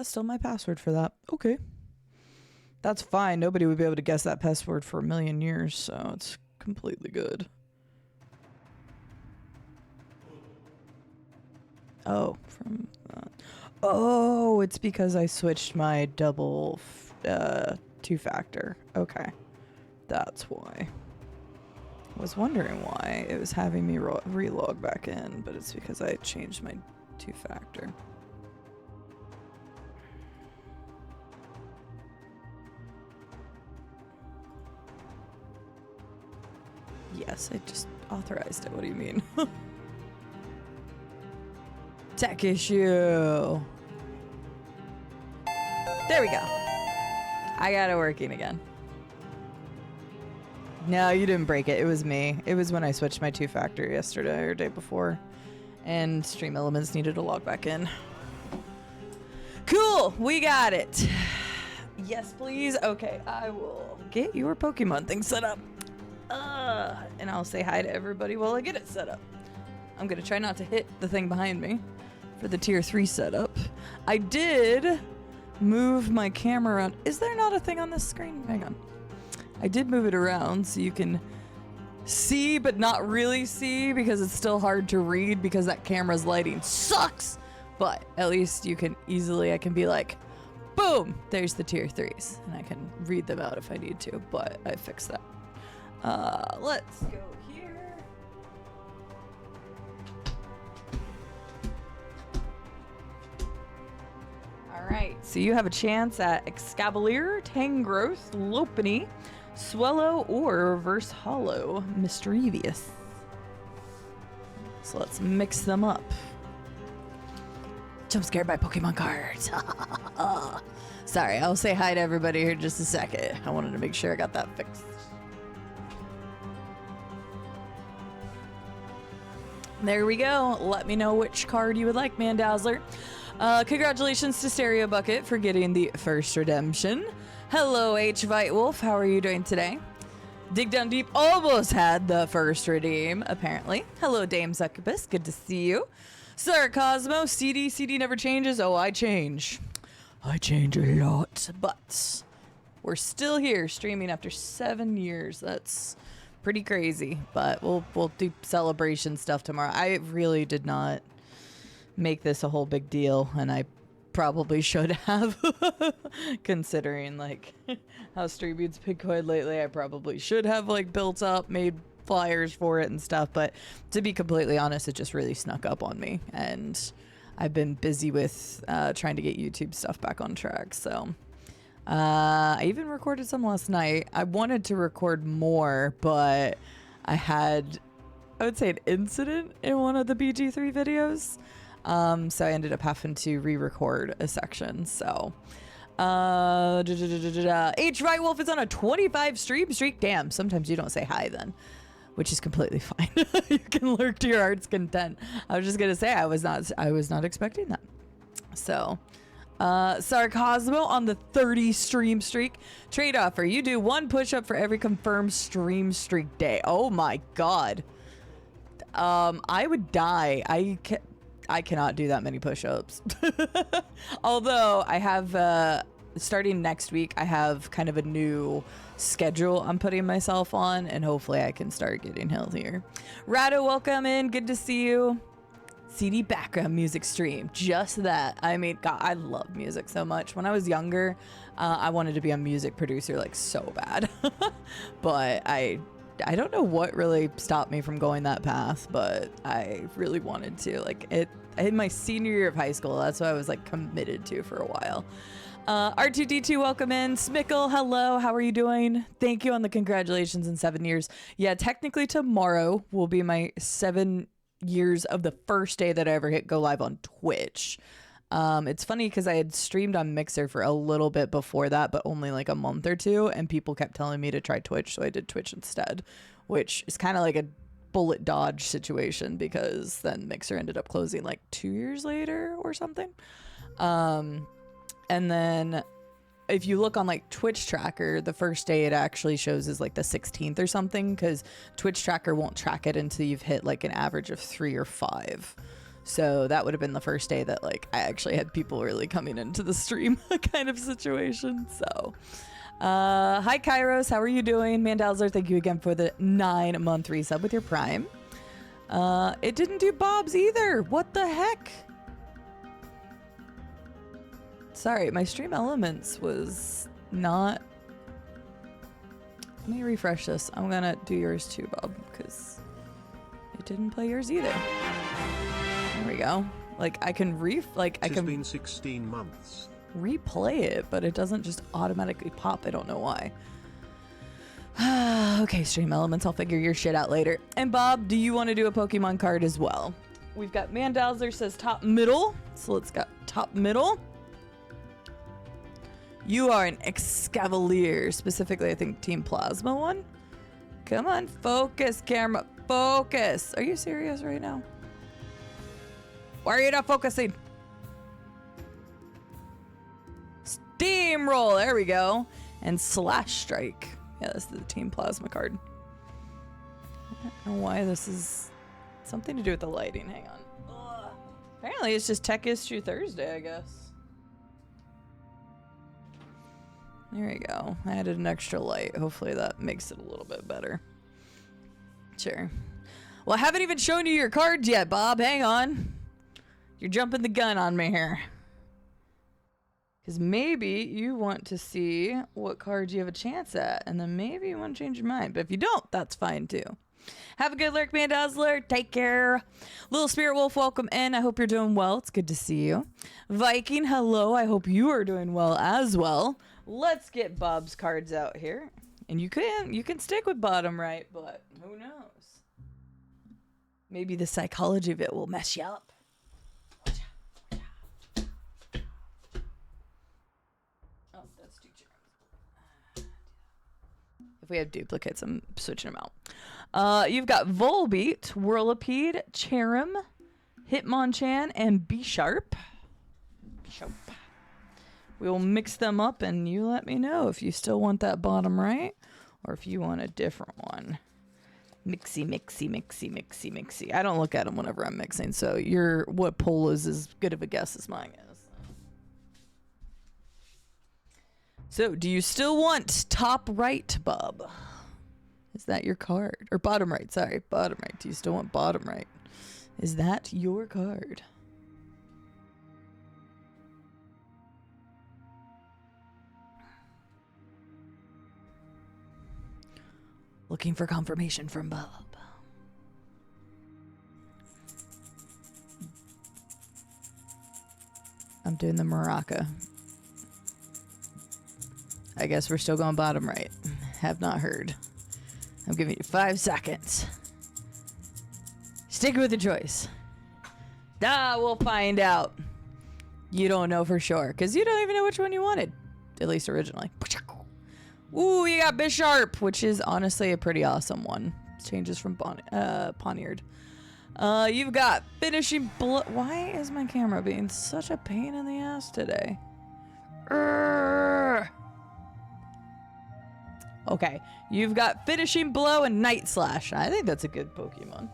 That's still my password for that. Okay. That's fine. Nobody would be able to guess that password for a million years, so it's completely good. Oh, from oh, it's because I switched my double two-factor. Okay. That's why. I was wondering why it was having me relog back in, but it's because I changed my two-factor. Yes, I just authorized it. What do you mean? Tech issue. There we go. I got it working again. No, you didn't break it. It was me. It was when I switched my two-factor yesterday or day before. And Stream Elements needed to log back in. Cool. We got it. Yes, please. Okay, I will get your Pokemon thing set up. And I'll say hi to everybody while I get it set up. I'm going to try not to hit the thing behind me for the tier 3 setup. I did move my camera around. Is there not a thing on this screen? Hang on. I did move it around so you can see but not really see because it's still hard to read because that camera's lighting sucks. But at least you can easily, I can be like, boom, there's the tier 3s. And I can read them out if I need to, but I fixed that. Let's go here. All right, so you have a chance at Excavalier, Tangrowth, Lopunny, Swellow, or Reverse Hollow, Mischievous. So let's mix them up. Jump scared by Pokemon cards. Sorry, I'll say hi to everybody here in just a second. I wanted to make sure I got that fixed. There we go. Let me know which card you would like, Mandazzler. Congratulations to Stereo Bucket for getting the first redemption. Hello, H. White Wolf. How are you doing today? Dig Down Deep almost had the first redeem, apparently. Hello, Dame Succubus. Good to see you. Sir Cosmo, CD never changes. Oh, I change. I change a lot. But we're still here streaming after 7 years. That's pretty crazy, but we'll do celebration stuff tomorrow. I really did not make this a whole big deal, and I probably should have. Considering like how StreamYard's been going lately, I probably should have like built up, made flyers for it and stuff, but to be completely honest, it just really snuck up on me, and I've been busy with trying to get YouTube stuff back on track. So I even recorded some last night. I wanted to record more, but I had, I would say, an incident in one of the BG3 videos. So I ended up having to re-record a section. So H. Right Wolf is on a 25 stream streak. Damn, sometimes you don't say hi then, which is completely fine. You can lurk to your heart's content. I was just gonna say I was not expecting that. So Sarcosmo on the 30 stream streak. Trade offer. You do 1 push-up for every confirmed stream streak day. Oh my god. I would die. I cannot do that many push-ups. Although I have, starting next week, I have kind of a new schedule I'm putting myself on, and hopefully I can start getting healthier. Rado, welcome in. Good to see you. CD background music stream. Just that. I mean, God, I love music so much. When I was younger, I wanted to be a music producer like so bad. But I don't know what really stopped me from going that path, but I really wanted to. Like it in my senior year of high school, that's what I was like committed to for a while. R2D2, welcome in. Smickle, hello. How are you doing? Thank you on the congratulations in 7 years. Yeah, technically tomorrow will be my 7 years of the first day that I ever hit go live on Twitch. It's funny because I had streamed on Mixer for a little bit before that, but only like a month or two, and people kept telling me to try Twitch, so I did Twitch instead, which is kind of like a bullet dodge situation because then Mixer ended up closing like 2 years later or something. And then if you look on like Twitch Tracker, the first day it actually shows is like the 16th or something, because Twitch Tracker won't track it until you've hit like an average of 3 or 5. So that would have been the first day that like I actually had people really coming into the stream kind of situation. So hi Kairos, how are you doing? Mandalzer, thank you again for the 9-month resub with your Prime. It didn't do Bob's either. What the heck? Sorry, my stream elements was not. Let me refresh this. I'm gonna do yours too, Bob, because it didn't play yours either. There we go. Like I can It's been 16 months. Replay it, but it doesn't just automatically pop. I don't know why. Okay, stream elements. I'll figure your shit out later. And Bob, do you want to do a Pokemon card as well? We've got Mandalzer says top middle. So let's go top middle. You are an Excavalier, specifically I think Team Plasma one. Come on, focus, camera, focus. Are you serious right now? Why are you not focusing? Steamroll, there we go. And Slash Strike. Yeah, this is the Team Plasma card. I don't know why this is something to do with the lighting. Hang on. Ugh. Apparently it's just Tech Issue Thursday, I guess. There we go. I added an extra light. Hopefully that makes it a little bit better. Sure. Well, I haven't even shown you your cards yet, Bob. Hang on. You're jumping the gun on me here. Because maybe you want to see what cards you have a chance at, and then maybe you want to change your mind. But if you don't, that's fine too. Have a good lurk, man, Dazzler. Take care. Little Spirit Wolf, welcome in. I hope you're doing well. It's good to see you. Viking, hello. I hope you are doing well as well. Let's get Bob's cards out here. And you can stick with bottom right, but who knows? Maybe the psychology of it will mess you up. Oh, that's too cheap. If we have duplicates, I'm switching them out. You've got Volbeat, Whirlipede, Cherim, Hitmonchan, and B-Sharp. B-Sharp. We will mix them up and you let me know if you still want that bottom right or if you want a different one. Mixy, mixy, mixy, mixy, mixy. I don't look at them whenever I'm mixing, so what poll is as good of a guess as mine is. So, do you still want top right, Bob? Is that your card? Or bottom right, sorry. Bottom right. Do you still want bottom right? Is that your card? Looking for confirmation from Bob. I'm doing the maraca. I guess we're still going bottom right. Have not heard. I'm giving you 5 seconds. Stick with the choice. We'll find out. You don't know for sure, because you don't even know which one you wanted. At least originally. Ooh, you got Bisharp, which is honestly a pretty awesome one. Changes from Poniard. You've got Finishing Blow. Why is my camera being such a pain in the ass today? Okay, you've got Finishing Blow and Night Slash. I think that's a good Pokemon.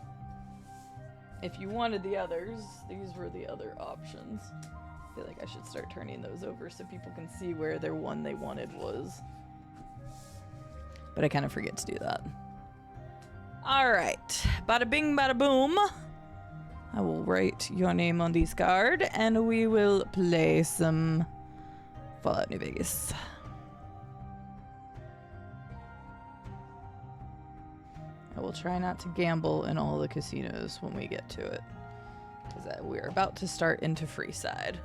If you wanted the others, these were the other options. I feel like I should start turning those over so people can see where their one they wanted was. But I kind of forget to do that. All right. Bada bing, bada boom. I will write your name on this card and we will play some Fallout New Vegas. I will try not to gamble in all the casinos when we get to it. Because we're about to start into Freeside.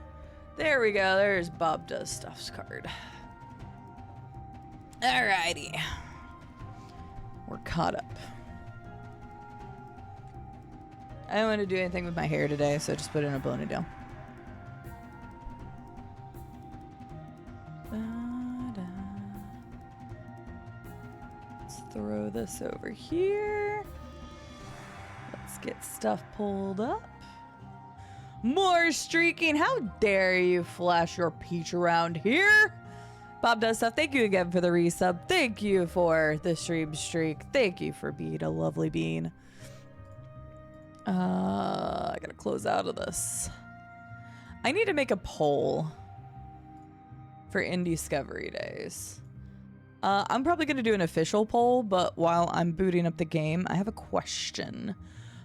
There we go. There's Bob Does Stuff's card. Alrighty. We're caught up. I don't want to do anything with my hair today, so just put in a ponytail. Let's throw this over here. Let's get stuff pulled up. More streaking. How dare you flash your peach around here? Bob Does Stuff, thank you again for the resub. Thank you for the stream streak. Thank you for being a lovely bean. I gotta close out of this. I need to make a poll for Indiscovery Days. I'm probably gonna do an official poll, but while I'm booting up the game, I have a question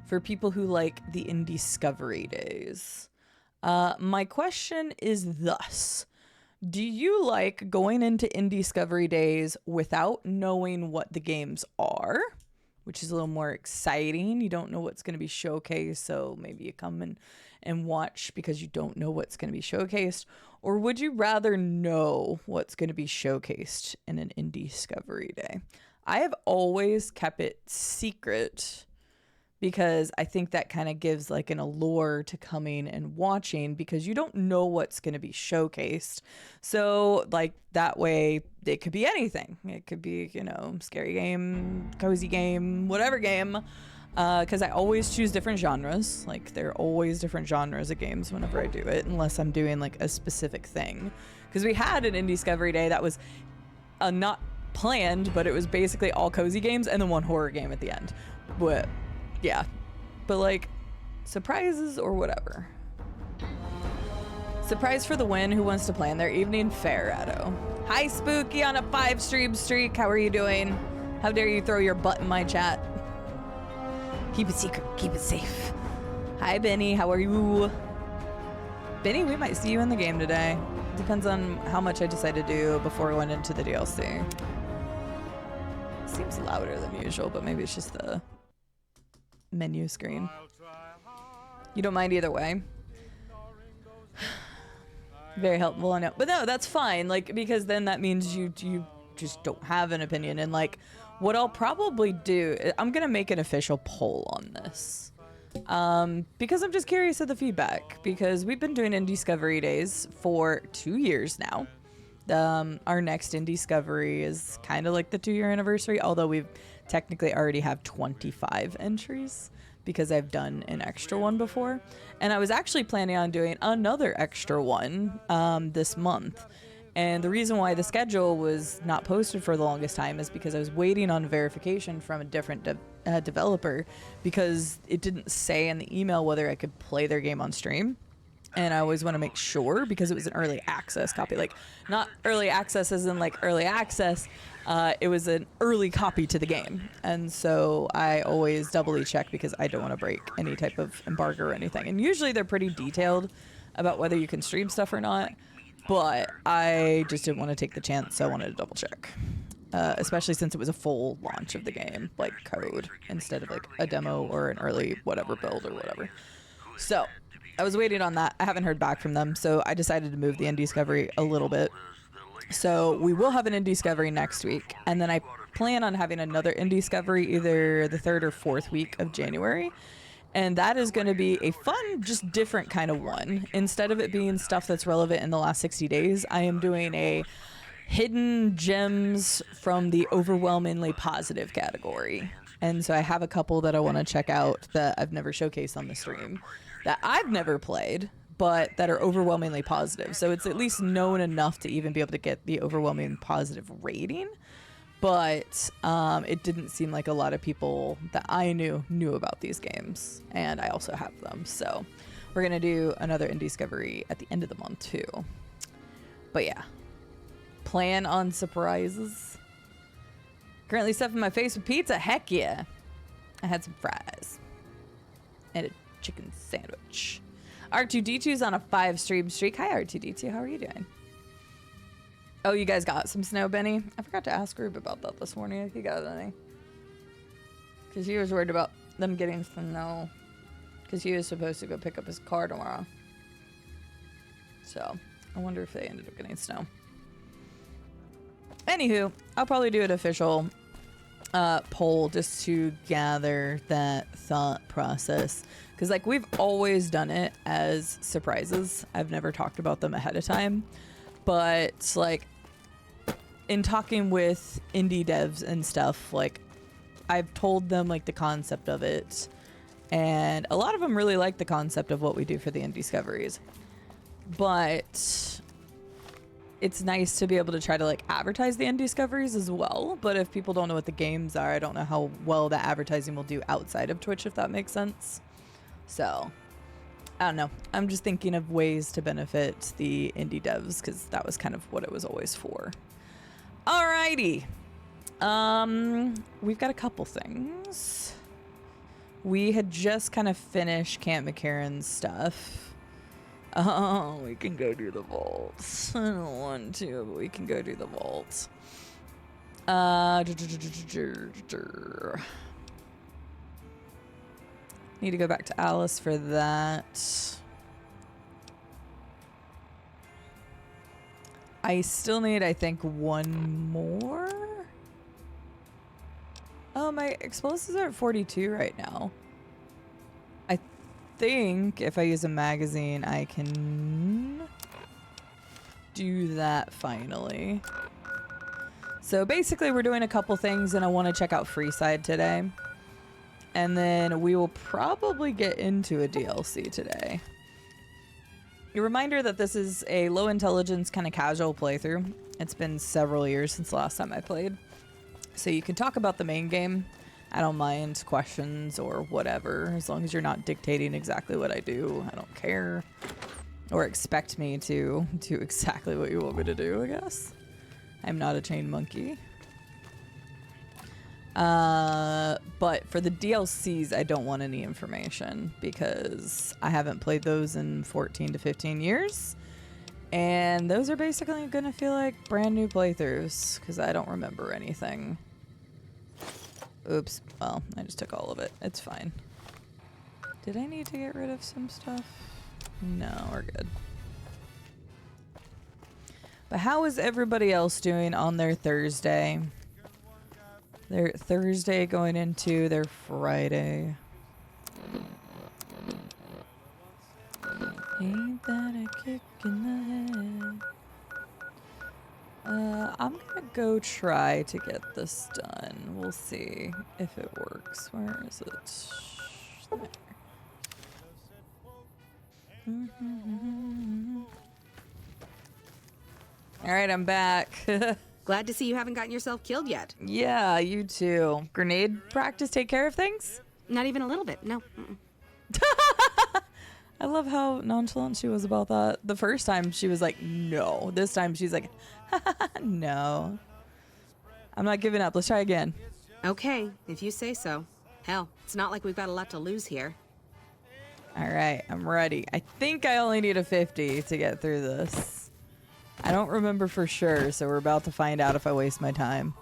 for people who like the Indiscovery Days. My question is thus. Do you like going into Indiscovery Days without knowing what the games are? Which is a little more exciting. You don't know what's going to be showcased, so maybe you come in and watch because you don't know what's going to be showcased. Or would you rather know what's going to be showcased in an Indiscovery Day? I have always kept it secret because I think that kind of gives like an allure to coming and watching because you don't know what's going to be showcased. So like that way it could be anything. It could be, you know, scary game, cozy game, whatever game. Because I always choose different genres. Like there are always different genres of games whenever I do it, unless I'm doing like a specific thing. Because we had an Indiscovery Day that was not planned, but it was basically all cozy games and then one horror game at the end. But yeah, but like surprises or whatever. Surprise for the win. Who wants to plan their evening? Farado. Hi, Spooky on a 5-stream streak. How are you doing? How dare you throw your butt in my chat? Keep it secret. Keep it safe. Hi, Benny. How are you? Benny, we might see you in the game today. Depends on how much I decide to do before I went into the DLC. Seems louder than usual, but maybe it's just the menu screen. You don't mind either way. Very helpful, I know. But no, that's fine, like, because then that means you just don't have an opinion. And like what I'll probably do, I'm gonna make an official poll on this. Because I'm just curious of the feedback, because we've been doing Indiscovery Days for 2 years now. Our next Indiscovery is kind of like the 2-year anniversary, although we've technically already have 25 entries because I've done an extra one before. And I was actually planning on doing another extra one this month. And the reason why the schedule was not posted for the longest time is because I was waiting on verification from a different developer, because it didn't say in the email whether I could play their game on stream. And I always want to make sure, because it was an early access copy, like not early access as in like early access. It was an early copy to the game. And so I always doubly check because I don't want to break any type of embargo or anything. And usually they're pretty detailed about whether you can stream stuff or not. But I just didn't want to take the chance, so I wanted to double check. Especially since it was a full launch of the game, like code, instead of like a demo or an early whatever build or whatever. So I was waiting on that. I haven't heard back from them, so I decided to move the Indiscovery a little bit. So we will have an Indiscovery next week, and then I plan on having another Indiscovery either the 3rd or 4th week of January. And that is going to be a fun, just different kind of one. Instead of it being stuff that's relevant in the last 60 days, I am doing a hidden gems from the overwhelmingly positive category. And so I have a couple that I want to check out that I've never showcased on the stream, that I've never played, but that are overwhelmingly positive. So it's at least known enough to even be able to get the overwhelming positive rating. But it didn't seem like a lot of people that I knew about these games, and I also have them. So we're gonna do another Indiscovery at the end of the month too. But yeah, plan on surprises. Currently stuffing my face with pizza. Heck yeah! I had some fries and a chicken sandwich. R2D2's on a 5-stream streak. Hi R2D2, how are you doing? Oh, you guys got some snow, Benny? I forgot to ask Rube about that this morning, if he got any. Because he was worried about them getting snow. Because he was supposed to go pick up his car tomorrow. So, I wonder if they ended up getting snow. Anywho, I'll probably do an official poll just to gather that thought process. Because, like, we've always done it as surprises. I've never talked about them ahead of time. But, like, in talking with indie devs and stuff, like, I've told them, like, the concept of it. And a lot of them really like the concept of what we do for the Indiscoveries. But it's nice to be able to try to, like, advertise the Indiscoveries as well. But if people don't know what the games are, I don't know how well that advertising will do outside of Twitch, if that makes sense. So I don't know. I'm just thinking of ways to benefit the indie devs because that was kind of what it was always for. Alrighty. We've got a couple things. We had just kind of finished Camp McCarran's stuff. Oh, we can go do the vaults. I don't want to, but we can go do the vaults. Need to go back to Alice for that. I still need, I think, one more. Oh, my explosives are at 42 right now. I think if I use a magazine, I can do that finally. So basically, we're doing a couple things, and I want to check out Freeside today. And then we will probably get into a DLC today. A reminder that this is a low intelligence kind of casual playthrough. It's been several years since the last time I played. So you can talk about the main game. I don't mind questions or whatever, as long as you're not dictating exactly what I do. I don't care. Or expect me to do exactly what you want me to do, I guess. I'm not a chained monkey. But for the DLCs, I don't want any information because I haven't played those in 14 to 15 years. And those are basically going to feel like brand new playthroughs because I don't remember anything. Oops. Well, I just took all of it. It's fine. Did I need to get rid of some stuff? No, we're good. But how is everybody else doing on their Thursday? Their Thursday going into their Friday. Ain't that a kick in the head? I'm gonna go try to get this done. We'll see if it works. Where is it? There. All right, I'm back. Glad to see you haven't gotten yourself killed yet. Yeah, you too. Grenade practice take care of things? Not even a little bit, no. I love how nonchalant she was about that. The first time she was like, no. This time she's like, no. I'm not giving up. Let's try again. Okay, if you say so. Hell, it's not like we've got a lot to lose here. All right, I'm ready. I think I only need a 50 to get through this. I don't remember for sure, so we're about to find out if I waste my time.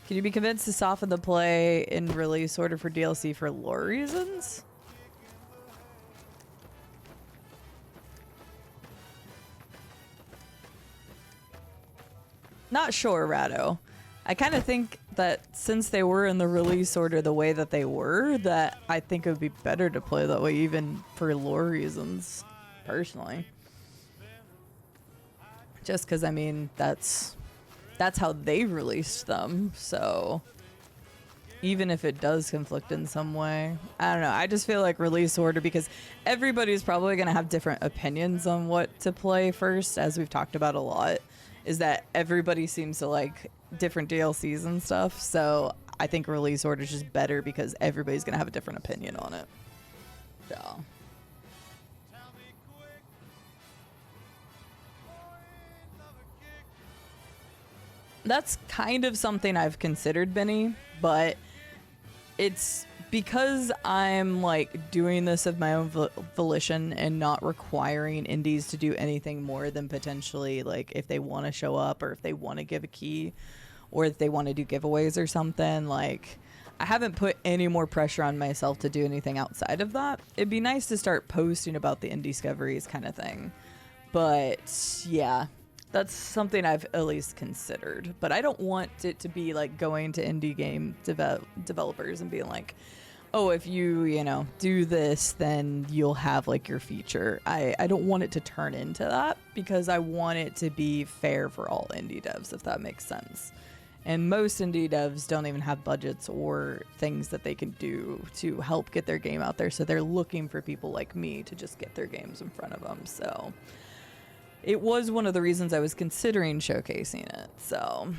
Can you be convinced to soften the play in release order for DLC for lore reasons? Not sure, Rado. I kind of think that since they were in the release order the way that they were, that I think it would be better to play that way even for lore reasons, personally. Just because, I mean, that's how they released them, so even if it does conflict in some way, I don't know. I just feel like release order, because everybody's probably going to have different opinions on what to play first, as we've talked about a lot, is that everybody seems to like different DLCs and stuff, so I think release order is just better because everybody's going to have a different opinion on it. So... that's kind of something I've considered, Benny, but it's because I'm like doing this of my own volition and not requiring indies to do anything more than potentially like if they want to show up or if they want to give a key or if they want to do giveaways or something. Like, I haven't put any more pressure on myself to do anything outside of that. It'd be nice to start posting about the indie discoveries kind of thing, but yeah. That's something I've at least considered, but I don't want it to be like going to indie game developers and being like, oh, if you know, do this, then you'll have like your feature. I don't want it to turn into that because I want it to be fair for all indie devs, if that makes sense. And most indie devs don't even have budgets or things that they can do to help get their game out there. So they're looking for people like me to just get their games in front of them. So... it was one of the reasons I was considering showcasing it, so.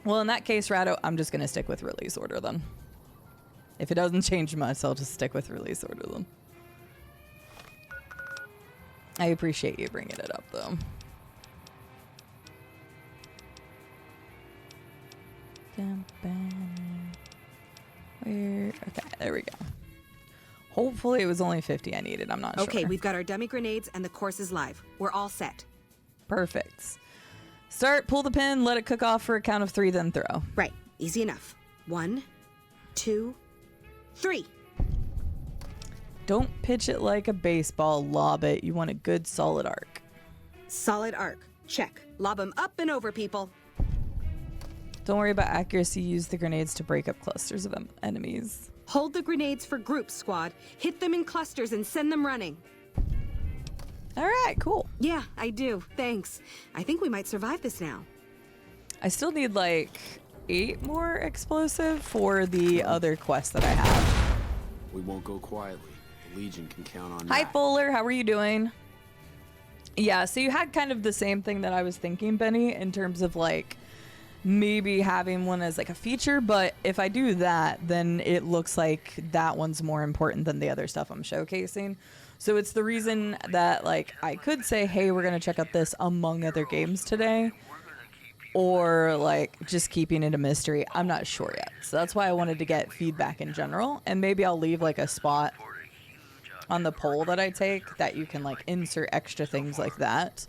Well, in that case, Rado, I'm just going to stick with release order then. If it doesn't change much, I'll just stick with release order then. I appreciate you bringing it up, though. Where? Okay, there we go. Hopefully it was only 50 I needed. I'm not sure. Okay, we've got our dummy grenades and the course is live. We're all set. Perfect. Start, pull the pin, let it cook off for a count of 3, then throw. Right. Easy enough. 1, 2, 3. Don't pitch it like a baseball, lob it. You want a good solid arc. Solid arc. Check. Lob them up and over, people. Don't worry about accuracy. Use the grenades to break up clusters of enemies. Hold the grenades for groups, squad. Hit them in clusters and send them running. All right, cool. Yeah, I do. Thanks. I think we might survive this now. I still need like 8 more explosive for the other quest that I have. We won't go quietly. The Legion can count on Hi, that. Fuller. How are you doing? Yeah, so you had kind of the same thing that I was thinking, Benny, in terms of like maybe having one as like a feature, but if I do that, then it looks like that one's more important than the other stuff I'm showcasing. So it's the reason that like I could say, hey, we're going to check out this among other games today, or like just keeping it a mystery. I'm not sure yet. So that's why I wanted to get feedback in general, and maybe I'll leave like a spot on the poll that I take that you can like insert extra things like that.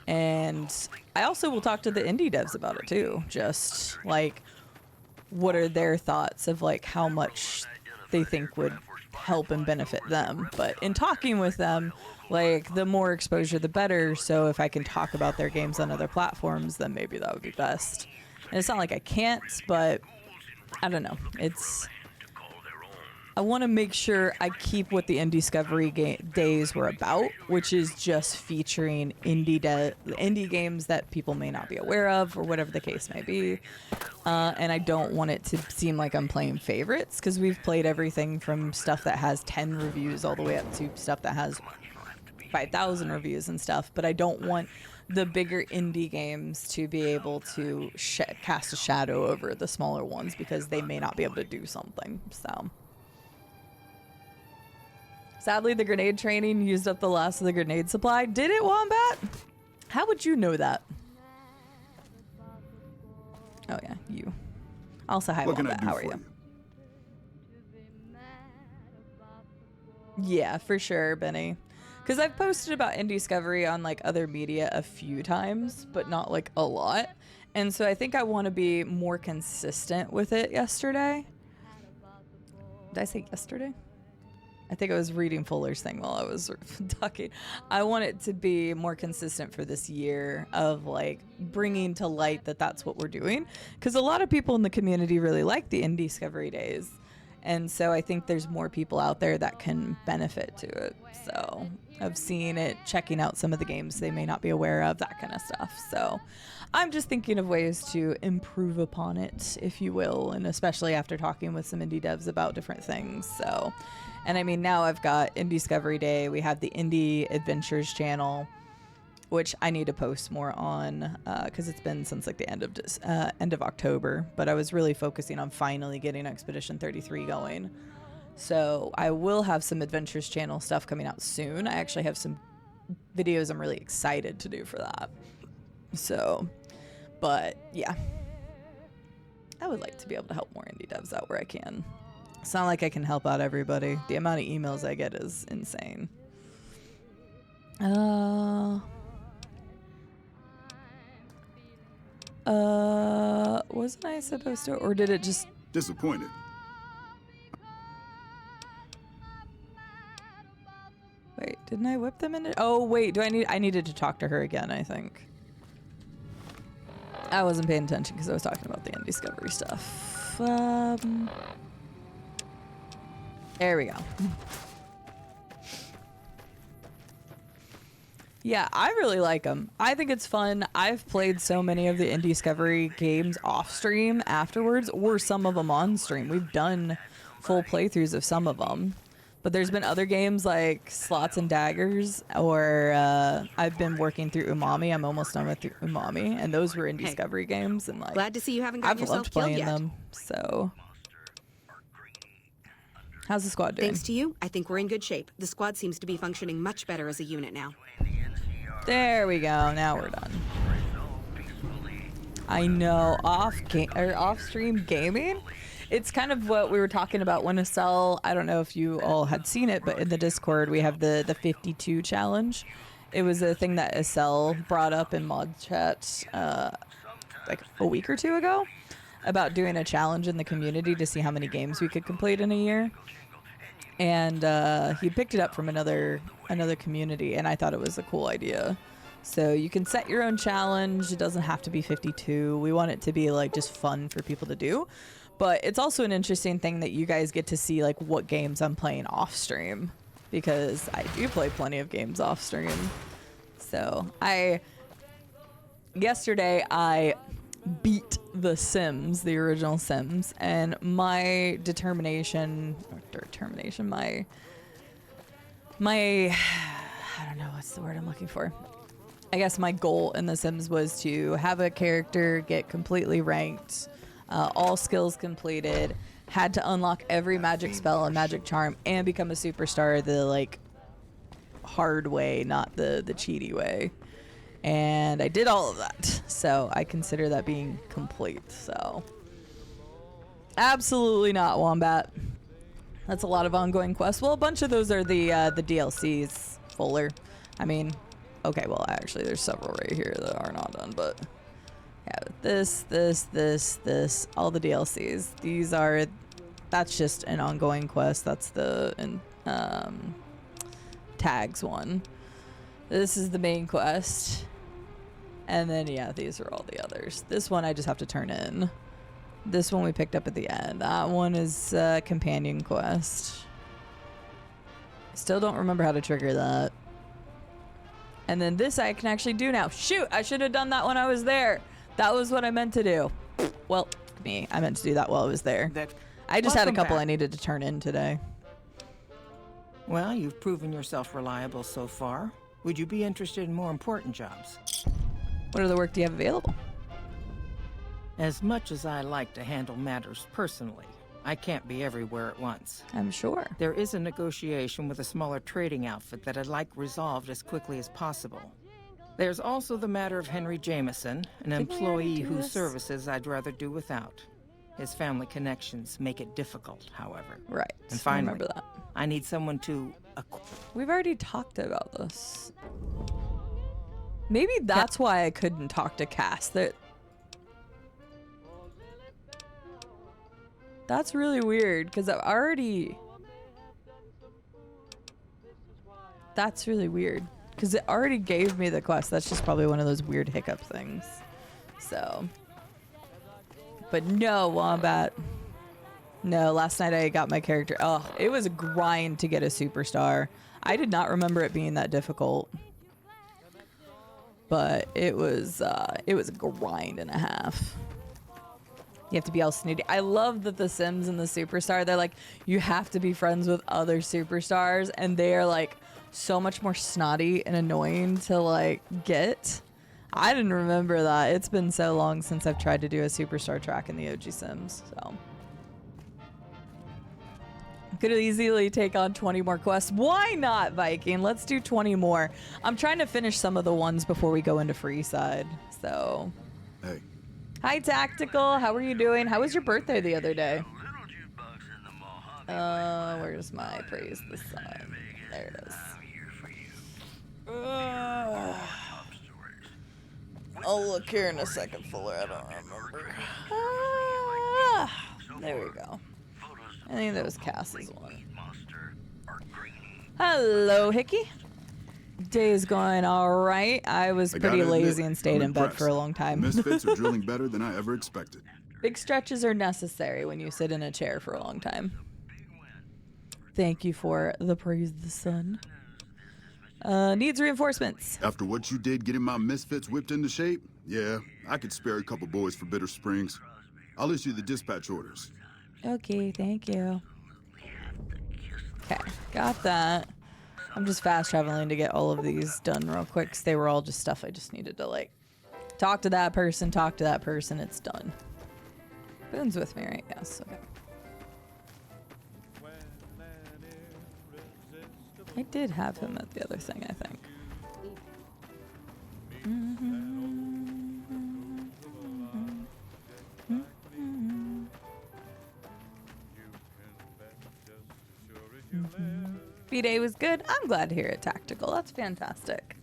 And I also will talk to the indie devs about it too. Just like, what are their thoughts of like how much they think would help and benefit them. But in talking with them, like the more exposure, the better. So if I can talk about their games on other platforms, then maybe that would be best. And it's not like I can't, but I don't know. I want to make sure I keep what the Indiscovery days were about, which is just featuring indie games that people may not be aware of, or whatever the case may be. And I don't want it to seem like I'm playing favorites, because we've played everything from stuff that has 10 reviews all the way up to stuff that has 5,000 reviews and stuff. But I don't want the bigger indie games to be able to cast a shadow over the smaller ones, because they may not be able to do something. So sadly, the grenade training used up the last of the grenade supply. Did it, Wombat? How would you know that? Oh, yeah, you. Also, hi, Wombat. How are you? Yeah, for sure, Benny. Because I've posted about Indiscovery on, like, other media a few times, but not, like, a lot. And so I think I want to be more consistent with it yesterday. Did I say yesterday? I think I was reading Fuller's thing while I was talking. I want it to be more consistent for this year of like bringing to light that that's what we're doing. Because a lot of people in the community really like the Indiscovery days. And so I think there's more people out there that can benefit to it. So of seeing it, checking out some of the games they may not be aware of, that kind of stuff. So I'm just thinking of ways to improve upon it, if you will. And especially after talking with some indie devs about different things. So, and I mean, now I've got Indiscovery Day. We have the Indie Adventures channel, which I need to post more on because it's been since like the end of October. But I was really focusing on finally getting Expedition 33 going. So I will have some Adventures channel stuff coming out soon. I actually have some videos I'm really excited to do for that. So, but yeah, I would like to be able to help more indie devs out where I can. It's not like I can help out everybody. The amount of emails I get is insane. Wasn't I supposed to, or did it just... Disappointed. Wait, didn't I whip them into... Oh, wait, I needed to talk to her again, I think. I wasn't paying attention because I was talking about the Indiscovery stuff. There we go. Yeah, I really like them. I think it's fun. I've played so many of the Indiscovery games off stream afterwards, or some of them on stream. We've done full playthroughs of some of them. But there's been other games like Slots and Daggers, or I've been working through Umami. I'm almost done with Umami, and those were in Discovery games, and like Glad to see you haven't gotten I've yourself loved killed playing yet. them. So, how's the squad doing? Thanks to you, I think we're in good shape. The squad seems to be functioning much better as a unit now. There we go. Now we're done. I know, off-stream gaming. It's kind of what we were talking about when Estelle, I don't know if you all had seen it, but in the Discord we have the 52 challenge. It was a thing that Estelle brought up in mod chat like a week or two ago about doing a challenge in the community to see how many games we could complete in a year. And he picked it up from another community, and I thought it was a cool idea. So you can set your own challenge. It doesn't have to be 52. We want it to be like just fun for people to do. But it's also an interesting thing that you guys get to see like what games I'm playing off stream, because I do play plenty of games off stream. So yesterday I beat The Sims, the original Sims, and my determination, my I don't know what's the word I'm looking for. I guess my goal in The Sims was to have a character get completely ranked, all skills completed, had to unlock every magic spell and magic charm, and become a superstar the like hard way, not the cheaty way. And I did all of that, so I consider that being complete. So absolutely not, Wombat. That's a lot of ongoing quests. Well, a bunch of those are the DLCs, Fuller. I mean, okay, well, actually, there's several right here that are not done, but yeah, this, all the DLCs. That's just an ongoing quest. That's the tags one. This is the main quest. And then, yeah, these are all the others. This one I just have to turn in. This one we picked up at the end. That one is companion quest. Still don't remember how to trigger that. And then this I can actually do now. Shoot, I should have done that when I was there. That was what I meant to do. Well, I meant to do that while I was there. I just had a couple I needed to turn in today. Well, you've proven yourself reliable so far. Would you be interested in more important jobs? What other work do you have available? As much as I like to handle matters personally, I can't be everywhere at once. I'm sure. There is a negotiation with a smaller trading outfit that I'd like resolved as quickly as possible. There's also the matter of Henry Jameson, an employee whose services I'd rather do without. His family connections make it difficult, however. Right. And finally, I remember that. I need someone to... We've already talked about this. Maybe that's why I couldn't talk to Cass. That's really weird, because I've already... That's really weird, because it already gave me the quest. That's just probably one of those weird hiccup things. So... But no, Wombat. No, last night I got my character. Oh, it was a grind to get a superstar. I did not remember it being that difficult. But it was a grind and a half. You have to be all snooty. I love that the Sims and the Superstar, they're like, you have to be friends with other superstars, and they are like so much more snotty and annoying to like get. I didn't remember that. It's been so long since I've tried to do a superstar track in the OG Sims, so. Could easily take on 20 more quests. Why not, Viking? Let's do 20 more. I'm trying to finish some of the ones before we go into Freeside, so. Hey. Hi, Tactical. How are you doing? How was your birthday the other day? Where's my praise the sun? There it is. I'll look here in a second, Fuller. I don't remember. There we go. I think that was Cass's one. Hello, Hickey. Day is going all right. I was pretty lazy and stayed in bed for a long time. Misfits are drilling better than I ever expected. Big stretches are necessary when you sit in a chair for a long time. Thank you for the praise of the sun. Needs reinforcements. After what you did getting my Misfits whipped into shape, yeah, I could spare a couple boys for Bitter Springs. I'll issue the dispatch orders. Okay, thank you. Okay, got that. I'm just fast traveling to get all of these done real quick, because they were all just stuff I just needed to, like, talk to that person, it's done. Boone's with me, right? Yes, okay. I did have him at the other thing, I think. B-Day was good. I'm glad to hear it, Tactical. That's fantastic.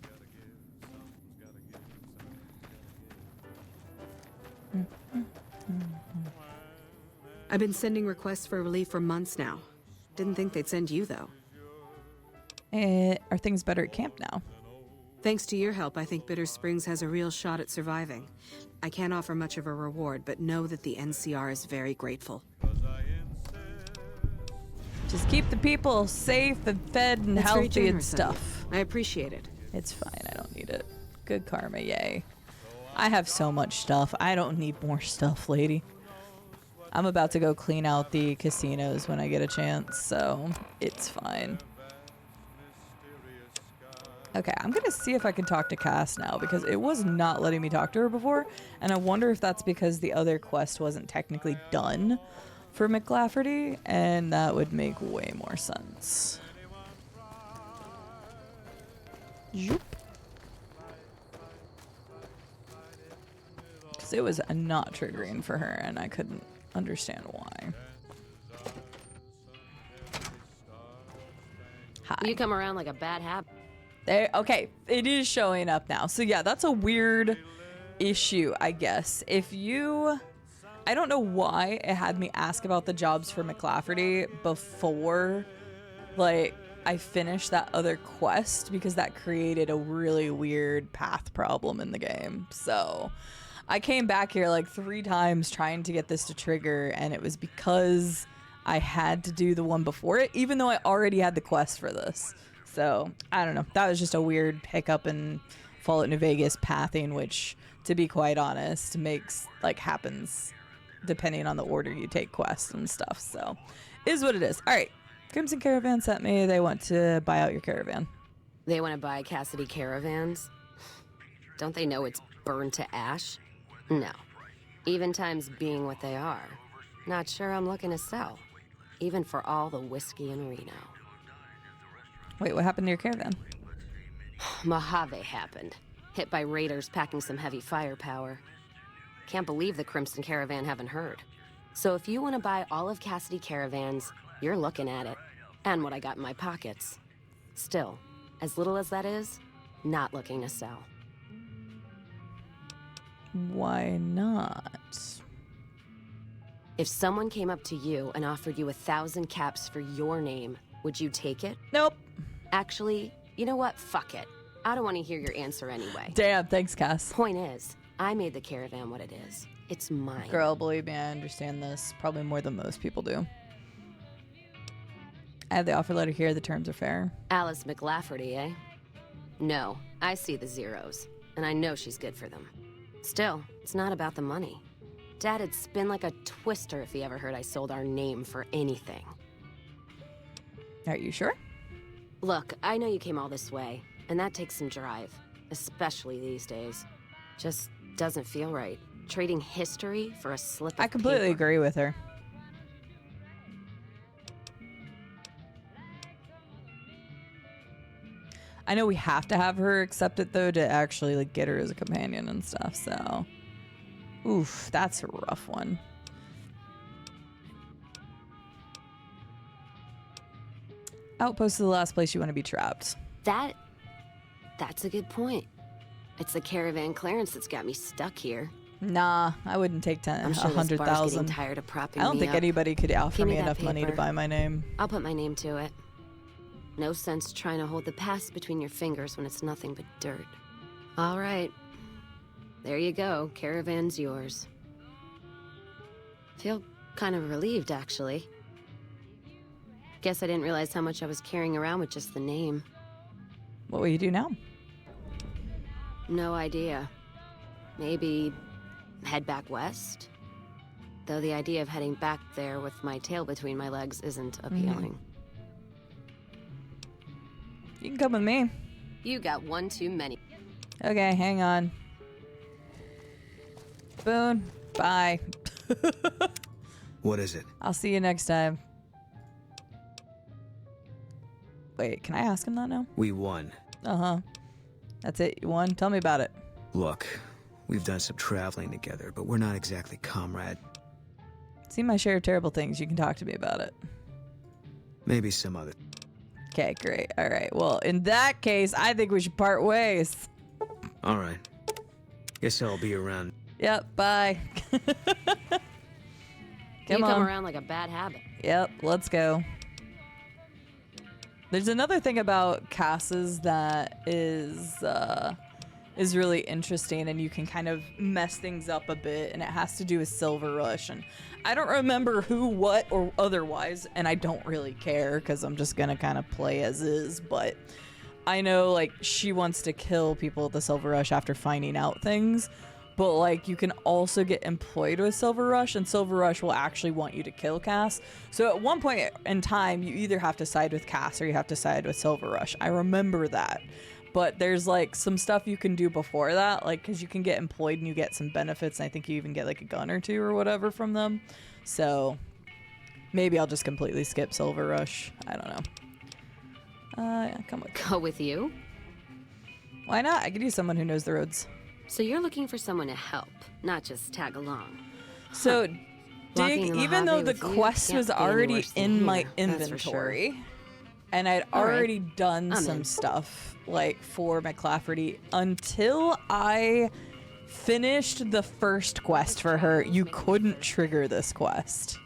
I've been sending requests for relief for months now. Didn't think they'd send you, though. Are things better at camp now? Thanks to your help, I think Bitter Springs has a real shot at surviving. I can't offer much of a reward, but know that the NCR is very grateful. Just keep the people safe and fed and That's very healthy and generous of you. stuff. I appreciate it. It's fine. I don't need it. Good karma, yay. I have so much stuff. I don't need more stuff, lady. I'm about to go clean out the casinos when I get a chance, so it's fine. Okay, I'm gonna see if I can talk to Cass now, because it was not letting me talk to her before, and I wonder if that's because the other quest wasn't technically done for McLafferty, and that would make way more sense. Zoop. Because it was not triggering for her, and I couldn't understand why. Hi. You come around like a bad habit. There, okay, it is showing up now. So yeah, that's a weird issue, I guess. If you... I don't know why it had me ask about the jobs for McLafferty before, like, I finished that other quest, because that created a really weird path problem in the game. So I came back here like 3 times trying to get this to trigger, and it was because I had to do the one before it, even though I already had the quest for this. So I don't know. That was just a weird hiccup in Fallout New Vegas pathing, which, to be quite honest, happens depending on the order you take quests and stuff. So is what it is. All right. Crimson Caravan sent me. They want to buy out your caravan. They want to buy Cassidy caravans? Don't they know it's burned to ash? No. Even times being what they are. Not sure I'm looking to sell. Even for all the whiskey in Reno. Wait, what happened to your caravan? Mojave happened. Hit by raiders packing some heavy firepower. Can't believe the Crimson Caravan haven't heard. So if you want to buy all of Cassidy caravans, you're looking at it. And what I got in my pockets. Still, as little as that is, not looking to sell. Why not? If someone came up to you and offered you 1,000 caps for your name, would you take it? Nope. Actually, you know what? Fuck it. I don't want to hear your answer anyway. Damn, thanks, Cass. Point is, I made the caravan what it is. It's mine. Girl, believe me, I understand this. Probably more than most people do. I have the offer letter here. The terms are fair. Alice McLafferty, eh? No, I see the zeros, and I know she's good for them. Still, it's not about the money. Dad'd spin like a twister if he ever heard I sold our name for anything. Are you sure? Look, I know you came all this way, and that takes some drive, especially these days. Just doesn't feel right. Trading history for a slip of I completely paper. agree with her. I know we have to have her accept it, though, to actually like get her as a companion and stuff, so... Oof, that's a rough one. Outpost is the last place you want to be trapped. That's a good point. It's the caravan clearance that's got me stuck here. Nah, I wouldn't take I'm sure this bar's getting 100,000. tired of propping I don't me think up. anybody could offer Give me me that enough money to paper. buy my name. I'll put my name to it. No sense trying to hold the past between your fingers when it's nothing but dirt. All right. There you go. Caravan's yours. Feel kind of relieved, actually. Guess I didn't realize how much I was carrying around with just the name. What will you do now? No idea. Maybe head back west? Though the idea of heading back there with my tail between my legs isn't appealing. You can come with me. You got one too many. Okay, hang on. Boone, bye. What is it? I'll see you next time. Wait, can I ask him that now? We won. Uh-huh. That's it, you won? Tell me about it. Look, we've done some traveling together, but we're not exactly comrade. See my share of terrible things. You can talk to me about it. Maybe some other. Okay, great. All right. Well, in that case, I think we should part ways. All right. Guess I'll be around. Yep, bye. You come around like a bad habit. Yep, let's go. There's another thing about Casses that is really interesting, and you can kind of mess things up a bit, and it has to do with Silver Rush. And I don't remember who, what, or otherwise, and I don't really care because I'm just gonna kind of play as is. But I know like she wants to kill people with the Silver Rush after finding out things. But, like, you can also get employed with Silver Rush, and Silver Rush will actually want you to kill Cass. So at one point in time, you either have to side with Cass or you have to side with Silver Rush. I remember that. But there's, like, some stuff you can do before that, like, because you can get employed and you get some benefits, and I think you even get, like, a gun or two or whatever from them. So maybe I'll just completely skip Silver Rush. I don't know. Yeah, come with me. Go with you? Why not? I could use someone who knows the roads. So you're looking for someone to help, not just tag along. So, Walking Dig, in the even though Mojave the with you quest can't was be any already worse than in my here, that's for sure. inventory, and I'd All right. already done I'm some in. stuff, like, for McLafferty, until I finished the first quest for her, you couldn't trigger this quest.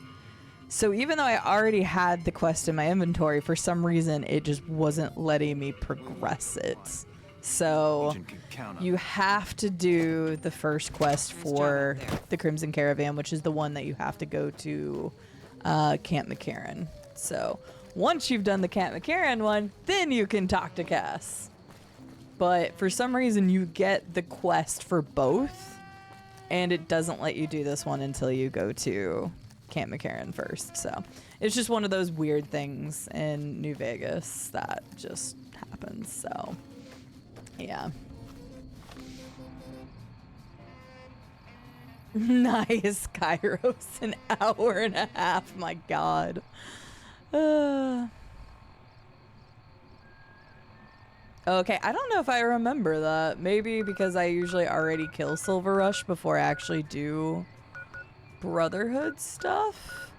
So even though I already had the quest in my inventory, for some reason, it just wasn't letting me progress it. So you have to do the first quest for the Crimson Caravan, which is the one that you have to go to Camp McCarran. So once you've done the Camp McCarran one, then you can talk to Cass. But for some reason, you get the quest for both, and it doesn't let you do this one until you go to Camp McCarran first. So it's just one of those weird things in New Vegas that just happens. So yeah. Nice, Kairos. An hour and a half. My God. Okay, I don't know if I remember that. Maybe because I usually already kill Silver Rush before I actually do Brotherhood stuff.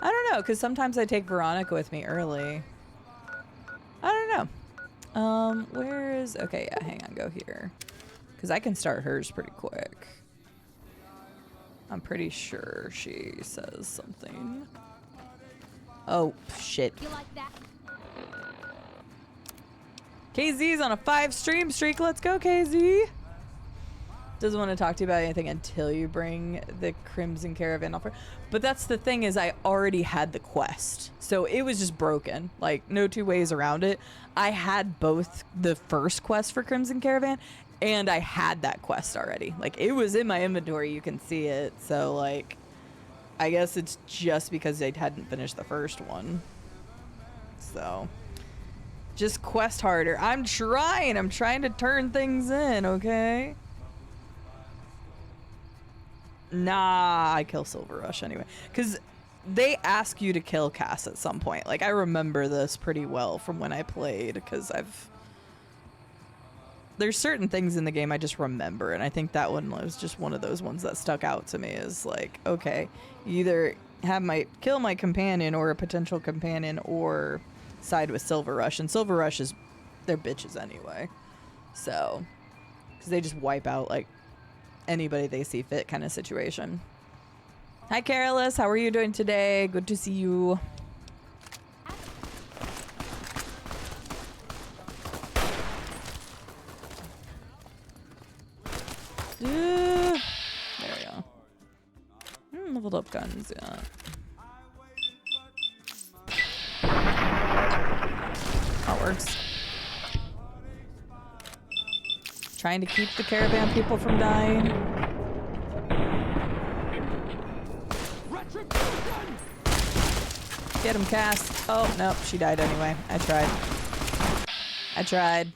I don't know, because sometimes I take Veronica with me early. I don't know. Where is... Okay, yeah, hang on, go here. Because I can start hers pretty quick. I'm pretty sure she says something. Oh, shit. You like that? KZ's on a 5-stream streak. Let's go, KZ. Doesn't want to talk to you about anything until you bring the Crimson Caravan offer. But that's the thing, is I already had the quest. So it was just broken. Like, no two ways around it. I had both the first quest for Crimson Caravan and I had that quest already. Like, it was in my inventory. You can see it. So, like, I guess it's just because they hadn't finished the first one. So, just quest harder. I'm trying to turn things in, okay? Nah, I kill Silver Rush anyway. Because they ask you to kill Cass at some point. Like, I remember this pretty well from when I played, because there's certain things in the game I just remember, and I think that one was just one of those ones that stuck out to me, is like, okay, you either kill my companion or a potential companion, or side with Silver Rush. And Silver Rush they're bitches anyway. So, because they just wipe out, like, anybody they see fit kind of situation. Hi, Carolus. How are you doing today? Good to see you. There we go. Leveled up guns, yeah. That works. Trying to keep the caravan people from dying. Get him, Cass. Oh, nope, she died anyway. I tried. I tried.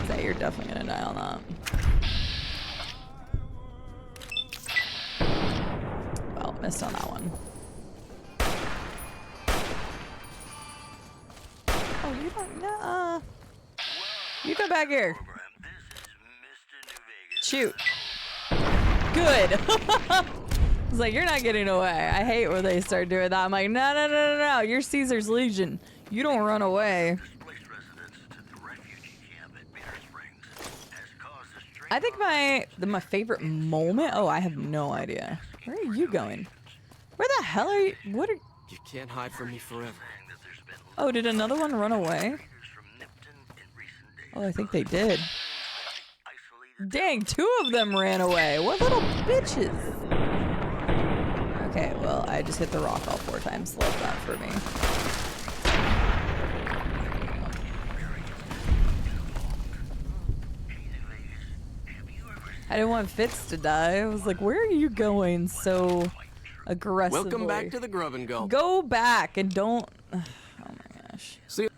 Say you're definitely gonna die on that. Well, missed on that one. Oh, you don't know. You come back here. Shoot. Good. I was like, you're not getting away. I hate when they start doing that. I'm like, no. You're Caesar's Legion. You don't run away. I think my favorite moment. Oh, I have no idea. Where are you going? Where the hell are you? What are? You can't hide from me forever. Oh, did another one run away? Oh, I think they did. Dang, 2 of them ran away. What little bitches? Okay, well, I just hit the rock all 4 times. Love that for me. I didn't want Fitz to die. I was like, where are you going so aggressively? Welcome back to the Grub and Go. Go back and don't... Oh my gosh. See.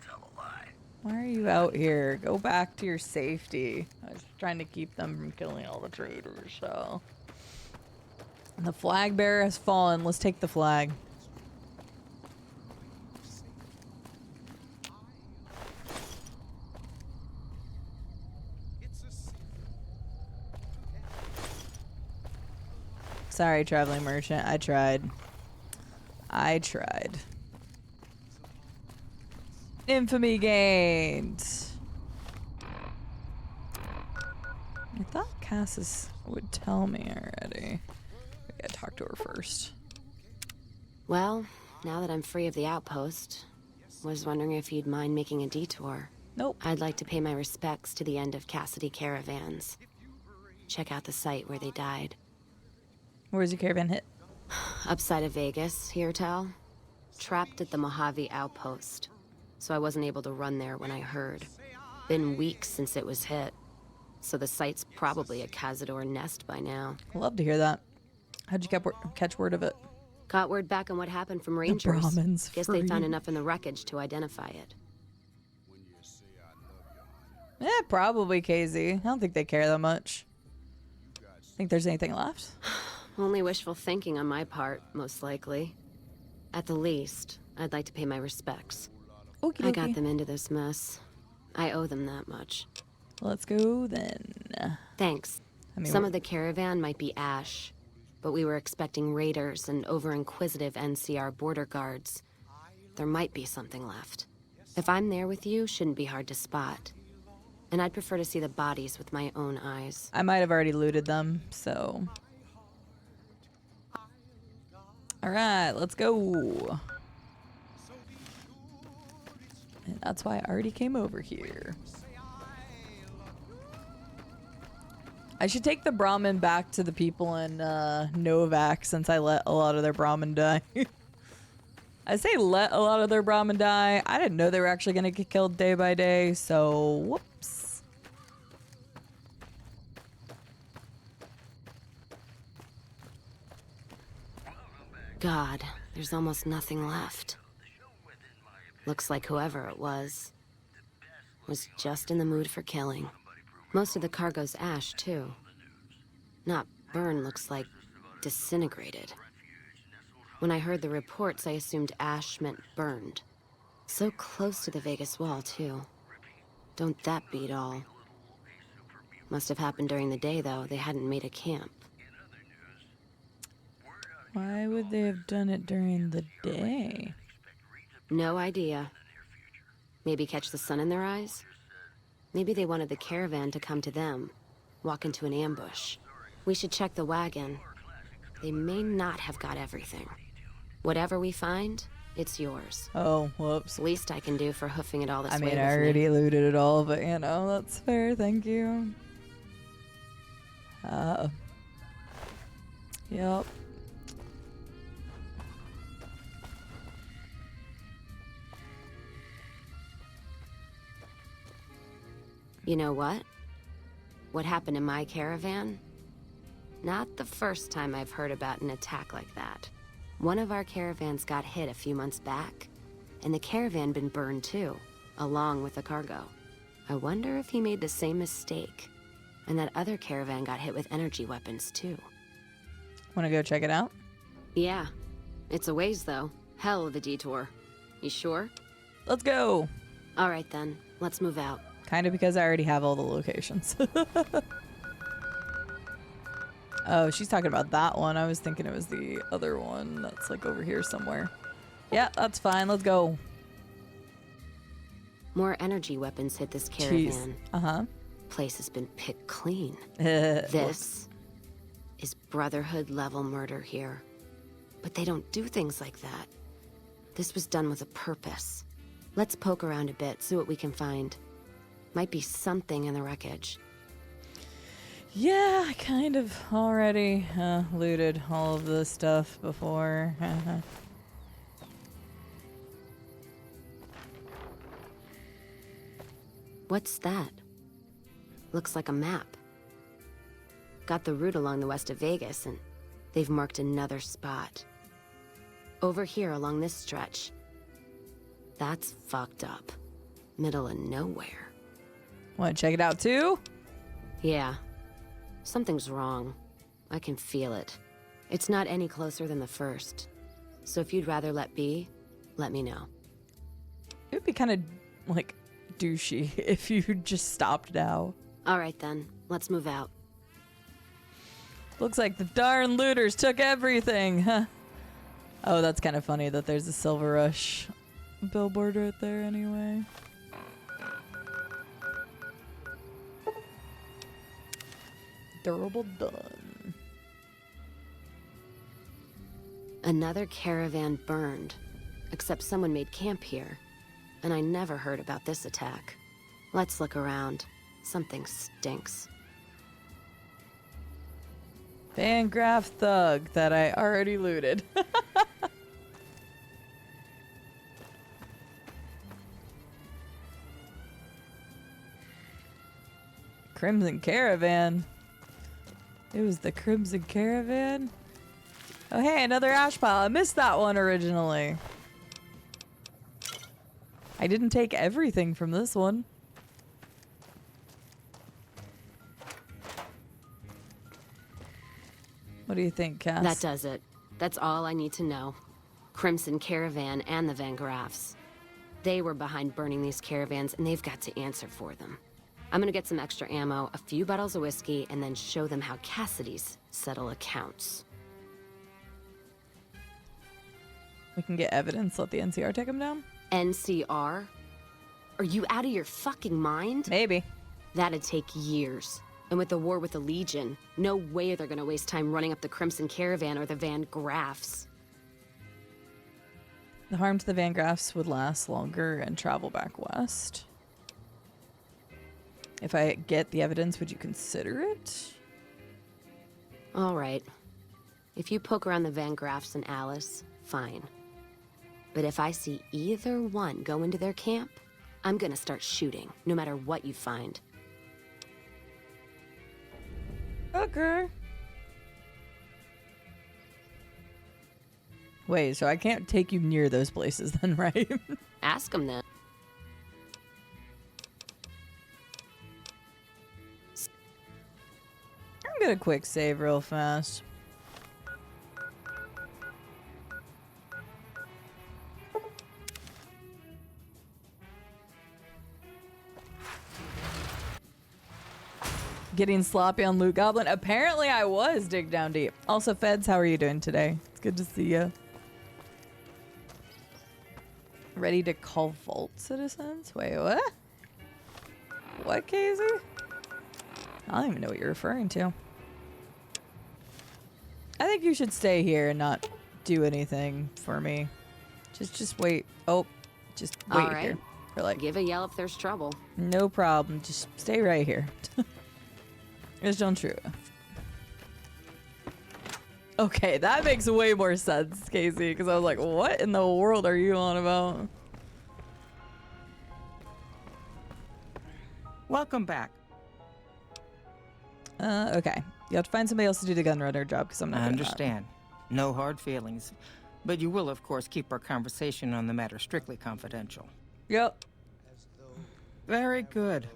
Why are you out here? Go back to your safety. I was trying to keep them from killing all the traitors, so... The flag bearer has fallen. Let's take the flag. Sorry, traveling merchant. I tried. Infamy gained. I thought Cassis would tell me already. I gotta talk to her first. Well, now that I'm free of the outpost, was wondering if you'd mind making a detour. Nope. I'd like to pay my respects to the end of Cassidy caravans. Check out the site where they died. Where's your caravan hit? Upside of Vegas, here, Tal. Trapped at the Mojave outpost. So I wasn't able to run there when I heard. Been weeks since it was hit. So the site's probably a Cazador nest by now. Love to hear that. How'd you catch word of it? Got word back on what happened from Rangers. Brahmins Guess free. they found enough in the wreckage to identify it. Yeah, probably KZ. I don't think they care that much. Think there's anything left? Only wishful thinking on my part, most likely. At the least, I'd like to pay my respects. Okie I got dokie. them into this mess. I owe them that much. Let's go then. Thanks. I mean, Some of the caravan might be ash, but we were expecting raiders and over-inquisitive NCR border guards. There might be something left. If I'm there with you, shouldn't be hard to spot. And I'd prefer to see the bodies with my own eyes. I might have already looted them, so... Alright, let's go. And that's why I already came over here. I should take the Brahmin back to the people in NVAC since I let a lot of their Brahmin die. I say let a lot of their Brahmin die. I didn't know they were actually going to get killed day by day, so whoops. God, there's almost nothing left. Looks like whoever it was just in the mood for killing. Most of the cargo's ash, too. Not burn, looks like disintegrated. When I heard the reports, I assumed ash meant burned. So close to the Vegas wall, too. Don't that beat all? Must have happened during the day, though. They hadn't made a camp. Why would they have done it during the day? No idea. Maybe catch the sun in their eyes? Maybe they wanted the caravan to come to them, walk into an ambush. We should check the wagon. They may not have got everything. Whatever we find, it's yours. Oh, whoops. Least I can do for hoofing it all this I way mean, with I me. already looted it all, but you know, that's fair. Thank you. Yep. You know what? What happened in my caravan? Not the first time I've heard about an attack like that. One of our caravans got hit a few months back, and the caravan been burned too, along with the cargo. I wonder if he made the same mistake, and that other caravan got hit with energy weapons too. Want to go check it out? Yeah. It's a ways, though. Hell of a detour. You sure? Let's go. All right, then. Let's move out. Kind of because I already have all the locations. Oh, she's talking about that one. I was thinking it was the other one that's like over here somewhere. Yeah, that's fine. Let's go. More energy weapons hit this caravan. Uh-huh. Place has been picked clean. This is Brotherhood level murder here. But they don't do things like that. This was done with a purpose. Let's poke around a bit, see what we can find. Might be something in the wreckage. Yeah, I kind of already looted all of this stuff before. What's that? Looks like a map. Got the route along the west of Vegas, and they've marked another spot. Over here along this stretch. That's fucked up. Middle of nowhere. Want to check it out too? Yeah. Something's wrong. I can feel it. It's not any closer than the first. So if you'd rather let be, let me know. It would be kind of like douchey if you just stopped now. All right then, let's move out. Looks like the darn looters took everything, huh? Oh, that's kind of funny that there's a Silver Rush billboard right there anyway. Durable done. Another caravan burned, except someone made camp here. And I never heard about this attack. Let's look around. Something stinks. Van Graff thug that I already looted. Crimson Caravan. It was the Crimson Caravan? Oh hey, another ash pile. I missed that one originally. I didn't take everything from this one. What do you think, Cass? That does it. That's all I need to know. Crimson Caravan and the Van Graffs. They were behind burning these caravans, and they've got to answer for them. I'm gonna get some extra ammo, a few bottles of whiskey, and then show them how Cassidy's settle accounts. We can get evidence, let the NCR take them down? NCR? Are you out of your fucking mind? Maybe. That'd take years. And with the war with the Legion, no way they're gonna waste time running up the Crimson Caravan or the Van Graffs. The harm to the Van Graffs would last longer and travel back west. If I get the evidence, would you consider it? All right. If you poke around the Van Graffs and Alice, fine. But if I see either one go into their camp, I'm gonna start shooting, no matter what you find. Okay. Wait, so I can't take you near those places then, right? Ask them then. I'm gonna quick save real fast. Getting sloppy on Loot Goblin. Apparently I was dig down deep. Also, Feds, how are you doing today? It's good to see you. Ready to call Vault Citizens? Wait, what? What, Casey? I don't even know what you're referring to. I think you should stay here and not do anything for me. Just wait. Oh, just wait All right. here. For like, Give a yell if there's trouble. no problem. Just stay right here. It's John True. Okay, that makes way more sense, Casey, because I was like, what in the world are you on about? Welcome back. Okay. You have to find somebody else to do the gun runner job because I'm not I doing that. understand. No hard feelings. But you will, of course, keep our conversation on the matter strictly confidential. Yep. Very good.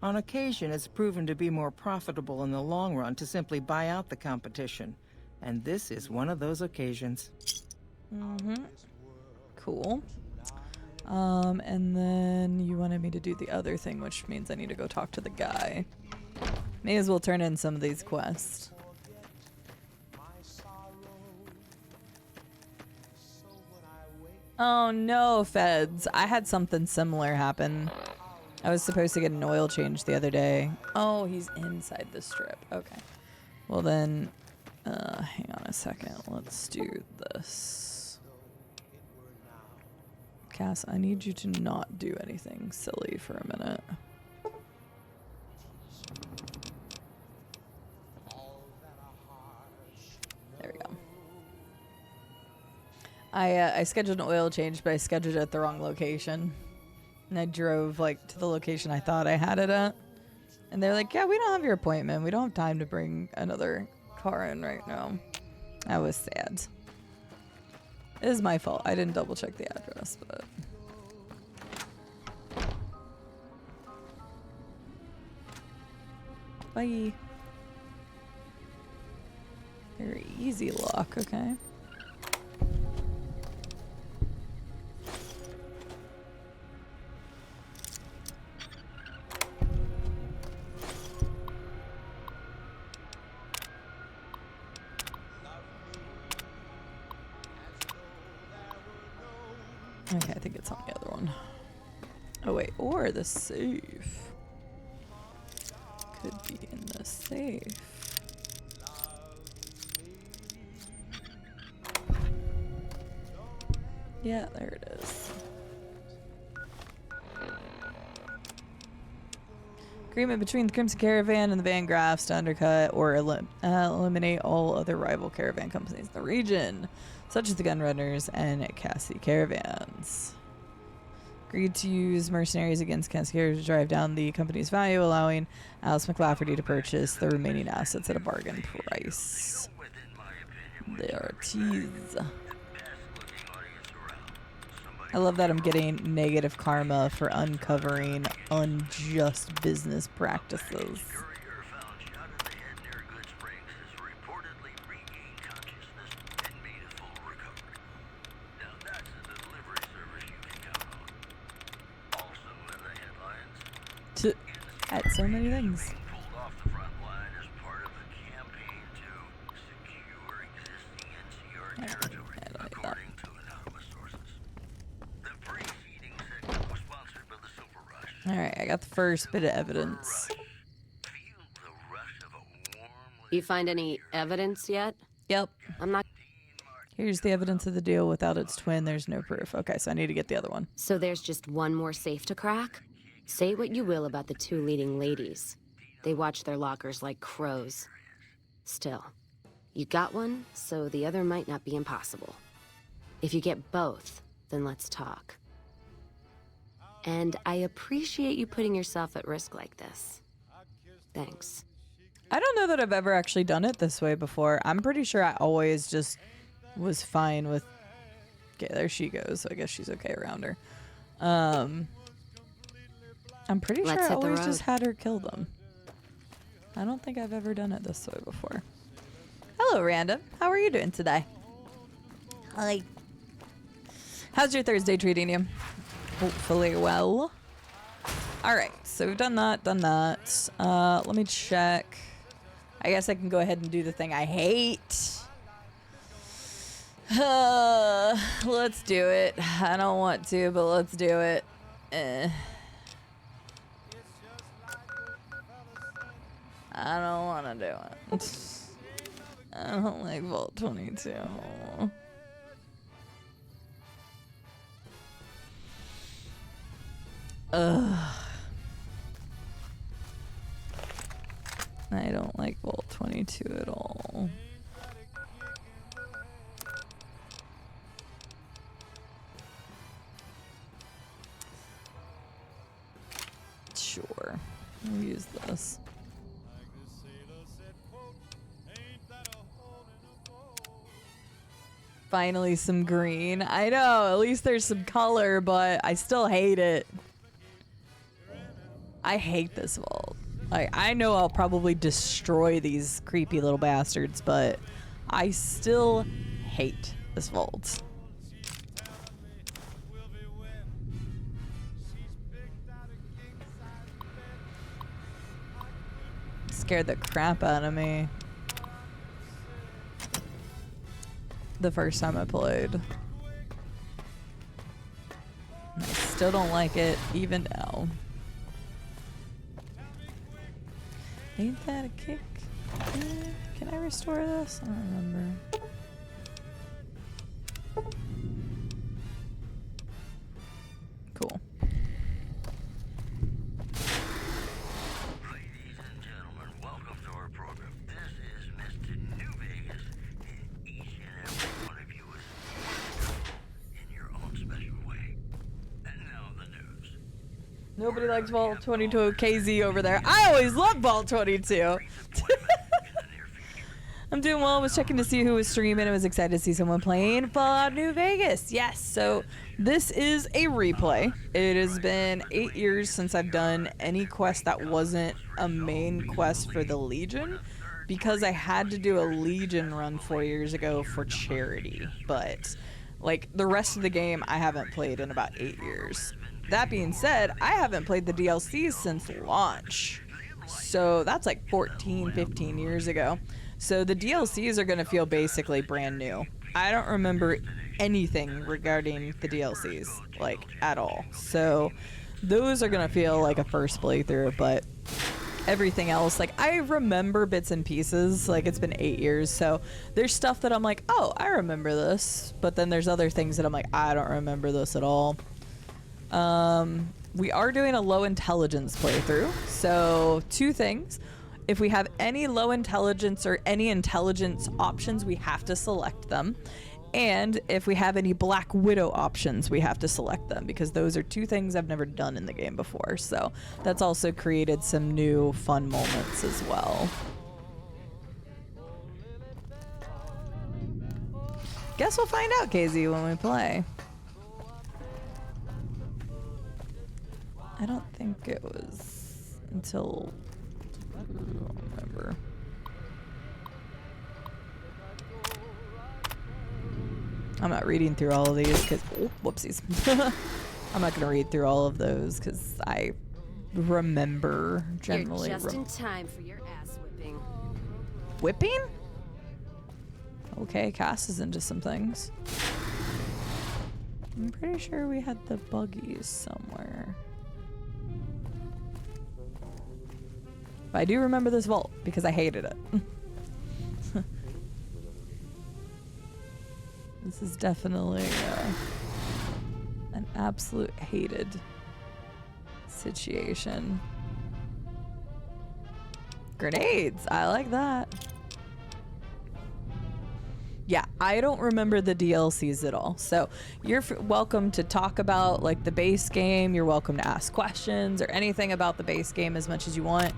On occasion, it's proven to be more profitable in the long run to simply buy out the competition. And this is one of those occasions. Cool. And then you wanted me to do the other thing, which means I need to go talk to the guy. May as well turn in some of these quests. Oh no, feds. I had something similar happen. I was supposed to get an oil change the other day. Oh, he's inside the strip. Okay. Well then, hang on a second. Let's do this. Cass, I need you to not do anything silly for a minute. There we go. I scheduled an oil change, but I scheduled it at the wrong location. And I drove like to the location I thought I had it at. And they're like, yeah, we don't have your appointment. We don't have time to bring another car in right now. That was sad. It is my fault. I didn't double check the address, but... Bye. Very easy lock, okay. Okay, I think it's on the other one. Oh wait, or the safe. Could be in the safe. Yeah, there it is. Agreement between the Crimson Caravan and the Van Graffs to undercut or eliminate all other rival caravan companies in the region, such as the Gunrunners and Cassie Caravans. Agreed to use mercenaries against Cassie Caravans to drive down the company's value, allowing Alice McLafferty to purchase the remaining assets at a bargain price. They are teased. I love that I'm getting negative karma for uncovering unjust business practices. At so many things. Alright, I got the first bit of evidence. You find any evidence yet? Yep. I'm not... Here's the evidence of the deal. Without its twin, there's no proof. Okay, so I need to get the other one. So there's just one more safe to crack? Say what you will about the two leading ladies. They watch their lockers like crows. Still, you got one, so the other might not be impossible. If you get both, then let's talk. And I appreciate you putting yourself at risk like this. Thanks. I don't know that I've ever actually done it this way before. I'm pretty sure I always just was fine with... Okay, there she goes, so I guess she's okay around her. I'm pretty sure I always just had her kill them. I don't think I've ever done it this way before. Hello, Random. How are you doing today? Hi. How's your Thursday treating you? Hopefully well. Alright, so we've done that, let me check. I guess I can go ahead and do the thing I hate. Let's do it. I don't want to, but let's do it. I don't want to do it. I don't like Vault 22. Ugh. I don't like Vault 22 at all. Sure. We'll use this. finally some green. I know, at least there's some color, but I still hate it. I hate this vault. Like, I know I'll probably destroy these creepy little bastards, but I still hate this vault. Scared the crap out of me the first time I played. I still don't like it even now. Ain't that a kick? Can I restore this? I don't remember. Cool. Ladies and gentlemen, welcome to our program. This is Mr. New Vegas, and each and every one of you is wonderful in your own special way. And now the news. Nobody likes Vault 22 KZ over there. I always love Vault 22. I'm doing well. I was checking to see who was streaming. I was excited to see someone playing Fallout New Vegas. Yes, so this is a replay. It has been 8 years since I've done any quest that wasn't a main quest for the Legion, because I had to do a Legion run 4 years ago for charity. But like the rest of the game, I haven't played in about 8 years. That being said, I haven't played the DLCs since launch. So that's like 14, 15 years ago. So the DLCs are going to feel basically brand new. I don't remember anything regarding the DLCs, like, at all. So those are going to feel like a first playthrough, but everything else, like, I remember bits and pieces. Like, it's been 8 years, so there's stuff that I'm like, oh, I remember this. But then there's other things that I'm like, I don't remember this at all. We are doing a low intelligence playthrough. So 2 things. If we have any low intelligence or any intelligence options, we have to select them. And if we have any Black Widow options, we have to select them, because those are 2 things I've never done in the game before. So that's also created some new fun moments as well. Guess we'll find out, KZ, when we play. I don't think it was until... I don't remember. I'm not reading through all of these because... Oh, whoopsies. I'm not going to read through all of those because I remember generally... You're just in time for your ass whipping. Whipping? Okay, Cass is into some things. I'm pretty sure we had the buggies somewhere. But I do remember this vault because I hated it. This is definitely an absolute hated situation. Grenades, I like that. Yeah, I don't remember the DLCs at all. So you're welcome to talk about like the base game. You're welcome to ask questions or anything about the base game as much as you want.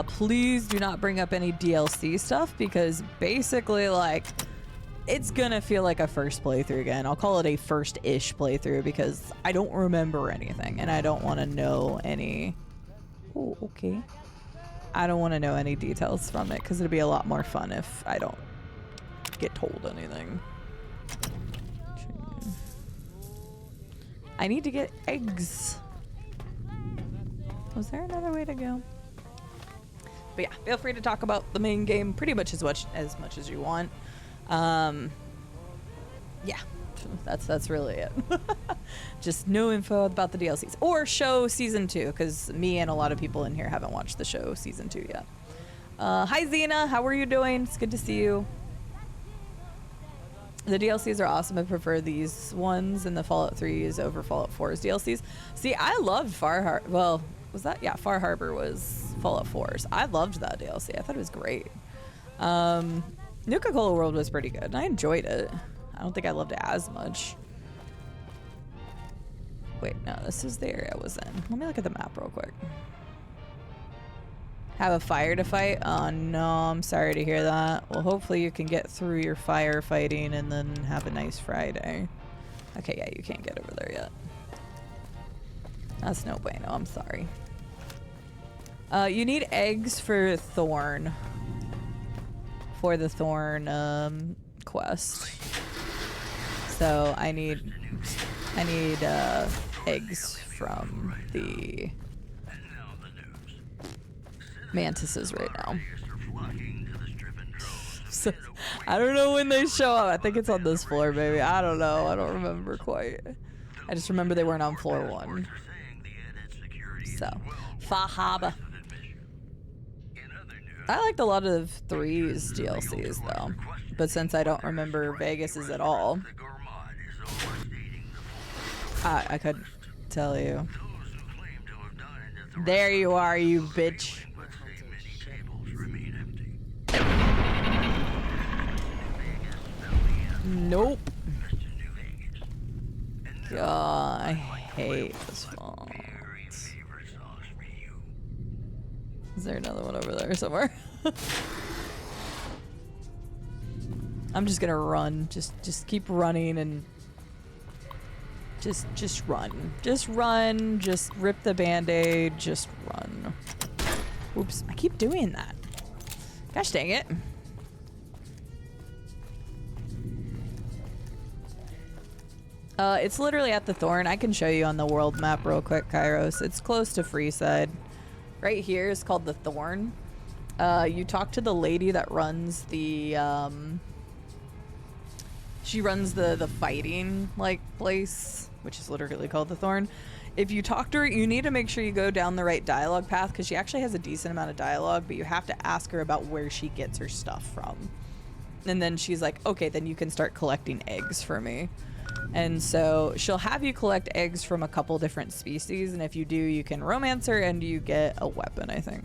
Please do not bring up any DLC stuff, because basically like it's gonna feel like a first playthrough again. I'll call it a first-ish playthrough because I don't remember anything and I don't want to know any... Oh, okay. I don't want to know any details from it because it'll be a lot more fun if I don't get told anything. I need to get eggs. Was there another way to go? But yeah, feel free to talk about the main game pretty much as much as you want. Yeah, that's really it. Just no info about the DLCs or show season 2, because me and a lot of people in here haven't watched the show season 2 yet. Hi Xena, how are you doing? It's good to see you. The DLCs are awesome. I prefer these ones and the Fallout 3s over Fallout 4's DLCs. See, I loved Far Harbor. Well, was that? Yeah, Far Harbor was Fallout 4's. I loved that DLC. I thought it was great. Nuka-Cola World was pretty good. I enjoyed it. I don't think I loved it as much. Wait, no, this is the area I was in. Let me look at the map real quick. Have a fire to fight? Oh no, I'm sorry to hear that. Well, hopefully you can get through your firefighting and then have a nice Friday. Okay, yeah, you can't get over there yet. That's no bueno, I'm sorry. You need eggs for Thorn. For the Thorn quest. So I need eggs from the mantises right now. So, I don't know when they show up. I think it's on this floor, maybe. I don't know. I don't remember quite. I just remember they weren't on floor 1. So, Fahaba. I liked a lot of 3's DLCs though, but since I don't remember Vegas's at all, I couldn't tell you. There you are, you bitch. Nope. God, I hate this font. Is there another one over there somewhere? I'm just gonna run. Just keep running and just run. Just run. Just rip the band-aid. Just run. Oops, I keep doing that. Gosh dang it. It's literally at the Thorn. I can show you on the world map real quick, Kairos. It's close to Freeside. Right here is called the Thorn. You talk to the lady that runs the, she runs the fighting, like, place, which is literally called the Thorn. If you talk to her, you need to make sure you go down the right dialogue path, because she actually has a decent amount of dialogue, but you have to ask her about where she gets her stuff from. And then she's like, okay, then you can start collecting eggs for me. And so she'll have you collect eggs from a couple different species, and if you do, you can romance her and you get a weapon, I think.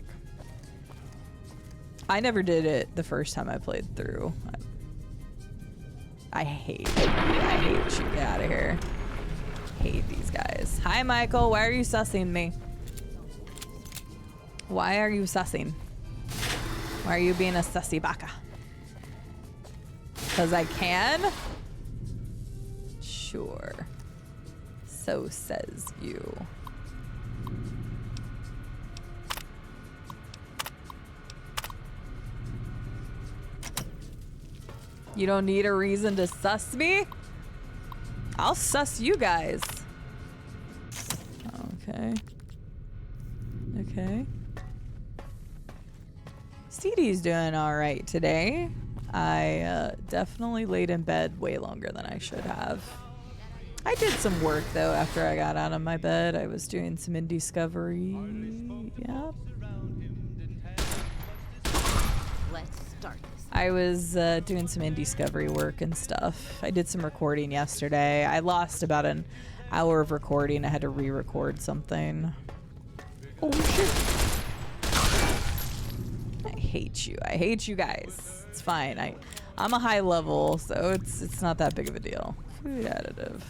I never did it the first time I played through. I hate it. I hate you. Get out of here. Hate these guys. Hi, Michael. Why are you sussing me? Why are you sussing? Why are you being a sussy baka? Because I can? Sure. So says you. You don't need a reason to suss me? I'll suss you guys. Okay. Okay. CD's doing alright today. I definitely laid in bed way longer than I should have. I did some work though after I got out of my bed. I was doing some Indiscovery. Yeah. Let's start this. I was doing some Indiscovery work and stuff. I did some recording yesterday. I lost about an hour of recording. I had to re-record something. Oh shit. I hate you. I hate you guys. It's fine. I'm a high level, so it's not that big of a deal. Food additive.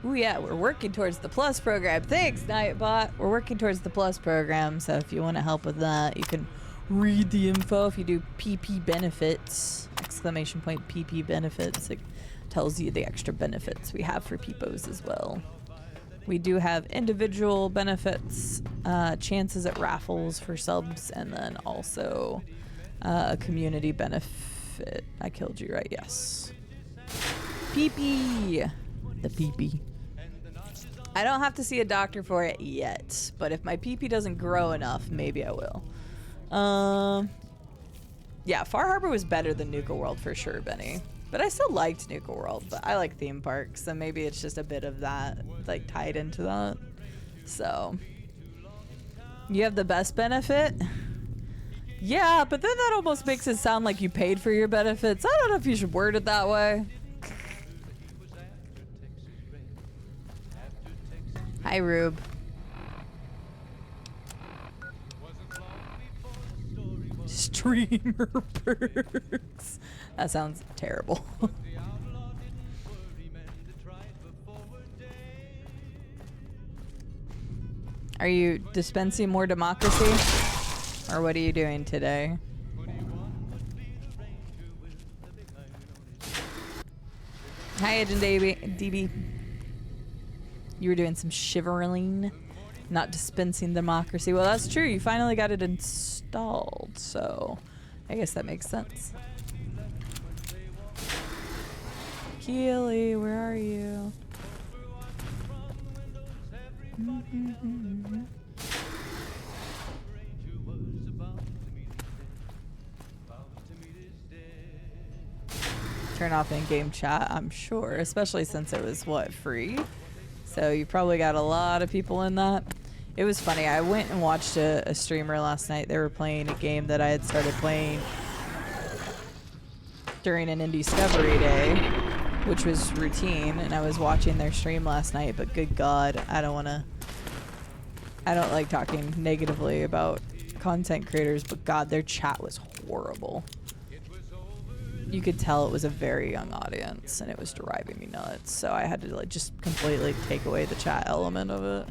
Ooh yeah, we're working towards the Plus program. Thanks, Nightbot. We're working towards the Plus program, so if you want to help with that, you can read the info. If you do PP benefits, exclamation point PP benefits, it tells you the extra benefits we have for peepos as well. We do have individual benefits, chances at raffles for subs, and then also a community benefit. I killed you, right? Yes. PP. The PP. I don't have to see a doctor for it yet, but if my PP doesn't grow enough, maybe I will. Yeah, Far Harbor was better than Nuka World for sure, Benny. But I still liked Nuka World, but I like theme parks, so maybe it's just a bit of that, like, tied into that. So, you have the best benefit? Yeah, but then that almost makes it sound like you paid for your benefits. I don't know if you should word it that way. Hi, Rube. Streamer perks. That sounds terrible. Are you dispensing more democracy? Or what are you doing today? Hi, Agent DB. You were doing some shivering, not dispensing democracy. Well, that's true. You finally got it installed, so I guess that makes sense. Keely, where are you? Turn off in-game chat, I'm sure, especially since it was, what, free? So you probably got a lot of people in that. It was funny. I went and watched a streamer last night. They were playing a game that I had started playing during an Indiscovery Day, which was routine, and I was watching their stream last night, but good God, I don't like talking negatively about content creators, but God, their chat was horrible. You could tell it was a very young audience, and it was driving me nuts. So I had to like just completely take away the chat element of it.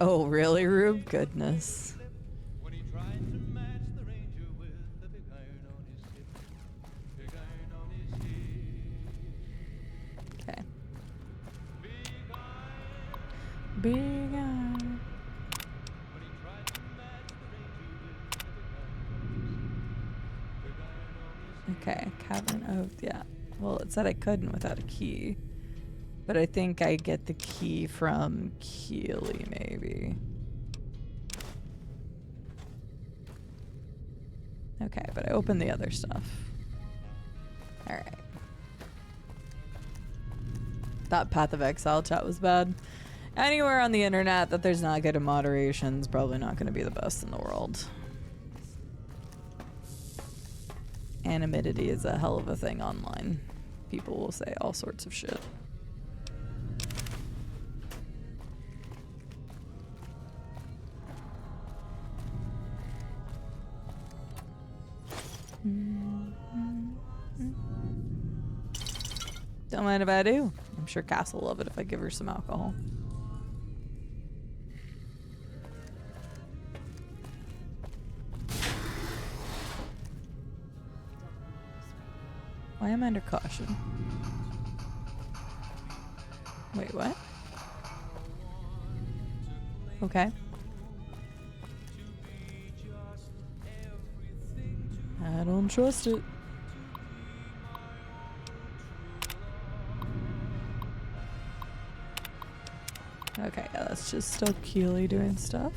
Oh, really, Rube? Goodness. Okay. Big eye. Okay, cabin of, yeah. Well, it said I couldn't without a key. But I think I get the key from Keely, maybe. Okay, but I opened the other stuff. Alright. Thought Path of Exile chat was bad. Anywhere on the internet that there's not good moderation is probably not going to be the best in the world. Anonymity is a hell of a thing online. People will say all sorts of shit. Don't mind if I do. I'm sure Cass will love it if I give her some alcohol. Why am I under caution? Wait, what? Okay. I don't trust it. Okay, yeah, that's just still Keely doing stuff.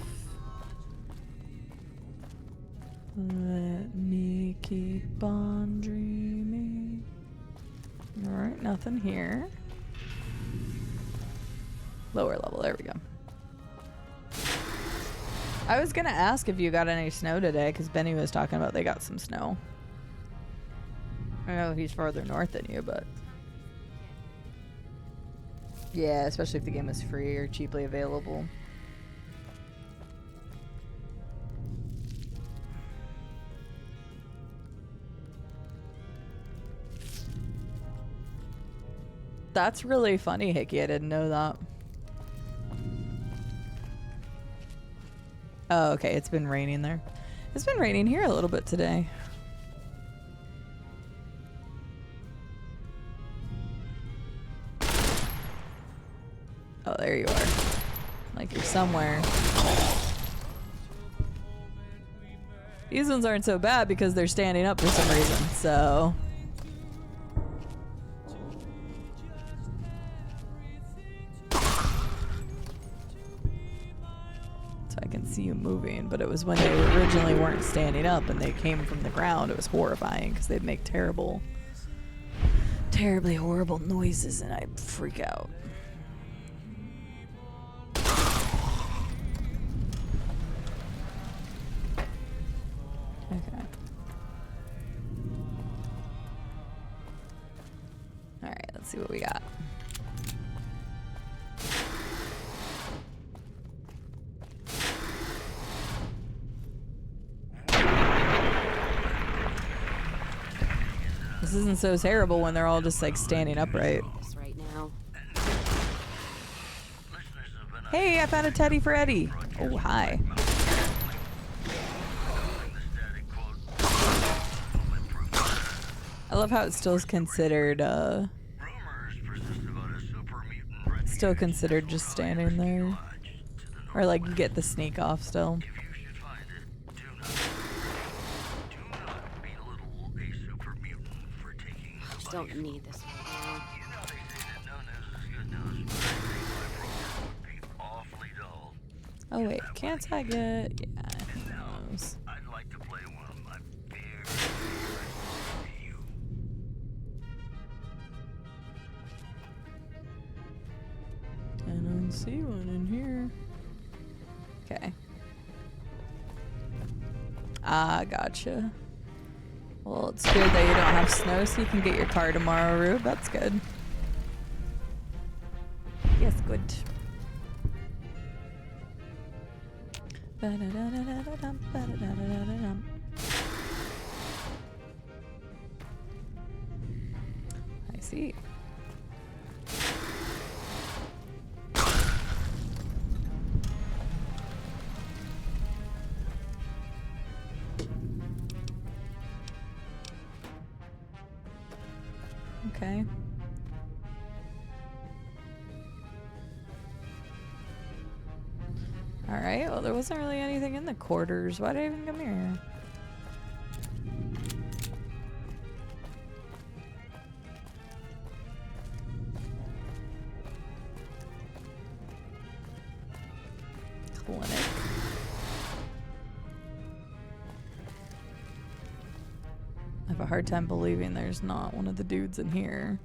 Let me keep on dreaming. Alright, nothing here. Lower level, there we go. I was gonna ask if you got any snow today, because Benny was talking about they got some snow. I know he's farther north than you, but... yeah, especially if the game is free or cheaply available. That's really funny, Hickey. I didn't know that. Oh, okay. It's been raining there. It's been raining here a little bit today. Oh, there you are. Like you're somewhere. These ones aren't so bad because they're standing up for some reason, so... I can see you moving, but it was when they originally weren't standing up and they came from the ground. It was horrifying because they'd make terribly horrible noises and I'd freak out. Okay. Alright, let's see what we got. This isn't so terrible when they're all just like standing upright. This right now. Hey, I found a teddy for Eddie. Oh, hi. I love how it still is considered, still considered just standing there. Or like you get the sneak off still. Don't need this right now. Oh wait, can't I get... Yeah, who knows. I'd like to play one of my favorite you. I don't see one in here. Okay. Ah, gotcha. Well, it's good that you don't have snow, so you can get your car tomorrow, Rube. That's good. Yes, good. I see. Okay. Alright, well there wasn't really anything in the quarters. Why did I even come here? Clinic. I have a hard time believing there's not one of the dudes in here.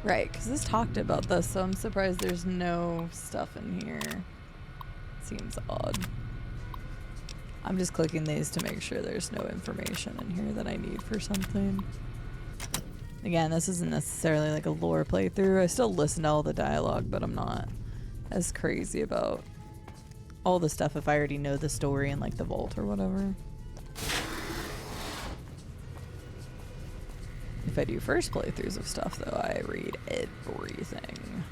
Right, because this talked about this, so I'm surprised there's no stuff in here. Seems odd. I'm just clicking these to make sure there's no information in here that I need for something. Again, this isn't necessarily like a lore playthrough. I still listen to all the dialogue, but I'm not as crazy about all the stuff if I already know the story in like the vault or whatever. If I do first playthroughs of stuff though, I read everything.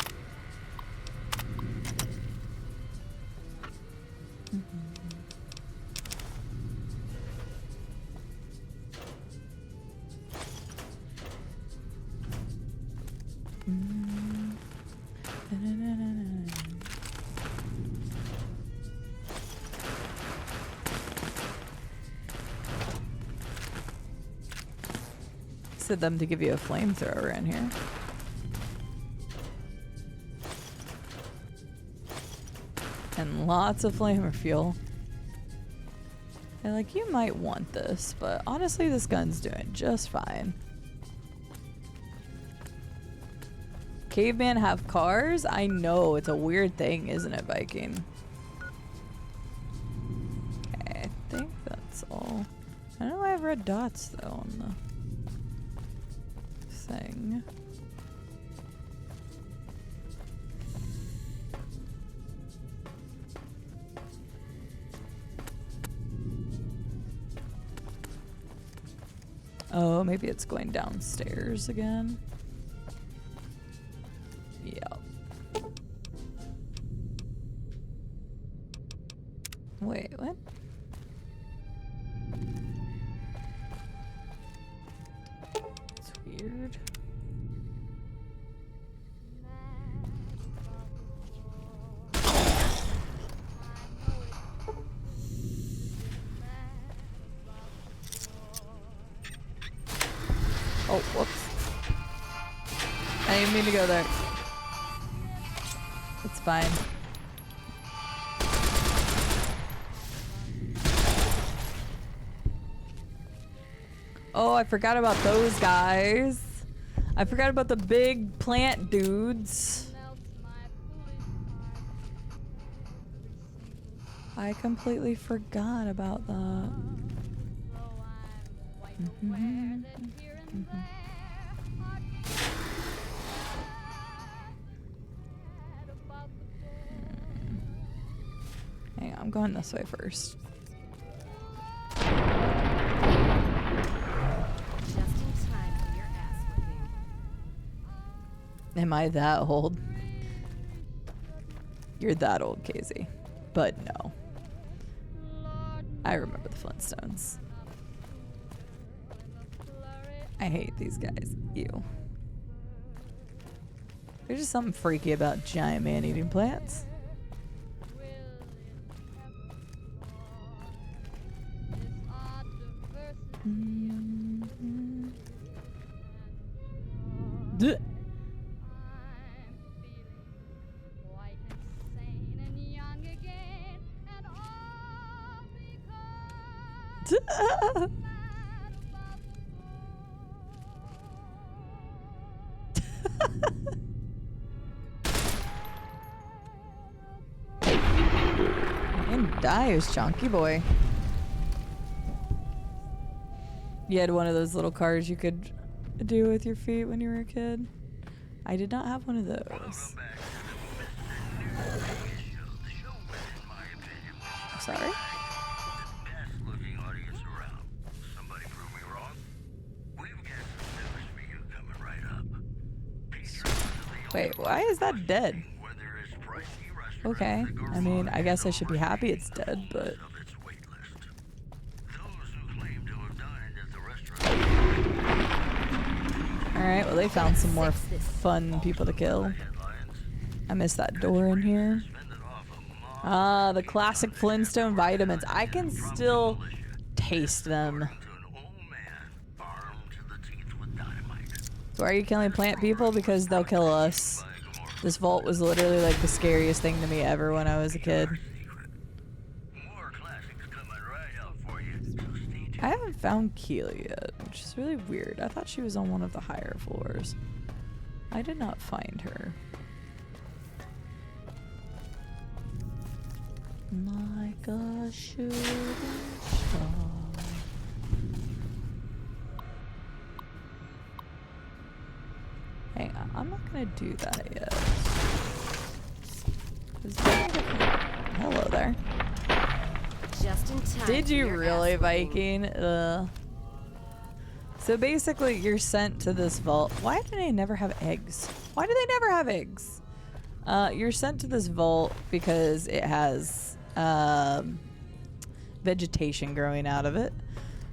Said them to give you a flamethrower in here. And lots of flamer fuel. They're like, you might want this, but honestly this gun's doing just fine. Cavemen have cars? I know, it's a weird thing, isn't it, Viking? Okay, I think that's all. I don't know why I have red dots though on the thing. Oh, maybe it's going downstairs again. Yep. Wait, what? It's weird. Oh, whoops. I didn't mean to go there. It's fine. Oh, I forgot about those guys. I forgot about the big plant dudes. I completely forgot about that. I'm going this way first. Just in time for your ass whipping. Am I that old? You're that old, Casey. But no. I remember the Flintstones. I hate these guys. Ew. There's just something freaky about giant man-eating plants. Duh. And Dyer's chunky boy. You had one of those little cars you could do with your feet when you were a kid. I did not have one of those. Sorry? Wait, why is that dead? Okay, I mean, I guess I should be happy it's dead, but... Alright, well they found some more fun people to kill. I missed that door in here. Ah, the classic Flintstone vitamins. I can still taste them. So why are you killing plant people? Because they'll kill us. This vault was literally like the scariest thing to me ever when I was a kid. I haven't found Keely yet, which is really weird. I thought she was on one of the higher floors. I did not find her. Like a shooting star. Hang on, I'm not gonna do that yet. Hello there. Just in time. Did you really, Viking? So basically, you're sent to this vault. Why do they never have eggs? Why do they never have eggs? You're sent to this vault because it has vegetation growing out of it.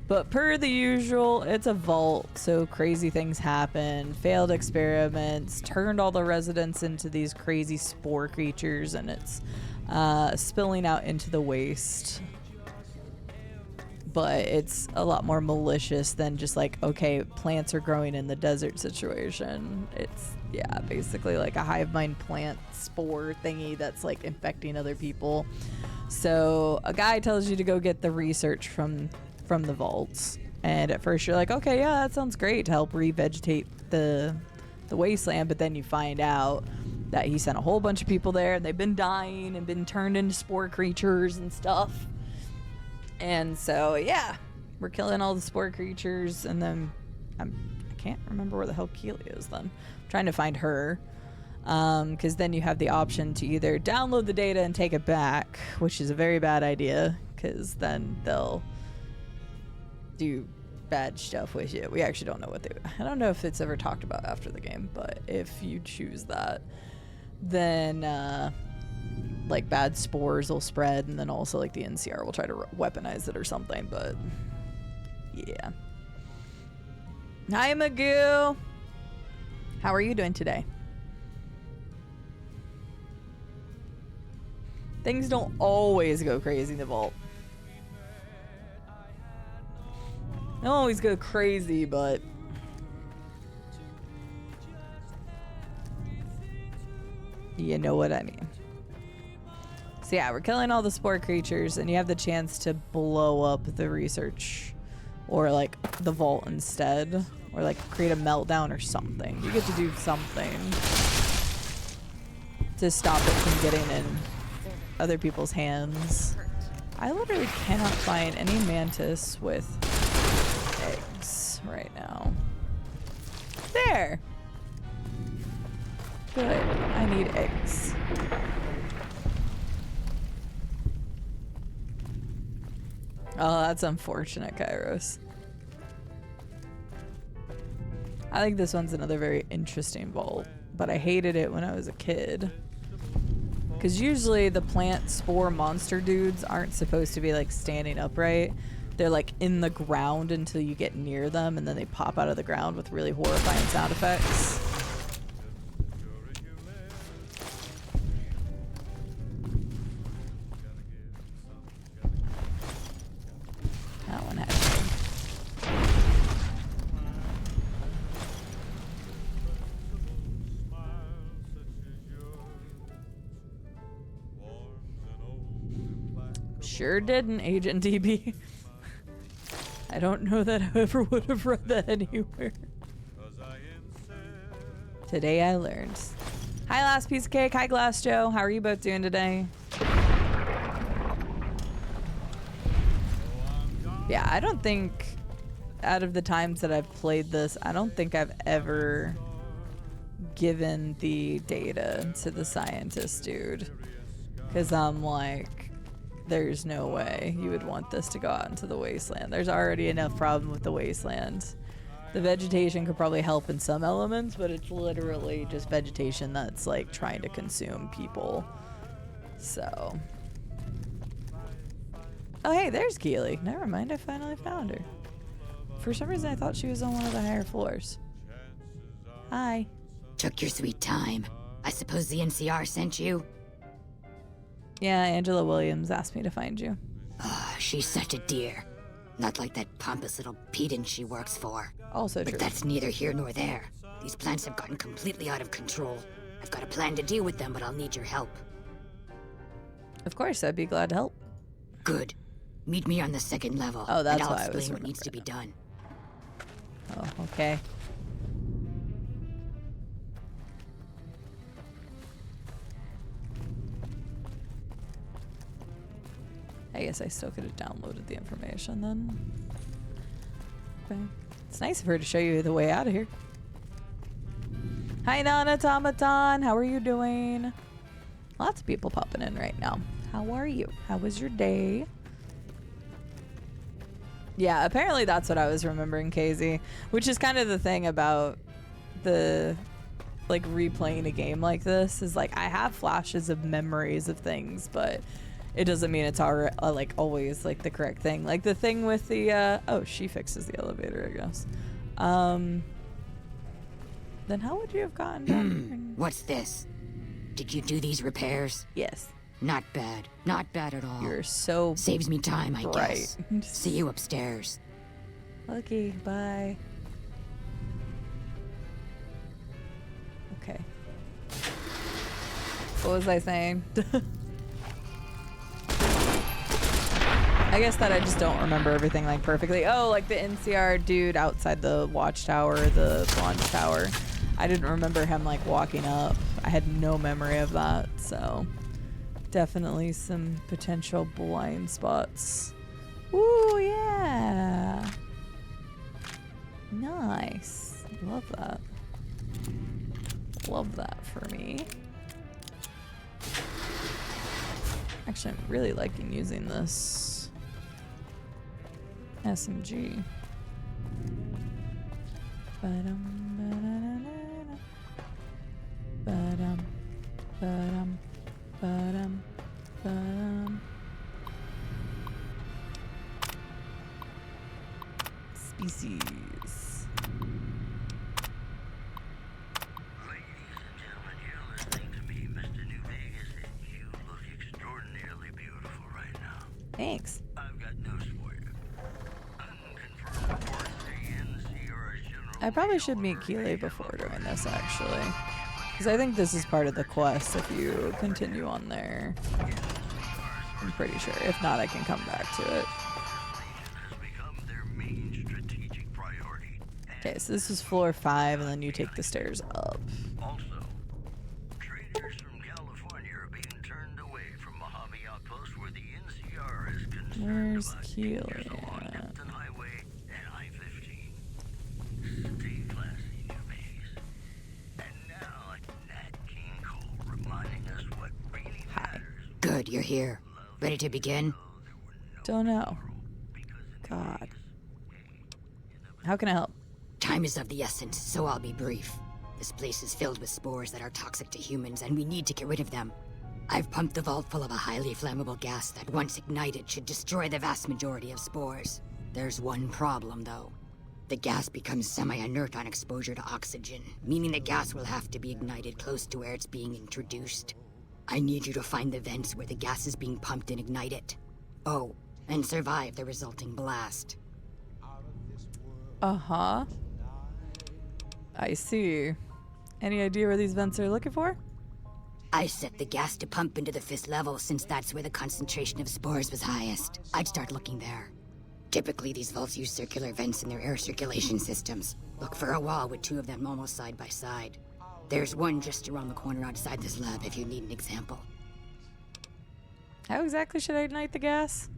But per the usual, it's a vault, so crazy things happen. Failed experiments, turned all the residents into these crazy spore creatures, and it's spilling out into the waste. But it's a lot more malicious than just like, okay, plants are growing in the desert situation. It's, yeah, basically like a hive mind plant spore thingy that's like infecting other people. So a guy tells you to go get the research from the vaults, and at first you're like, okay, yeah, that sounds great to help revegetate the wasteland, but then you find out that he sent a whole bunch of people there and they've been dying and been turned into spore creatures and stuff. And so yeah, we're killing all the spore creatures, and then I can't remember where the hell Keely is then. I'm trying to find her, because then you have the option to either download the data and take it back, which is a very bad idea, because then they'll do bad stuff with you. We actually don't know what I don't know if it's ever talked about after the game, but if you choose that, then like bad spores will spread, and then also like the NCR will try to weaponize it or something. But yeah. Hi, Magoo. How are you doing today? Things don't always go crazy in the vault. They don't always go crazy, but you know what I mean. So yeah, we're killing all the spore creatures, and you have the chance to blow up the research or like the vault instead, or like create a meltdown or something. You get to do something to stop it from getting in other people's hands. I literally cannot find any mantis with eggs right now. There! Good. I need eggs. Oh, that's unfortunate, Kairos. I think this one's another very interesting vault, but I hated it when I was a kid. Because usually the plant spore monster dudes aren't supposed to be like standing upright. They're like in the ground until you get near them, and then they pop out of the ground with really horrifying sound effects. That one had Sure didn't, Agent DB. I don't know that I ever would have read that anywhere. Today I learned. Hi, last piece of cake. Hi, Glass Joe. How are you both doing today? Yeah, I don't think out of the times that I've played this, I don't think I've ever given the data to the scientist dude. Because I'm like, there's no way you would want this to go out into the wasteland. There's already enough problem with the wasteland. The vegetation could probably help in some elements, but it's literally just vegetation that's like trying to consume people. So. Oh, hey, there's Keely. Never mind, I finally found her. For some reason, I thought she was on one of the higher floors. Hi. Took your sweet time. I suppose the NCR sent you? Yeah, Angela Williams asked me to find you. She's such a dear. Not like that pompous little pedant she works for. Also true. But that's neither here nor there. These plants have gotten completely out of control. I've got a plan to deal with them, but I'll need your help. Of course, I'd be glad to help. Good. Meet me on the second level. Oh, that's and I'll why I was explain what needs to be done. Oh, okay. I guess I still could have downloaded the information then. Okay. It's nice of her to show you the way out of here. Hi, Non-Automaton. How are you doing? Lots of people popping in right now. How are you? How was your day? Yeah, apparently that's what I was remembering, Casey. Which is kind of the thing about the like replaying a game like this is like I have flashes of memories of things, but it doesn't mean it's like always like the correct thing. Like the thing with the oh, she fixes the elevator, I guess. Then how would you have gotten down? What's this? Did you do these repairs? Yes. Not bad. Not bad at all. You're so saves me time, I bright. guess. See you upstairs. Okay, bye. Okay. What was I saying? I guess that I just don't remember everything like perfectly. Oh, like the NCR dude outside the watchtower, the launch tower. I didn't remember him like walking up. I had no memory of that, so definitely some potential blind spots. Ooh, yeah. Nice. Love that. Love that for me. Actually, I'm really liking using this SMG. Species. Thanks. I've got news for you. Unconfirmed reports say NCR I probably should meet Keely before doing this, actually. Because I think this is part of the quest if you continue on there. I'm pretty sure. If not, I can come back to it. Okay, so this is floor 5, and then you take the stairs up. Also, traders from California are being turned away from Mojave Outpost where the NCR is concerned. Where's Keely at? Hampton Highway and I-15. Stay classy, newbies. And now, Nat King Cole reminding us what really matters. Good, you're here. Ready to begin? Don't know. God. How can I help? Time is of the essence, so I'll be brief. This place is filled with spores that are toxic to humans, and we need to get rid of them. I've pumped the vault full of a highly flammable gas that, once ignited, should destroy the vast majority of spores. There's one problem, though. The gas becomes semi-inert on exposure to oxygen, meaning the gas will have to be ignited close to where it's being introduced. I need you to find the vents where the gas is being pumped and ignite it. Oh, and survive the resulting blast. Uh-huh. I see. Any idea where these vents are looking for? I set the gas to pump into the 5th level since that's where the concentration of spores was highest. I'd start looking there. Typically, these vaults use circular vents in their air circulation systems. Look for a wall with 2 of them almost side by side. There's one just around the corner outside this lab if you need an example. How exactly should I ignite the gas?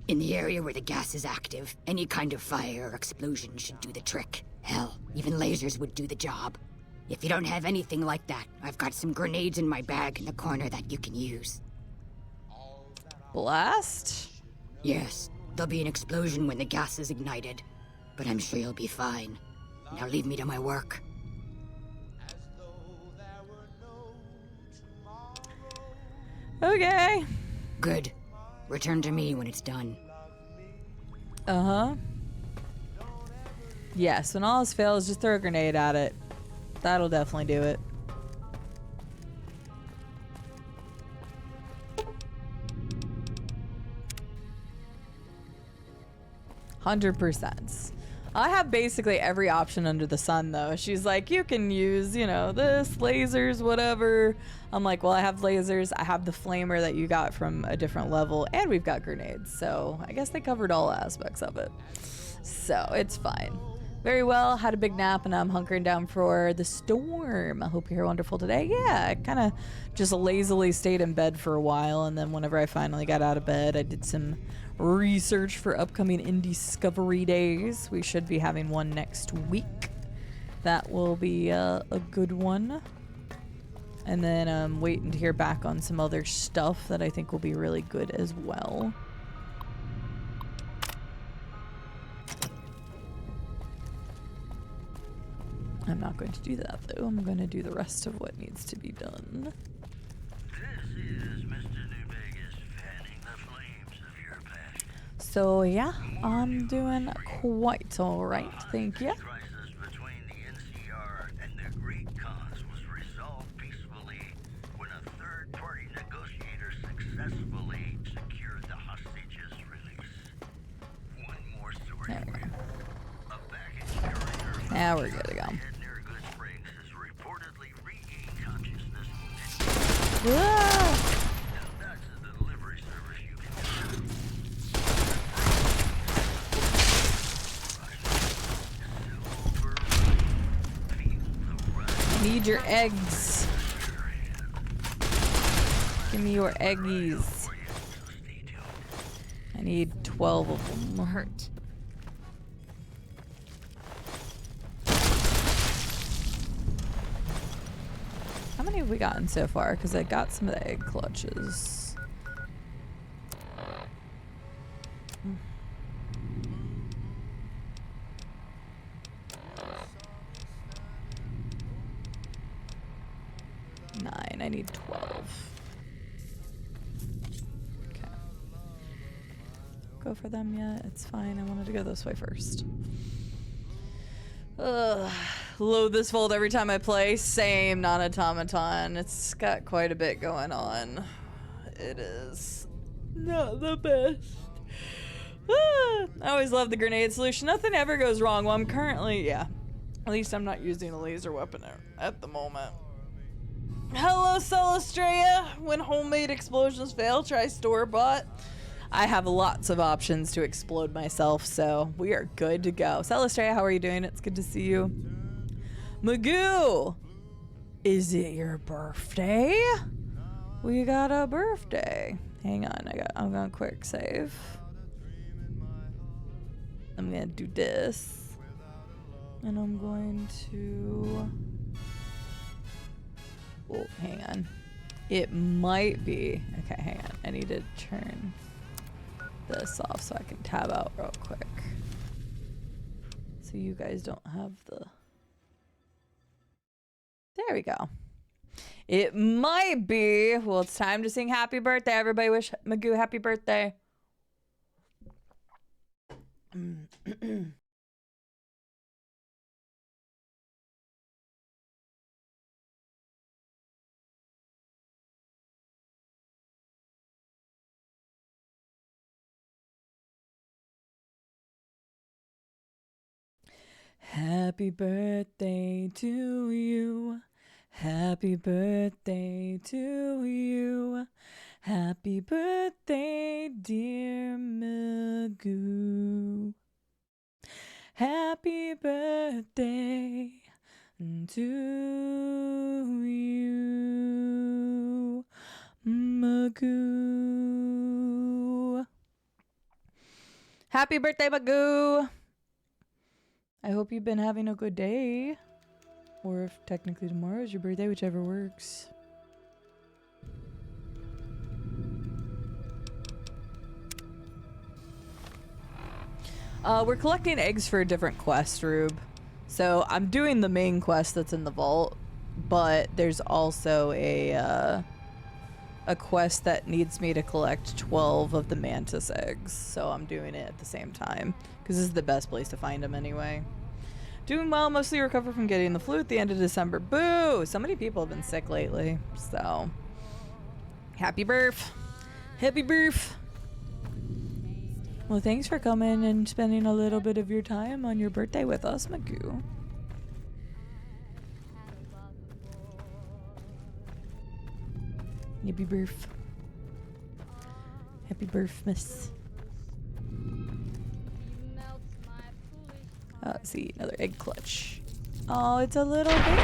In the area where the gas is active, any kind of fire or explosion should do the trick. Hell, even lasers would do the job. If you don't have anything like that, I've got some grenades in my bag in the corner that you can use. Blast? Yes, there'll be an explosion when the gas is ignited, but I'm sure you'll be fine. Now leave me to my work. Okay. Good. Return to me when it's done. Uh-huh. Yes, when all else fails, just throw a grenade at it. That'll definitely do it. %. I have basically every option under the sun, though. She's like, you can use, you know, this, lasers, whatever. I'm like, well, I have lasers. I have the flamer that you got from a different level, and we've got grenades. So I guess they covered all aspects of it. So it's fine. Very well. Had a big nap, and I'm hunkering down for the storm. I hope you're wonderful today. Yeah, I kind of just lazily stayed in bed for a while, and then whenever I finally got out of bed, I did some research for upcoming Indiscovery Days. We should be having one next week. That will be a good one. And then I'm waiting to hear back on some other stuff that I think will be really good as well. I'm not going to do that, though. I'm going to do the rest of what needs to be done. This is Mr. New Vegas fanning the flames of your passion. So, yeah, I'm doing quite all right. Thank you. The crisis between the NCR and the Great Khans was resolved peacefully when a third-party negotiator successfully secured the hostages' release. One more story for you. A baggage carrier Now we're good to go. Ah! That's a delivery service you can I need your eggs. Give me your eggies. I need 12 of them. Hurt. How many have we gotten so far? Because I got some of the egg clutches. Nine. I need 12. Okay. Go for them yet? It's fine. I wanted to go this way first. Ugh. Load this vault every time I play. Same non-automaton. It's got quite a bit going on. It is not the best. I always love the grenade solution. Nothing ever goes wrong. Well, I'm currently, yeah. At least I'm not using a laser weapon at the moment. Hello, Celestria. When homemade explosions fail, try store-bought. I have lots of options to explode myself, so we are good to go. Celestria, how are you doing? It's good to see you. Magoo, is it your birthday? We got a birthday. Hang on, I'm gonna quick save. I'm gonna do this, and I'm going to. Oh, hang on. It might be. Okay, hang on. I need to turn. this off so I can tab out real quick. So you guys don't have the... There we go. It might be. Well, it's time to sing happy birthday. Everybody wish Magoo happy birthday. Happy birthday to you. Happy birthday to you. Happy birthday, dear Magoo. Happy birthday to you, Magoo. Happy birthday, Magoo. I hope you've been having a good day. Or if technically tomorrow is your birthday, whichever works. We're collecting eggs for a different quest, Rube. So I'm doing the main quest that's in the vault, but there's also a quest that needs me to collect 12 of the mantis eggs. So I'm doing it at the same time, because this is the best place to find them anyway. Doing well, mostly recovered from getting the flu at the end of December. Boo! So many people have been sick lately, so... Happy birth! Happy birth! Well, thanks for coming and spending a little bit of your time on your birthday with us, Magoo. Happy birth. Happy birth, miss. Let's see, another egg clutch. Oh, it's a little bit.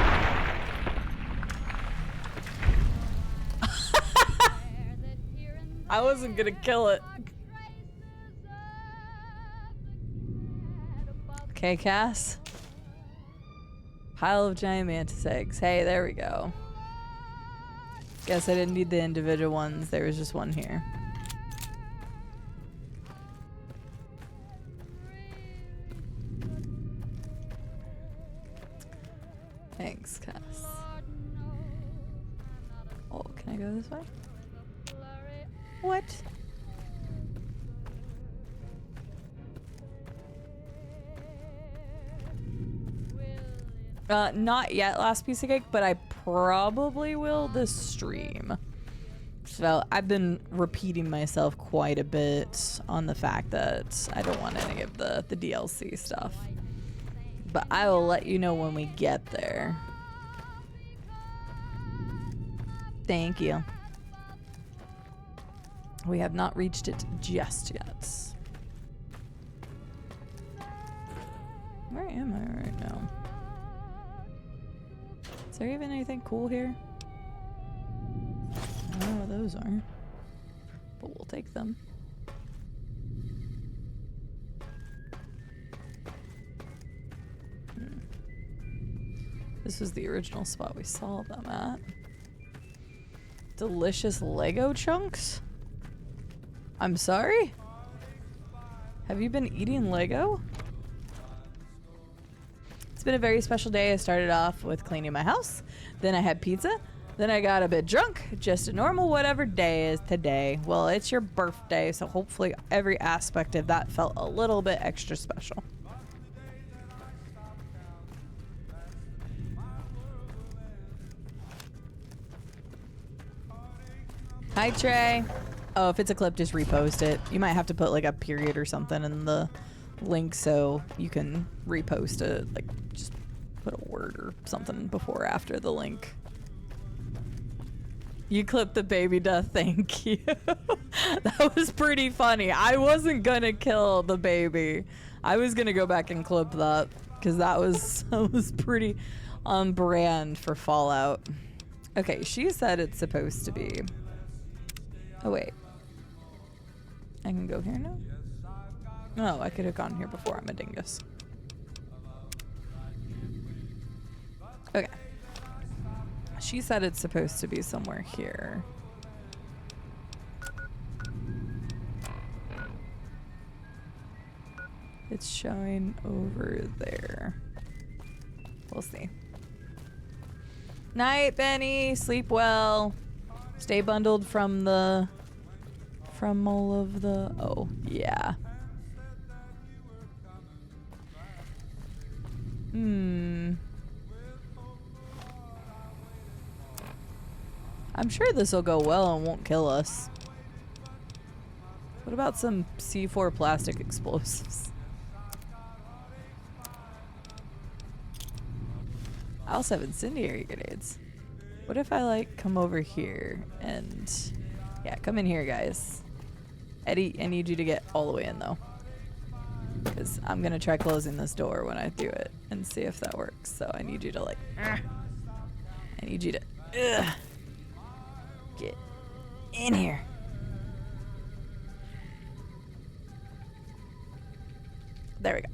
I wasn't gonna kill it. Okay, Cass. Pile of giant mantis eggs. Hey, there we go. Guess I didn't need the individual ones. There was just one here. Thanks, Cass. Oh, can I go this way? What? Not yet, last piece of cake, but I probably will this stream. So I've been repeating myself quite a bit on the fact that I don't want any of the DLC stuff. But I will let you know when we get there. Thank you. We have not reached it just yet. Where am I right now? Is there even anything cool here? I don't know what those are, but we'll take them. This was the original spot we saw them at. Delicious Lego chunks? I'm sorry? Have you been eating Lego? It's been a very special day. I started off with cleaning my house, then I had pizza, then I got a bit drunk. Just a normal whatever day is today. Well, it's your birthday, so hopefully every aspect of that felt a little bit extra special. Hi, Trey. Oh, if it's a clip, just repost it. You might have to put like a period or something in the link so you can repost it. Like, just put a word or something before or after the link. You clipped the baby death, thank you. That was pretty funny. I wasn't gonna kill the baby. I was gonna go back and clip that because that was pretty on brand for Fallout. Okay, she said it's supposed to be. Oh wait. I can go here now? No, I could have gone here before. I'm a dingus. Okay. She said it's supposed to be somewhere here. It's showing over there. We'll see. Night, Benny. Sleep well. Stay bundled from all of the... Oh, yeah. I'm sure this will go well and won't kill us. What about some C4 plastic explosives? I also have incendiary grenades. What if I like come over here and... Yeah, come in here, guys. Eddie, I need you to get all the way in though. Because I'm gonna try closing this door when I do it and see if that works. So I need you to like... I need you to... Get in here. There we go.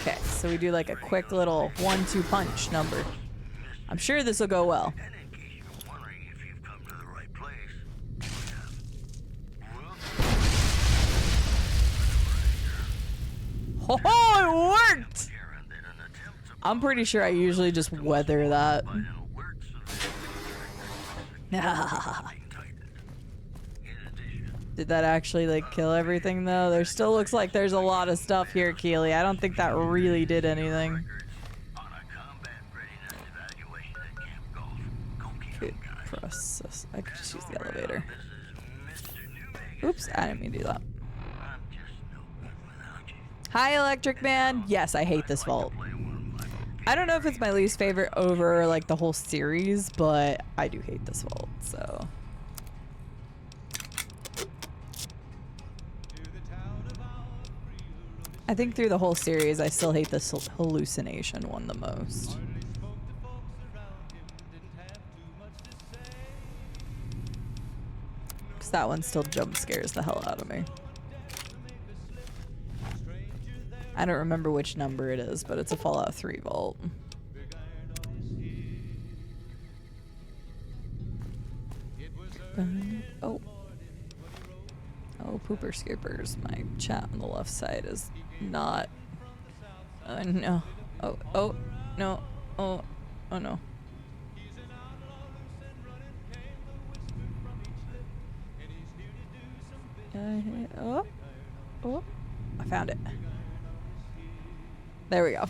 Okay, so we do like a quick little 1-2 punch number. I'm sure this will go well. Oh, it worked! I'm pretty sure I usually just weather that. Did that actually like kill everything though? There still looks like there's a lot of stuff here, Keely. I don't think that really did anything. Food process. I could just use the elevator. Oops, I didn't mean to do that. Hi, Electric Man. Yes, I hate this vault. I don't know if it's my least favorite over like the whole series, but I do hate this vault, so. I think through the whole series, I still hate this hallucination one the most. Because that one still jump scares the hell out of me. I don't remember which number it is, but it's a Fallout 3 vault. Oh. Oh, pooper scoopers. My chat on the left side is not... no. Oh, no. Oh no. Oh, I found it. There we go.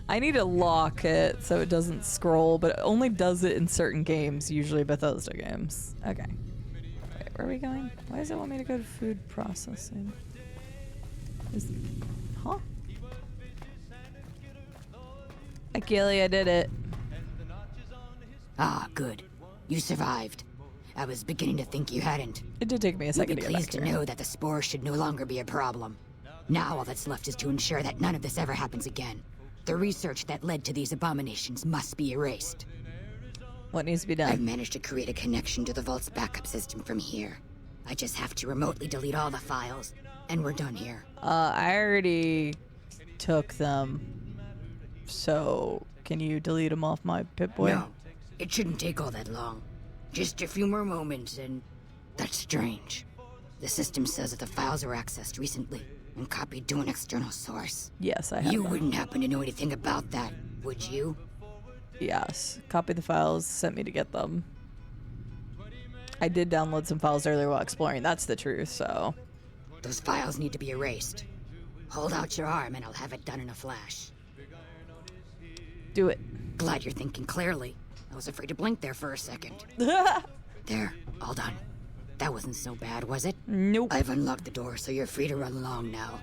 I need to lock it so it doesn't scroll, but it only does it in certain games, usually Bethesda games. Okay. Wait, where are we going? Why does it want me to go to food processing? Huh? Achille, I did it. Ah, good. You survived. I was beginning to think you hadn't. It did take me a second to You'll get be back pleased to know that the spore should no longer be a problem. Now all that's left is to ensure that none of this ever happens again. The research that led to these abominations must be erased. What needs to be done? I've managed to create a connection to the vault's backup system from here. I just have to remotely delete all the files, and we're done here. I already took them. So, can you delete them off my Pip-Boy? No, it shouldn't take all that long. Just a few more moments, and that's strange. The system says that the files were accessed recently and copied to an external source. Yes, I have. You wouldn't happen to know anything about that, would you? Yes. Copy the files, sent me to get them. I did download some files earlier while exploring. That's the truth, so. Those files need to be erased. Hold out your arm and I'll have it done in a flash. Do it. Glad you're thinking clearly. I was afraid to blink there for a second. There, all done. That wasn't so bad, was it? Nope. I've unlocked the door, so you're free to run along now.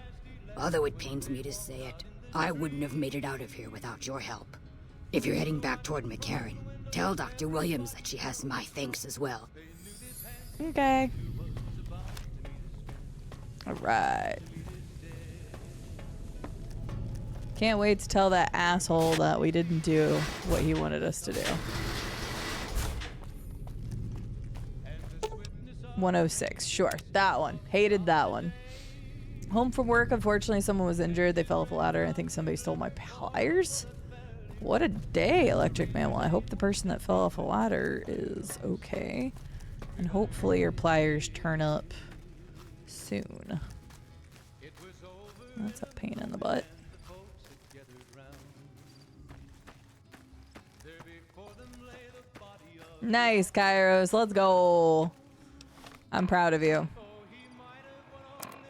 Although it pains me to say it, I wouldn't have made it out of here without your help. If you're heading back toward McCarran, tell Dr. Williams that she has my thanks as well. Okay. Alright. Can't wait to tell that asshole that we didn't do what he wanted us to do. 106. Sure. That one. Hated that one. Home from work. Unfortunately, someone was injured. They fell off a ladder. I think somebody stole my pliers. What a day, Electric Man. Well, I hope the person that fell off a ladder is okay. And hopefully your pliers turn up soon. That's a pain in the butt. Nice, Kairos. Let's go. I'm proud of you.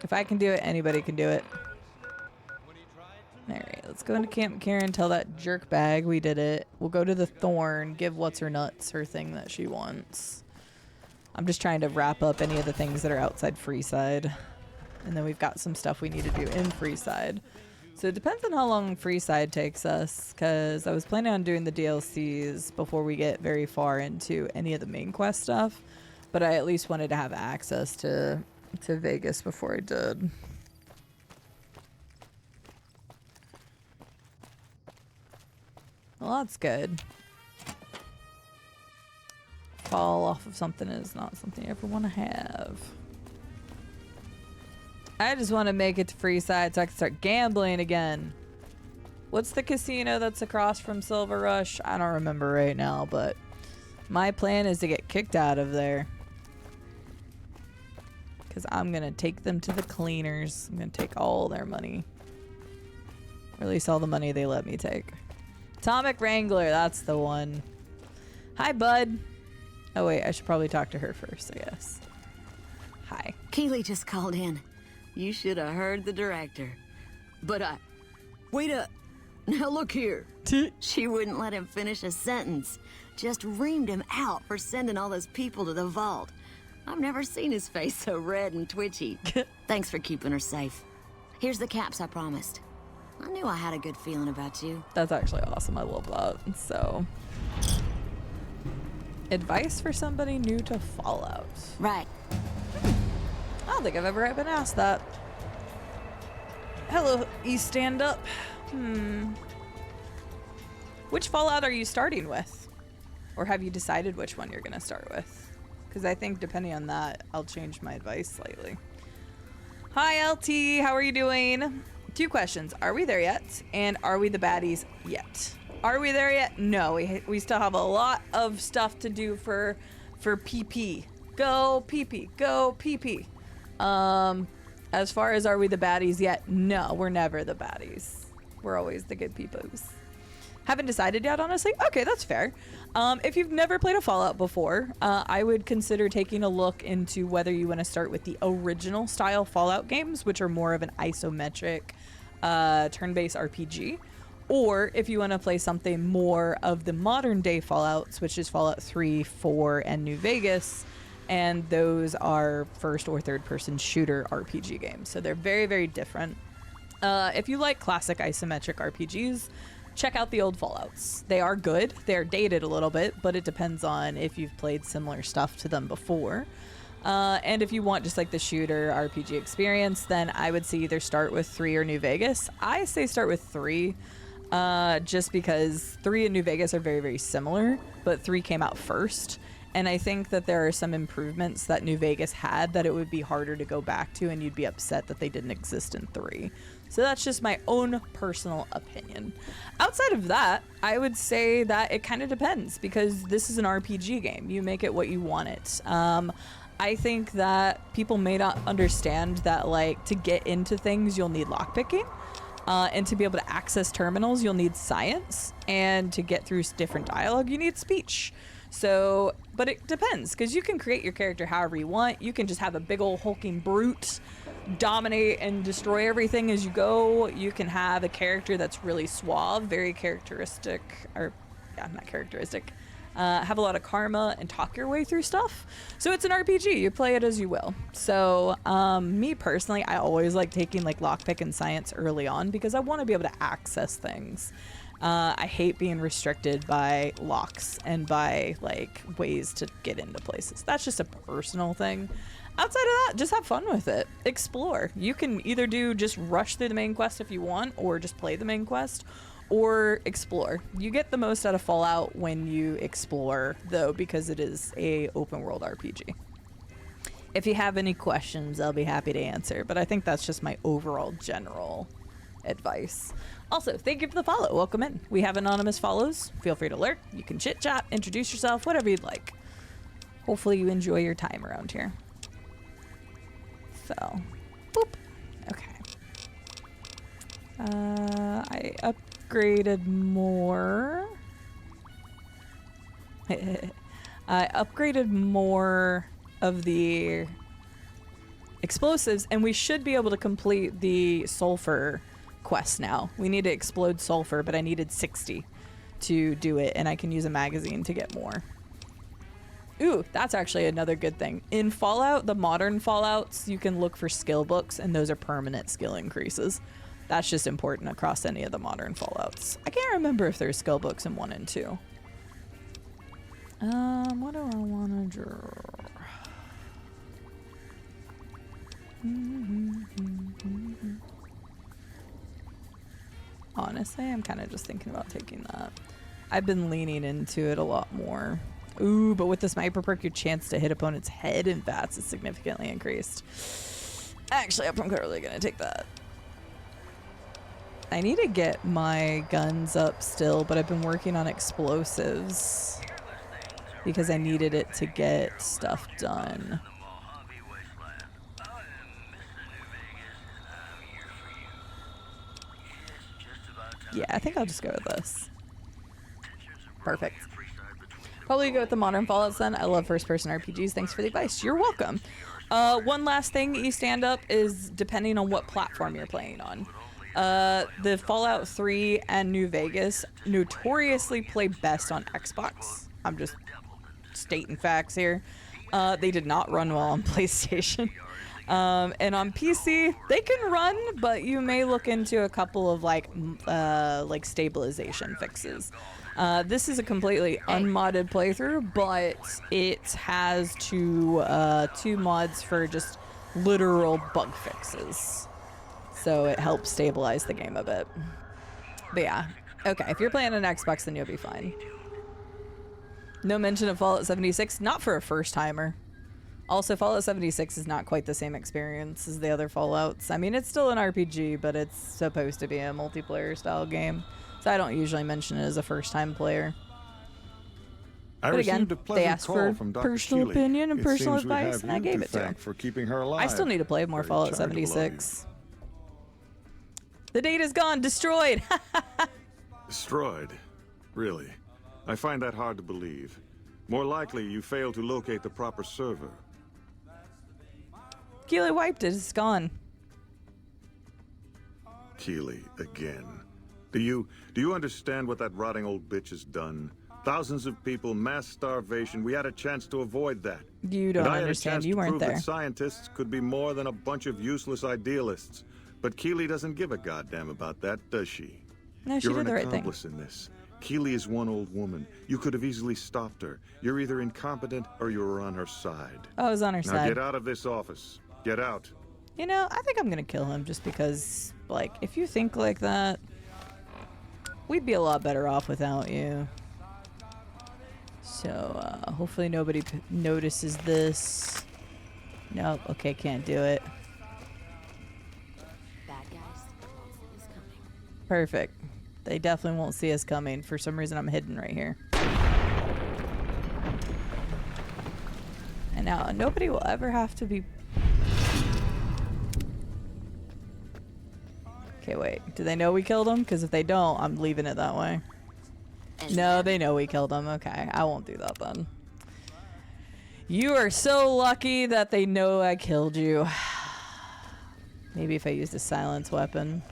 If I can do it, anybody can do it. Alright, let's go into Camp Karen, tell that jerk bag we did it. We'll go to the Thorn, give What's Her Nuts her thing that she wants. I'm just trying to wrap up any of the things that are outside Freeside. And then we've got some stuff we need to do in Freeside. So it depends on how long Freeside takes us, because I was planning on doing the DLCs before we get very far into any of the main quest stuff. But I at least wanted to have access to Vegas before I did. Well, that's good. Fall off of something is not something you ever want to have. I just want to make it to Freeside so I can start gambling again. What's the casino that's across from Silver Rush? I don't remember right now, but my plan is to get kicked out of there. Because I'm going to take them to the cleaners. I'm going to take all their money. Or at least all the money they let me take. Atomic Wrangler, that's the one. Hi, bud. Oh, wait, I should probably talk to her first, I guess. Hi. Keeley just called in. You should have heard the director. But wait up. Now look here. She wouldn't let him finish a sentence. Just reamed him out for sending all those people to the vault. I've never seen his face so red and twitchy. Thanks for keeping her safe. Here's the caps I promised. I knew I had a good feeling about you. That's actually awesome. I love that. So, advice for somebody new to Fallout. Right. I don't think I've ever been asked that. Hello, Stand Up. Which Fallout are you starting with? Or have you decided which one you're going to start with? Because I think depending on that, I'll change my advice slightly. Hi, LT. How are you doing? 2 questions. Are we there yet? And are we the baddies yet? Are we there yet? No. We still have a lot of stuff to do for PP. Go PP. Go PP. As far as are we the baddies yet? No, we're never the baddies. We're always the good peoples. Haven't decided yet, honestly. Okay, that's fair. If you've never played a Fallout before, I would consider taking a look into whether you want to start with the original style Fallout games, which are more of an isometric turn-based RPG, or if you want to play something more of the modern day Fallouts, which is Fallout 3, 4, and New Vegas, and those are first or third person shooter RPG games. So they're very, very different. If you like classic isometric RPGs, check out the old Fallouts. They are good. They're dated a little bit, but it depends on if you've played similar stuff to them before. And if you want just like the shooter RPG experience, then I would say either start with 3 or New Vegas. I say start with 3, just because 3 and New Vegas are very, very similar, but 3 came out first. And I think that there are some improvements that New Vegas had that it would be harder to go back to, and you'd be upset that they didn't exist in 3. So that's just my own personal opinion. Outside of that, I would say that it kind of depends, because this is an RPG game. You make it what you want it. I think that people may not understand that, like, to get into things, you'll need lockpicking. And to be able to access terminals, you'll need science. And to get through different dialogue, you need speech. So, but it depends, because you can create your character however you want. You can just have a big old hulking brute dominate and destroy everything as you go. You can have a character that's really suave, very characteristic, or yeah, not characteristic, have a lot of karma and talk your way through stuff. So it's an RPG. You play it as you will. So me personally, I always like taking like lockpick and science early on, because I want to be able to access things. I hate being restricted by locks and by like ways to get into places. That's just a personal thing. Outside of that, just have fun with it. Explore. You can either do just rush through the main quest if you want, or just play the main quest, or explore. You get the most out of Fallout when you explore, though, because it is a open world RPG. If you have any questions, I'll be happy to answer, but I think that's just my overall general advice. Also, thank you for the follow. Welcome in. We have anonymous follows. Feel free to lurk. You can chit chat, introduce yourself, whatever you'd like. Hopefully you enjoy your time around here. So, boop. Okay. I upgraded more. I upgraded more of the explosives, and we should be able to complete the sulfur quest now. We need to explode sulfur, but I needed 60 to do it, and I can use a magazine to get more. Ooh, that's actually another good thing. In Fallout, the modern Fallouts, you can look for skill books, and those are permanent skill increases. That's just important across any of the modern Fallouts. I can't remember if there's skill books in 1 and 2. What do I want to draw? Honestly, I'm kind of just thinking about taking that. I've been leaning into it a lot more. Ooh, but with the sniper perk, your chance to hit opponent's head in VATS is significantly increased. Actually, I'm probably gonna take that. I need to get my guns up still, but I've been working on explosives because I needed it to get stuff done. Yeah, I think I'll just go with this. Perfect. Probably go with the modern Fallouts then. I love first-person RPGs. Thanks for the advice. You're welcome. One last thing, e-stand up, is depending on what platform you're playing on. The Fallout 3 and New Vegas notoriously play best on Xbox. I'm just stating facts here. They did not run well on PlayStation. And on PC, they can run, but you may look into a couple of like stabilization fixes. This is a completely unmodded playthrough, but it has two mods for just literal bug fixes. So it helps stabilize the game a bit. But yeah, okay, if you're playing on Xbox, then you'll be fine. No mention of Fallout 76, not for a first timer. Also, Fallout 76 is not quite the same experience as the other Fallouts. I mean, it's still an RPG, but it's supposed to be a multiplayer style game. So I don't usually mention it as a first time player. But again, they asked for personal opinion and personal advice, and I gave it to them. For keeping her alive. I still need to play more Fallout 76. The data's gone, destroyed. Destroyed? Really? I find that hard to believe. More likely, you failed to locate the proper server. Keely wiped it, it's gone. Keely, again. Do you understand what that rotting old bitch has done? Thousands of people, mass starvation. We had a chance to avoid that. You don't understand. You weren't there. That scientists could be more than a bunch of useless idealists. But Keely doesn't give a goddamn about that, does she? No, she did the right thing. You're an accomplice in this. Keely is one old woman. You could have easily stopped her. You're either incompetent or you're on her side. I was on her side. Now get out of this office. Get out. You know, I think I'm gonna kill him just because, like, if you think like that, we'd be a lot better off without you. So, hopefully nobody notices this. Nope, okay, can't do it. Bad guys won't see us coming. Perfect. They definitely won't see us coming. For some reason, I'm hidden right here. And now, nobody will ever have to be... Okay, wait. Do they know we killed him? Because if they don't, I'm leaving it that way. No, they know we killed him. Okay, I won't do that then. You are so lucky that they know I killed you. Maybe if I used a silence weapon.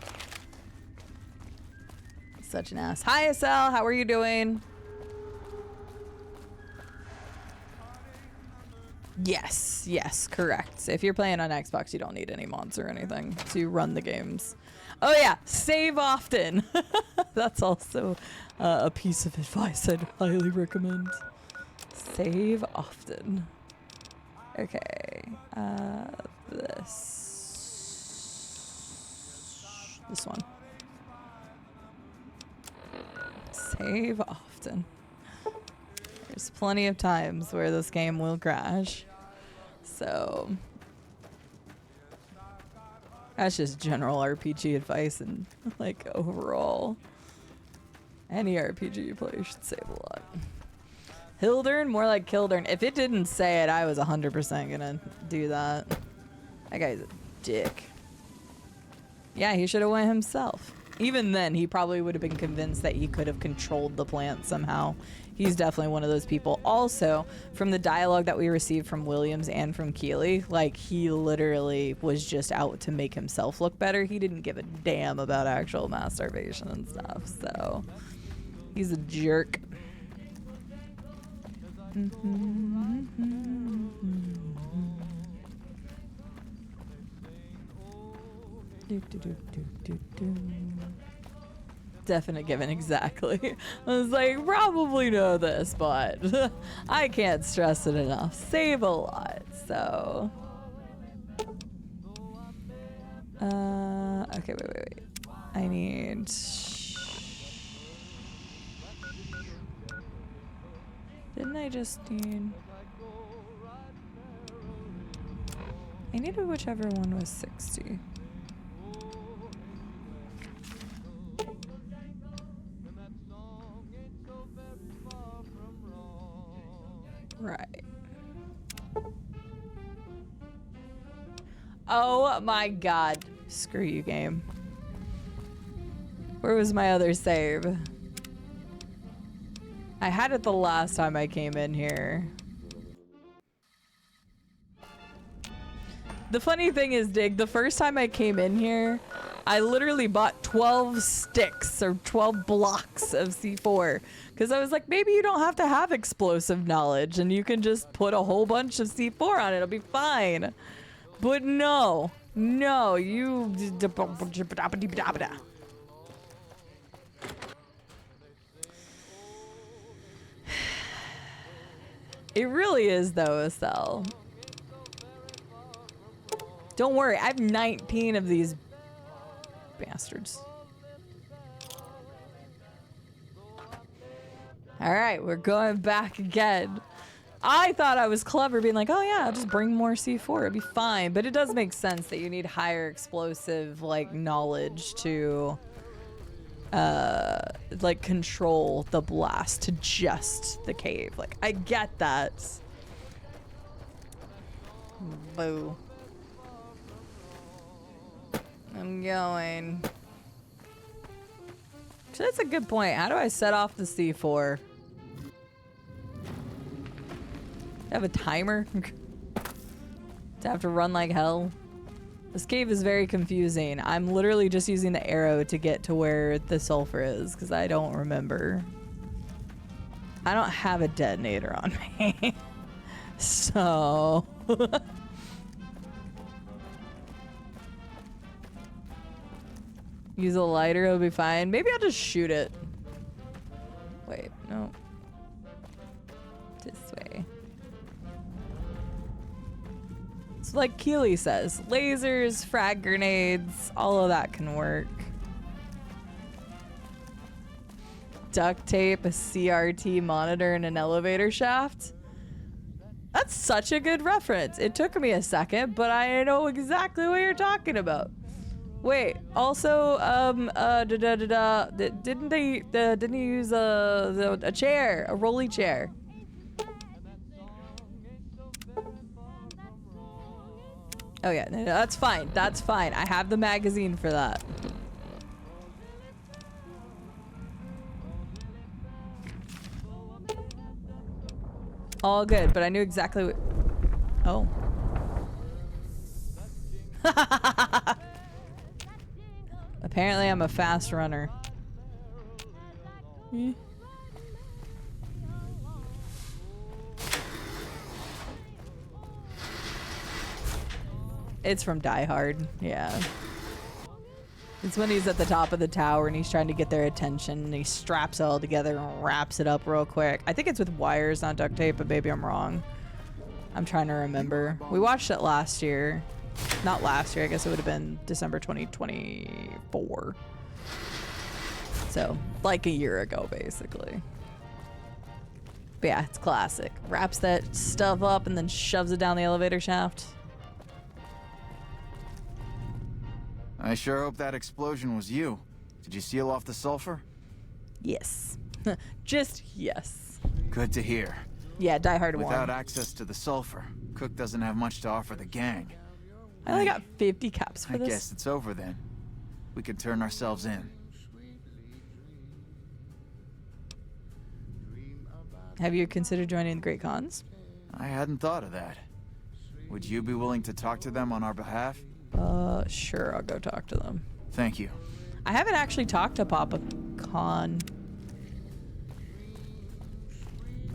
Such an ass. Hi, SL. How are you doing? Yes. Yes, correct. If you're playing on Xbox, you don't need any mods or anything to run the games. Oh, yeah. Save often. That's also a piece of advice I'd highly recommend. Save often. Okay. This one. Save often. There's plenty of times where this game will crash. So that's just general RPG advice, and like overall any RPG you play should save a lot. Hildern, more like Kildern. If it didn't say it, I was 100% gonna do that. That guy's a dick. Yeah, he should have went himself. Even then, he probably would have been convinced that he could have controlled the plant somehow. He's definitely one of those people. Also, from the dialogue that we received from Williams and from Keeley, like, he literally was just out to make himself look better. He didn't give a damn about actual mass starvation and stuff, so he's a jerk. Definite given, exactly. I was like, probably know this, but I can't stress it enough. Save a lot, so. Okay, wait. I need. Didn't I just need. I needed whichever one was 60. Right. Oh my god. Screw you, game. Where was my other save? I had it the last time I came in here. The funny thing is, Dig, the first time I came in here, I literally bought 12 sticks or 12 blocks of C4 because I was like, maybe you don't have to have explosive knowledge and you can just put a whole bunch of C4 on it. It'll be fine. But no, you. It really is, though, Estelle. Don't worry, I have 19 of these bastards. All right, we're going back again. I thought I was clever being like, oh yeah, I'll just bring more C4, it'd be fine. But it does make sense that you need higher explosive like knowledge to like control the blast to just the cave. Like, I get that. Boo. I'm going. So that's a good point. How do I set off the C4? I have a timer to have to run like hell. This cave is very confusing. I'm literally just using the arrow to get to where the sulfur is because I don't remember. I don't have a detonator on me. So use a lighter, it'll be fine. Maybe I'll just shoot it. Wait, no. This way. So like Keeley says, lasers, frag grenades, all of that can work. Duct tape, a CRT monitor, and an elevator shaft. That's such a good reference. It took me a second, but I know exactly what you're talking about. Wait, also, didn't he use a chair, a rolly chair? Oh yeah, no, that's fine. That's fine. I have the magazine for that. All good, but I knew exactly what. Oh. Apparently, I'm a fast runner. It's from Die Hard, yeah. It's when he's at the top of the tower and he's trying to get their attention and he straps it all together and wraps it up real quick. I think it's with wires, not duct tape, but maybe I'm wrong. I'm trying to remember. We watched it last year. Not last year, I guess it would have been December 2024. So, like a year ago, basically. But yeah, it's classic. Wraps that stuff up and then shoves it down the elevator shaft. I sure hope that explosion was you. Did you seal off the sulfur? Yes. Just yes. Good to hear. Yeah, Die Hard 1. Without access to the sulfur, Cook doesn't have much to offer the gang. I only got 50 caps for I this. guess it's over then. We could turn ourselves in. Have you considered joining the Great Khans? I hadn't thought of that. Would you be willing to talk to them on our behalf? Sure, I'll go talk to them. Thank you. I haven't actually talked to Papa Khan.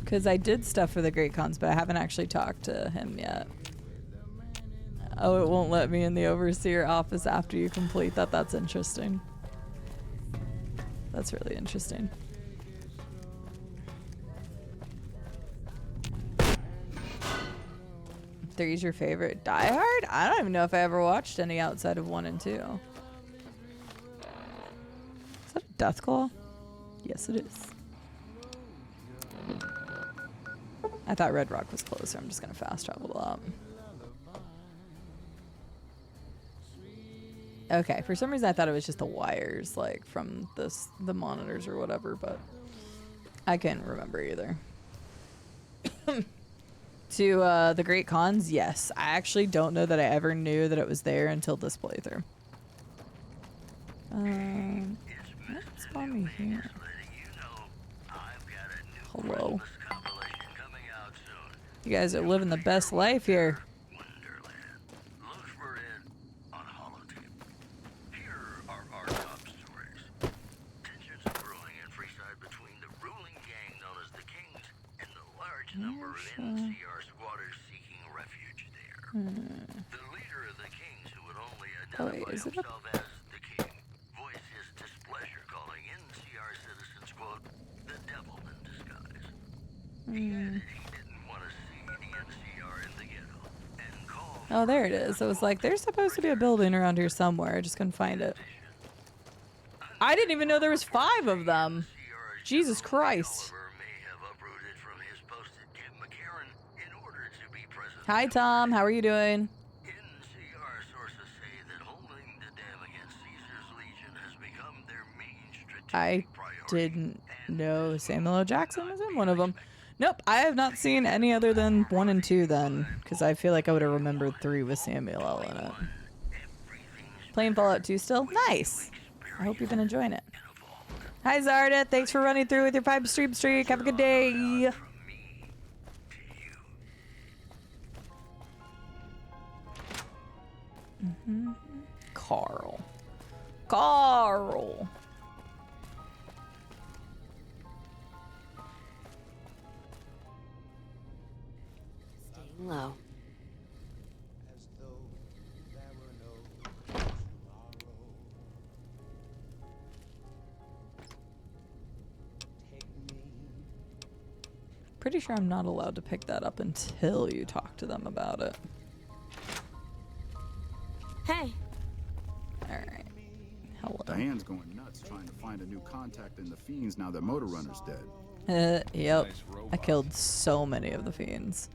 Because I did stuff for the Great Khans, but I haven't actually talked to him yet. Oh, it won't let me in the Overseer office after you complete that. That's interesting. That's really interesting. Three's your favorite? Die Hard? I don't even know if I ever watched any outside of 1 and 2. Is that a death claw? Yes, it is. I thought Red Rock was closer. I'm just gonna fast travel up. Okay, for some reason I thought it was just the wires, like from the monitors or whatever, but I can't remember either. To the Great Khans, yes. I actually don't know that I ever knew that it was there until this playthrough. Let's spawn me here. Hello. You guys are living the best life here. Number of NCR squatters seeking refuge there. The leader of the kings, who would only identify himself as the king, voiced his displeasure, calling NCR citizens, quote, the devil in disguise. He added he didn't want to see the NCR in the ghetto, and called... Oh, there it is. I was like, there's supposed to be a building around here somewhere. I just couldn't find it. I didn't even know there was 5 of them. Jesus Christ. Hi, Tom. How are you doing? NCR sources say that holding the dam against Caesar's Legion has become their main strategic I didn't know Samuel L. Jackson was in one of them. Nope, I have not seen any other than 1 and 2 then, because I feel like I would have remembered 3 with Samuel L. in it. Playing Fallout 2 still? Nice. I hope you've been enjoying it. Hi, Zarda. Thanks for running through with your 5 stream streak. Have a good day. Carl. Staying low. Pretty sure I'm not allowed to pick that up until you talk to them about it. Hey. Alright. Hello. Diane's going nuts trying to find a new contact in the Fiends now that Motor Runner's dead. Yep. I killed so many of the Fiends.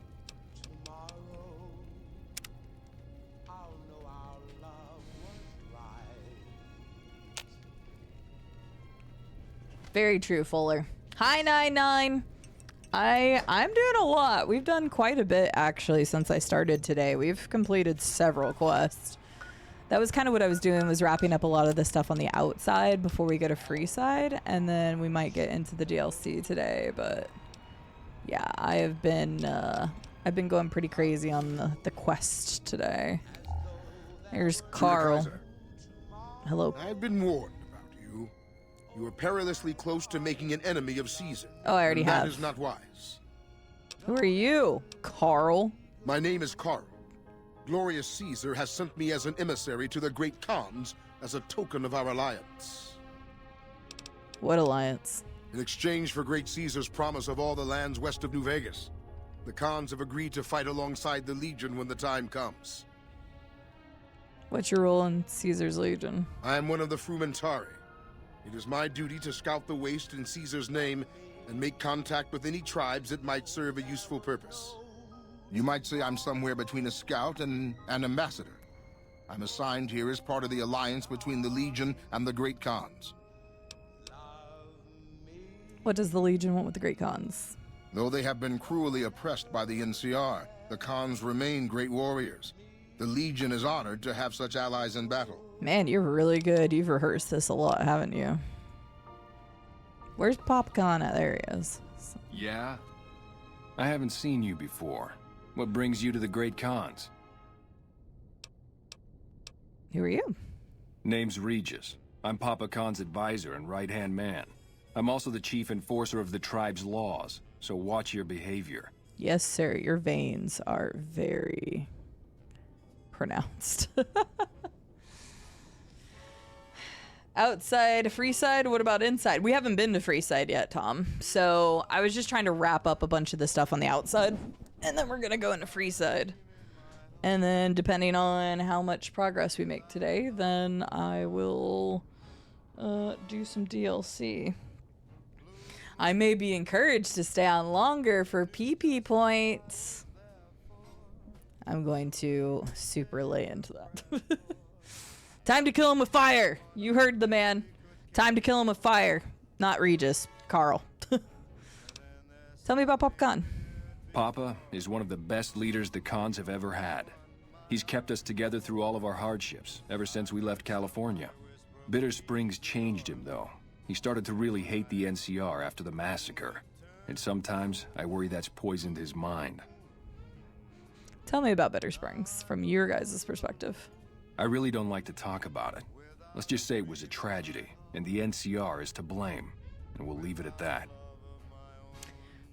Very true, Fuller. Hi, 99. I'm doing a lot. We've done quite a bit, actually, since I started today. We've completed several quests. That was kind of what I was doing, was wrapping up a lot of the stuff on the outside before we go to Freeside, and then we might get into the DLC today, but yeah, I've been going pretty crazy on the quest today. Here's Carl. Hello. I've been warned about you. You are perilously close to making an enemy of Caesar. Oh, I already have. That is not wise. Who are you, Carl? My name is Carl. Glorious Caesar has sent me as an emissary to the Great Khans as a token of our alliance. What alliance? In exchange for Great Caesar's promise of all the lands west of New Vegas, the Khans have agreed to fight alongside the Legion when the time comes. What's your role in Caesar's Legion? I am one of the Frumentari. It is my duty to scout the waste in Caesar's name and make contact with any tribes that might serve a useful purpose. You might say I'm somewhere between a scout and an ambassador. I'm assigned here as part of the alliance between the Legion and the Great Khans. What does the Legion want with the Great Khans? Though they have been cruelly oppressed by the NCR, the Khans remain great warriors. The Legion is honored to have such allies in battle. Man, you're really good. You've rehearsed this a lot, haven't you? Where's Popcorn at? There he is. Yeah? I haven't seen you before. What brings you to the Great Khans? Who are you? Name's Regis. I'm Papa Khan's advisor and right-hand man. I'm also the chief enforcer of the tribe's laws, so watch your behavior. Yes, sir. Your veins are very pronounced. Outside, Freeside, what about inside? We haven't been to Freeside yet, Tom. So I was just trying to wrap up a bunch of the stuff on the outside, and then we're going to go into Freeside. And then depending on how much progress we make today, then I will do some DLC. I may be encouraged to stay on longer for PP points. I'm going to super lay into that. Time to kill him with fire. You heard the man. Time to kill him with fire. Not Regis. Carl. Tell me about Papa Khan. Papa is one of the best leaders the Khans have ever had. He's kept us together through all of our hardships, ever since we left California. Bitter Springs changed him, though. He started to really hate the NCR after the massacre. And sometimes I worry that's poisoned his mind. Tell me about Bitter Springs from your guys' perspective. I really don't like to talk about it. Let's just say it was a tragedy, and the NCR is to blame. And we'll leave it at that.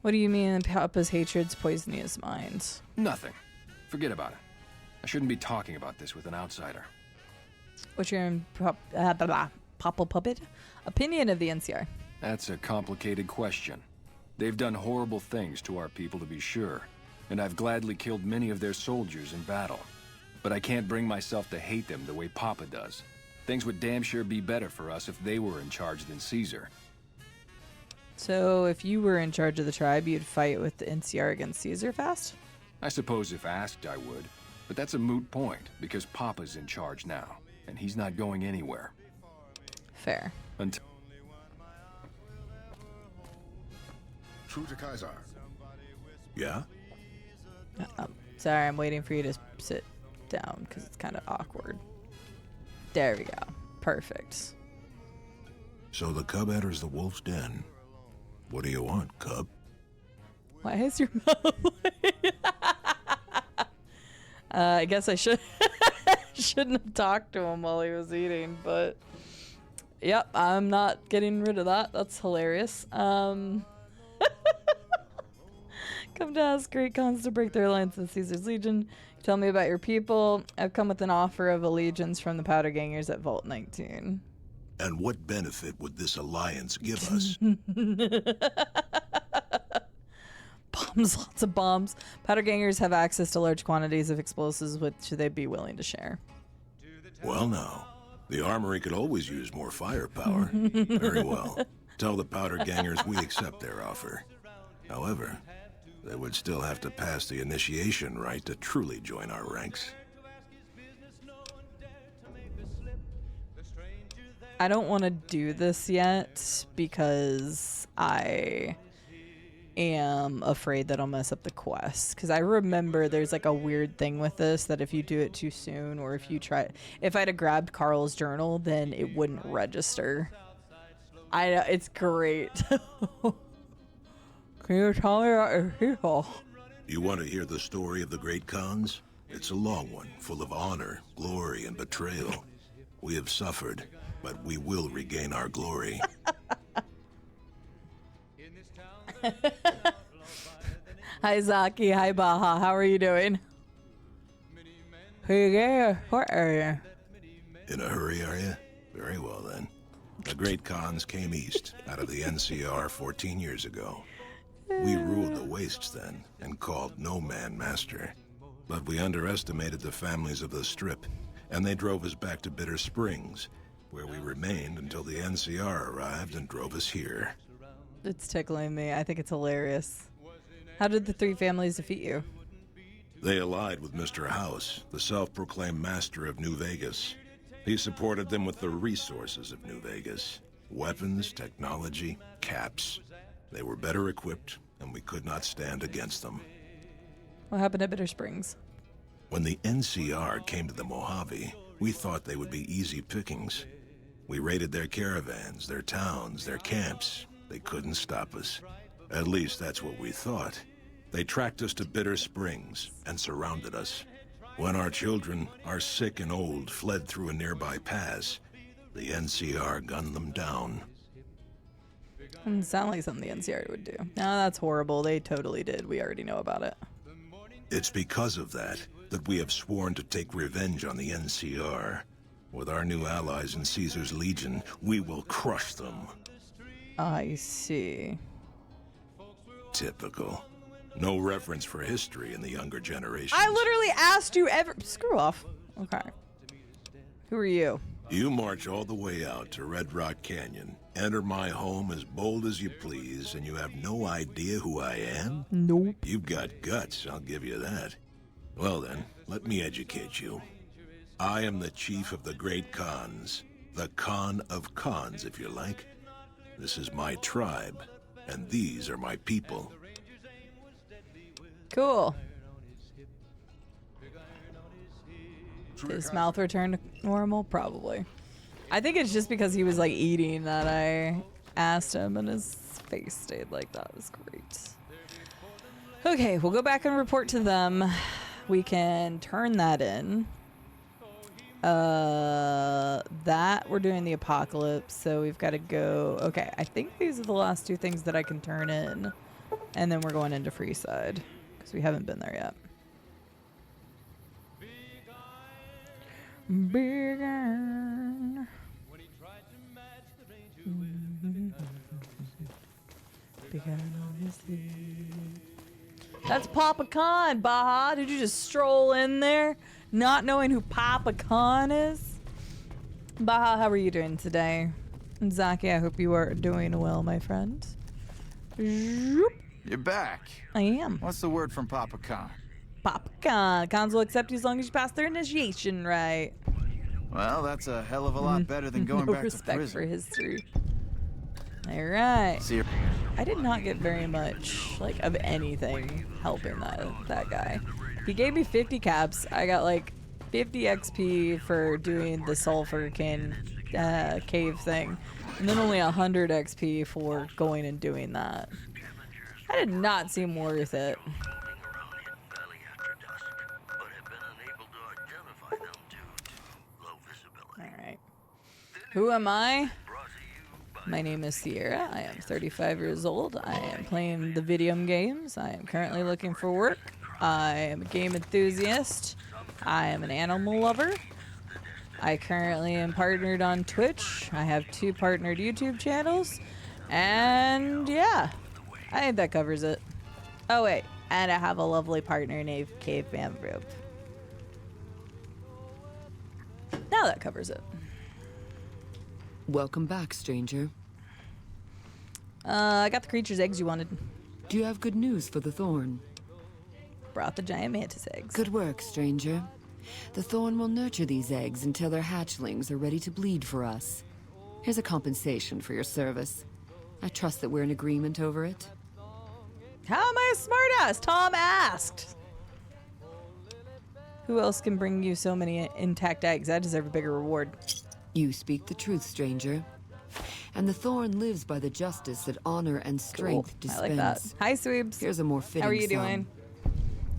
What do you mean Papa's hatred's poisoning his mind? Nothing. Forget about it. I shouldn't be talking about this with an outsider. What's your Papa Puppet opinion of the NCR? That's a complicated question. They've done horrible things to our people, to be sure, and I've gladly killed many of their soldiers in battle. But I can't bring myself to hate them the way Papa does. Things would damn sure be better for us if they were in charge than Caesar. So if you were in charge of the tribe, you'd fight with the NCR against Caesar fast? I suppose if asked, I would. But that's a moot point, because Papa's in charge now, and he's not going anywhere. Fair. Until... True to Kaiser. Yeah? Sorry, I'm waiting for you to sit down, because it's kind of awkward. There we go. Perfect. So the cub enters the wolf's den. What do you want, cub? Why is your mouth I guess I shouldn't have talked to him while he was eating, but yep, I'm not getting rid of that. That's hilarious. Come to ask Great Khans to break their alliance with Caesar's Legion. Tell me about your people. I've come with an offer of allegiance from the Powder Gangers at Vault 19. And what benefit would this alliance give us? Bombs, lots of bombs. Powder Gangers have access to large quantities of explosives, which they'd be willing to share. Well, now, the armory could always use more firepower. Very well. Tell the Powder Gangers we accept their offer. However, they would still have to pass the initiation rite to truly join our ranks. I don't want to do this yet because I am afraid that I'll mess up the quest. Because I remember there's like a weird thing with this that if you do it too soon, or if you try, if I'd have grabbed Carl's journal, then it wouldn't register. It's great. Can you tell me about your people? You want to hear the story of the Great Khans? It's a long one, full of honor, glory, and betrayal. We have suffered, but we will regain our glory. Hi, Zaki. Hi, Baha. How are you doing? Hey, what are you? In a hurry, are you? Very well, then. The Great Khans came east, out of the NCR 14 years ago. We ruled the wastes then, and called no man master. But we underestimated the families of the Strip, and they drove us back to Bitter Springs, where we remained until the NCR arrived and drove us here. It's tickling me. I think it's hilarious. How did the three families defeat you? They allied with Mr. House, the self-proclaimed master of New Vegas. He supported them with the resources of New Vegas. Weapons, technology, caps. They were better equipped, and we could not stand against them. What happened at Bitter Springs? When the NCR came to the Mojave, we thought they would be easy pickings. We raided their caravans, their towns, their camps. They couldn't stop us. At least that's what we thought. They tracked us to Bitter Springs and surrounded us. When our children, our sick and old, fled through a nearby pass, the NCR gunned them down. Doesn't sound like something the NCR would do. No, that's horrible. They totally did. We already know about it. It's because of that we have sworn to take revenge on the NCR. With our new allies in Caesar's Legion, we will crush them. I see. Typical. No reference for history in the younger generation. I literally asked you ever. Screw off. Okay. Who are you? You march all the way out to Red Rock Canyon, enter my home as bold as you please, and you have no idea who I am? Nope. You've got guts, I'll give you that. Well then, let me educate you. I am the chief of the great Khans. The Khan of Khans, if you like. This is my tribe, and these are my people. Cool. Did his mouth return to normal? Probably. I think it's just because he was like eating that I asked him and his face stayed like that. It was great. Okay, we'll go back and report to them. We can turn that in. That we're doing the apocalypse, so we've got to go. Okay, I think these are the last two things that I can turn in, and then we're going into Freeside because we haven't been there yet. Big iron. Big iron on his sleeve. That's Papa Khan, Baja. Did you just stroll in there not knowing who Papa Khan is? Baja, how are you doing today? And Zaki, I hope you are doing well, my friend. Zoop. You're back. I am. What's the word from Papa Khan? Papa Khan. Khans will accept you as long as you pass their initiation, right? Well, that's a hell of a lot better than going no back to respect prison. for history. All right. See, I did not get very much, like, of anything helping that guy. He gave me 50 caps. I got, like, 50 XP for doing the sulfur cave thing. And then only 100 XP for going and doing that. That did not seem worth it. Alright. Who am I? My name is Sierra. I am 35 years old. I am playing the video games. I am currently looking for work. I am a game enthusiast. I am an animal lover. I currently am partnered on Twitch. I have 2 partnered YouTube channels. And yeah, I think that covers it. Oh wait, and I have a lovely partner named Cave Bam Group. Now that covers it. Welcome back, stranger. I got the creature's eggs you wanted. Do you have good news for the Thorn? Brought the giant mantis eggs. Good work, stranger. The Thorn will nurture these eggs until their hatchlings are ready to bleed for us. Here's a compensation for your service. I trust that we're in agreement over it. How am I a smartass? Tom asked. Who else can bring you so many intact eggs? I deserve a bigger reward. You speak the truth, stranger. And the Thorn lives by the justice that honor and strength dispense. I like that. Hi, Sweebs. Here's a more fitting How are you sum. doing?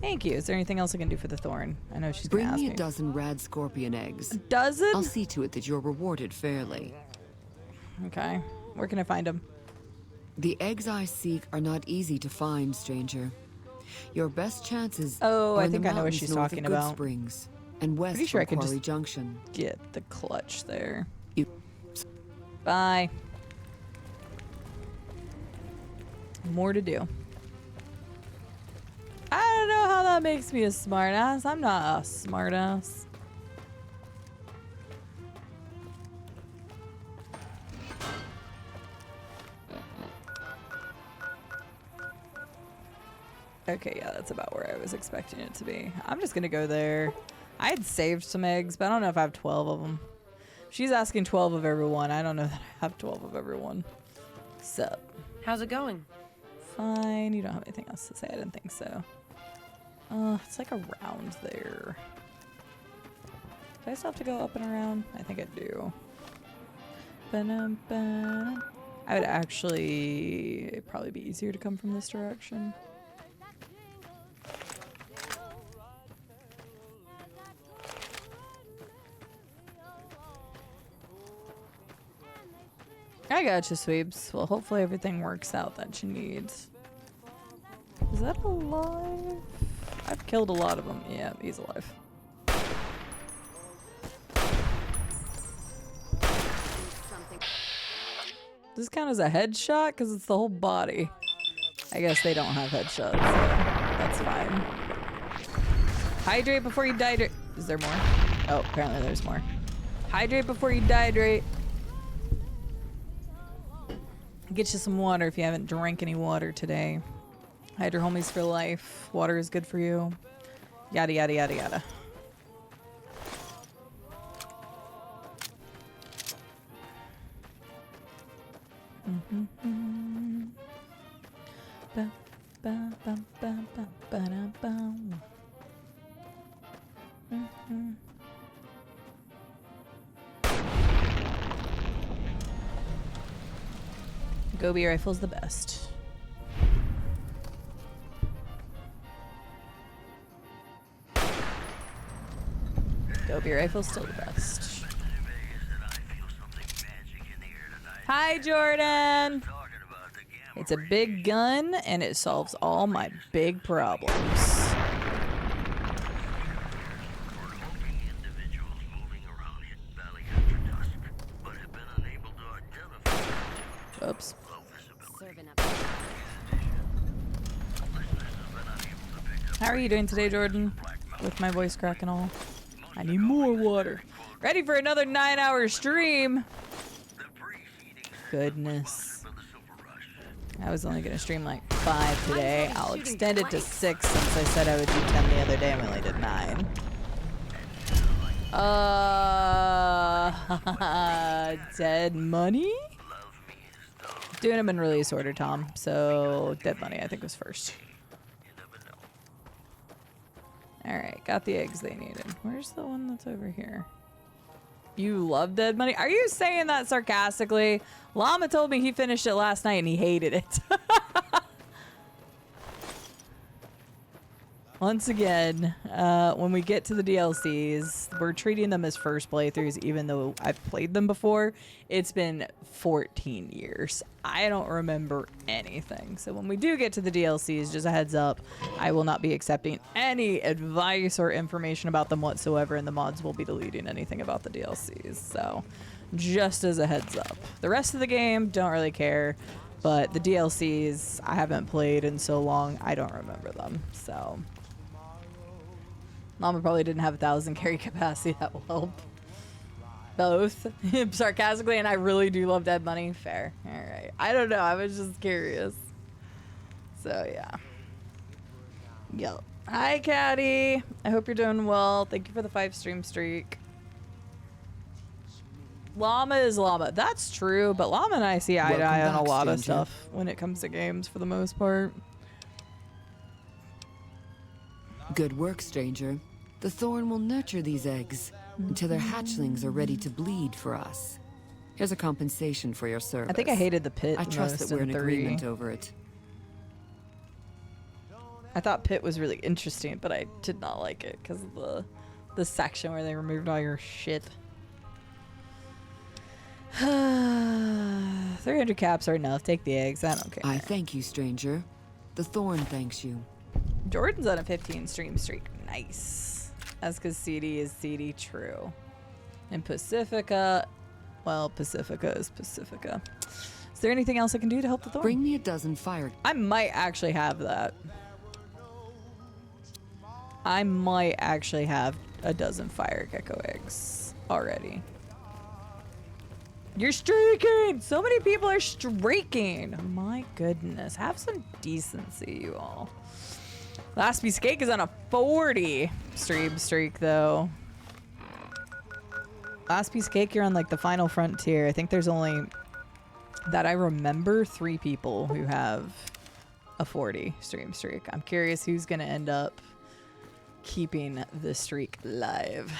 Thank you. Is there anything else I can do for the Thorn? I know she's gonna ask me. Bring me a dozen rad scorpion eggs. A dozen? I'll see to it that you're rewarded fairly. Okay. Where can I find them? The eggs I seek are not easy to find, stranger. Your best chances Oh, are I in the think I know what mountains she's north talking of Good about. Springs and west Pretty sure I from could Quarry just Junction. get the clutch there. Bye. More to do. I don't know how that makes me a smartass. I'm not a smartass. Okay, yeah, that's about where I was expecting it to be. I'm just gonna go there. I had saved some eggs, but I don't know if I have 12 of them. She's asking 12 of everyone. I don't know that I have 12 of everyone. Sup? How's it going? Fine. You don't have anything else to say. I didn't think so. It's like around there. Do I still have to go up and around? I think I do. Ba-dum-ba-dum. I would actually... It'd probably be easier to come from this direction. I got you, Sweeps. Well, hopefully everything works out that she needs. Is that alive? I've killed a lot of them. Yeah, he's alive. Does this count as a headshot? Because it's the whole body. I guess they don't have headshots, so that's fine. Hydrate before you dehydrate. Is there more? Oh, apparently there's more. Hydrate before you dehydrate. Get you some water if you haven't drank any water today. Hide your homies for life. Water is good for you. Yada, yada, yada, yada. Ba, ba, ba, ba, ba, ba, da, ba. Gobi rifle's the best. Gobi rifle's still the best. Hi, Jordan! It's a big gun, and it solves all my big problems. Oops. How are you doing today, Jordan? With my voice crack and all. I need more water. Ready for another 9-hour stream. Goodness. I was only gonna stream like 5 today. I'll extend it to 6 since I said I would do 10 the other day and we only did 9. Dead money? Doing them in release order, Tom. So, dead money I think was first. Alright, got the eggs they needed. Where's the one that's over here? You love dead money? Are you saying that sarcastically? Llama told me he finished it last night and he hated it. Once again, when we get to the DLCs, we're treating them as first playthroughs even though I've played them before. It's been 14 years. I don't remember anything. So when we do get to the DLCs, just a heads up, I will not be accepting any advice or information about them whatsoever, and the mods will be deleting anything about the DLCs. So just as a heads up. The rest of the game, don't really care. But the DLCs, I haven't played in so long, I don't remember them. So... Llama probably didn't have 1,000 carry capacity. That will help. Both. Sarcastically, and I really do love dead money. Fair. Alright. I don't know. I was just curious. So, yeah. Yo. Hi, Caddy. I hope you're doing well. Thank you for the 5 stream streak. Llama is Llama. That's true, but Llama and I see eye to eye on a lot of stuff when it comes to games for the most part. Good work, stranger. The thorn will nurture these eggs until their hatchlings are ready to bleed for us. Here's a compensation for your service. I think I hated the pit. I trust that we're in agreement over it. I thought pit was really interesting, but I did not like it because of the section where they removed all your shit. 300 caps are enough. Take the eggs. I don't care. I thank you, stranger. The thorn thanks you. Jordan's on a 15 stream streak. Nice. That's because CD is CD true. And Pacifica, well, Pacifica is Pacifica. Is there anything else I can do to help the thorn? Bring me a dozen fire. I might actually have that. I might actually have a dozen fire gecko eggs already. You're streaking! So many people are streaking! My goodness. Have some decency, you all. Last piece of cake is on a 40 stream streak, though. Last piece of cake, you're on like the final frontier. I think there's only, that I remember, 3 people who have a 40 stream streak. I'm curious who's going to end up keeping the streak live.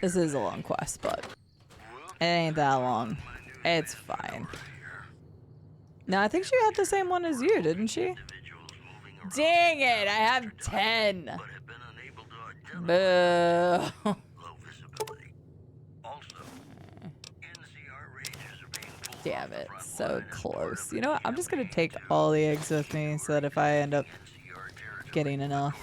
This is a long quest, but it ain't that long. It's fine. No, I think she had the same one as you, didn't she? Dang it, I have 10. Boo. Damn it, so close. You know what? I'm just gonna take all the eggs with me so that if I end up getting enough.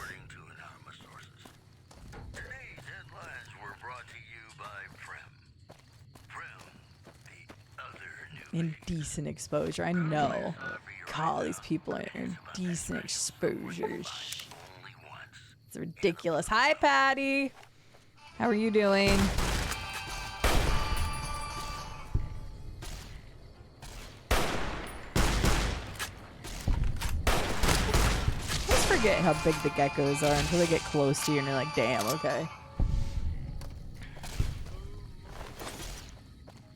Indecent exposure. I know. God, these people are indecent exposures. It's ridiculous. Hi, Patty. How are you doing? Let's forget how big the geckos are until they get close to you and you're like, damn, okay.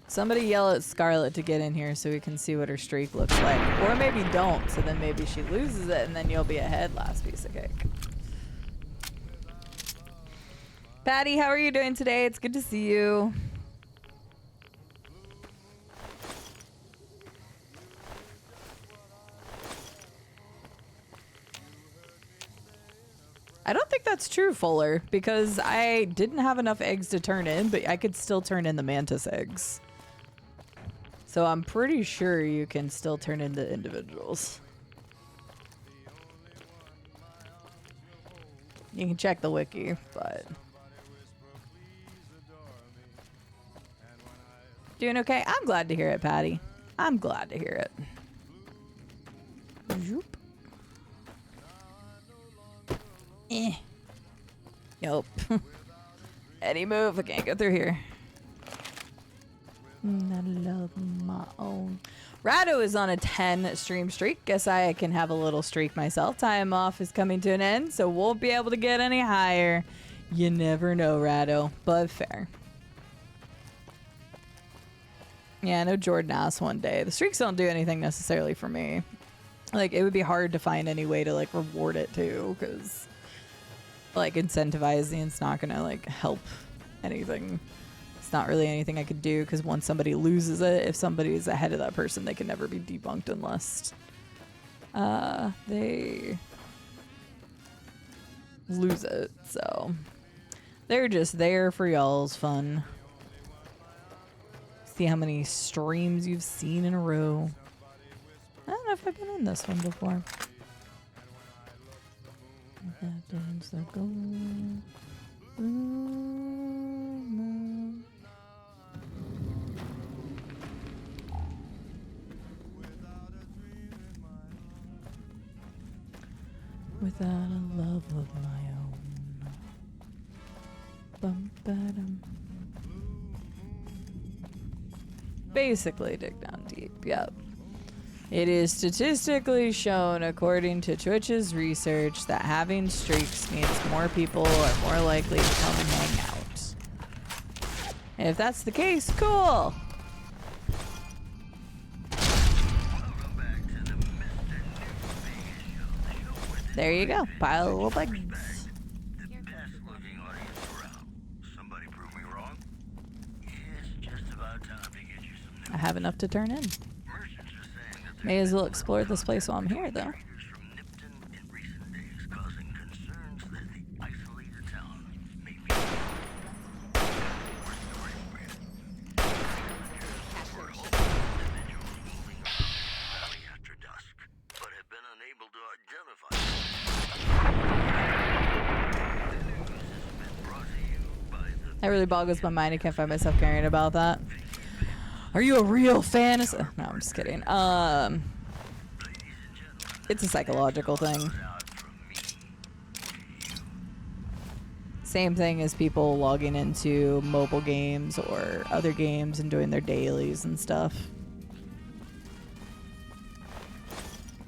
Somebody yell at Scarlet to get in here so we can see what her streak looks like. Or maybe don't, so then maybe she loses it and then you'll be ahead. Last piece of cake. Patty, how are you doing today? It's good to see you. I don't think that's true, Fuller, because I didn't have enough eggs to turn in, but I could still turn in the mantis eggs. So I'm pretty sure you can still turn into individuals. You can check the wiki, but... Doing okay? I'm glad to hear it, Patty. I'm glad to hear it. Zoop. Nope. Any move, I can't get through here. I love my own. Rado is on a 10 stream streak. Guess I can have a little streak myself. Time off is coming to an end, so won't be able to get any higher. You never know, Rado, but fair. Yeah, I know Jordan asked one day. The streaks don't do anything necessarily for me. Like, it would be hard to find any way to, like, reward it, too, because, like, incentivizing it's not gonna, like, help anything. It's not really anything I could do, because once somebody loses it, if somebody's ahead of that person, they can never be debunked unless they lose it. So they're just there for y'all's fun. See how many streams you've seen in a row. I don't know if I've been in this one before. Without a love of my own. Bum-ba-dum. Basically dig down deep, yep. It is statistically shown, according to Twitch's research, that having streaks means more people are more likely to come and hang out. And if that's the case, cool! There you go, pile of little bugs. I have enough to turn in. May as well explore this place while I'm here, though. That really boggles my mind. I can't find myself caring about that. Are you a real fan? No, I'm just kidding. It's a psychological thing. Same thing as people logging into mobile games or other games and doing their dailies and stuff.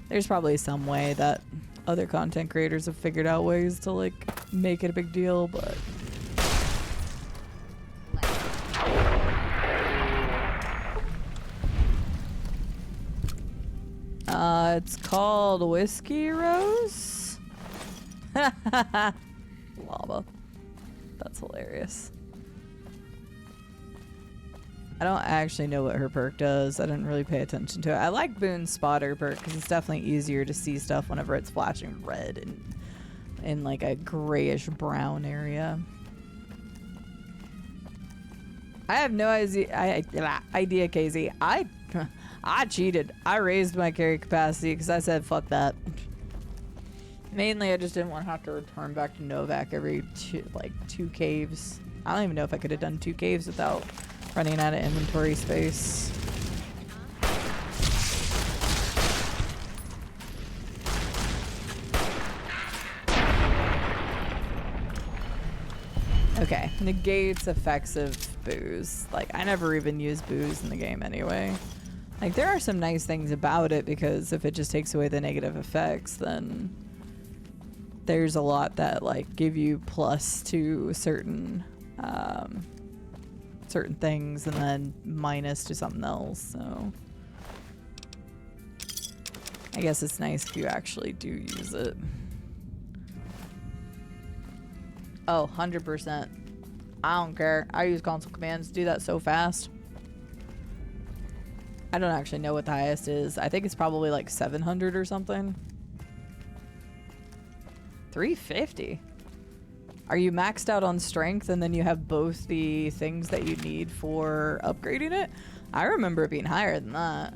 There's probably some way that other content creators have figured out ways to, like, make it a big deal, but... It's called Whiskey Rose. Llama. That's hilarious. I don't actually know what her perk does. I didn't really pay attention to it. I like Boone's spotter perk because it's definitely easier to see stuff whenever it's flashing red and in like a grayish brown area. I have no idea, Casey. I cheated. I raised my carry capacity because I said fuck that. Mainly, I just didn't want to have to return back to NVAC every two caves. I don't even know if I could have done 2 caves without running out of inventory space. Okay, negates effects of booze. Like, I never even use booze in the game anyway. Like, there are some nice things about it because if it just takes away the negative effects, then there's a lot that, like, give you plus to certain certain things and then minus to something else, so I guess it's nice if you actually do use it. Oh, 100%. I don't care. I use console commands to do that so fast. I don't actually know what the highest is. I think it's probably like 700 or something. 350? Are you maxed out on strength and then you have both the things that you need for upgrading it? I remember it being higher than that.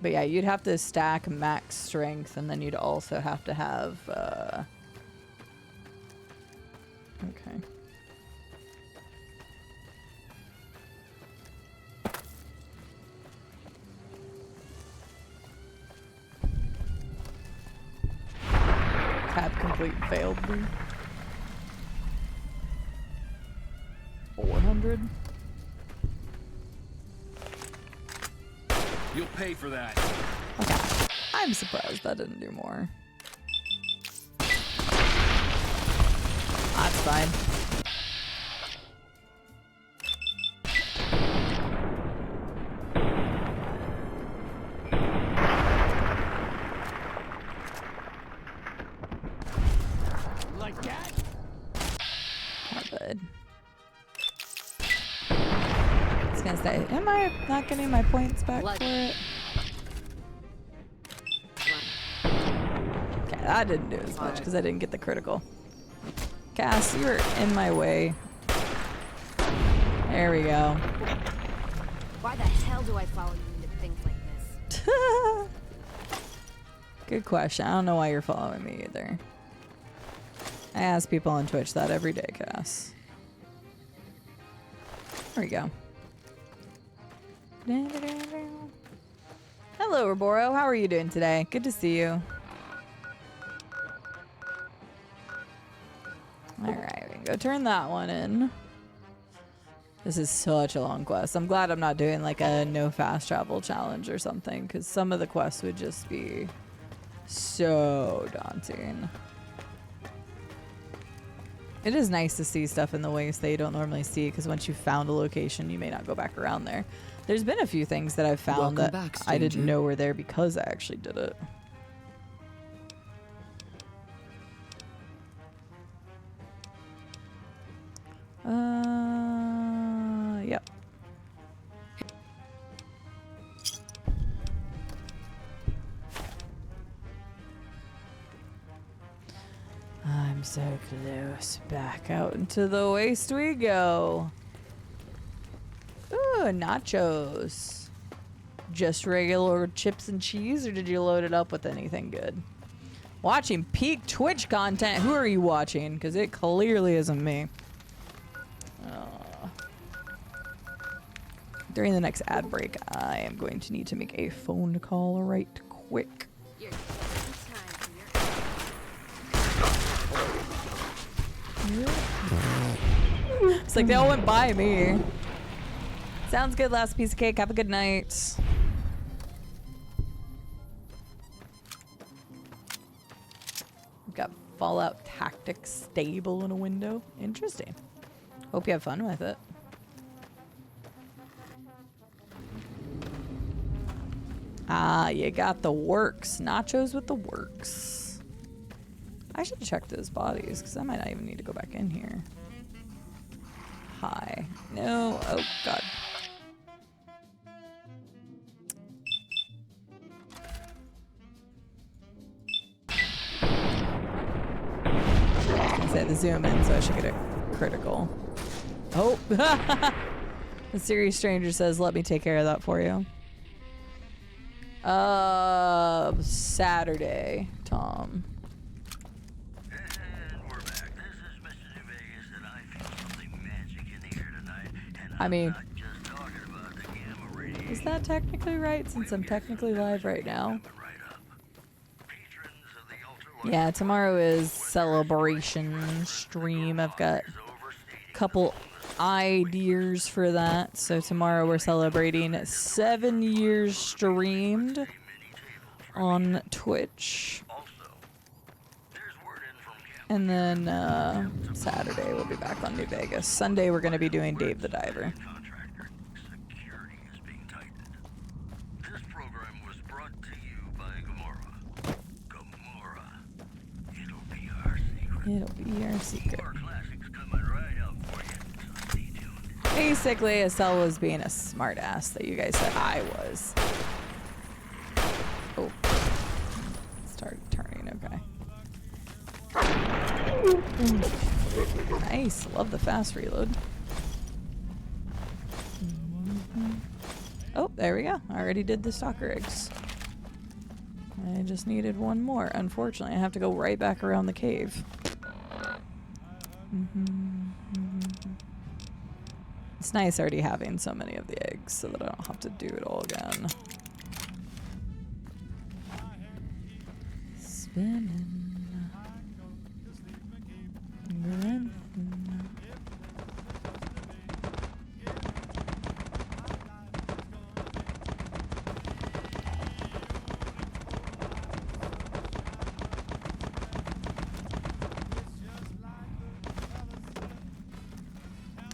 But yeah, you'd have to stack max strength and then you'd also have to have, okay. Tab complete failed. 400. You'll pay for that. Okay. I'm surprised that didn't do more. That's fine. Like that? Not bad. I was gonna say, am I not getting my points back for it? Okay, that didn't do as much because I didn't get the critical. Cass, you're in my way. There we go. Why the hell do I follow you into things like this? Good question. I don't know why you're following me either. I ask people on Twitch that every day, Cass. There we go. Hello, Roboro. How are you doing today? Good to see you. Alright, we can go turn that one in. This is such a long quest. I'm glad I'm not doing like a no fast travel challenge or something, because some of the quests would just be so daunting. It is nice to see stuff in the waste that you don't normally see, because once you've found a location, you may not go back around there. There's been a few things that I've found that I didn't know were there because I actually did it. Yep. I'm so close. Back out into the waste we go. Ooh, nachos. Just regular chips and cheese, or did you load it up with anything good? Watching peak Twitch content. Who are you watching? Because it clearly isn't me. During the next ad break, I am going to need to make a phone call right quick. It's like they all went by me. Sounds good, last piece of cake. Have a good night. We've got Fallout Tactics stable in a window. Interesting. Hope you have fun with it. Ah, you got the works. Nachos with the works. I should check those bodies, because I might not even need to go back in here. Hi. No. Oh, God. I said the zoom in, so I should get a critical. Oh! The serious stranger says, let me take care of that for you. Saturday, Tom. I mean, is that technically right since I'm technically live right now? Yeah, tomorrow is celebration stream. I've got a couple ideas for that. So tomorrow we're celebrating 7 years streamed on Twitch. And then Saturday we'll be back on New Vegas. Sunday we're going to be doing Dave the Diver. It'll be our secret. Basically, Estelle was being a smartass that you guys said I was. Oh. Started turning, okay. Nice. Love the fast reload. Oh, there we go. I already did the stalker eggs. I just needed one more. Unfortunately, I have to go right back around the cave. It's nice already having so many of the eggs so that I don't have to do it all again. Spinning.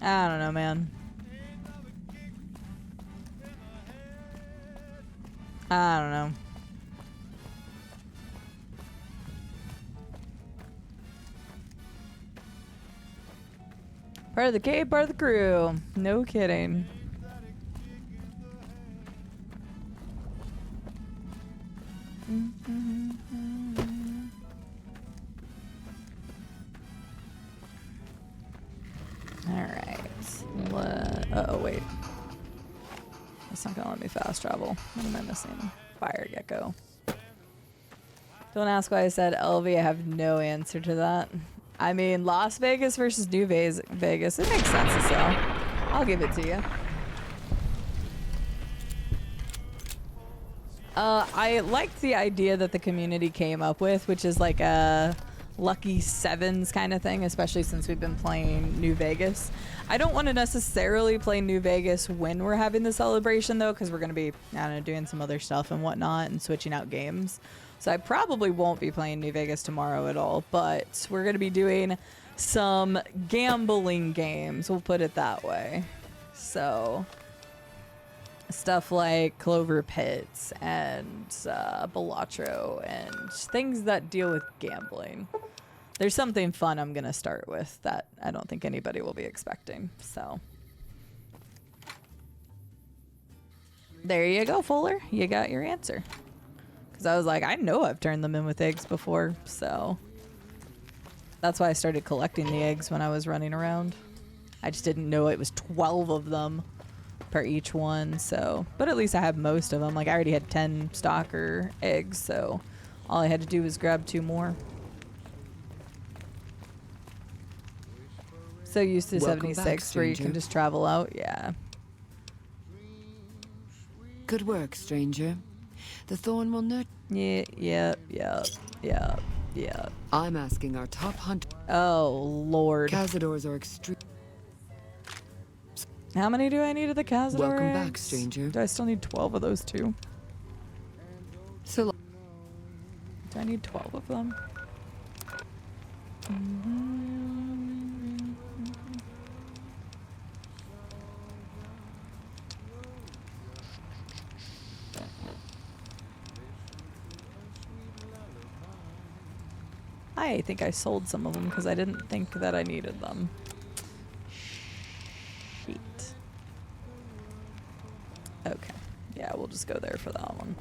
I don't know, man. I don't know. Part of the cave, part of the crew. No kidding. Alright. Uh-oh, wait. It's not gonna let me fast travel. What am I missing? Fire gecko. Don't ask why I said LV. I have no answer to that. I mean, Las Vegas versus New Vegas. It makes sense, so I'll give it to you. I liked the idea that the community came up with, which is like a lucky sevens kind of thing, especially since we've been playing New Vegas. I don't want to necessarily play New Vegas when we're having the celebration, though, because we're going to be, I don't know, doing some other stuff and whatnot and switching out games. So I probably won't be playing New Vegas tomorrow at all, but we're going to be doing some gambling games, we'll put it that way. So stuff like Clover Pits and Balatro and things that deal with gambling. There's something fun I'm going to start with that I don't think anybody will be expecting. So there you go, Fuller. You got your answer. Because I was like, I know I've turned them in with eggs before. So that's why I started collecting the eggs when I was running around. I just didn't know it was 12 of them per each one. So, but at least I have most of them. Like I already had 10 stalker eggs. So all I had to do was grab 2 more. So used to 76 where you can just travel out. Yeah. Good work, stranger. The thorn will nurture. Yeah. I'm asking our top hunter. Oh, Lord. Cazadors are extreme. How many do I need of the Cazador Welcome eggs? back, stranger. Do I still need 12 of those too? So do I need 12 of them? I think I sold some of them because I didn't think that I needed them. Shit. Okay. Yeah, we'll just go there for that one.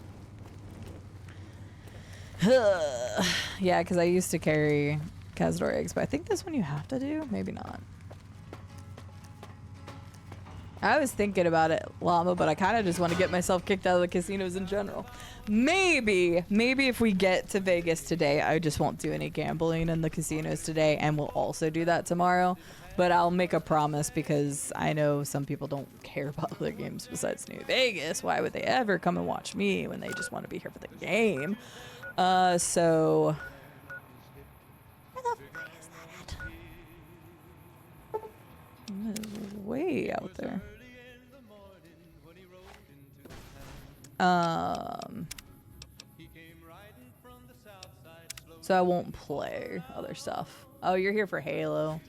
Yeah, because I used to carry Cazador eggs, but I think this one you have to do? Maybe not. I was thinking about it, Llama, but I kind of just want to get myself kicked out of the casinos in general. Maybe if we get to Vegas today, I just won't do any gambling in the casinos today, and we'll also do that tomorrow. But I'll make a promise because I know some people don't care about other games besides New Vegas. Why would they ever come and watch me when they just want to be here for the game? So... Where the fuck is that at? It's way out there. So I won't play other stuff. Oh, you're here for Halo.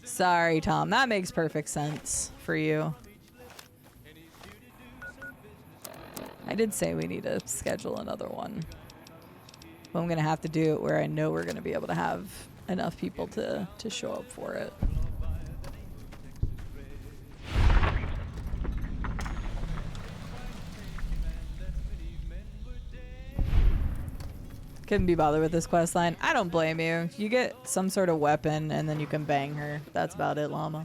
Sorry, Tom. That makes perfect sense for you. I did say we need to schedule another one. But I'm going to have to do it where I know we're going to be able to have enough people to show up for it. Couldn't be bothered with this quest line. I don't blame you. You get some sort of weapon and then you can bang her. That's about it, Llama.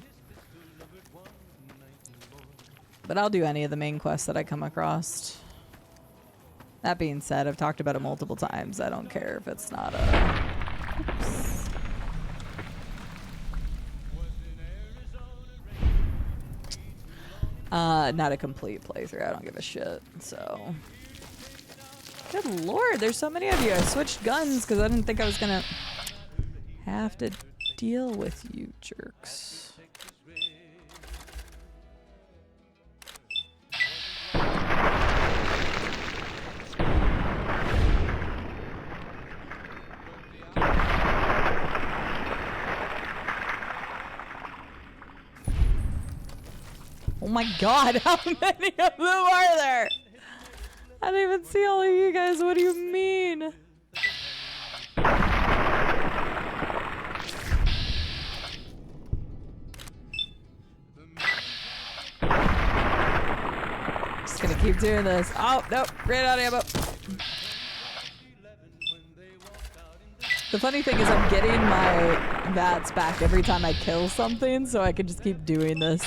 But I'll do any of the main quests that I come across. That being said, I've talked about it multiple times. I don't care if it's not a... Oops. Not a complete playthrough. I don't give a shit, so... Good lord, there's so many of you. I switched guns because I didn't think I was gonna have to deal with you jerks. Oh my god, how many of them are there? I didn't even see all of you guys. What do you mean? Just gonna keep doing this. Oh, nope. Ran out of ammo. The funny thing is I'm getting my VATS back every time I kill something, so I can just keep doing this.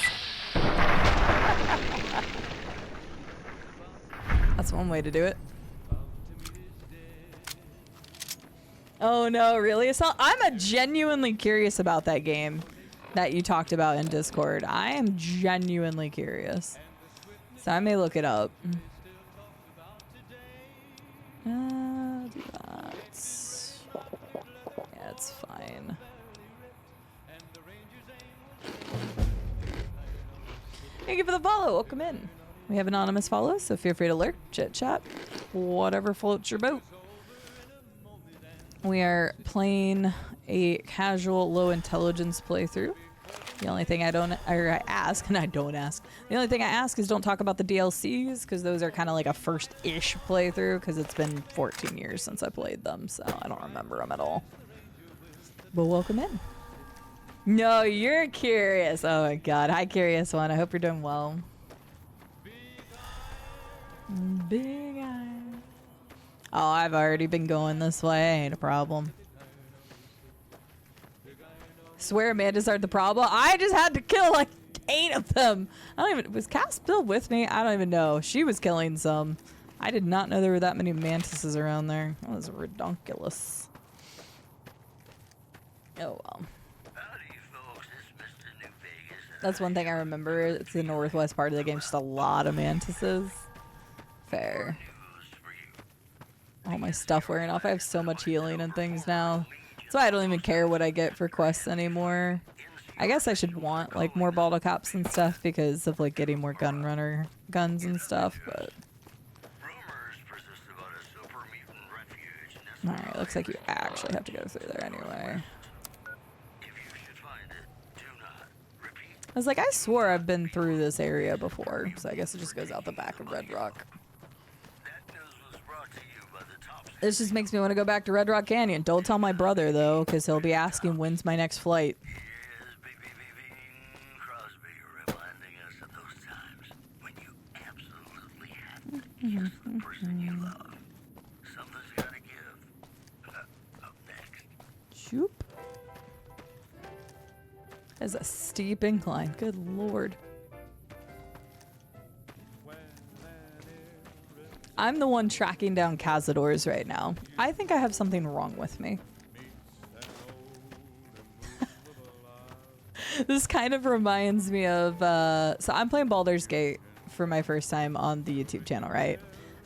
That's one way to do it. Oh no, really? I'm genuinely curious about that game that you talked about in Discord. I am genuinely curious. So I may look it up. Do that. Yeah, it's fine. Thank you for the follow. Welcome in. We have anonymous follows, so feel free to lurk, chit chat, whatever floats your boat. We are playing a casual low intelligence playthrough. The only thing I ask is don't talk about the DLCs because those are kind of like a first-ish playthrough because it's been 14 years since I played them, so I don't remember them at all. But welcome in. No, you're curious. Oh my god. Hi, curious one. I hope you're doing well. Big eye. Oh, I've already been going this way. Ain't a problem. Swear Amanda's aren't the problem. I just had to kill like 8 of them. I don't even... Was Cass still with me? I don't even know. She was killing some. I did not know there were that many mantises around there. That was redonkulous. Oh well. That's one thing I remember. It's the northwest part of the game. Just a lot of mantises. Fair. All my stuff wearing off. I have so much healing and things now. That's why I don't even care what I get for quests anymore. I guess I should want like more bottle caps and stuff because of like getting more gun runner guns and stuff, but... Alright, looks like you actually have to go through there anyway. I was like, I swore I've been through this area before, so I guess it just goes out the back of Red Rock. This just makes me want to go back to Red Rock Canyon. Don't tell my brother, though, because he'll be asking when's my next flight. Shoop. There's a steep incline. Good lord. I'm the one tracking down cazadors right now. I think I have something wrong with me. This kind of reminds me of, so I'm playing Baldur's Gate for my first time on the YouTube channel, right?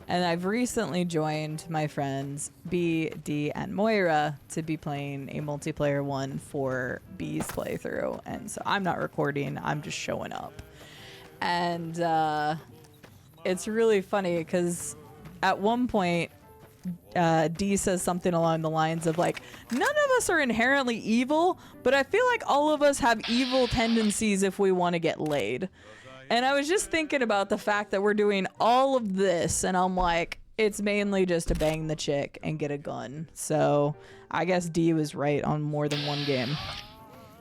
And I've recently joined my friends B, D, and Moira to be playing a multiplayer one for B's playthrough. And so I'm not recording, I'm just showing up. And it's really funny because at one point, D says something along the lines of like, none of us are inherently evil, but I feel like all of us have evil tendencies if we want to get laid. And I was just thinking about the fact that we're doing all of this, and I'm like, it's mainly just to bang the chick and get a gun. So I guess D was right on more than one game.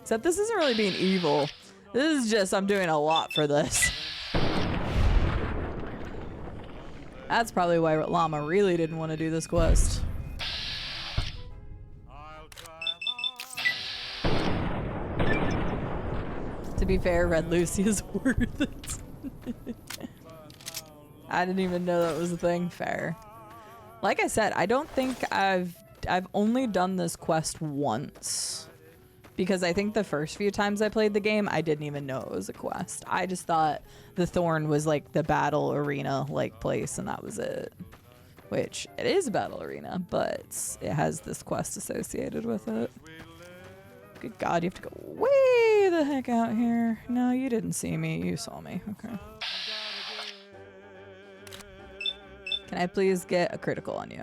Except this isn't really being evil. This is just, I'm doing a lot for this. That's probably why Llama really didn't want to do this quest. To be fair, Red Lucy is worth it. I didn't even know that was a thing. Fair. Like I said, I don't think I've only done this quest once. Because I think the first few times I played the game, I didn't even know it was a quest. I just thought the Thorn was like the battle arena like place and that was it. Which, it is a battle arena, but it has this quest associated with it. Good God, you have to go way the heck out here. No, you didn't see me. You saw me. Okay. Can I please get a critical on you?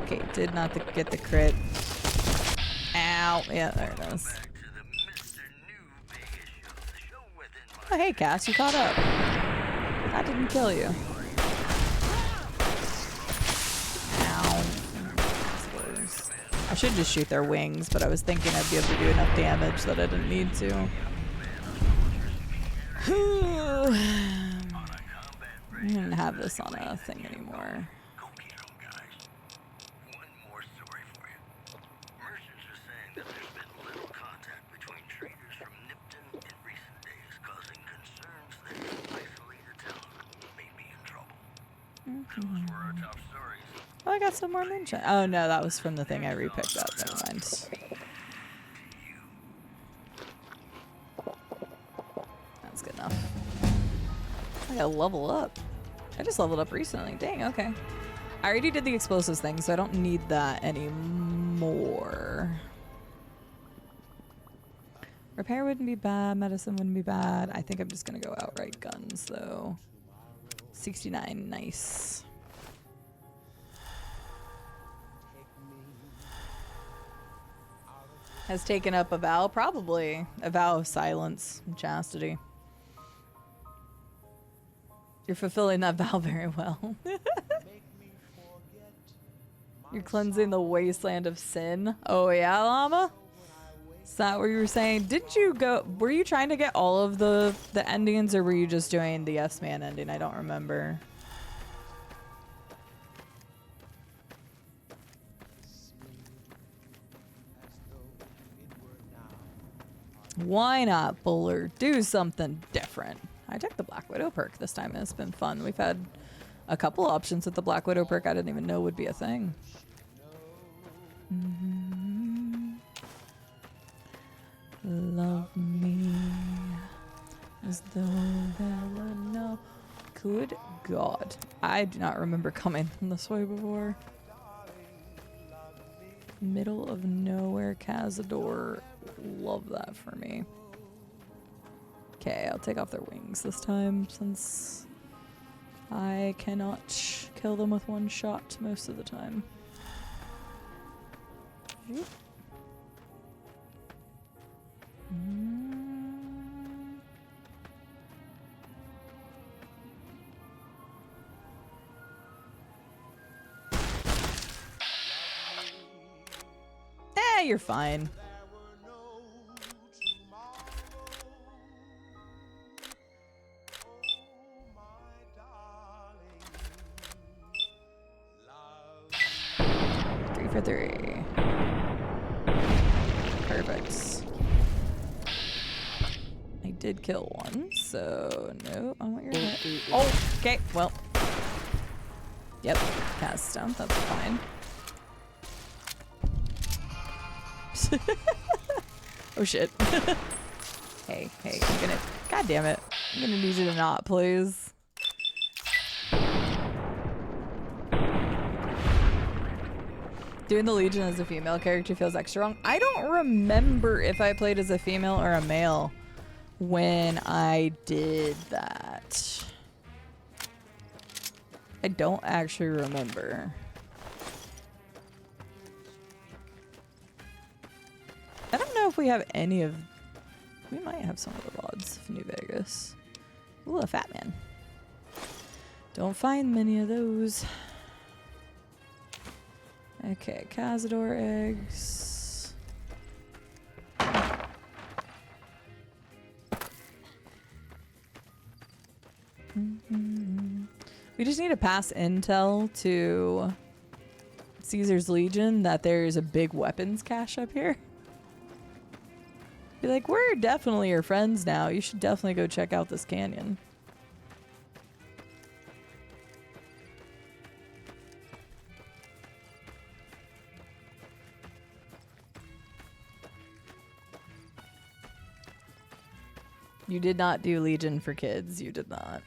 Okay, did not get the crit. Ow. Yeah, there it is. Oh, hey, Cass, you caught up. That didn't kill you. Ow. I should just shoot their wings, but I was thinking I'd be able to do enough damage that I didn't need to. I don't have this on a thing anymore. Oh, I got some more moonshine. Oh no, that was from the thing I repicked up. Never mind. That's good enough. I gotta level up. I just leveled up recently. Dang, okay. I already did the explosives thing, so I don't need that anymore. Repair wouldn't be bad. Medicine wouldn't be bad. I think I'm just gonna go outright guns, though. 69, nice. Has taken up a vow? Probably. A vow of silence and chastity. You're fulfilling that vow very well. You're cleansing the wasteland of sin. Oh yeah, Llama? Is that what you were saying? Didn't you go... Were you trying to get all of the endings, or were you just doing the Yes Man ending? I don't remember. Why not, Buller? Do something different. I took the Black Widow perk this time, and it's been fun. We've had a couple options with the Black Widow perk I didn't even know would be a thing. Love me as though there were no... Good God. I do not remember coming this way before. Middle of nowhere Cazador. Love that for me. Okay, I'll take off their wings this time since I cannot kill them with one shot most of the time. Eh, you're fine. Three for three. Perfect. I did kill one, so no, I want your head. Oh, okay, well. Yep, cast down, that's fine. Oh shit. Hey, I'm gonna, god damn it. I'm gonna need you to not, please. Doing the Legion as a female character feels extra wrong. I don't remember if I played as a female or a male when I did that. I don't actually remember. I don't know if we have any of... We might have some of the vods of New Vegas. Ooh, a fat man. Don't find many of those. Okay, Cazador eggs. We just need to pass intel to Caesar's Legion that there's a big weapons cache up here. Be like, we're definitely your friends now. You should definitely go check out this canyon. You did not do Legion for kids. You did not.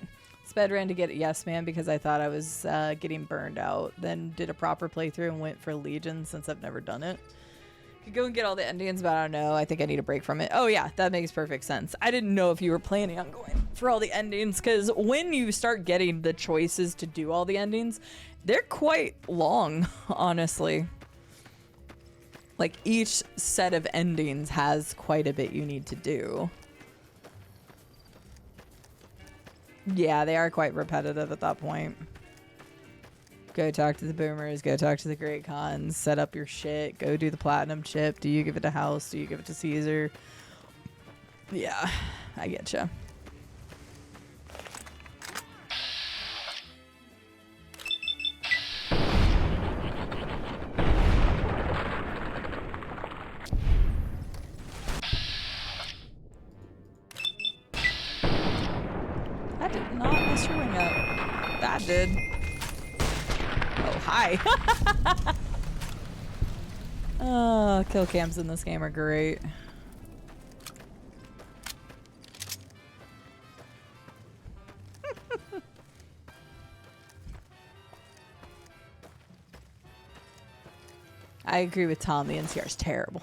Sped ran to get it, yes, man, because I thought I was getting burned out. Then did a proper playthrough and went for Legion since I've never done it. Could go and get all the endings, but I don't know. I think I need a break from it. Oh yeah, that makes perfect sense. I didn't know if you were planning on going for all the endings, because when you start getting the choices to do all the endings, they're quite long, honestly. Like each set of endings has quite a bit you need to do. Yeah, they are quite repetitive at that point. Go talk to the boomers, go talk to the great cons, set up your shit, go do the platinum chip. Do you give it to House? Do you give it to Caesar? Yeah, I get you. That did not mess your wing up. That did. Oh, hi. Kill cams in this game are great. I agree with Tom. The NCR is terrible.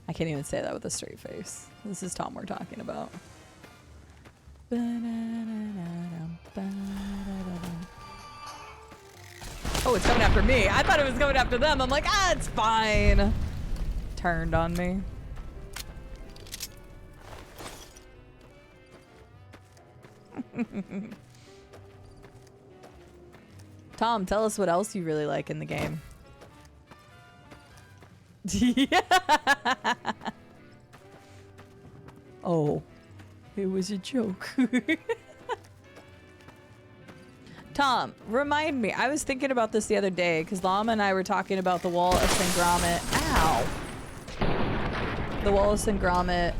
I can't even say that with a straight face. This is Tom we're talking about. Oh, it's coming after me. I thought it was going after them. I'm like, ah, it's fine. Turned on me. Tom, tell us what else you really like in the game. Yeah. Oh, it was a joke. Tom, remind me. I was thinking about this the other day because Llama and I were talking about the Wall of Sangromit. Ow. The Wall of Sangromit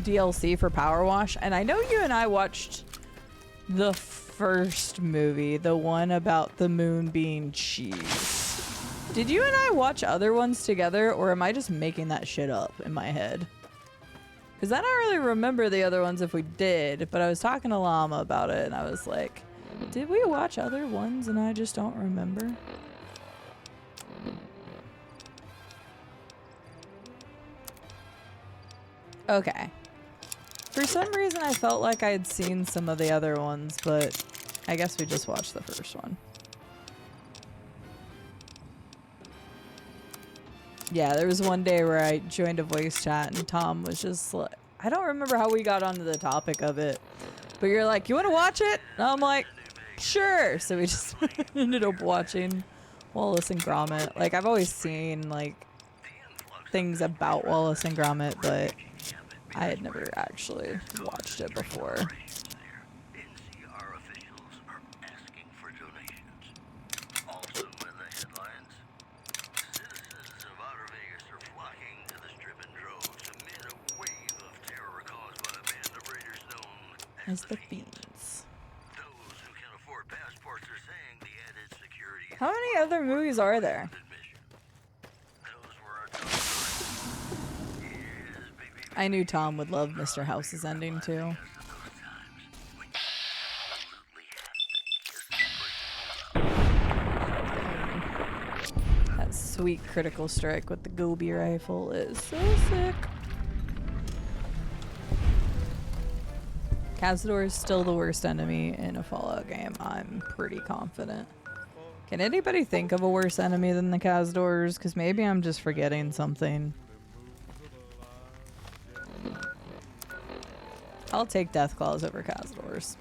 DLC for Power Wash. And I know you and I watched the first movie, the one about the moon being cheese. Did you and I watch other ones together, or am I just making that shit up in my head? Because I don't really remember the other ones if we did, but I was talking to Llama about it, and I was like, did we watch other ones and I just don't remember? Okay. For some reason, I felt like I had seen some of the other ones, but I guess we just watched the first one. Yeah, there was one day where I joined a voice chat and Tom was just like, I don't remember how we got onto the topic of it, but you're like, you want to watch it? And I'm like, sure. So we just ended up watching Wallace and Gromit. Like, I've always seen, like, things about Wallace and Gromit, but I had never actually watched it before. As the Fiends. How many other movies are there? I knew Tom would love Mr. House's ending too. That sweet critical strike with the Gobi rifle is so sick. Cazador is still the worst enemy in a Fallout game. I'm pretty confident. Can anybody think of a worse enemy than the Cazadors? Because maybe I'm just forgetting something. I'll take Deathclaws over Cazadors.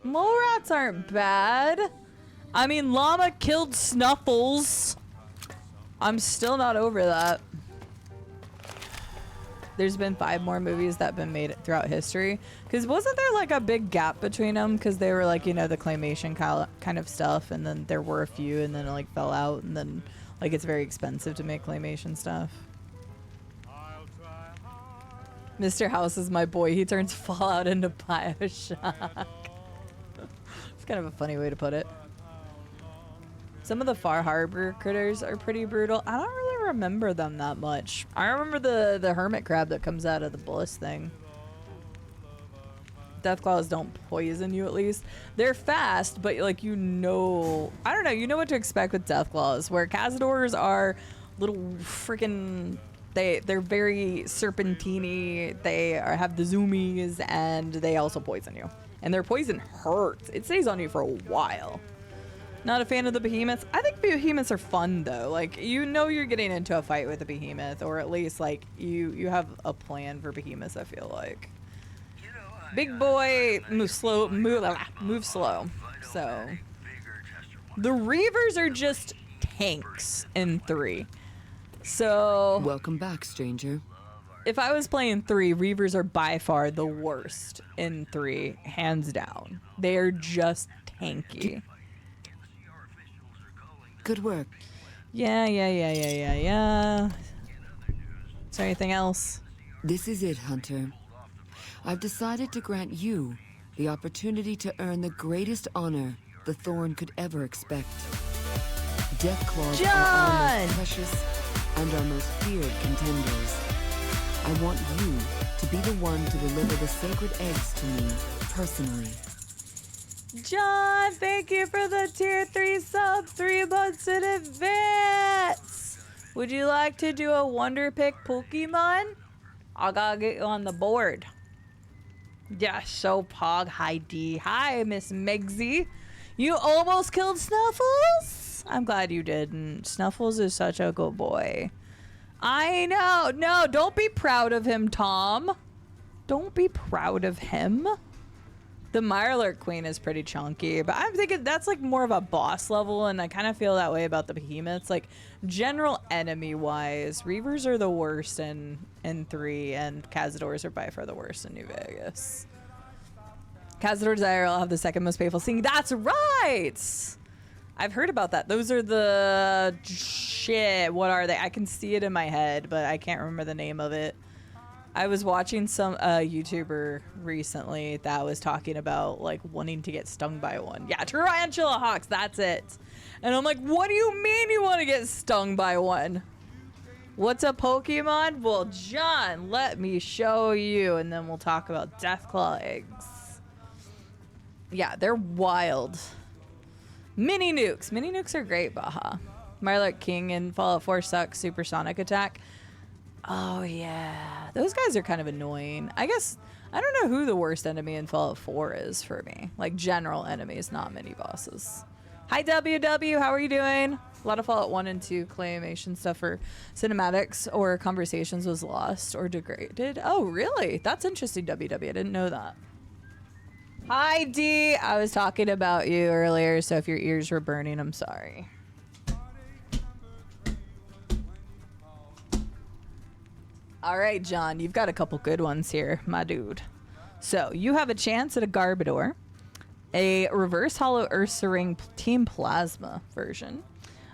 Mole rats aren't bad. I mean, llama killed Snuffles. I'm still not over that. There's been 5 more movies that have been made throughout history. Because wasn't there like a big gap between them? Because they were like, you know, the claymation kind of stuff. And then there were a few and then it like fell out. And then like it's very expensive to make claymation stuff. Mr. House is my boy. He turns Fallout into Bioshock. It's kind of a funny way to put it. Some of the Far Harbor critters are pretty brutal. I don't really remember them that much. I remember the hermit crab that comes out of the bliss thing. Deathclaws don't poison you, at least. They're fast, but like, you know, I don't know, you know what to expect with Deathclaws, where Cazadors are little freaking, they're very serpentine. They have the zoomies, and they also poison you. And their poison hurts. It stays on you for a while. Not a fan of the behemoths. I think behemoths are fun though. Like, you know you're getting into a fight with a behemoth, or at least like you have a plan for behemoths, I feel like. Big boy, move slow, move slow. So the Reavers are just tanks in 3. So welcome back, stranger. If I was playing 3, Reavers are by far the worst in 3, hands down. They are just tanky. Good work. Yeah. Is there anything else? This is it, Hunter. I've decided to grant you the opportunity to earn the greatest honor the Thorn could ever expect. Deathclaws are our most precious and our most feared contenders. I want you to be the one to deliver the sacred eggs to me, personally. John, thank you for the tier 3 sub 3 months in advance. Would you like to do a Wonder Pick Pokemon? I gotta get you on the board. Yeah, so Pog. Hi, D. Hi, Miss Megsy. You almost killed Snuffles? I'm glad you didn't. Snuffles is such a good boy. I know. No, don't be proud of him, Tom. Don't be proud of him. The Mirelurk Queen is pretty chunky, but I'm thinking that's like more of a boss level, and I kind of feel that way about the behemoths. Like, general enemy-wise, Reavers are the worst in 3, and Cazadors are by far the worst in New Vegas. Cazadors IRL have the second most painful sting. That's right! I've heard about that. Those are the... Shit, what are they? I can see it in my head, but I can't remember the name of it. I was watching some YouTuber recently that was talking about like wanting to get stung by one. Yeah, tarantula hawks, that's it. And I'm like, what do you mean you want to get stung by one? What's a Pokemon? Well, John, let me show you, and then we'll talk about Deathclaw eggs. Yeah, they're wild. Mini nukes. Mini nukes are great, Baha. Marlark King in Fallout 4 sucks. Supersonic attack. Oh, yeah. Those guys are kind of annoying. I guess, I don't know who the worst enemy in Fallout 4 is for me. Like, general enemies, not mini bosses. Hi, WW. How are you doing? A lot of Fallout 1 and 2 claymation stuff for cinematics or conversations was lost or degraded. Oh, really? That's interesting, WW. I didn't know that. Hi, D. I was talking about you earlier, so if your ears were burning, I'm sorry. All right, John, you've got a couple good ones here, my dude. So you have a chance at a Garbodor, a Reverse Hollow Ursaring Team Plasma version,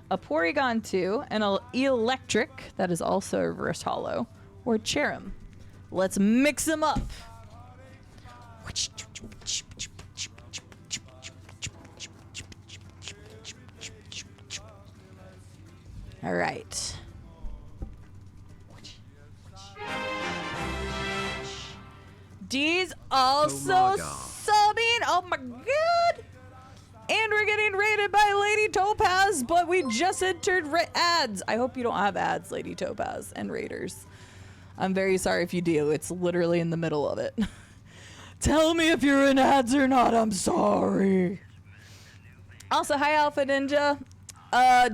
a Porygon 2, and an Electric that is also a Reverse Hollow, or Cherim. Let's mix them up. All right. D's also subbing. Oh my god. And we're getting rated by Lady Topaz, but we just entered ads. I hope you don't have ads, Lady Topaz and Raiders. I'm very sorry if you do. It's literally in the middle of it. Tell me if you're in ads or not. I'm sorry. Also, hi, Alpha Ninja.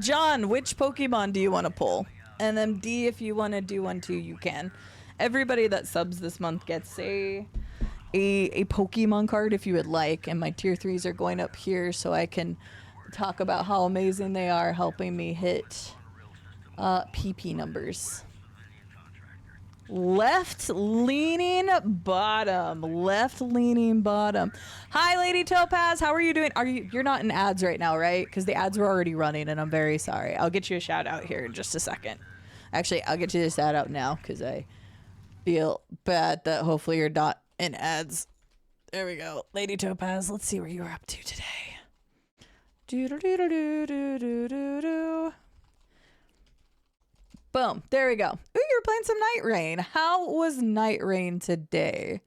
John, which Pokemon do you want to pull? And then D, if you want to do one too, you can. Everybody that subs this month gets a Pokemon card if you would like, and my tier 3s are going up here so I can talk about how amazing they are helping me hit PP numbers. Left-leaning bottom. Hi, Lady Topaz. How are you doing? You're not in ads right now, right? Because the ads were already running, and I'm very sorry. I'll get you a shout out here in just a second. Actually, I'll get you a shout out now because I feel bad that hopefully you're not in ads. There we go. Lady Topaz, let's see where you're up to today. Do-do-do-do-do-do-do-do. Boom. There we go. Ooh, you were playing some Night Rain. How was Night Rain today?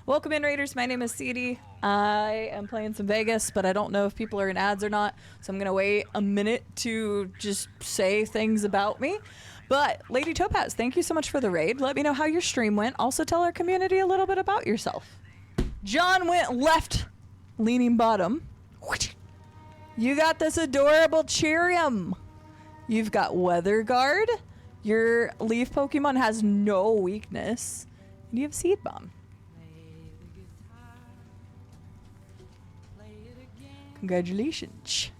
Welcome in, Raiders. My name is CD. I am playing some Vegas, but I don't know if people are in ads or not, so I'm going to wait a minute to just say things about me. But Lady Topaz, thank you so much for the raid. Let me know how your stream went. Also tell our community a little bit about yourself. John went left, leaning bottom. You got this adorable Cheerium. You've got Weather Guard. Your Leaf Pokemon has no weakness. And you have Seed Bomb. Congratulations.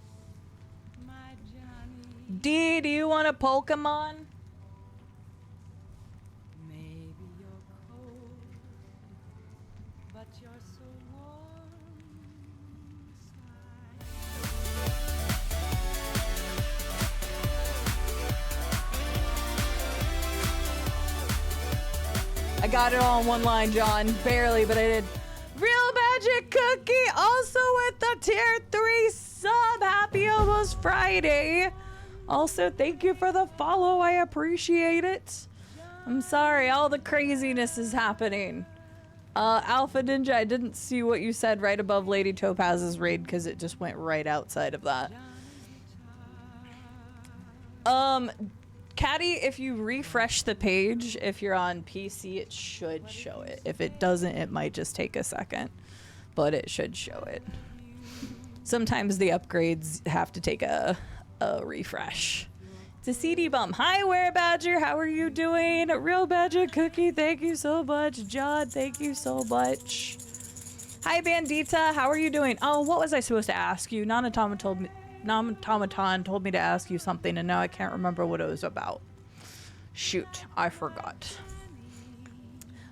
D, do you want a Pokemon? I got it all in one line, John. Barely, but I did. Real Magic Cookie also with the tier 3 sub. Happy almost Friday. Also, thank you for the follow. I appreciate it. I'm sorry, all the craziness is happening. Alpha Ninja, I didn't see what you said right above Lady Topaz's raid because it just went right outside of that. Caddy, if you refresh the page, if you're on PC, it should show it. If it doesn't, it might just take a second, but it should show it. Sometimes the upgrades have to take a refresh. It's a CD bum. Hi, Were Badger. How are you doing? Real Badger Cookie, thank you so much. John, thank you so much. Hi, Bandita. How are you doing? Oh, what was I supposed to ask you? Non-Automaton told me to ask you something, and now I can't remember what it was about. Shoot, I forgot.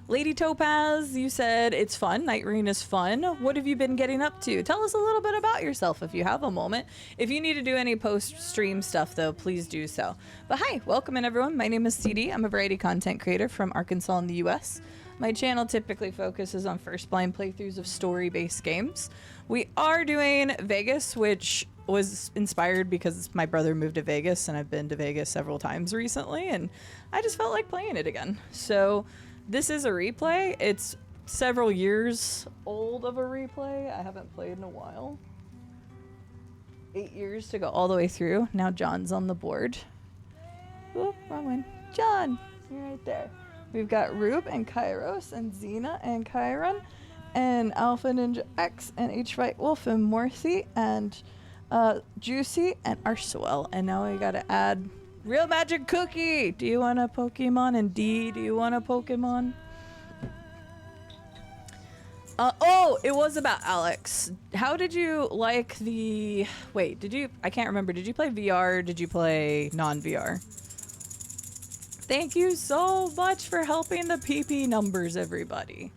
Lady Topaz, you said it's fun. Night Rain is fun. What have you been getting up to? Tell us a little bit about yourself if you have a moment. If you need to do any post-stream stuff, though, please do so. But hi, welcome in, everyone. My name is CD. I'm a variety content creator from Arkansas in the U.S. My channel typically focuses on first blind playthroughs of story-based games. We are doing Vegas, which was inspired because my brother moved to Vegas, and I've been to Vegas several times recently, and I just felt like playing it again. So this is a replay. It's several years old of a replay. I haven't played in a while. 8 years to go all the way through. Now John's on the board. Oop, wrong one. John, you're right there. We've got Rube and Kairos and Xena and Chiron and Alpha Ninja X and H-Fight Wolf and Morthy and Juicy and Arswell. And now we gotta add Real Magic Cookie. Do you want a Pokemon? And D, do you want a Pokemon? Oh, it was about Alex. How did you like the... Wait, did you... I can't remember. Did you play VR or did you play non-VR? Thank you so much for helping the PP numbers, everybody.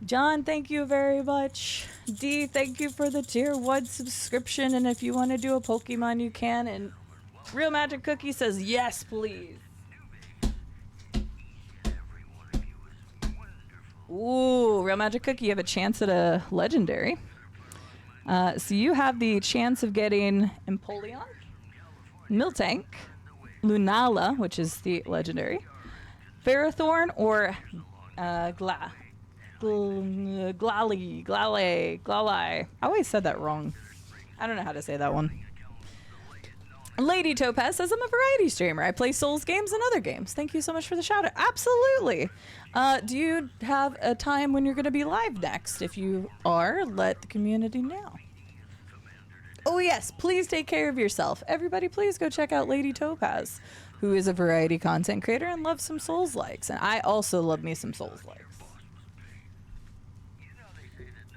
John, thank you very much. D, thank you for the tier 1 subscription. And if you want to do a Pokemon, you can. And Real Magic Cookie says, yes, please. Ooh, Real Magic Cookie, you have a chance at a legendary. So you have the chance of getting Empoleon, Miltank, Lunala, which is the legendary, Ferrothorn, or Glally. I always said that wrong. I don't know how to say that one. Lady Topaz says, I'm a variety streamer. I play Souls games and other games. Thank you so much for the shout out. Absolutely. Do you have a time when you're going to be live next? If you are, let the community know. Oh yes, please take care of yourself. Everybody, please go check out Lady Topaz, who is a variety content creator and loves some Souls likes. And I also love me some Souls likes.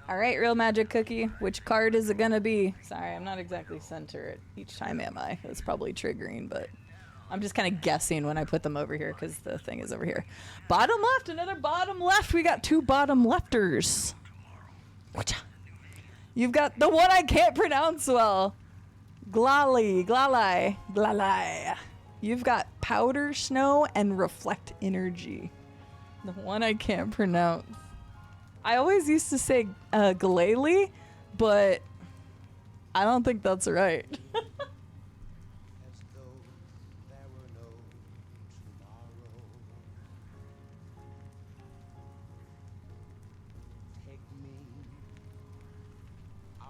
All right, Real Magic Cookie, which card is it gonna be? Sorry, I'm not exactly centered each time, am I? It's probably triggering, but I'm just kind of guessing when I put them over here because the thing is over here. Bottom left, another bottom left. We got 2 bottom lefters. You've got the one I can't pronounce well. Glally. You've got Powder Snow and Reflect Energy. The one I can't pronounce. I always used to say Glalie, but I don't think that's right.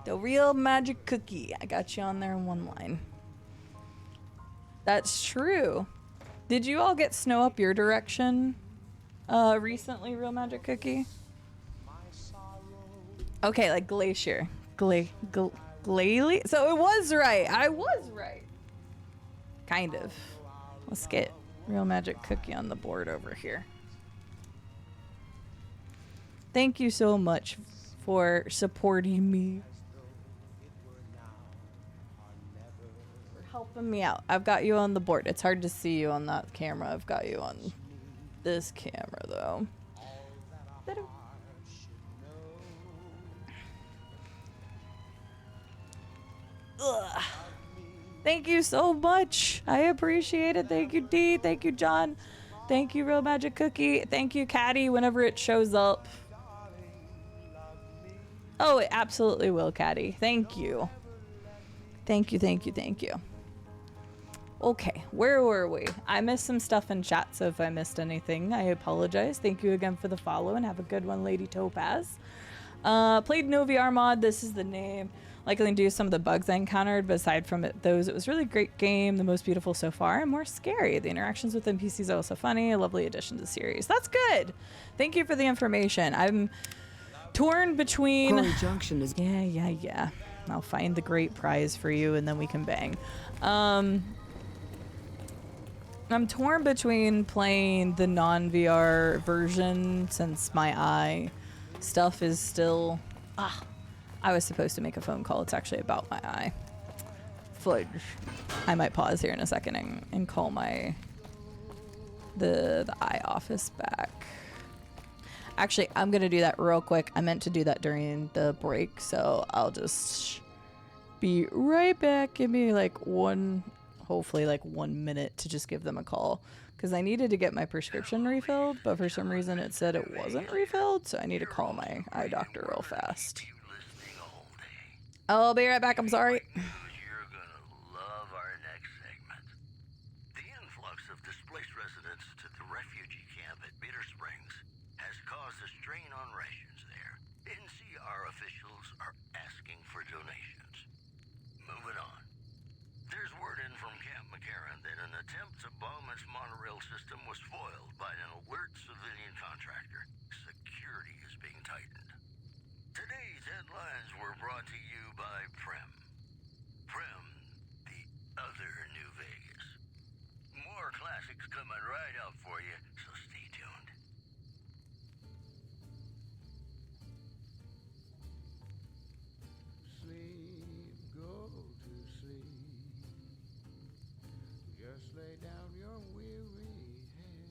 The Real Magic Cookie. I got you on there in one line. That's true. Did you all get snow up your direction recently, Real Magic Cookie? Okay, like glacier. Glalie? So it was right. I was right. Kind of. Let's get Real Magic Cookie on the board over here. Thank you so much for supporting me. For helping me out. I've got you on the board. It's hard to see you on that camera. I've got you on this camera, though. Ugh. Thank you so much. I appreciate it. Thank you, D. Thank you, John. Thank you, Real Magic Cookie. Thank you, Caddy, whenever it shows up. Oh, it absolutely will, Caddy. Thank you. Thank you. Okay, where were we? I missed some stuff in chat, so if I missed anything, I apologize. Thank you again for the follow, and have a good one, Lady Topaz. Played no VR mod. This is the name. Likely do some of the bugs I encountered, but aside from it was really great game, the most beautiful so far, and more scary. The interactions with NPCs are also funny, a lovely addition to the series. That's good. Thank you for the information. I'm torn between... Quarry Junction is... Yeah. I'll find the great prize for you, and then we can bang. I'm torn between playing the non-VR version, since my eye stuff is still... I was supposed to make a phone call. It's actually about my eye. Fudge. I might pause here in a second and call the eye office back. Actually, I'm gonna do that real quick. I meant to do that during the break, so I'll just be right back. Give me hopefully 1 minute to just give them a call, because I needed to get my prescription refilled, but for some reason it said it wasn't refilled, so I need to call my eye doctor real fast. I'll be right back. I'm sorry. You're gonna love our next segment. The influx of displaced residents to the refugee camp at Bitter Springs has caused a strain on rations there. NCR officials are asking for donations. Move attempt to bomb its monorail system was foiled by an alert civilian contractor. Security is being tightened. Today's headlines were brought to you by Prem. Prem, the other New Vegas. More classics coming right up for you, so stay tuned. Sleep, go to sleep. Just lay down your weary head.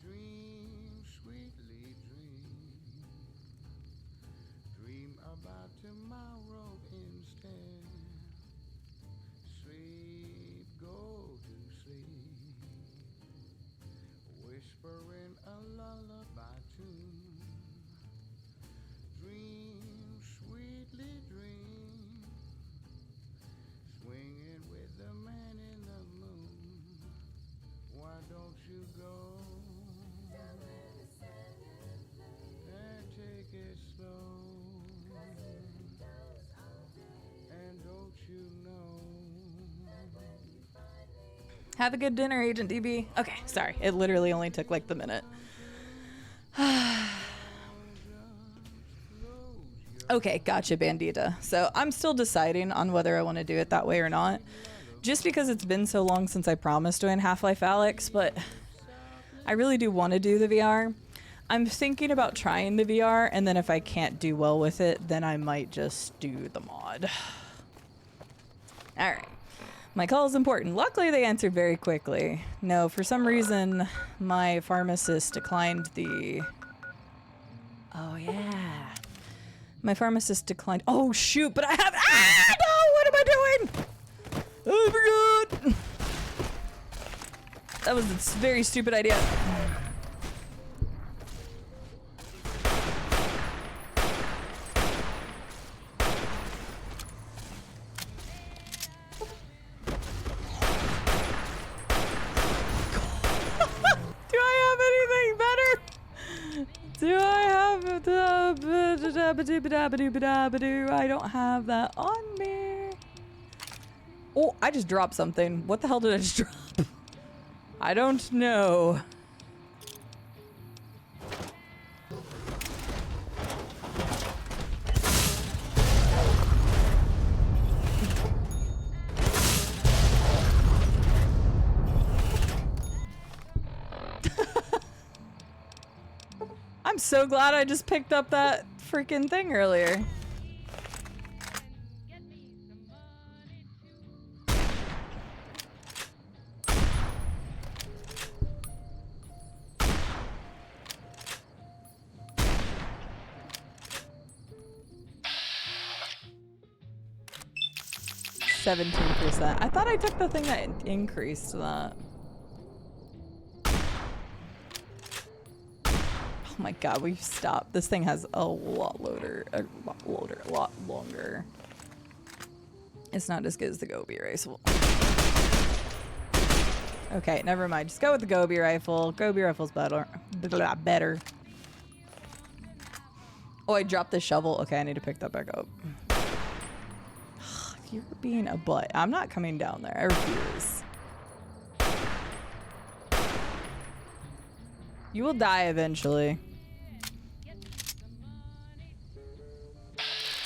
Dream, sweetly dream. Dream about tomorrow instead. Sleep, go to sleep. Whispering a lullaby tune. Dream, sweetly dream. Swinging with the man in the moon. Why don't you go and take it slow? And don't you know? Have a good dinner, Agent DB. Okay, sorry. It literally only took like the minute. Okay, gotcha, Bandita. So I'm still deciding on whether I want to do it that way or not. Just because it's been so long since I promised doing Half-Life Alyx, but I really do want to do the VR. I'm thinking about trying the VR, and then if I can't do well with it, then I might just do the mod. Alright. My call is important. Luckily, they answered very quickly. No, for some reason, my pharmacist declined the... Oh, yeah. My pharmacist declined... Oh, shoot, but I have... Ah, no! What am I doing? Oh, my God! That was a very stupid idea. Do I have the... I don't have that on me. Oh, I just dropped something. What the hell did I just drop? I don't know. I'm so glad I just picked up that freaking thing earlier. %. I thought I took the thing that increased that. Oh my God, we've stopped. This thing has a lot longer. It's not as good as the Gobi rifle. Okay, never mind. Just go with the Gobi rifle. Gobi rifle's better. Better. Oh, I dropped the shovel. Okay, I need to pick that back up. You're being a butt. I'm not coming down there. I refuse. You will die eventually.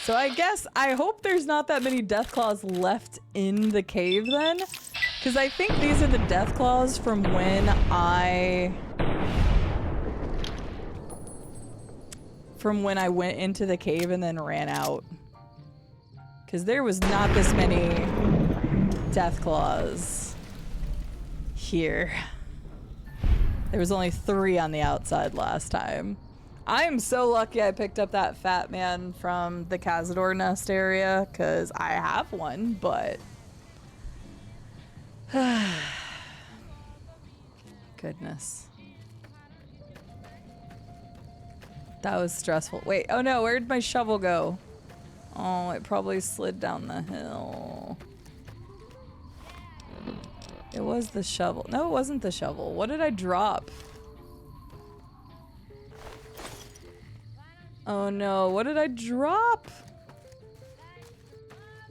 So I hope there's not that many death claws left in the cave then. Because I think these are the death claws from when I went into the cave and then ran out. Because there was not this many death claws here. There was only 3 on the outside last time. I am so lucky I picked up that fat man from the Cazador nest area, because I have one, but... Goodness. That was stressful. Wait, oh no, where'd my shovel go? Oh, it probably slid down the hill. It was the shovel. No, it wasn't the shovel. What did I drop? Oh no, what did I drop?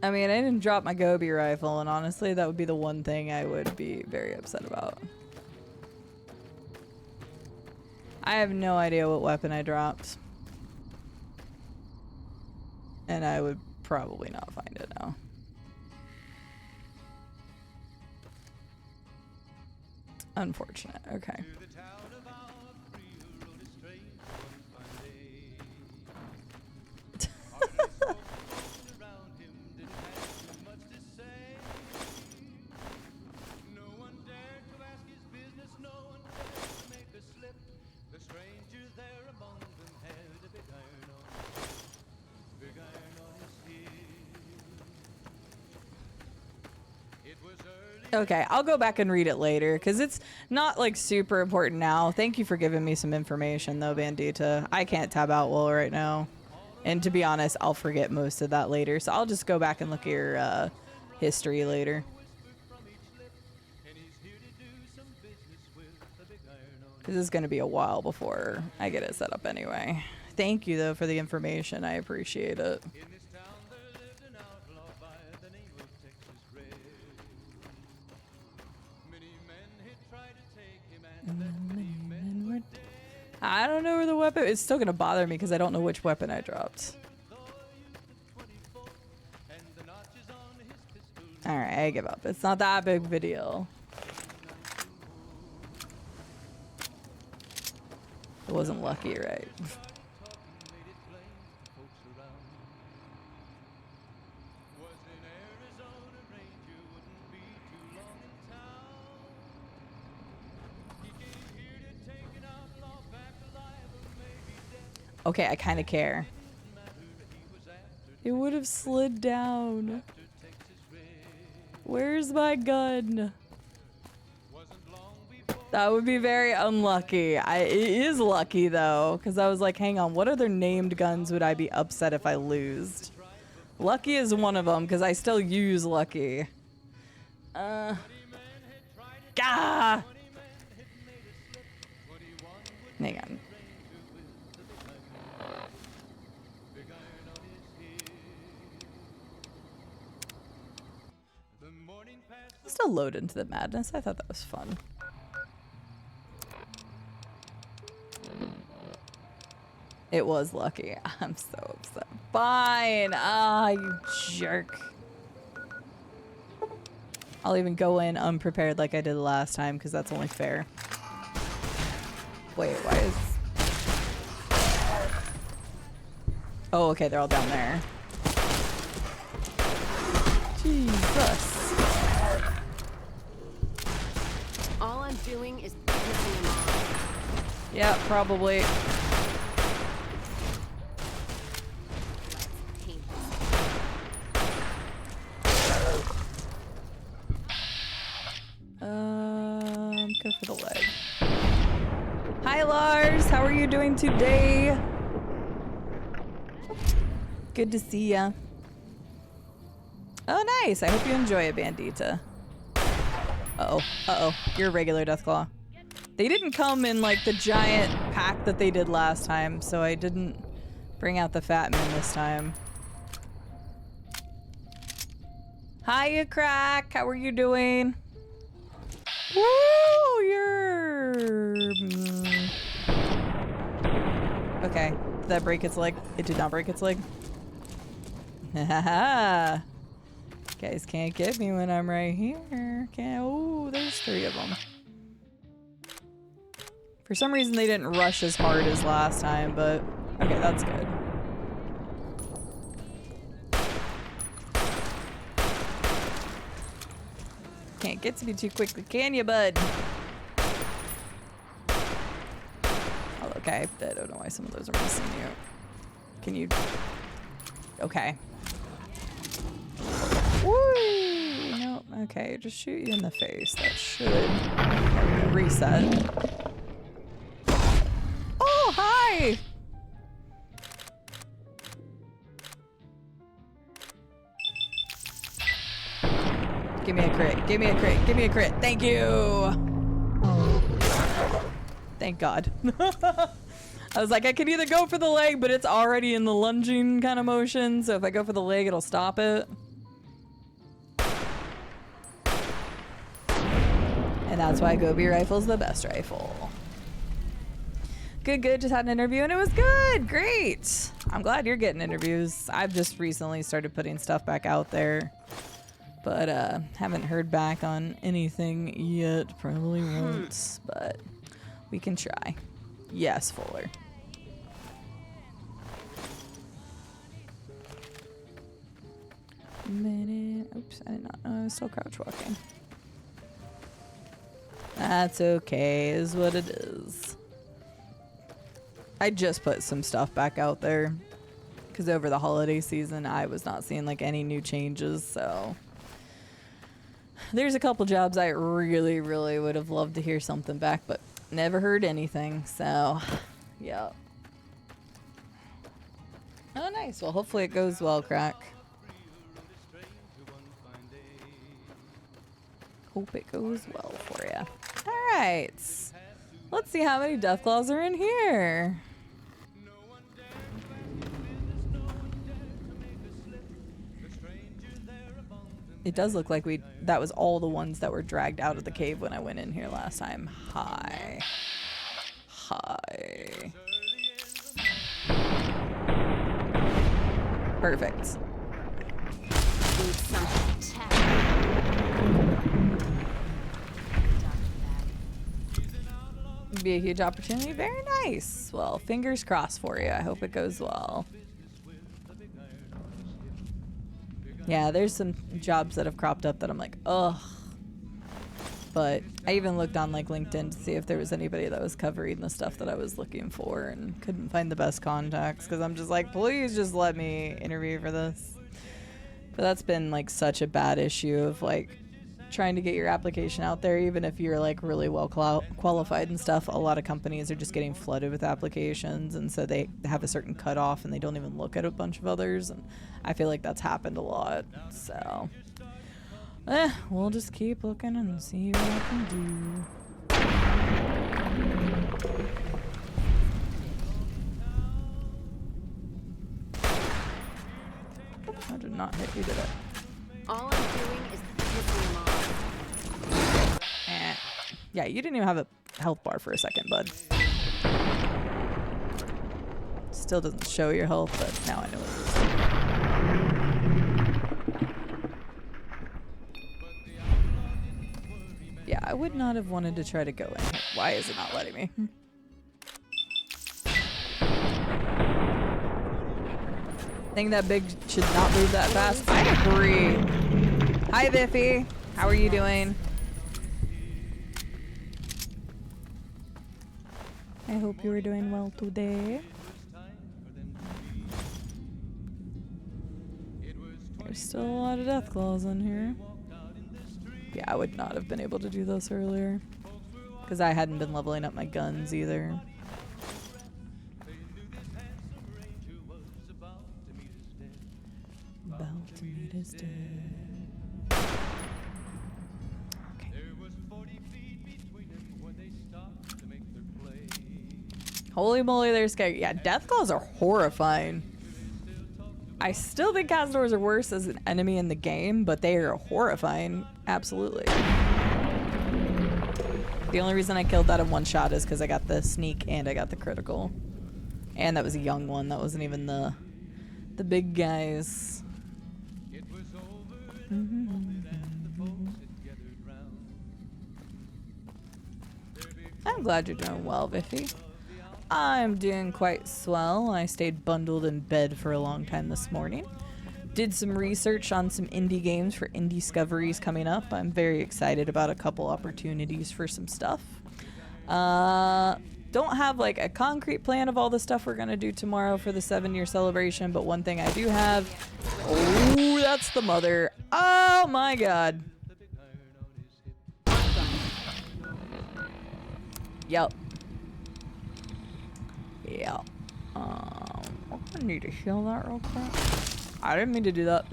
I mean, I didn't drop my Gobi rifle, and honestly, that would be the one thing I would be very upset about. I have no idea what weapon I dropped. And I would probably not find it now. Unfortunate. Okay. Okay, I'll go back and read it later because it's not like super important now. Thank you for giving me some information though, Bandita. I can't tab out well right now. And to be honest, I'll forget most of that later. So I'll just go back and look at your history later. This is going to be a while before I get it set up anyway. Thank you though for the information. I appreciate it. I don't know where the weapon. It's still gonna bother me because I don't know which weapon I dropped. All right, I give up. It's not that big of a deal. It wasn't lucky, right? Okay, I kind of care. It would have slid down. Where's my gun? That would be very unlucky. It is lucky though, because I was like, hang on, what other named guns would I be upset if I lose? Lucky is one of them, because I still use Lucky. Gah! Hang on. Still load into the madness. I thought that was fun. It was lucky. I'm so upset. Fine. Ah, you jerk. I'll even go in unprepared like I did last time because that's only fair. Wait, why is... Oh, okay, they're all down there. Jesus. All I'm doing is pissing him off. Yeah, probably. Go for the leg. Hi, Lars. How are you doing today? Good to see ya. Oh, nice. I hope you enjoy it, Bandita. Uh-oh. Uh-oh. You're a regular Deathclaw. They didn't come in, like, the giant pack that they did last time, so I didn't bring out the Fat Man this time. Hiya, Crack. How are you doing? Woo! You're... Okay. Did that break its leg? It did not break its leg. Haha. Guys can't get me when I'm right here. Can't. Oh, there's 3 of them. For some reason, they didn't rush as hard as last time, but okay, that's good. Can't get to me too quickly, can you, bud? Oh, okay. I don't know why some of those are missing you. Can you... Okay. Woo! Nope. Okay, just shoot you in the face. That should reset. Oh, hi! Give me a crit. Give me a crit. Give me a crit. Thank you. Thank God. I was like, I could either go for the leg, but it's already in the lunging kind of motion. So if I go for the leg, it'll stop it. And that's why Gobi rifle's the best rifle. Good. Just had an interview and it was good. Great. I'm glad you're getting interviews. I've just recently started putting stuff back out there. But haven't heard back on anything yet. Probably won't. But we can try. Yes, Fuller. Oops, I did not know I was still crouch walking. That's okay, is what it is. I just put some stuff back out there because over the holiday season I was not seeing like any new changes, so there's a couple jobs I really would have loved to hear something back, but never heard anything, so yeah. Oh nice, well hopefully it goes well, Crack. Hope it goes well for you. Alright, let's see how many Deathclaws are in here. It does look like that was all the ones that were dragged out of the cave when I went in here last time. Hi. Perfect. Be a huge opportunity. Very nice. Well, fingers crossed for you. I hope it goes well. Yeah, there's some jobs that have cropped up that I'm like, ugh. But I even looked on like LinkedIn to see if there was anybody that was covering the stuff that I was looking for and couldn't find the best contacts because I'm just like, please just let me interview for this. But that's been like such a bad issue of like trying to get your application out there, even if you're like really well qualified and stuff. A lot of companies are just getting flooded with applications, and so they have a certain cutoff and they don't even look at a bunch of others, and I feel like that's happened a lot. So we'll just keep looking and see what I can do. I did not hit you, did it? All I'm doing is pissing him off. Yeah, you didn't even have a health bar for a second, bud. Still doesn't show your health, but now I know it is. Yeah, I would not have wanted to try to go in here. Why is it not letting me? Think that big should not move that fast. I agree. Hi, Biffy. How are you doing? I hope you are doing well today. There's still a lot of Deathclaws in here. Yeah, I would not have been able to do this earlier because I hadn't been leveling up my guns either. About to meet his death. Holy moly, they're scary. Yeah, Deathclaws are horrifying. I still think Cazadors are worse as an enemy in the game, but they are horrifying. Absolutely. The only reason I killed that in one shot is because I got the sneak and I got the critical. And that was a young one. That wasn't even the big guys. I'm glad you're doing well, Biffy. I'm doing quite swell. I stayed bundled in bed for a long time this morning. Did some research on some indie games for indie discoveries coming up. I'm very excited about a couple opportunities for some stuff. Don't have like a concrete plan of all the stuff we're gonna do tomorrow for the 7-year celebration, but one thing I do have. Oh, that's the mother. Oh my god. Yep. Yeah. I need to heal that real quick. I didn't mean to do that.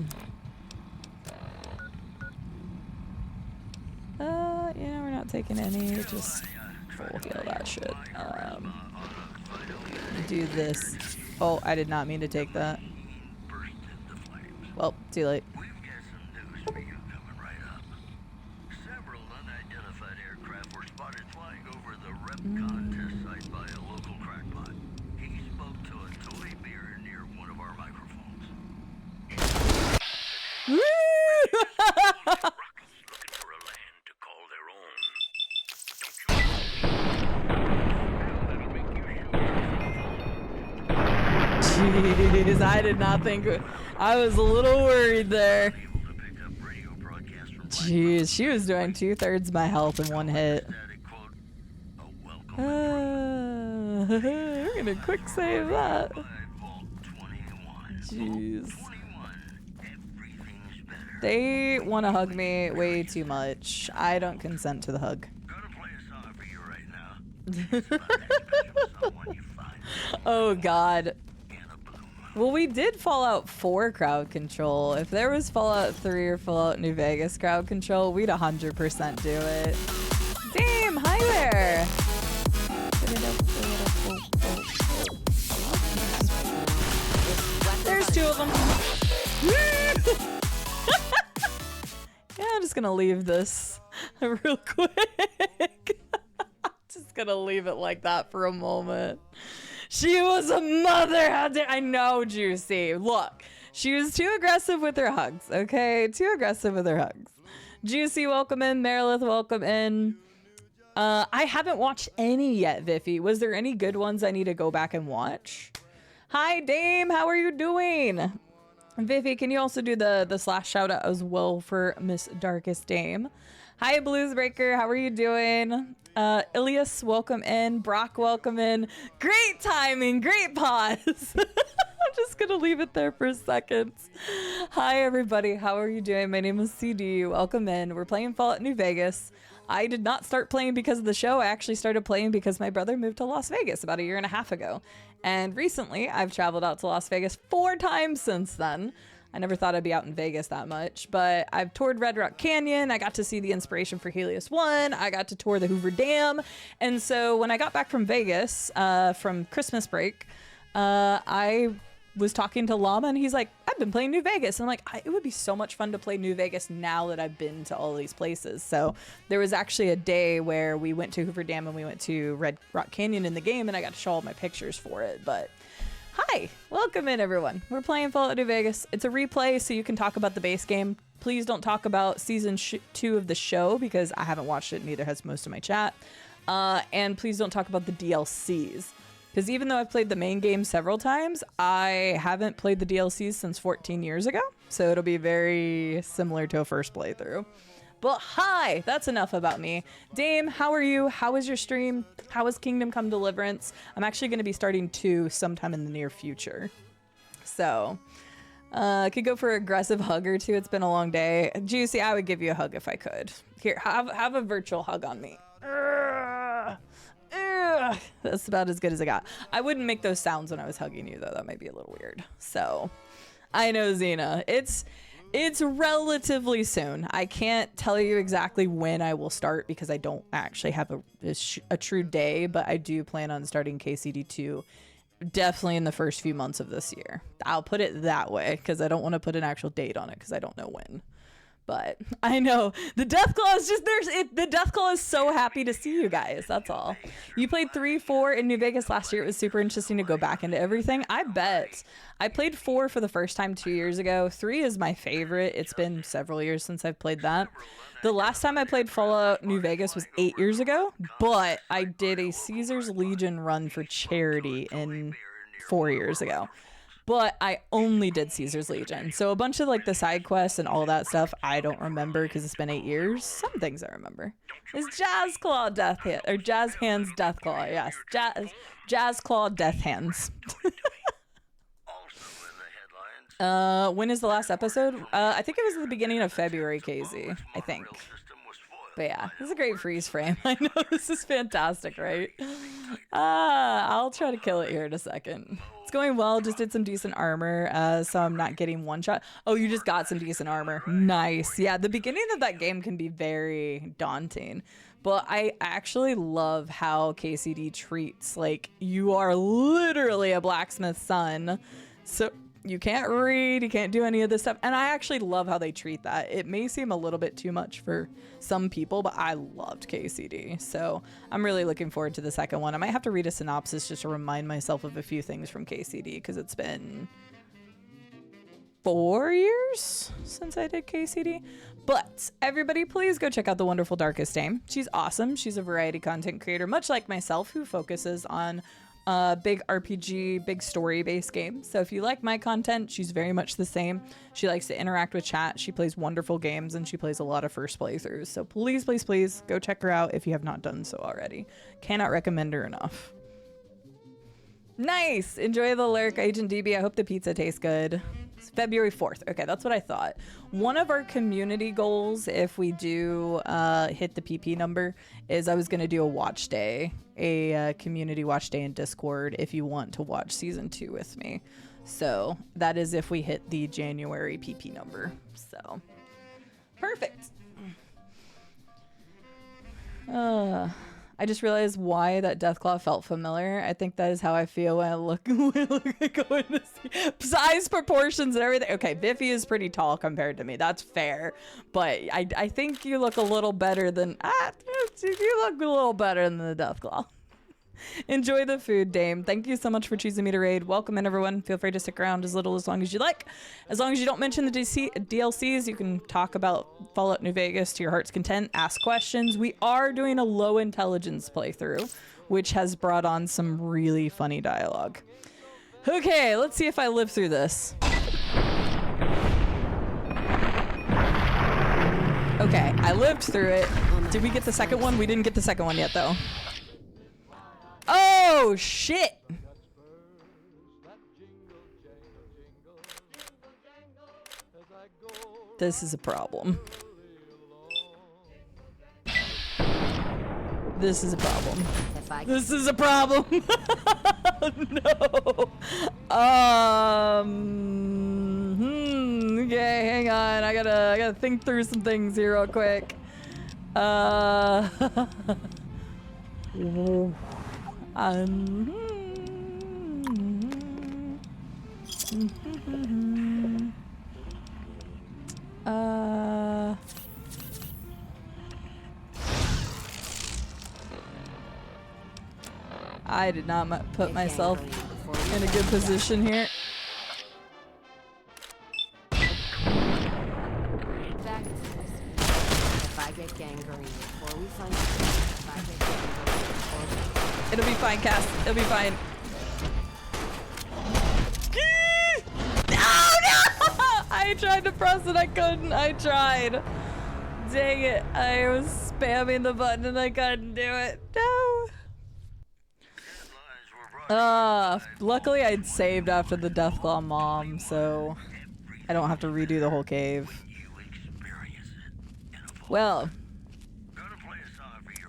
Yeah, we're not taking any. Just full heal that shit. Do this. Oh, I did not mean to take that. Well, too late. Jeez, I did not think. I was a little worried there. Jeez, she was doing 2/3 my health in one hit. We're gonna quick save that. Jeez. They want to hug me way too much. I don't consent to the hug. Oh God. Well, we did Fallout 4 crowd control. If there was Fallout 3 or Fallout New Vegas crowd control, we'd 100% do it. Damn, hi there. There's 2 of them. Yeah, I'm just gonna leave this real quick. Just gonna leave it like that for a moment. She was a mother. How dare I know, Juicy. Look, she was too aggressive with her hugs. Okay, too aggressive with her hugs. Juicy, welcome in. Merilith, welcome in. I haven't watched any yet, Viffy. Was there any good ones I need to go back and watch? Hi, Dame. How are you doing? Viffy, can you also do the slash shout out as well for Miss Darkest Dame? Hi, Bluesbreaker. How are you doing? Ilias, welcome in. Brock, welcome in. Great timing. Great pause. I'm just going to leave it there for a second. Hi, everybody. How are you doing? My name is CD. Welcome in. We're playing Fallout New Vegas. I did not start playing because of the show. I actually started playing because my brother moved to Las Vegas about 1.5 years ago. And recently, I've traveled out to Las Vegas 4 times since then. I never thought I'd be out in Vegas that much, but I've toured Red Rock Canyon. I got to see the inspiration for Helios 1. I got to tour the Hoover Dam. And so when I got back from Vegas from Christmas break, I was talking to Llama and he's like, I've been playing New Vegas. And I'm like, it would be so much fun to play New Vegas now that I've been to all these places. So there was actually a day where we went to Hoover Dam and we went to Red Rock Canyon in the game and I got to show all my pictures for it. But hi, welcome in everyone. We're playing Fallout New Vegas. It's a replay so you can talk about the base game. Please don't talk about season 2 of the show because I haven't watched it, neither has most of my chat. And please don't talk about the DLCs. Because even though I've played the main game several times, I haven't played the DLCs since 14 years ago. So it'll be very similar to a first playthrough. But hi, that's enough about me. Dame, how are you? How is your stream? How is Kingdom Come Deliverance? I'm actually going to be starting 2 sometime in the near future. So, could go for an aggressive hug or 2. It's been a long day. Juicy, I would give you a hug if I could. Here, have a virtual hug on me. That's about as good as I got. I wouldn't make those sounds when I was hugging you, though. That might be a little weird. So, I know, Xena. It's relatively soon. I can't tell you exactly when I will start because I don't actually have a true day, but I do plan on starting KCD2 definitely in the first few months of this year. I'll put it that way because I don't want to put an actual date on it because I don't know when. But I know the Deathclaw is just the Deathclaw is so happy to see you guys. That's all. You played 3, 4 in New Vegas last year. It was super interesting to go back into everything. I bet. I played 4 for the first time 2 years ago. 3 is my favorite. It's been several years since I've played that. The last time I played Fallout New Vegas was 8 years ago, but I did a Caesar's Legion run for charity in 4 years ago. But I only did Caesar's Legion. So a bunch of like the side quests and all that stuff, I don't remember because it's been 8 years. Some things I remember. It's Jazz Claw Death Hand, or Jazz Hands Death Claw. Yes, Jazz Claw Death Hands. When is the last episode? I think it was the beginning of February, KZ. I think. But yeah, this is a great freeze frame. I know this is fantastic, right? I'll try to kill it here in a second. It's going well. Just did some decent armor, so I'm not getting one shot. Oh, you just got some decent armor. Nice. Yeah, the beginning of that game can be very daunting. But I actually love how KCD treats, like, you are literally a blacksmith's son. So you can't read, you can't do any of this stuff. And I actually love how they treat that. It may seem a little bit too much for some people, but I loved KCD. So I'm really looking forward to the second one. I might have to read a synopsis just to remind myself of a few things from KCD because it's been 4 years since I did KCD. But everybody, please go check out the wonderful Darkest Dame. She's awesome. She's a variety content creator, much like myself, who focuses on big RPG, big story-based games. So if you like my content, she's very much the same. She likes to interact with chat. She plays wonderful games, and she plays a lot of first playthroughs. So please, please, please go check her out if you have not done so already. Cannot recommend her enough. Nice! Enjoy the lurk, Agent DB. I hope the pizza tastes good. It's February 4th. Okay, that's what I thought. One of our community goals, if we do hit the PP number, is I was going to do a watch day, a community watch day in Discord if you want to watch Season 2 with me. So that is if we hit the January PP number. So, perfect. I just realized why that Deathclaw felt familiar. I think that is how I feel when I look at going to see size, proportions, and everything. Okay, Biffy is pretty tall compared to me. That's fair. But I think you look a little better than... you look a little better than the Deathclaw. Enjoy the food, Dame. Thank you so much for choosing me to raid. Welcome in, everyone. Feel free to stick around as long as you like. As long as you don't mention the DLCs, you can talk about Fallout New Vegas to your heart's content, ask questions. We are doing a low intelligence playthrough, which has brought on some really funny dialogue. Okay, let's see if I live through this. Okay, I lived through it. Did we get the second one? We didn't get the second one yet, though. Oh, shit! This is a problem. This is a problem. This is a problem. No. Okay, hang on. I gotta think through some things here real quick. I did not put myself in a good position here. It'll be fine, Cass. It'll be fine. No! I tried to press it. I couldn't. I tried. Dang it. I was spamming the button and I couldn't do it. No. Luckily I'd saved after the Deathclaw mom, so I don't have to redo the whole cave. Well,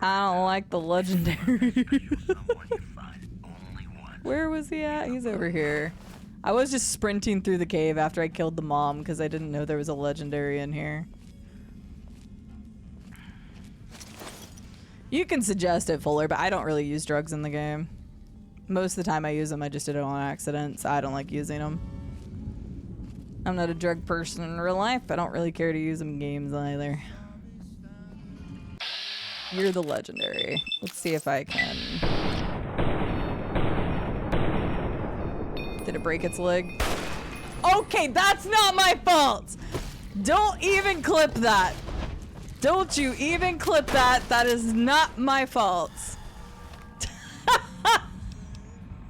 I don't like the legendary. Where was he at? He's over here. I was just sprinting through the cave after I killed the mom because I didn't know there was a legendary in here. You can suggest it, Fuller, but I don't really use drugs in the game. Most of the time I use them, I just did it on accident, so I don't like using them. I'm not a drug person in real life. I don't really care to use them in games either. You're the legendary. Let's see if I can... Did it break its leg? Okay, that's not my fault! Don't even clip that. Don't you even clip that. That is not my fault.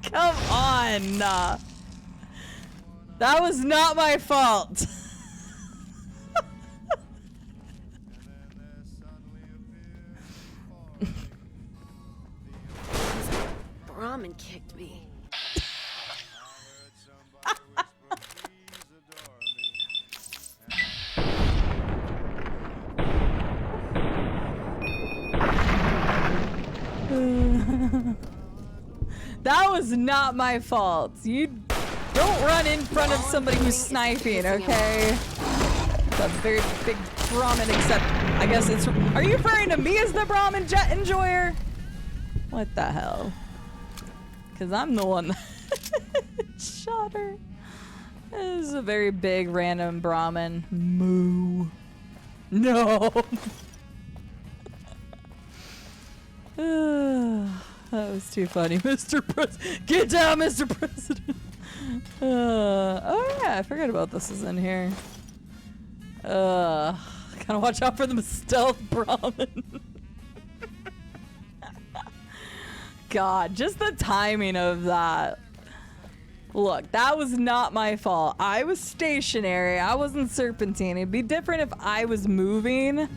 Come on. That was not my fault. Brahmin kicked me. That was not my fault. You don't run in front of somebody who's sniping, okay? It's a very big Brahmin, except I guess it's... Are you referring to me as the Brahmin jet enjoyer? What the hell? Because I'm the one that shot her. This is a very big random Brahmin. Moo. No. That was too funny, Mr. President. Get down, Mr. President. Oh yeah, I forgot about this is in here. Gotta watch out for the stealth Brahmin. God, just the timing of that. Look, that was not my fault. I was stationary. I wasn't serpentining. It'd be different if I was moving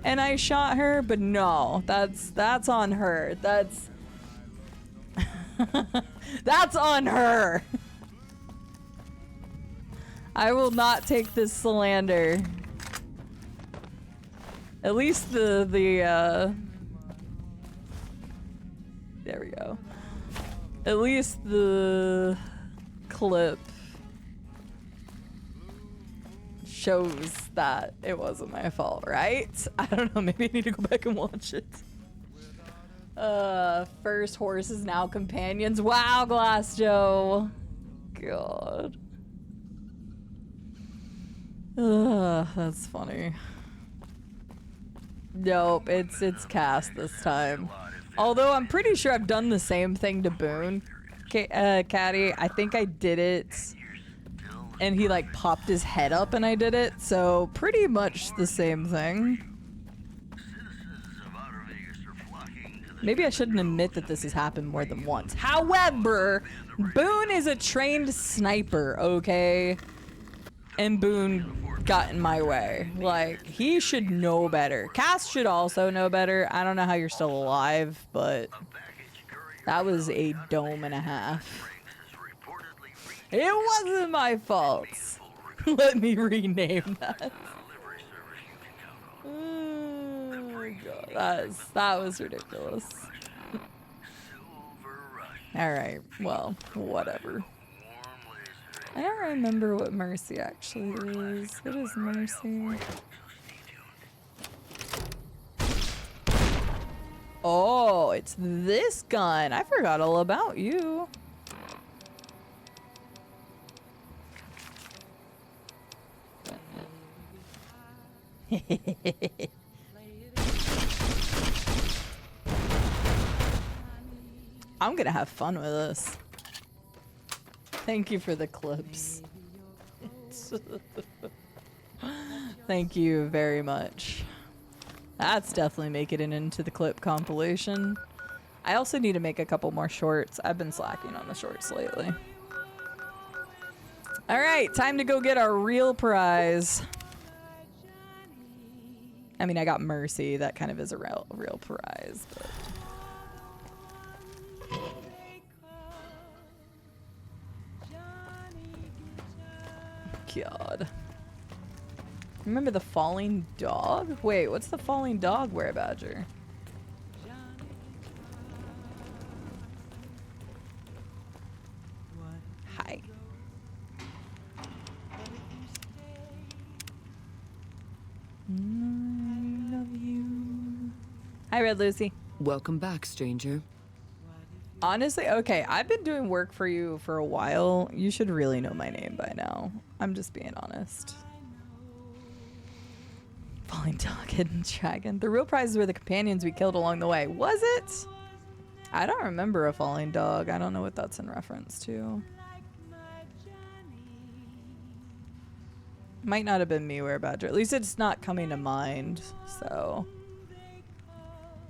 and I shot her, but no, that's on her. That's that's on her. I will not take this slander. At least there we go. At least the clip shows that it wasn't my fault, right? I don't know, maybe I need to go back and watch it. First horses, now companions. Wow, Glass Joe. God. That's funny. Nope, it's Cass this time. Although I'm pretty sure I've done the same thing to Boone. Caddy, I think I did it and he like popped his head up and I did it, so pretty much the same thing. Maybe I shouldn't admit that this has happened more than once. However, Boone is a trained sniper, okay? And Boone got in my way. Like, he should know better. Cass should also know better. I don't know how you're still alive, but that was a dome and a half. It wasn't my fault. Let me rename that. Oh God, that was ridiculous. Alright, well, whatever. I don't remember what Mercy actually is. What is Mercy? Oh, it's this gun. I forgot all about you. I'm gonna have fun with this. Thank you for the clips. Thank you very much. That's definitely making it into the clip compilation. I also need to make a couple more shorts. I've been slacking on the shorts lately. All right, time to go get our real prize. I mean, I got Mercy. That kind of is a real prize, but... God. Remember the falling dog? Wait, what's the falling dog, Were Badger? Hi. I love you. Hi, Red Lucy. Welcome back, stranger. Honestly, okay, I've been doing work for you for a while. You should really know my name by now. I'm just being honest. Falling dog, hidden dragon. The real prizes were the companions we killed along the way. Was it? I don't remember a falling dog. I don't know what that's in reference to. Might not have been me, Were Badger. At least it's not coming to mind, so.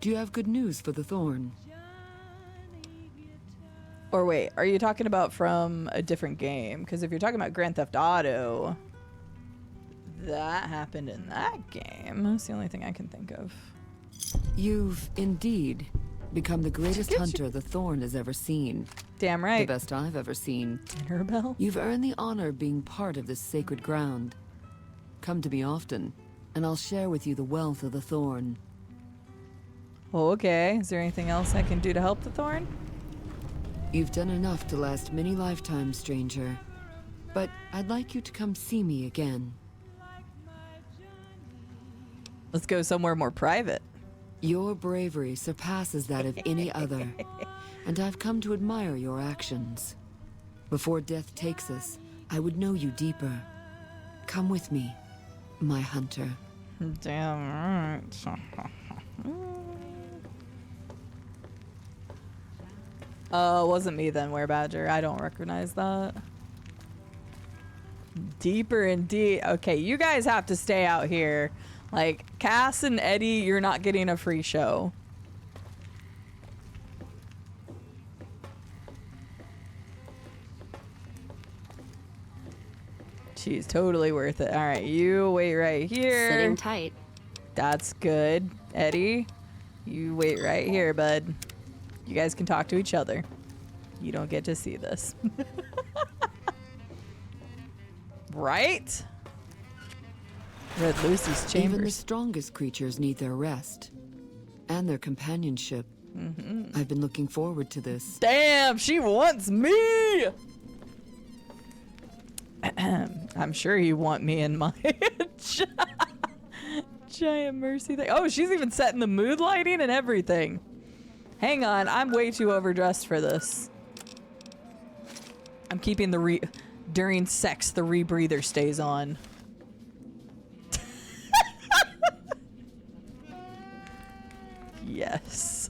Do you have good news for the Thorn? Or wait, are you talking about from a different game? Because if you're talking about Grand Theft Auto, that happened in that game. That's the only thing I can think of. You've indeed become the greatest hunter the Thorn has ever seen. Damn right. The best I've ever seen. Dinner bell? You've earned the honor of being part of this sacred ground. Come to me often, and I'll share with you the wealth of the Thorn. Oh, okay. Is there anything else I can do to help the Thorn? You've done enough to last many lifetimes, stranger. But I'd like you to come see me again. Let's go somewhere more private. Your bravery surpasses that of any other, and I've come to admire your actions. Before death takes us, I would know you deeper. Come with me, my hunter. Damn right. Wasn't me then, Were Badger. I don't recognize that. Deeper and deep. Okay, you guys have to stay out here. Like, Cass and Eddie, you're not getting a free show. She's totally worth it. All right, you wait right here. Sitting tight. That's good. Eddie, you wait right here, bud. You guys can talk to each other. You don't get to see this. Right? Red Lucy's chambers. Even the strongest creatures need their rest. And their companionship. I've been looking forward to this. Damn, she wants me! I'm sure you want me in my giant mercy thing. Oh, she's even setting the mood lighting and everything. Hang on, I'm way too overdressed for this. I'm keeping the during sex, the rebreather stays on. Yes.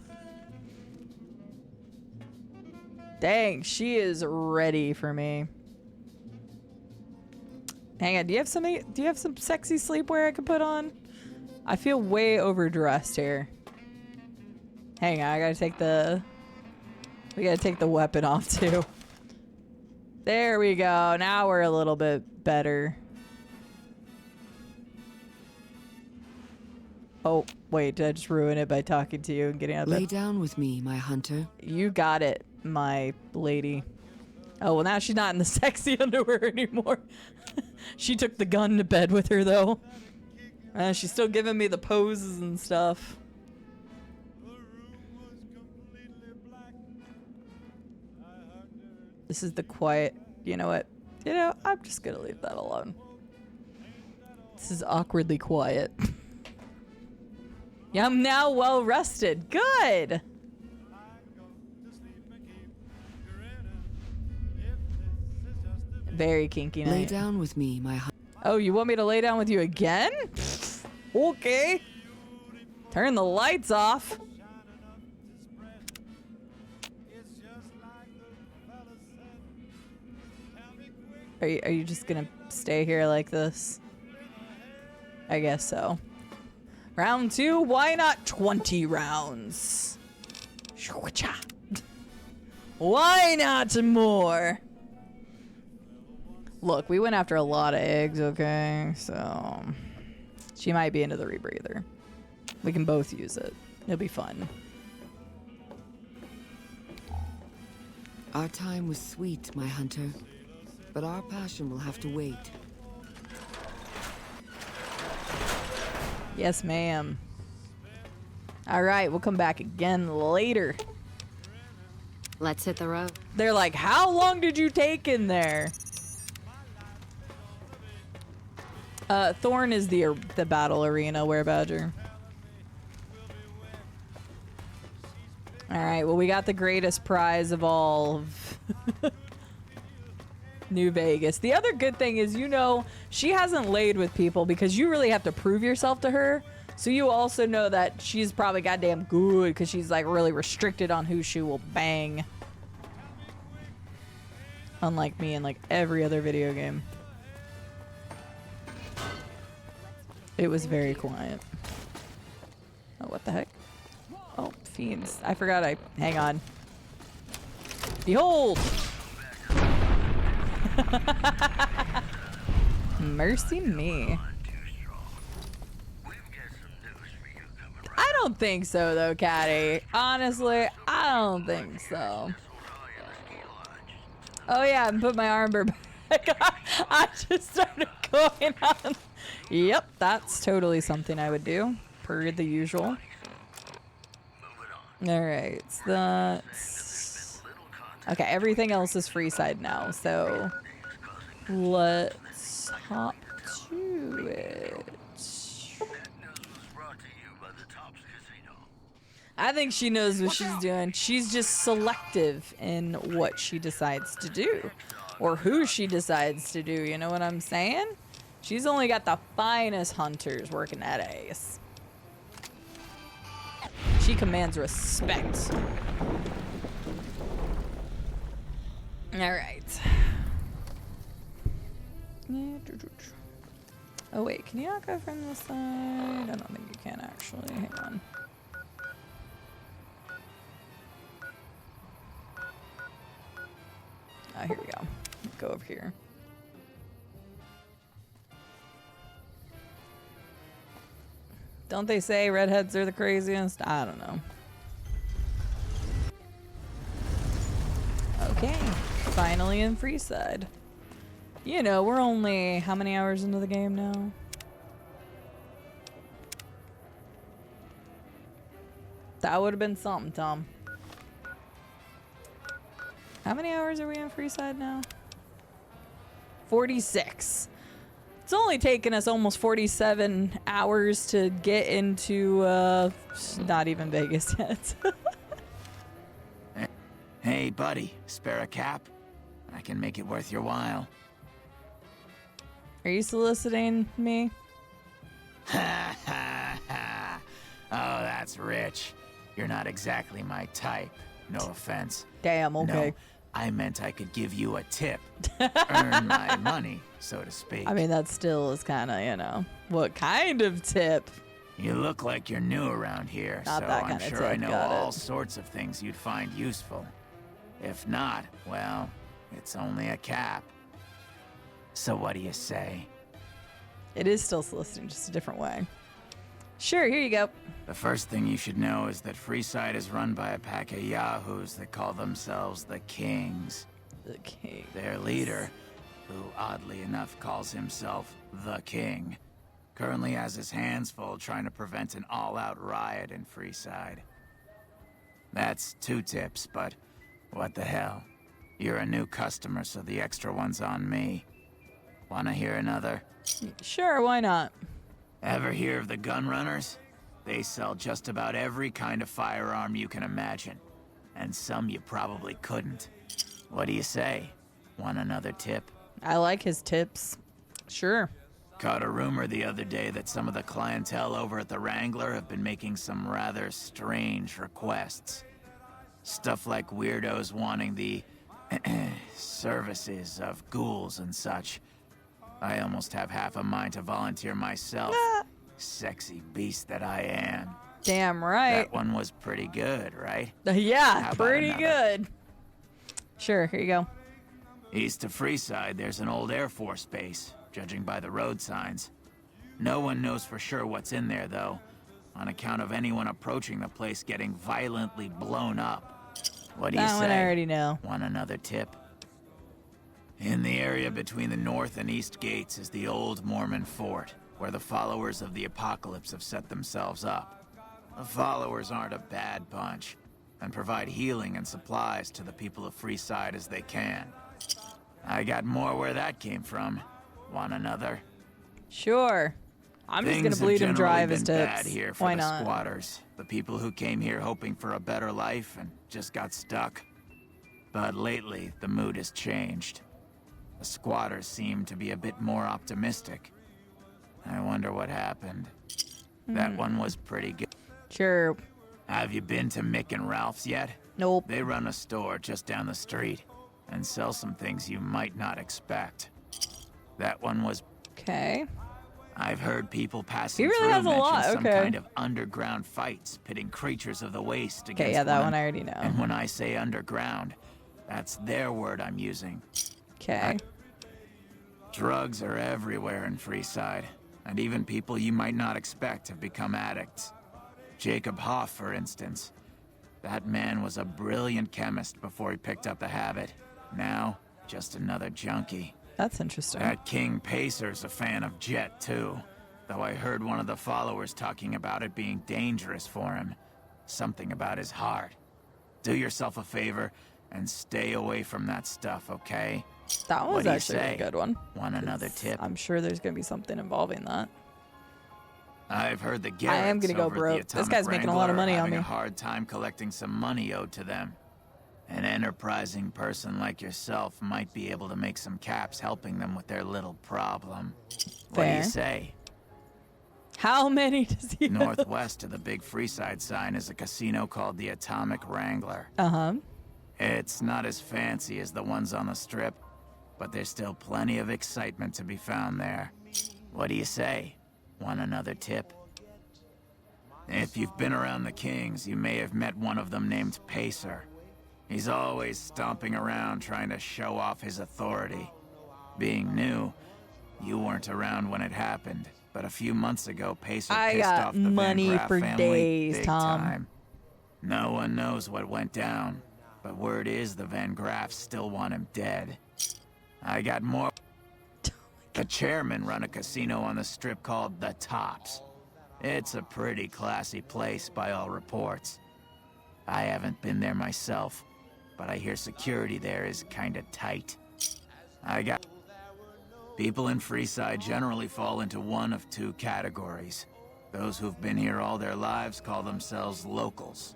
Dang, she is ready for me. Hang on, do you have some sexy sleepwear I could put on? I feel way overdressed here. Hang on, we gotta take the weapon off too. There we go. Now we're a little bit better. Oh, wait, did I just ruin it by talking to you and getting out of bed? Lay down with me, my hunter. You got it, my lady. Oh, well, now she's not in the sexy underwear anymore. She took the gun to bed with her, though. She's still giving me the poses and stuff. This is the quiet. You know what? You know, I'm just gonna leave that alone. This is awkwardly quiet. Yeah, I'm now well rested. Good. Very kinky night. Lay down with me, my hunter. Oh, you want me to lay down with you again? Okay. Turn the lights off. Are you just gonna stay here like this? I guess so. Round 2, why not 20 rounds? Why not more? Look, we went after a lot of eggs, okay? So she might be into the rebreather. We can both use it. It'll be fun. Our time was sweet, my hunter. But our passion will have to wait. Yes, ma'am. All right, we'll come back again later. Let's hit the road. They're like, how long did you take in there? Thorn is the battle arena werebadger. All right, well, we got the greatest prize of all of New Vegas. The other good thing is, you know, she hasn't laid with people because you really have to prove yourself to her. So you also know that she's probably goddamn good because she's like really restricted on who she will bang. Unlike me in like every other video game. It was very quiet. Oh, what the heck? Oh, fiends. I forgot hang on. Behold! Mercy me. I don't think so, though, Caddy. Honestly, I don't think so. Oh, yeah, and put my armor back. I just started going on. Yep, that's totally something I would do, per the usual. Alright, so that's... Okay, everything else is free side now, so... Let's hop to it. I think she knows what she's doing. She's just selective in what she decides to do. Or who she decides to do, you know what I'm saying? She's only got the finest hunters working at Ace. She commands respect. Alright. Oh wait, can you not go from this side? I don't think you can actually. Hang on. Ah, here we go. Go over here. Don't they say redheads are the craziest? I don't know. Okay, finally in Freeside. You know, we're only how many hours into the game now? That would have been something, Tom. How many hours are we in Freeside now? 46. It's only taken us almost 47 hours to get into, not even Vegas yet. Hey, buddy, spare a cap? I can make it worth your while. Are you soliciting me? Ha ha ha. Oh, that's rich. You're not exactly my type. No offense. Damn, okay. No, I meant I could give you a tip. Earn my money, so to speak. I mean, that still is kind of, you know, what kind of tip? You look like you're new around here, Not so that I'm kind of sure tip, I know got all it. sorts of things you'd find useful. If not, well, it's only a cap. So what do you say? It is still soliciting, just a different way. Sure, here you go. The first thing you should know is that Freeside is run by a pack of yahoos that call themselves the Kings. The Kings. Their leader, who oddly enough calls himself the King, currently has his hands full trying to prevent an all-out riot in Freeside. That's 2 tips, but what the hell? You're a new customer, so the extra one's on me. Wanna hear another? Sure, why not? Ever hear of the gun runners? They sell just about every kind of firearm you can imagine, and some you probably couldn't. What do you say? Want another tip? I like his tips. Sure. Caught a rumor the other day that some of the clientele over at the Wrangler have been making some rather strange requests. Stuff like weirdos wanting the services of ghouls and such. I almost have half a mind to volunteer myself. Sexy beast that I am. Damn right. That one was pretty good, right? Yeah, How about pretty another? good. Sure, here you go. East of Freeside, there's an old Air Force base, judging by the road signs. No one knows for sure what's in there, though, on account of anyone approaching the place getting violently blown up. What do you say? That one I already know. Want another tip? In the area between the north and east gates is the old Mormon fort, where the followers of the apocalypse have set themselves up. The followers aren't a bad bunch, and provide healing and supplies to the people of Freeside as they can. I got more where that came from. Want another? Sure. I'm just gonna bleed him dry of his Things have tips. generally been bad here for Why the not? squatters, the people who came here hoping for a better life and just got stuck. But lately, the mood has changed. The squatters seem to be a bit more optimistic. I wonder what happened. That one was pretty good. Sure. Have you been to Mick and Ralph's yet? Nope. They run a store just down the street and sell some things you might not expect. That one was... Okay. I've heard people passing He really through has a mention lot, some okay. kind of underground fights pitting creatures of the waste against Okay, yeah, that one one I already know. And when I say underground, that's their word I'm using. Okay. Drugs are everywhere in Freeside, and even people you might not expect have become addicts. Jacob Hoff, for instance. That man was a brilliant chemist before he picked up the habit. Now, just another junkie. That's interesting. That King Pacer's a fan of Jet, too. Though I heard one of the followers talking about it being dangerous for him. Something about his heart. Do yourself a favor and stay away from that stuff, okay? That What was do you actually say? a good one. Want another tip? I'm sure there's gonna be something involving that. I've heard the Garretts I am gonna go over at the broke. This Atomic guy's making a lot of Wrangler money are on having me. a hard time collecting some money owed to them. An enterprising person like yourself might be able to make some caps helping them with their little problem. What do Fair. you say? How many does he have? Northwest of the big Freeside sign is a casino called the Atomic Wrangler. Uh-huh. It's not as fancy as the ones on the strip, but there's still plenty of excitement to be found there. What do you say? Want another tip? If you've been around the Kings, you may have met one of them named Pacer. He's always stomping around trying to show off his authority. Being new, you weren't around when it happened, but a few months ago, Pacer pissed off the money Van Graff for family days, big Tom. time. No one knows what went down, but word is the Van Graffs still want him dead. I got more. The chairman run a casino on the strip called The Tops. It's a pretty classy place by all reports. I haven't been there myself, but I hear security there is kinda tight. People in Freeside generally fall into one of two categories. Those who've been here all their lives call themselves locals.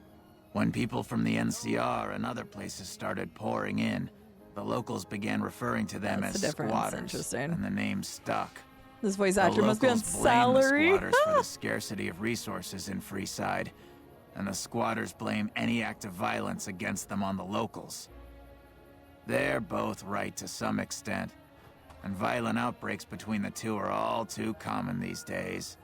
When people from the NCR and other places started pouring in, the locals began referring to them That's as the difference. squatters, Interesting. and the name stuck. This voice The actor must be on locals blame salary. the squatters for the scarcity of resources in Freeside, and the squatters blame any act of violence against them on the locals. They're both right to some extent, and violent outbreaks between the two are all too common these days.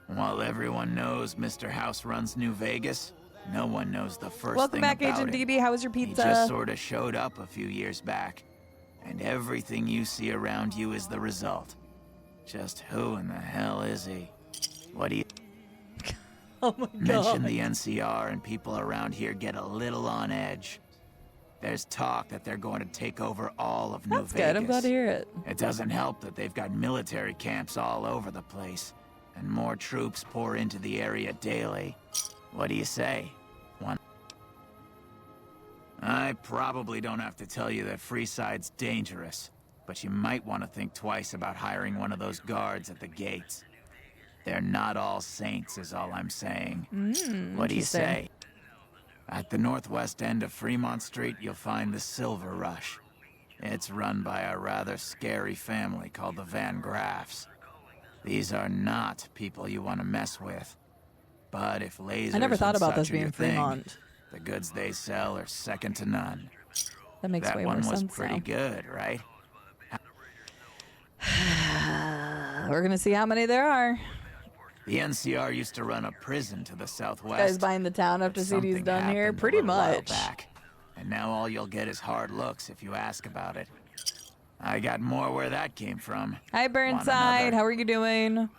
While everyone knows Mr. House runs New Vegas, no one knows the first Welcome thing back, about Agent him. DB. How was your pizza? He just sort of showed up a few years back, and everything you see around you is the result. Just who in the hell is he? What do you... Oh my Mention God. the NCR and people around here get a little on edge. There's talk that they're going to take over all of New That's Vegas. good. I'm glad to hear it. It doesn't help that they've got military camps all over the place, and more troops pour into the area daily. What do you say? I probably don't have to tell you that Freeside's dangerous, but you might want to think twice about hiring one of those guards at the gates. They're not all saints, is all I'm saying. What do you interesting. say? At the northwest end of Fremont Street, you'll find the Silver Rush. It's run by a rather scary family called the Van Graffs. These are not people you want to mess with. But if lasers I never thought and about such this are being your thing, Fremont. the goods they sell are second to none. That makes way more one was sense pretty now. good, right? We're gonna see how many there are. The NCR used to run a prison to the southwest. Guys buying the town after but CD's something done here, happened a pretty little while much. back, and now all you'll get is hard looks if you ask about it. I got more where that came from. Hi Want Burnside, another? how are you doing?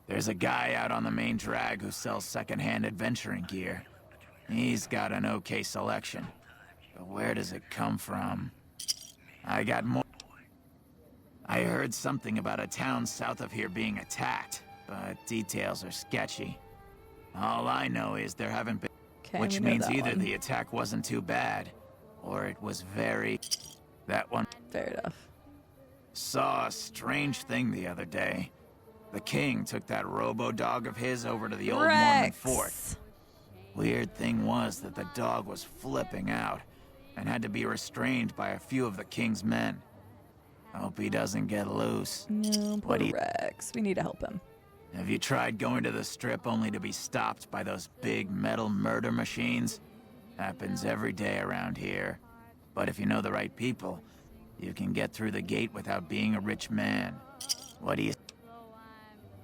There's a guy out on the main drag who sells secondhand adventuring gear. He's got an okay selection. But where does it come from? I got more. I heard something about a town south of here being attacked, but details are sketchy. All I know is there haven't been... Okay, which we know means that either one. the attack wasn't too bad, or it was very... That one... Fair enough. Saw a strange thing the other day. The king took that robo-dog of his over to the old Mormon Rex. fort. Weird thing was that the dog was flipping out and had to be restrained by a few of the king's men. Hope he doesn't get loose. No, poor What do you- Rex. We need to help him. Have you tried going to the strip only to be stopped by those big metal murder machines? Happens every day around here. But if you know the right people, you can get through the gate without being a rich man. What do you...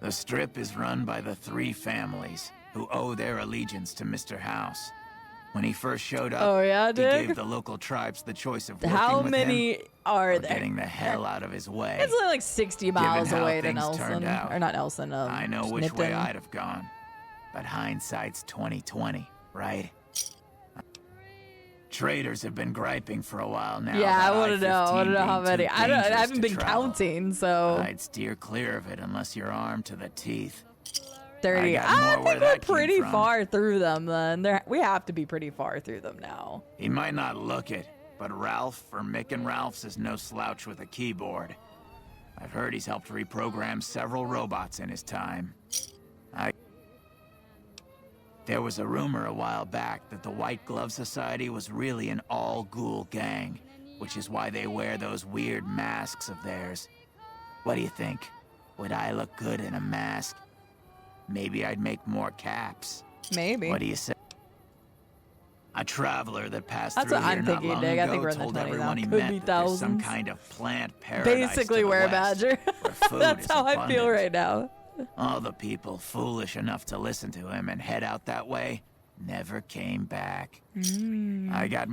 The strip is run by the three families who owe their allegiance to Mr. House. When he first showed up, Oh, yeah, he Dig? gave the local tribes the choice of working How with many him are or there? getting the hell out of his way. It's only like 60 miles how away to things Nelson. turned out. Or not Nelson, I know which way Nipton. I'd have gone, but hindsight's 20/20, right? Traders have been griping for a while now. Yeah, I about want to know. I want to know how I-15 many. being too I dangerous haven't to been travel. counting, so I'd steer clear of it unless you're armed to the teeth. 30. got I more where think we're that came pretty from. far through them then. We have to be pretty far through them now. He might not look it, but Ralph or Mick and Ralph's is no slouch with a keyboard. I've heard he's helped reprogram several robots in his time. There was a rumor a while back that the White Glove Society was really an all-ghoul gang, which is why they wear those weird masks of theirs. What do you think? Would I look good in a mask? Maybe I'd make more caps. Maybe. What do you say? traveler that passed That's through what here I'm not thinking, long Dig. I think ago we're in the told 20s everyone now. he Could met be that there's some thousands. kind of plant paradise Basically, to the we're a west, badger. where food That's is how I feel abundant. right now. All the people foolish enough to listen to him and head out that way never came back. I got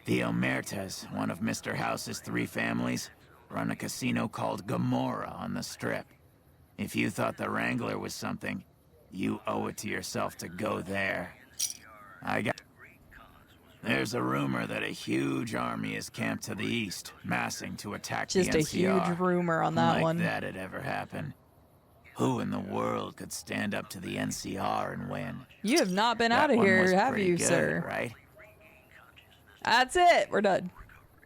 the Omertas, one of Mr. House's 3 families, run a casino called Gomorrah on the Strip. If you thought the Wrangler was something, you owe it to yourself to go there. There's a rumor that a huge army is camped to the east, massing to attack Just the a NCR. huge rumor on that like one. That had ever happened. Who in the world could stand up to the NCR and win? You have not been That out of one here, was have pretty you, good, sir? Right? That's it. We're done.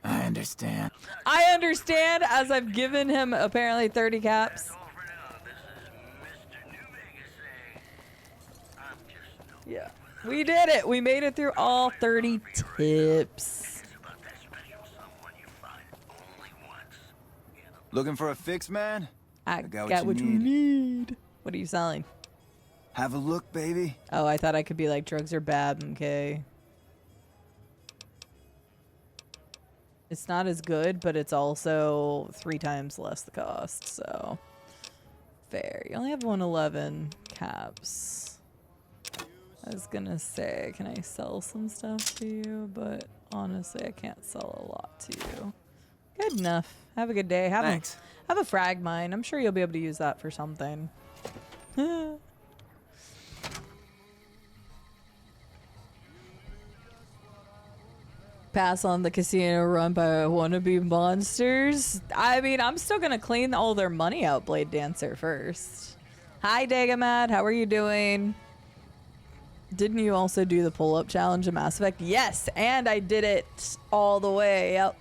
I understand. I understand, as I've given him apparently 30 caps. Yeah. We did it. We made it through all 30 tips. Looking for a fix, man? I got what you need. What are you selling? Have a look, baby. Oh, I thought I could be like, drugs are bad, okay. It's not as good, but it's also 3 times less the cost, so fair. You only have 111 caps. I was gonna say, can I sell some stuff to you? But honestly, I can't sell a lot to you. Good enough. Have a good day. Have a frag mine. I'm sure you'll be able to use that for something. Pass on the casino run by wannabe monsters. I mean, I'm still gonna clean all their money out, Blade Dancer, first. Hi, Dagamad. How are you doing? Didn't you also do the pull-up challenge in Mass Effect? Yes, and I did it all the way. Yep.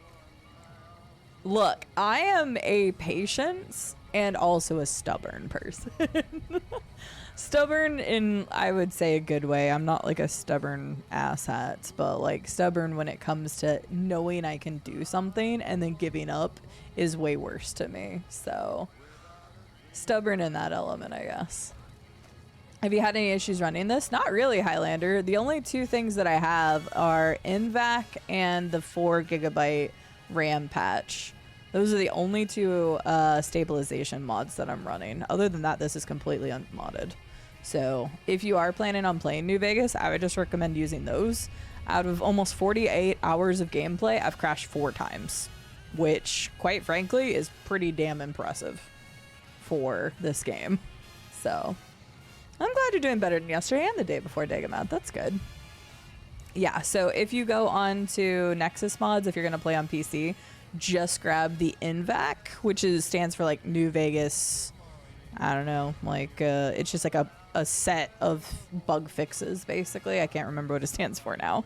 Look, I am a patient and also a stubborn person. Stubborn in, I would say, a good way. I'm not like a stubborn asshat, but like stubborn when it comes to knowing I can do something and then giving up is way worse to me. So stubborn in that element, I guess. Have you had any issues running this? Not really, Highlander. The only 2 things that I have are NVAC and the 4 GB RAM patch. Those are the only 2 stabilization mods that I'm running. Other than that, this is completely unmodded. So if you are planning on playing New Vegas, I would just recommend using those. Out of almost 48 hours of gameplay, I've crashed 4 times, which, quite frankly, is pretty damn impressive for this game. So I'm glad you're doing better than yesterday and the day before Dagamad. That's good. Yeah, so if you go on to Nexus mods, if you're going to play on PC, just grab the NVAC, which stands for like New Vegas. I don't know, like it's just like a set of bug fixes, basically. I can't remember what it stands for now.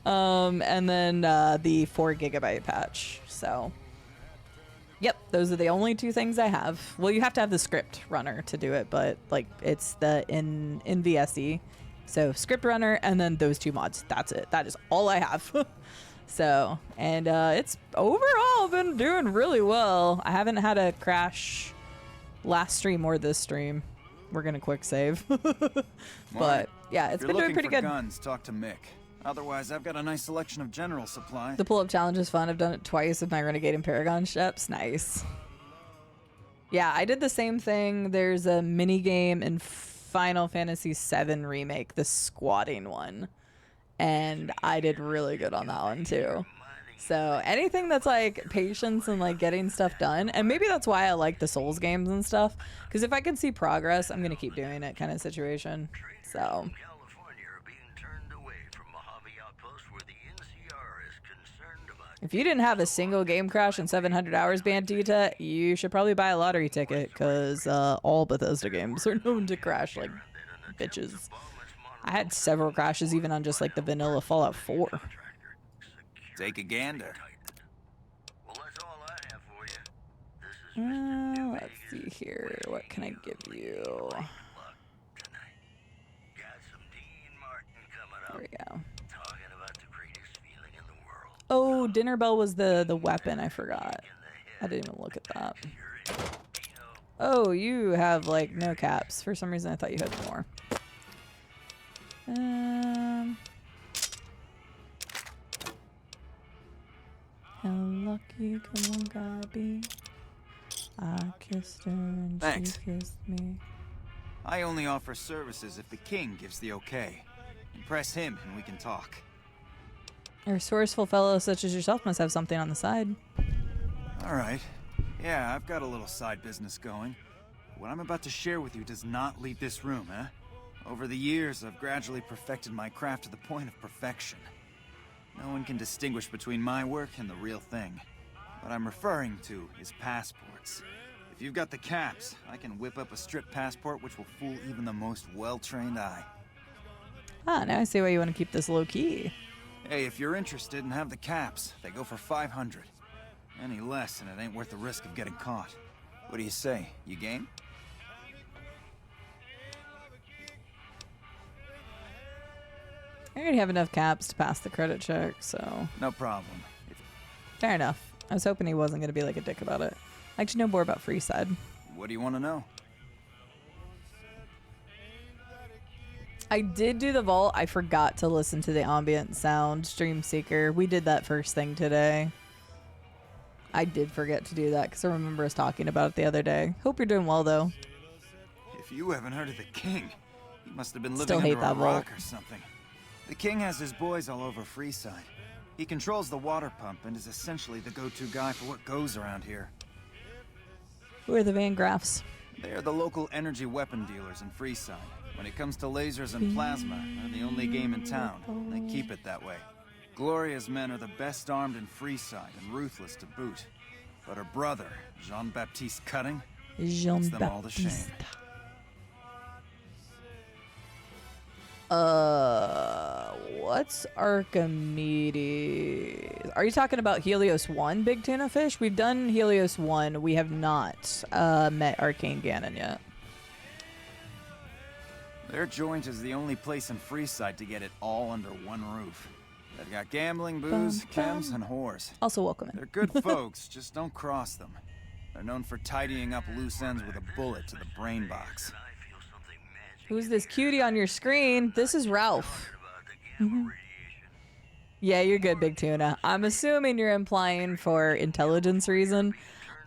And then the 4 GB patch. So yep, those are the only 2 things I have. Well, you have to have the script runner to do it, but like it's the NVSE. So script runner and then those 2 mods. That's it. That is all I have. So, and it's overall been doing really well. I haven't had a crash last stream or this stream. We're gonna quick save. But yeah, it's been doing pretty good. Guns, talk to Mick. Otherwise, I've got a nice selection of general supply. The pull-up challenge is fun. I've done it twice with my Renegade and Paragon ships. Nice. Yeah, I did the same thing. There's a mini game in Final Fantasy VII Remake, the squatting one. And I did really good on that one too. So anything that's like patience and like getting stuff done, and maybe that's why I like the Souls games and stuff, because if I can see progress, I'm gonna keep doing it, kind of situation. So if you didn't have a single game crash in 700 hours, Bandita, you should probably buy a lottery ticket, because all Bethesda games are known to crash like bitches. I had several crashes even on just like the vanilla Fallout 4. Take a gander. Let's see here. What can I give you? There we go. Oh, Dinner Bell was the weapon. I forgot. I didn't even look at that. Oh, you have like no caps. For some reason, I thought you had more. lucky, come on, Gabby. I kissed her and Thanks. she kissed me. I only offer services if the king gives the okay. Impress him and we can talk. A resourceful fellow such as yourself must have something on the side. All right. Yeah, I've got a little side business going. What I'm about to share with you does not leave this room, eh? Over the years, I've gradually perfected my craft to the point of perfection. No one can distinguish between my work and the real thing. What I'm referring to is passports. If you've got the caps, I can whip up a strip passport which will fool even the most well-trained eye. Ah, now I see why you want to keep this low-key. Hey, if you're interested and have the caps, they go for 500. Any less and it ain't worth the risk of getting caught. What do you say? You game? I already have enough caps to pass the credit check, so... No problem. Fair enough. I was hoping he wasn't going to be like a dick about it. I'd like to know more about Freeside. What do you want to know? I did do the vault. I forgot to listen to the ambient sound stream seeker. We did that first thing today. I did forget to do that because I remember us talking about it the other day. Hope you're doing well, though. If you haven't heard of the king, he must have been living Still hate under a that rock vault. or something. The king has his boys all over Freeside. He controls the water pump and is essentially the go-to guy for what goes around here. Who are the Van Graffs? They are the local energy weapon dealers in Freeside. When it comes to lasers and plasma, they're the only game in town. They keep it that way. Gloria's men are the best armed in Freeside and ruthless to boot. But her brother, Jean-Baptiste Cutting, puts them all to shame. What's Archimedes? Are you talking about Helios 1, Big Tuna Fish? We've done Helios 1. We have not met Arcane Ganon yet. Their joint is the only place in Freeside to get it all under one roof. They've got gambling, booze, chems, and whores. Also welcome in. They're good folks, just don't cross them. They're known for tidying up loose ends with a bullet to the brain box. Who's this cutie on your screen? This is Ralph. Yeah, you're good, Big Tuna. I'm assuming you're implying for intelligence reason.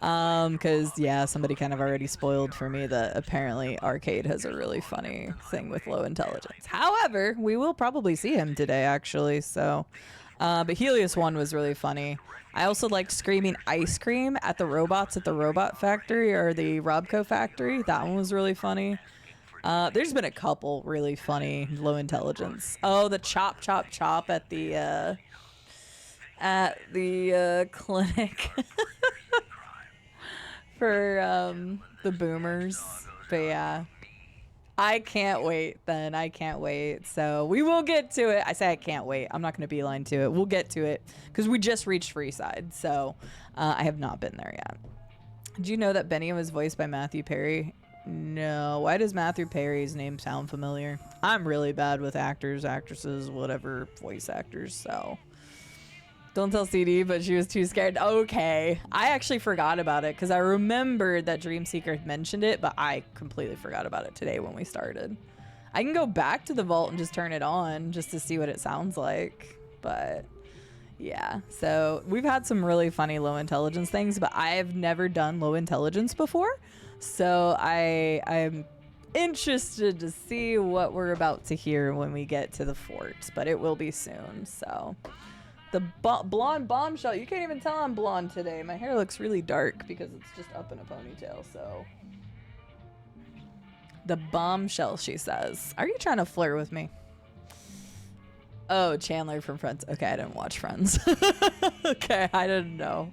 Because, yeah, somebody kind of already spoiled for me that apparently Arcade has a really funny thing with low intelligence. However, we will probably see him today, actually, so... but Helios 1 was really funny. I also liked screaming ice cream at the robots at the robot factory, or the Robco factory. That one was really funny. There's been a couple really funny low intelligence. Oh, the chop, chop, chop at the clinic. For the boomers. But yeah, I can't wait then. I can't wait. So we will get to it. I say I can't wait. I'm not going to beeline to it. We'll get to it because we just reached Freeside. So I have not been there yet. Did you know that Benny was voiced by Matthew Perry? No. Why does Matthew Perry's name sound familiar? I'm really bad with actors, actresses, whatever, voice actors, so... Don't tell CD, but she was too scared. Okay. I actually forgot about it because I remembered that Dreamseeker had mentioned it, but I completely forgot about it today when we started. I can go back to the vault and just turn it on just to see what it sounds like. But yeah, so we've had some really funny low intelligence things, but I've never done low intelligence before. So I'm interested to see what we're about to hear when we get to the fort, but it will be soon, so... The blonde bombshell. You can't even tell I'm blonde today. My hair looks really dark because it's just up in a ponytail, so. The bombshell, she says. Are you trying to flirt with me? Oh, Chandler from Friends. Okay, I didn't watch Friends. Okay, I didn't know.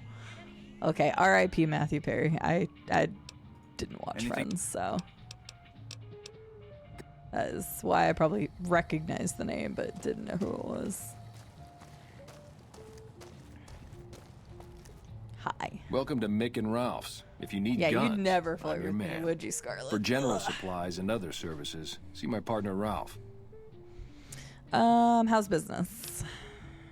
Okay, R.I.P. Matthew Perry. I didn't watch Friends, so. That is why I probably recognized the name, but didn't know who it was. Hi. Welcome to Mick and Ralph's. If you need Yeah, guns, you'd never I'm flirt your with me, man. would you, Scarlett? For general supplies and other services, see my partner Ralph. How's business?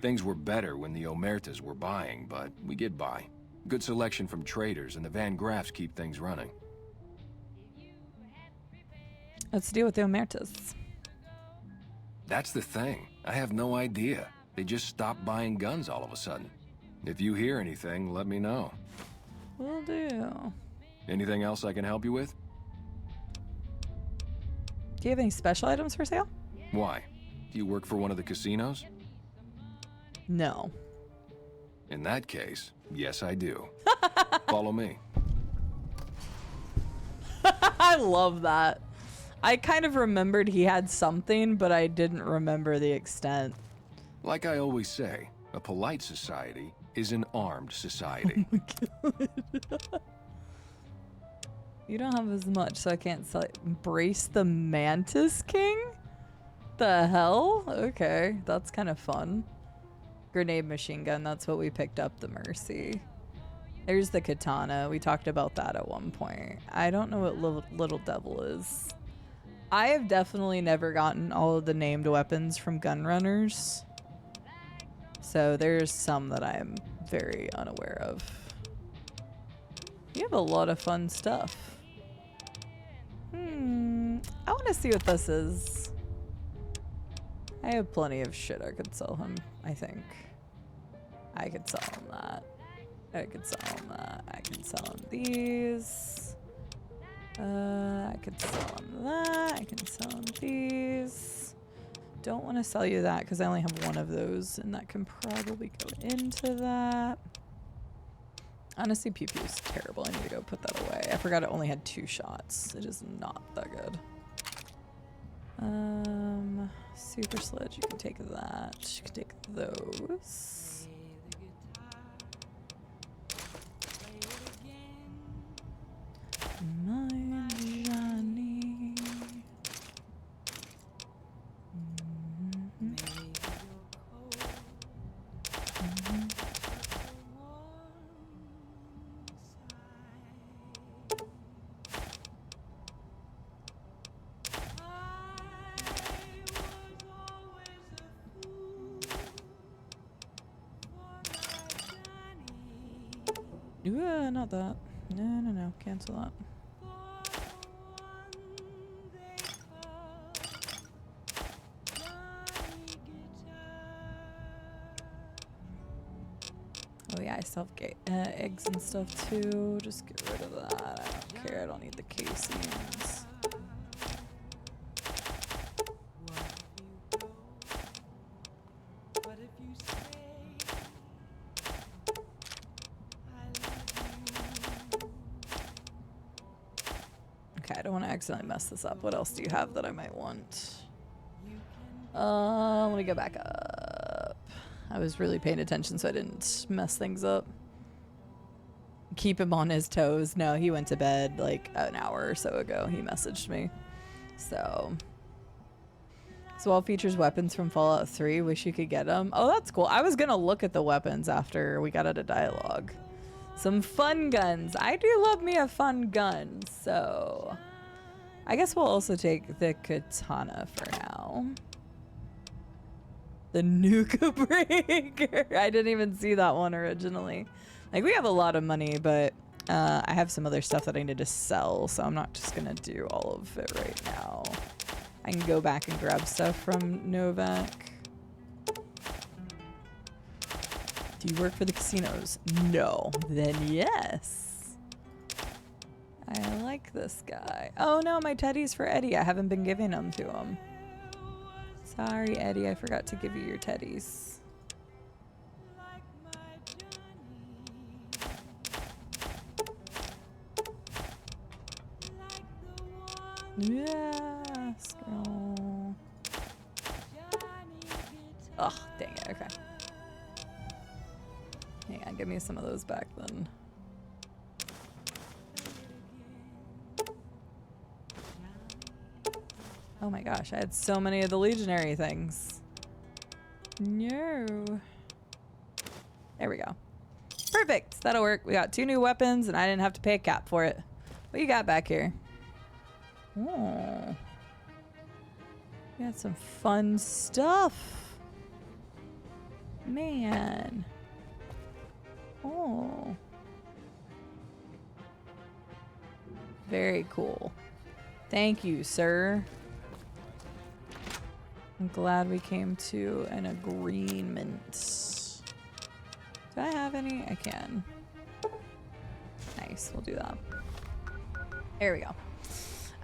Things were better when the Omertas were buying, but we get by. Good selection from traders, and the Van Graffs keep things running. Let's deal with the Omertas. That's the thing. I have no idea. They just stopped buying guns all of a sudden. If you hear anything, let me know. Will do. Anything else I can help you with? Do you have any special items for sale? Why? Do you work for one of the casinos? No. In that case, yes I do. Follow me. I love that. I kind of remembered he had something, but I didn't remember the extent. Like I always say, a polite society is an armed society. Oh my god. You don't have as much, so I can't sell it. Embrace the Mantis King? The hell? Okay, that's kind of fun. Grenade machine gun, that's what we picked up, the Mercy. There's the katana. We talked about that at one point. I don't know what Little Devil is. I have definitely never gotten all of the named weapons from gun runners. So there's some that I am very unaware of. You have a lot of fun stuff. I want to see what this is. I have plenty of shit I could sell him, I think. I could sell him that. I could sell him that. I can sell him these. I could sell him that. I can sell him these. Don't want to sell you that because I only have one of those, and that can probably go into that. Honestly, pew pew is terrible. I need to go put that away. I forgot it only had 2 shots. It is not that good. Super sledge. You can take that. You can take those. My Johnny. Not that. No. Cancel that. Oh yeah, I still have eggs and stuff too. Just get rid of that. I don't care. I don't need the casings. Okay, I don't want to accidentally mess this up. What else do you have that I might want? Let me go back up. I was really paying attention so I didn't mess things up. Keep him on his toes. No, he went to bed like an hour or so ago. He messaged me. So all features weapons from Fallout 3. Wish you could get them. Oh, that's cool. I was going to look at the weapons after we got out of dialogue. Some fun guns. I do love me a fun gun. So I guess we'll also take the katana for now. The Nuka Breaker. I didn't even see that one originally. Like, we have a lot of money, but I have some other stuff that I need to sell, so I'm not just gonna do all of it right now. I can go back and grab stuff from NVAC. Do you work for the casinos? No. Then yes. I like this guy. Oh no, my teddy's for Eddie. I haven't been giving them to him. Sorry, Eddie, I forgot to give you your teddies. Yes, girl. Ugh, dang it, okay. Hang on, give me some of those back then. Oh my gosh, I had so many of the legionary things. No. There we go. Perfect, that'll work. We got 2 new weapons and I didn't have to pay a cap for it. What you got back here? Oh. We got some fun stuff. Man. Oh. Very cool. Thank you, sir. I'm glad we came to an agreement. Do I have any? I can. Nice, we'll do that. There we go.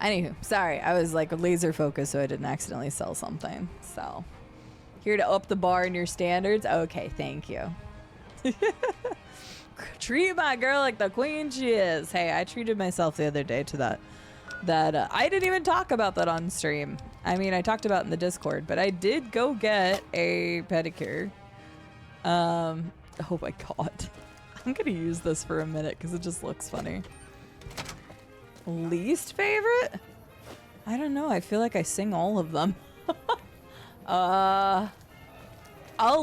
Anywho, sorry, I was like laser focused so I didn't accidentally sell something. So, here to up the bar in your standards? Okay, thank you. Treat my girl like the queen she is. Hey, I treated myself the other day to that. I didn't even talk about that on stream. I mean, I talked about it in the Discord, but I did go get a pedicure. Oh my god. I'm gonna use this for a minute because it just looks funny. Least favorite? I don't know. I feel like I sing all of them. I'll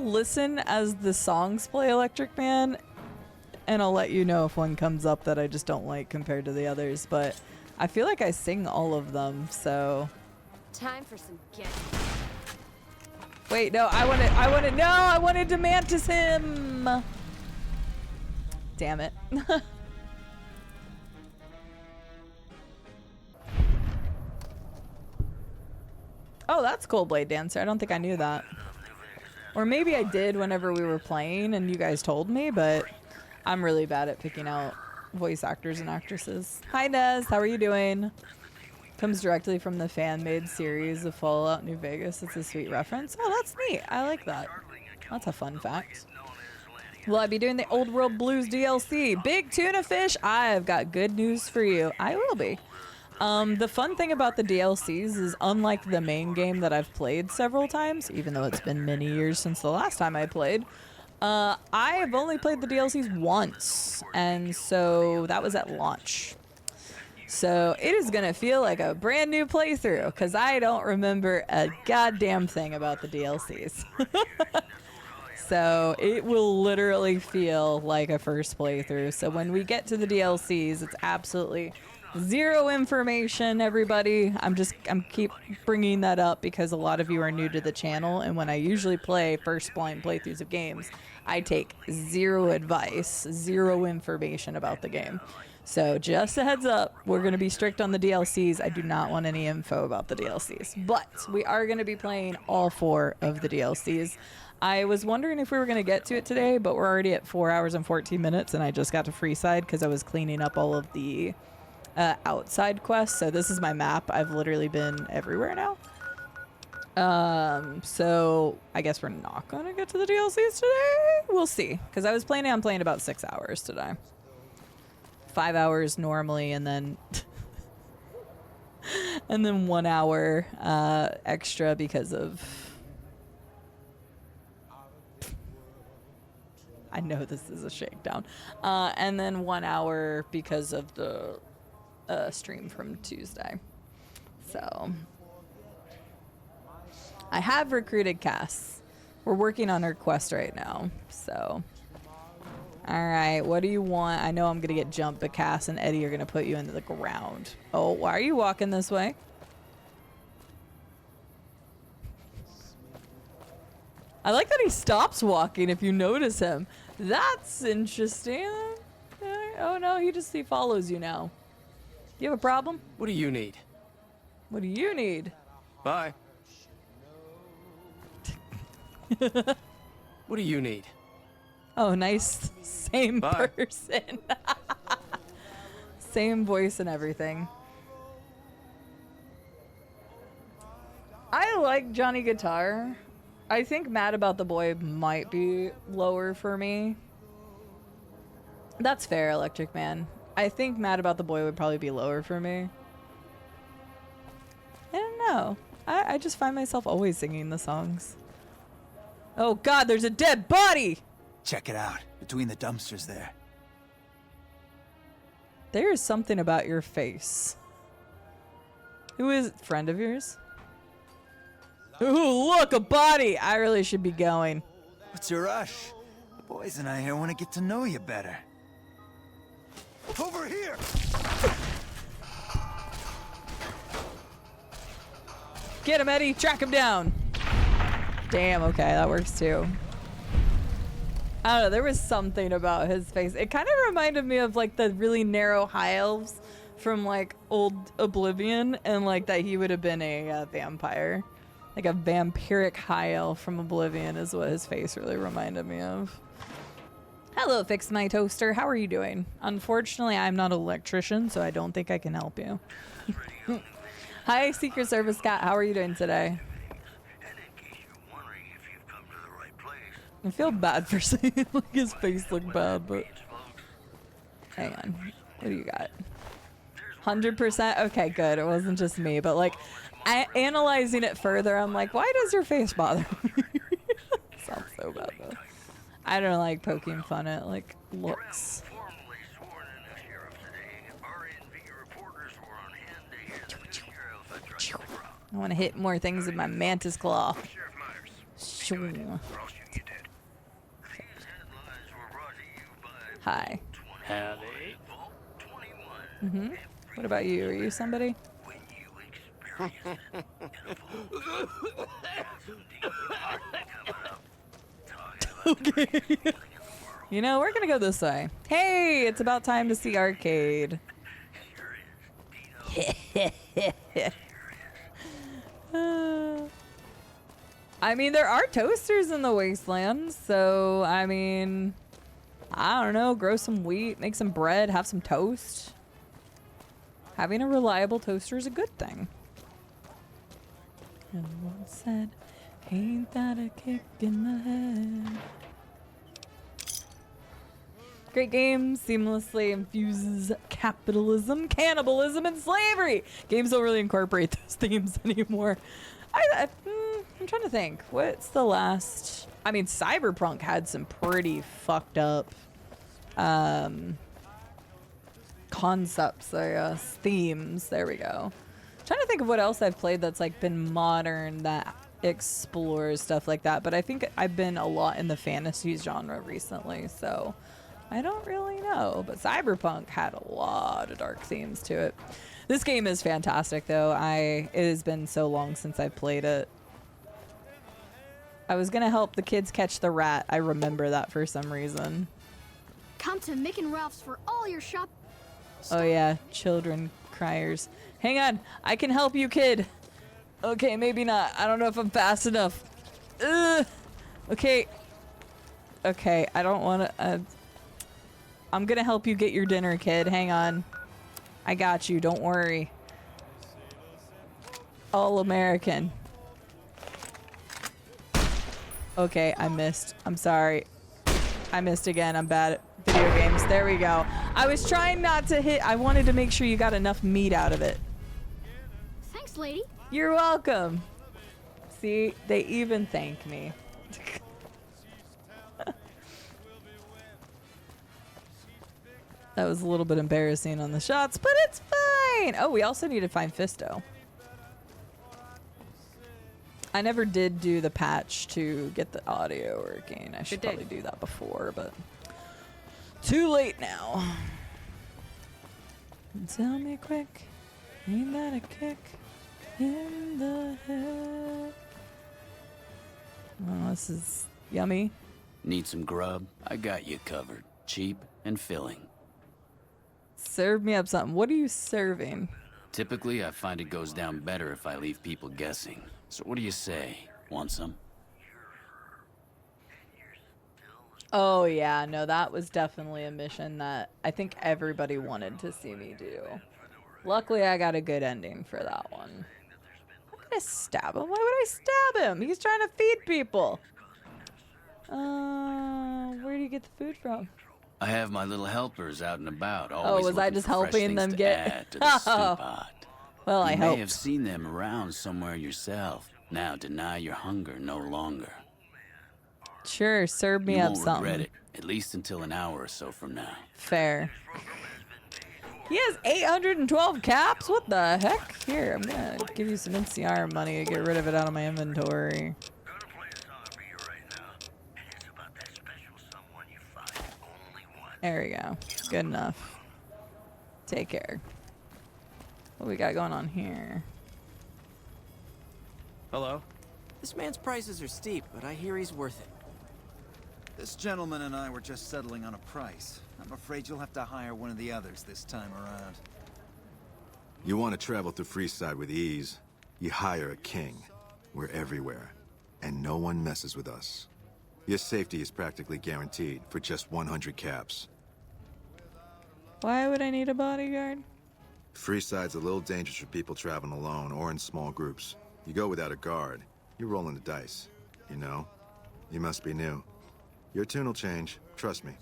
listen as the songs play, Electric Man, and I'll let you know if one comes up that I just don't like compared to the others, but I feel like I sing all of them, so... Time for some get. Wait, no, I wanted to mantis him! Damn it. Oh, that's Cold Blade Dancer. I don't think I knew that. Or maybe I did whenever we were playing and you guys told me, but I'm really bad at picking out voice actors and actresses. Hi, Nez. How are you doing? Comes directly from the fan-made series of Fallout New Vegas. It's a sweet reference. Oh, that's neat. I like that. That's a fun fact. Will I be doing the Old World Blues DLC? Big Tuna Fish, I've got good news for you. I will be. The fun thing about the DLCs is, unlike the main game that I've played several times, even though it's been many years since the last time I played, I have only played the DLCs once, and so that was at launch. So it is gonna feel like a brand new playthrough, because I don't remember a goddamn thing about the DLCs. So it will literally feel like a first playthrough. So when we get to the DLCs, it's absolutely zero information, everybody. I'm keep bringing that up because a lot of you are new to the channel, and when I usually play first blind playthroughs of games, I take zero advice, zero information about the game. So just a heads up, we're going to be strict on the DLCs. I do not want any info about the DLCs, but we are going to be playing all 4 of the DLCs. I was wondering if we were going to get to it today, but we're already at 4 hours and 14 minutes, and I just got to Freeside because I was cleaning up all of the outside quests. So this is my map. I've literally been everywhere now. So I guess we're not going to get to the DLCs today. We'll see, because I was planning on playing about 6 hours today. 5 hours normally, and then and then 1 hour extra because of... I know this is a shakedown. And then 1 hour because of the stream from Tuesday. So I have recruited Cass. We're working on her quest right now. So, all right, what do you want? I know I'm gonna get jumped, but Cass and Eddie are gonna put you into the ground. Oh, why are you walking this way? I like that he stops walking if you notice him. That's interesting. Oh no, he follows you now. Do you have a problem? What do you need? What do you need? Bye. What do you need? Oh, nice. Same Bye. person. Same voice and everything. I like Johnny Guitar. I think Mad About the Boy might be lower for me. That's fair, Electric Man. I think Mad About the Boy would probably be lower for me. I don't know. I just find myself always singing the songs. Oh god, there's a dead body! Check it out. Between the dumpsters there. There is something about your face. Who is a friend of yours? Ooh, look, a body! I really should be going. What's your rush? The boys and I here want to get to know you better. Over here! Get him, Eddie! Track him down! Damn, okay, that works too. I don't know, there was something about his face. It kind of reminded me of like the really narrow high elves from like old Oblivion, and like that he would have been a vampire. Like a vampiric high elf from Oblivion is what his face really reminded me of. Hello, Fix My Toaster. How are you doing? Unfortunately, I'm not an electrician, so I don't think I can help you. Hi, Secret Service Scott. How are you doing today? I feel bad for saying like his face looked bad, but hang on. What do you got? 100%? Okay, good. It wasn't just me, but like analyzing it further, I'm like, why does your face bother me? Sounds so bad though. I don't like poking fun at like looks. I want to hit more things with my mantis claw. Sure. Hi. Howdy. What about you? Are you somebody? Okay. You know, we're gonna go this way. Hey, it's about time to see arcade. I mean, there are toasters in the wasteland, so I mean, I don't know, grow some wheat, make some bread, have some toast. Having a reliable toaster is a good thing. And one said, ain't that a kick in the head? Great game seamlessly infuses capitalism, cannibalism, and slavery. Games don't really incorporate those themes anymore. I'm trying to think. What's the last? I mean, Cyberpunk had some pretty fucked up concepts, I guess. Themes. There we go. I'm trying to think of what else I've played that's like been modern that explores stuff like that. But I think I've been a lot in the fantasy genre recently, so I don't really know. But Cyberpunk had a lot of dark themes to it. This game is fantastic, though. It has been so long since I played it. I was gonna help the kids catch the rat. I remember that for some reason. Come to Mick and Ralph's for all your shop. Oh yeah, children criers. Hang on, I can help you, kid. Okay, maybe not. I don't know if I'm fast enough. Ugh. Okay. Okay, I don't want to. I'm gonna help you get your dinner, kid. Hang on. I got you. Don't worry. All American. Okay, I missed. I'm sorry. I missed again. I'm bad at video games. There we go. I was trying not to hit. I wanted to make sure you got enough meat out of it. Thanks, lady. You're welcome. See, they even thank me. That was a little bit embarrassing on the shots, but it's fine. Oh, we also need to find Fisto. I never did do the patch to get the audio working. I should probably do that before, but too late now. Tell me quick, ain't that a kick in the head? Oh, this is yummy. Need some grub? I got you covered. Cheap and filling. Serve me up something. What are you serving? Typically, I find it goes down better if I leave people guessing. So what do you say? Want some? Oh yeah, no, that was definitely a mission that I think everybody wanted to see me do. Luckily, I got a good ending for that one. I'm gonna stab him. Why would I stab him? He's trying to feed people. Where do you get the food from? I have my little helpers out and about. Oh, was I just helping them get? To the stew pot. Well, I You helped. may have seen them around somewhere yourself. Now deny your hunger no longer. Sure, serve me You up won't something. regret it, at least until an hour or so from now. Fair. He has 812 caps? What the heck? Here, I'm gonna give you some NCR money to get rid of it out of my inventory. There we go. Good enough. Take care. What we got going on here? Hello? This man's prices are steep, but I hear he's worth it. This gentleman and I were just settling on a price. I'm afraid you'll have to hire one of the others this time around. You want to travel through Freeside with ease, you hire a king. We're everywhere, and no one messes with us. Your safety is practically guaranteed for just 100 caps. Why would I need a bodyguard? Freeside's a little dangerous for people traveling alone or in small groups. You go without a guard, you're rolling the dice. You know? You must be new. Your tune will change, trust me.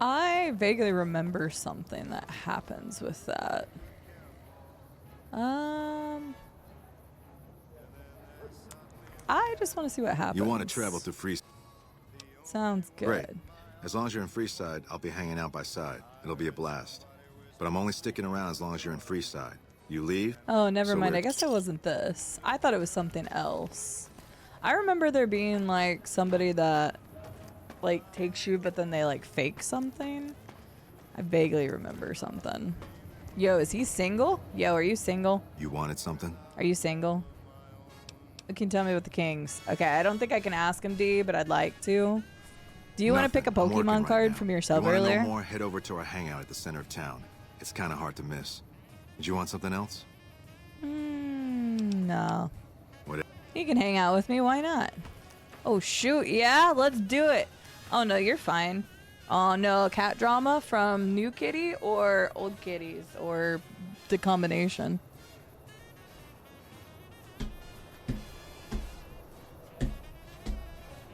I vaguely remember something that happens with that. I just want to see what happens. You want to travel through Freeside? Sounds good. Great. As long as you're in Freeside, I'll be hanging out by side. It'll be a blast. But I'm only sticking around as long as you're in Freeside. You leave? Oh, never so mind. we're- I guess it wasn't this. I thought it was something else. I remember there being like somebody that like takes you, but then they like fake something. I vaguely remember something. Yo, is he single? Yo, are you single? You wanted something? Are you single? You can tell me with the Kings. Okay, I don't think I can ask him, D, but I'd like to. Do you want to pick a I'm working Pokemon right card now. from yourself You wanna earlier? know more? Head over to our hangout at the center of town. It's kind of hard to miss. Did you want something else? No. What? You can hang out with me. Why not? Oh, shoot. Yeah, let's do it. Oh, no, you're fine. Oh, no. Cat drama from New Kitty or Old Kitties or the combination?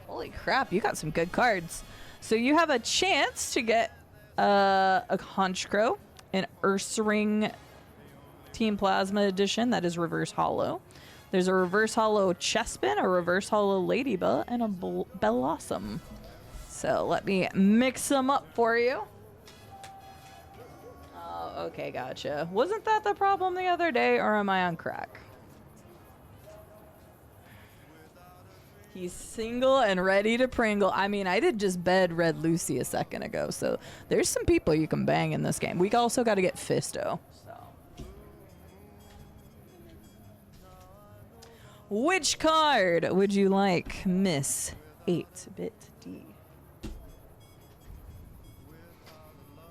Holy crap. You got some good cards. So you have a chance to get a Honchkrow, an Ursaring Team Plasma Edition that is reverse hollow. There's a reverse hollow Chespin, a reverse hollow Ladybug, and a Bellossom. So let me mix them up for you. Oh, okay, gotcha. Wasn't that the problem the other day, or am I on crack? He's single and ready to pringle. I mean, I did just bed Red Lucy a second ago, so there's some people you can bang in this game. We also got to get Fisto. Which card would you like, Miss 8-Bit D?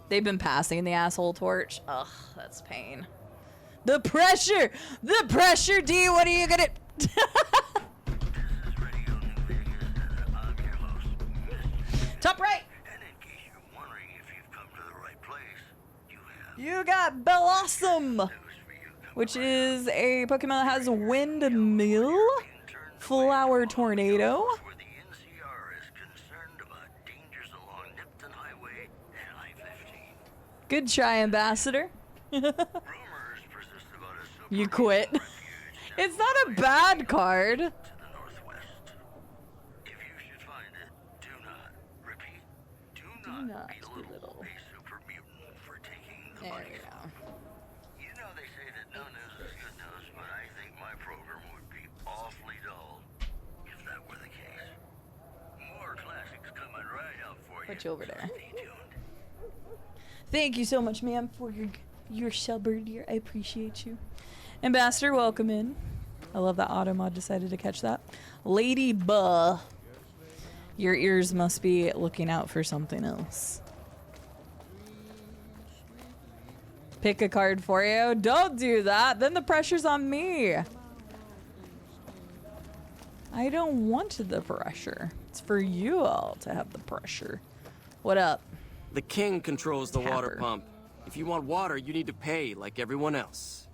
They've been passing the asshole torch. Ugh, that's pain. The pressure! The pressure, D! What are you gonna... Top right! You got Bellossom, which is a Pokemon that has Windmill, Flower Tornado. Good try, Ambassador. You quit. It's not a bad card. Do not belittle. There we go. You know they say that no news is good news, but I think my program would be awfully dull if that were the case. More classics coming right up for you. Put you over there. Thank you so much, ma'am, for your subbird here. I appreciate you. Ambassador, welcome in. I love that Automod decided to catch that. Ladybug. Your ears must be looking out for something else. Pick a card for you. Don't do that. Then the pressure's on me. I don't want the pressure. It's for you all to have the pressure. What up? The king controls the water pump. If you want water, you need to pay like everyone else.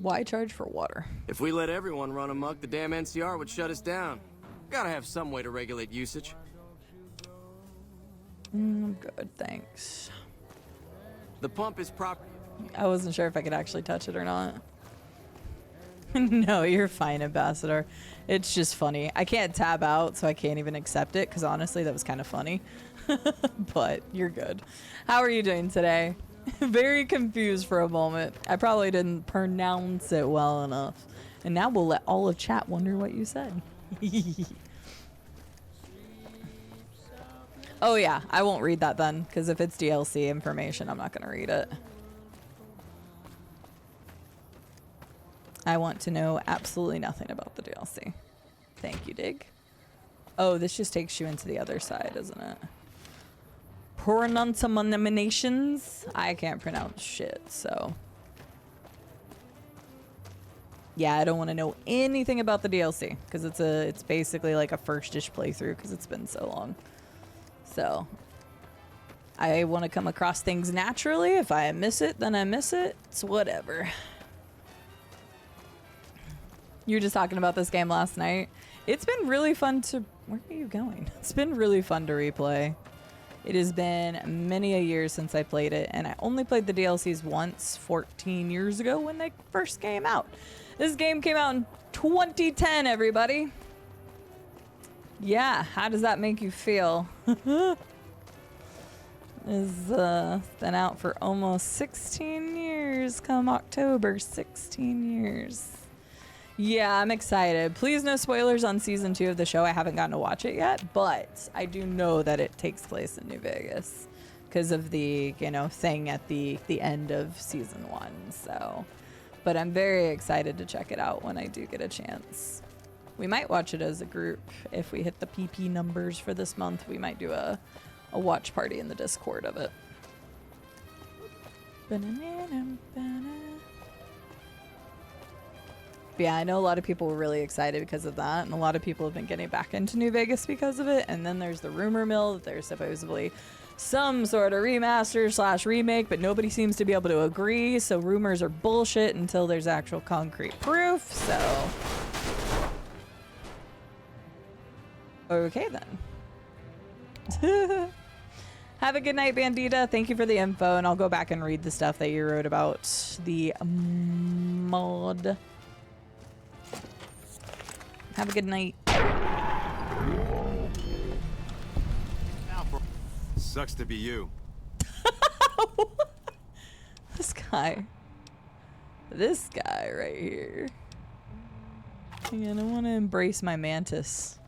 Why charge for water? If we let everyone run amok, the damn NCR would shut us down. Gotta have some way to regulate usage. Good, thanks. The pump is proper. I wasn't sure if I could actually touch it or not. No, you're fine, Ambassador. It's just funny. I can't tab out, so I can't even accept it, because honestly, that was kind of funny. But you're good. How are you doing today? Very confused for a moment. I probably didn't pronounce it well enough. And now we'll let all of chat wonder what you said. Oh yeah, I won't read that then, because if it's DLC information, I'm not going to read it. I want to know absolutely nothing about the DLC. Thank you, Dig. Oh, this just takes you into the other side, isn't it? Pronunciations? I can't pronounce shit, so. yeah, I don't want to know anything about the DLC because it's basically like a first-ish playthrough because it's been so long. So I want to come across things naturally. If I miss it, then I miss it. It's whatever. You were just talking about this game last night. It's been really fun to... Where are you going? It's been really fun to replay. It has been many a year since I played it, and I only played the DLCs once 14 years ago when they first came out. This game came out in 2010, everybody. Yeah, how does that make you feel? It's been out for almost 16 years. Come October, 16 years. Yeah, I'm excited. Please no spoilers on season 2 of the show. I haven't gotten to watch it yet, but I do know that it takes place in New Vegas because of the, you know, thing at the end of season 1. So, but I'm very excited to check it out when I do get a chance. We might watch it as a group. If we hit the PP numbers for this month, we might do a watch party in the Discord of it. But yeah, I know a lot of people were really excited because of that, and a lot of people have been getting back into New Vegas because of it. And then there's the rumor mill that there's supposedly some sort of remaster / remake, but nobody seems to be able to agree. So rumors are bullshit until there's actual concrete proof. So okay then. Have a good night, Bandita. Thank you for the info, and I'll go back and read the stuff that you wrote about the mod. Have a good night. Sucks to be you. This guy right here. Again, I want to embrace my mantis.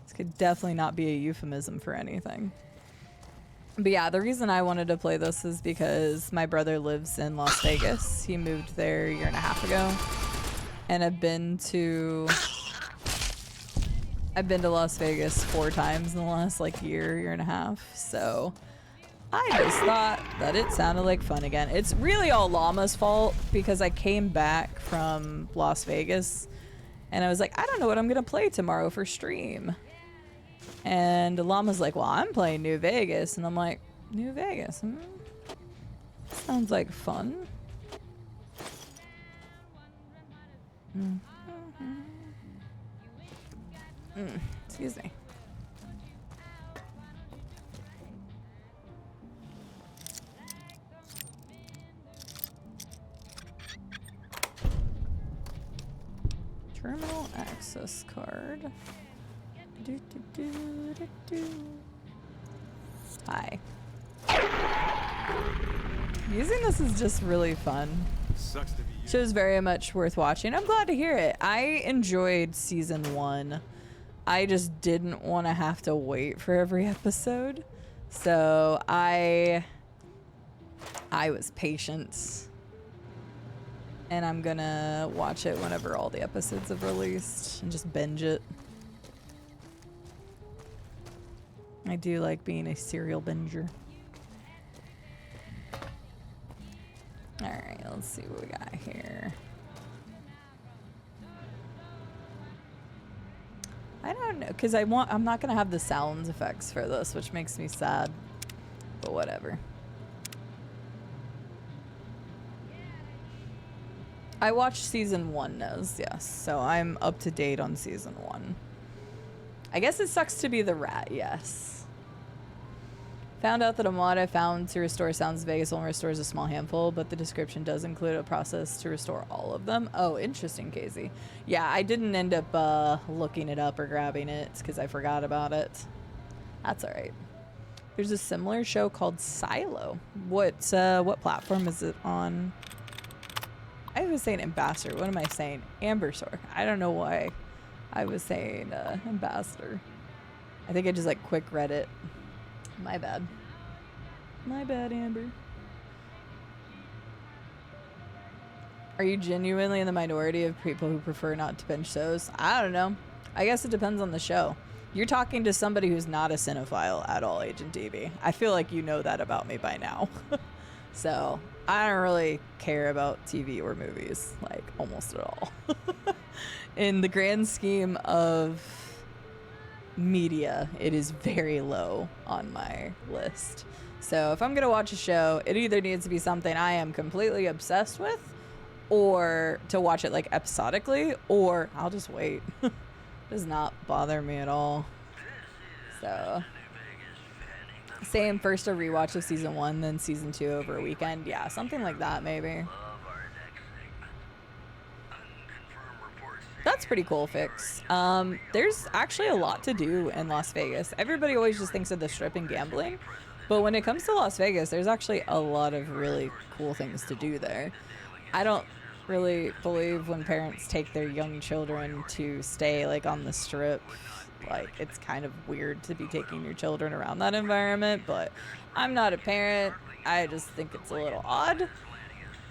This could definitely not be a euphemism for anything. But yeah, the reason I wanted to play this is because my brother lives in Las Vegas. He moved there a year and a half ago. And I've been to Las Vegas 4 times in the last like year and a half. So I just thought that it sounded like fun again. It's really all Llama's fault because I came back from Las Vegas and I was like, I don't know what I'm going to play tomorrow for stream. And Llama's like, well, I'm playing New Vegas. And I'm like, New Vegas? Sounds like fun. Excuse me. Terminal access card. Hi. Using this is just really fun. Sucks to be you. Show's very much worth watching. I'm glad to hear it. I enjoyed season 1. I just didn't want to have to wait for every episode. So I was patient. And I'm gonna watch it whenever all the episodes have released and just binge it. I do like being a serial binger. Alright, let's see what we got here. I don't know, because I'm not gonna have the sound effects for this, which makes me sad. But whatever. I watched season 1, Nez, yes. So I'm up to date on season 1. I guess it sucks to be the rat, yes. Found out that a mod I found to restore sounds in Vegas only restores a small handful, but the description does include a process to restore all of them. Oh, interesting, Casey. Yeah, I didn't end up looking it up or grabbing it because I forgot about it. That's all right. There's a similar show called Silo. What platform is it on? I was saying Ambassador. What am I saying? Ambersor. I don't know why I was saying Ambassador. I think I just like quick read it. My bad. My bad, Amber. Are you genuinely in the minority of people who prefer not to binge shows? I don't know. I guess it depends on the show. You're talking to somebody who's not a cinephile at all, Agent TV. I feel like you know that about me by now. So I don't really care about TV or movies, like, almost at all. In the grand scheme of media, it is very low on my list. So if I'm gonna watch a show, it either needs to be something I am completely obsessed with, or to watch it like episodically, or I'll just wait. Does not bother me at all. So same, first a rewatch of season 1, then season 2 over a weekend. Yeah, something like that maybe. That's pretty cool, Fix. There's actually a lot to do in Las Vegas. Everybody always just thinks of the Strip and gambling, but when it comes to Las Vegas, there's actually a lot of really cool things to do there. I don't really believe when parents take their young children to stay like on the Strip. Like, it's kind of weird to be taking your children around that environment, but I'm not a parent. I just think it's a little odd.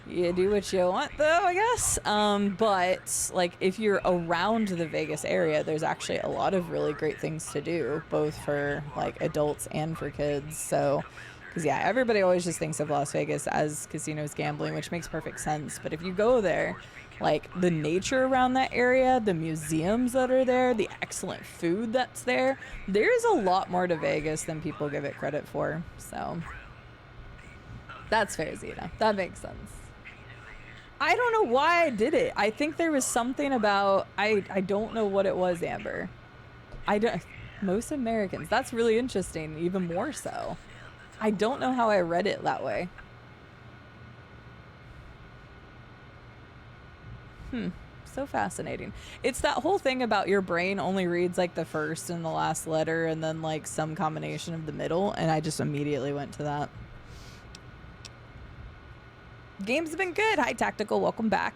You do what you want, though, I guess. But like, if you're around the Vegas area, there's actually a lot of really great things to do, both for like adults and for kids. So, because yeah, everybody always just thinks of Las Vegas as casinos, gambling, which makes perfect sense. But if you go there, like, the nature around that area, the museums that are there, the excellent food that's there, there's a lot more to Vegas than people give it credit for. So that's fair, Zeta. That makes sense. I don't know why I did it. I think there was something about, I don't know what it was, Amber. Most Americans. That's really interesting, even more so. I don't know how I read it that way. So fascinating. It's that whole thing about your brain only reads like the first and the last letter and then like some combination of the middle, and I just immediately went to that. Games have been good. Hi, Tactical. Welcome back.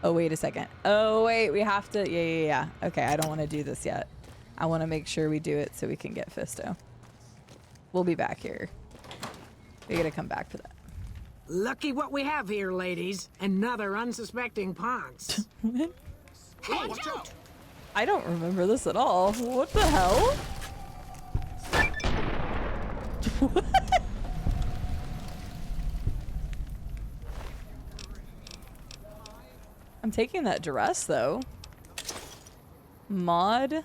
Oh, wait a second. Oh, wait. We have to... Yeah. Okay, I don't want to do this yet. I want to make sure we do it so we can get Fisto. We'll be back here. We gotta come back for that. Lucky what we have here, ladies. Another unsuspecting ponce. Hey, watch out. I don't remember this at all. What the hell? What? I'm taking that dress, though. Maud.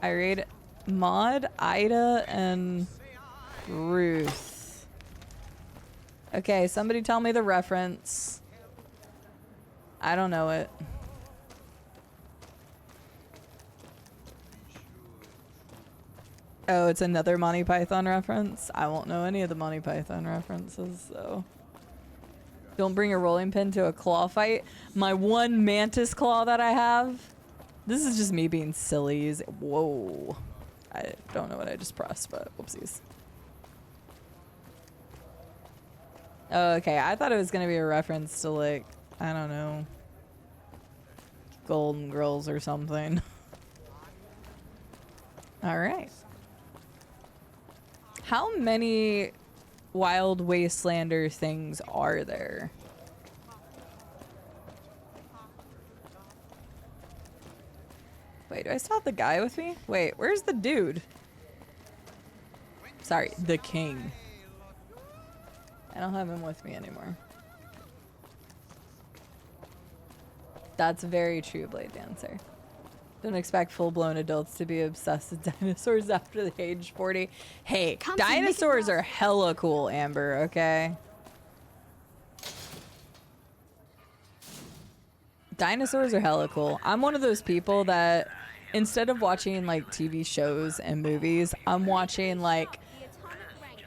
I read Maud, Ida, and Ruth. Okay, somebody tell me the reference. I don't know it. Oh, it's another Monty Python reference? I won't know any of the Monty Python references, so... Don't bring a rolling pin to a claw fight. My one mantis claw that I have. This is just me being silly. Whoa. I don't know what I just pressed, but whoopsies. Oh, okay, I thought it was gonna be a reference to, like, I don't know, Golden Girls or something. All right. How many Wild Wastelander things are there? Wait, do I still have the guy with me? Wait, where's the dude? Sorry, the king. I don't have him with me anymore. That's very true, Blade Dancer. Don't expect full-blown adults to be obsessed with dinosaurs after the age 40. Hey, dinosaurs are hella cool, Amber, okay? Dinosaurs are hella cool. I'm one of those people that instead of watching like TV shows and movies, I'm watching like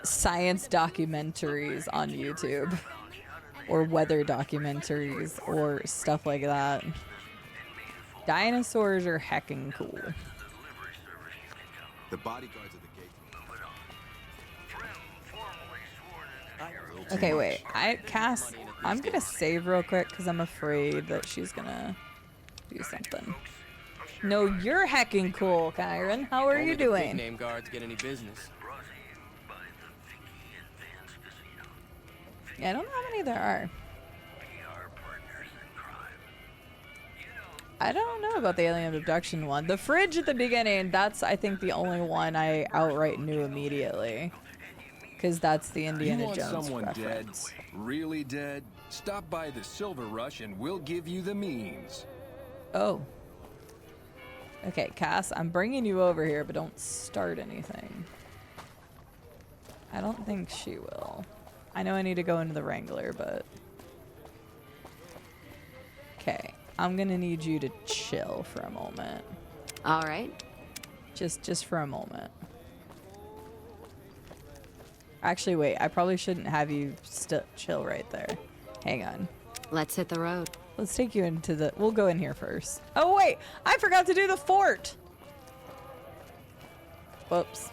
science documentaries on YouTube or weather documentaries or stuff like that. Dinosaurs are heckin' cool. The bodyguards at the gate. Okay, wait. I'm gonna save real quick because I'm afraid that she's gonna do something. No, you're heckin' cool, Kyron. How are you doing? Big name guards get any business. Yeah, I don't know how many there are. I don't know about the alien abduction one. The fridge at the beginning, that's, I think, the only one I outright knew immediately. because that's the Indiana You want Jones someone reference. dead? Really dead? Stop by the Silver Rush and we'll give you the means. Oh. Okay, Cass, I'm bringing you over here, but don't start anything. I don't think she will. I know I need to go into the Wrangler, but... Okay, I'm gonna need you to chill for a moment. All right. Just for a moment. Actually, wait, I probably shouldn't have you chill right there. Hang on. Let's hit the road. Let's take you into the... We'll go in here first. Oh, wait! I forgot to do the fort! Whoops.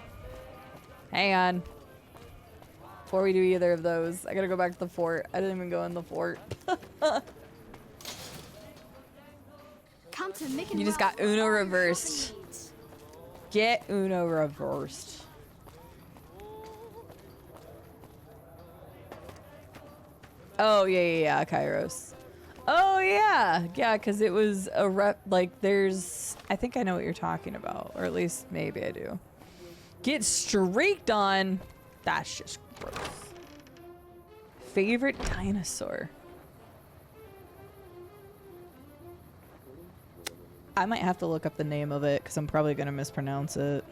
Hang on. Before we do either of those, I gotta go back to the fort. I didn't even go in the fort. Come to Mick and You just got Ralph's Uno for all your reversed. shopping needs. Get Uno reversed. Oh, yeah, Kairos. Oh, yeah. Yeah, because it was a like, there's... I think I know what you're talking about. Or at least, maybe I do. Get streaked on. That's just gross. Favorite dinosaur. I might have to look up the name of it, because I'm probably going to mispronounce it.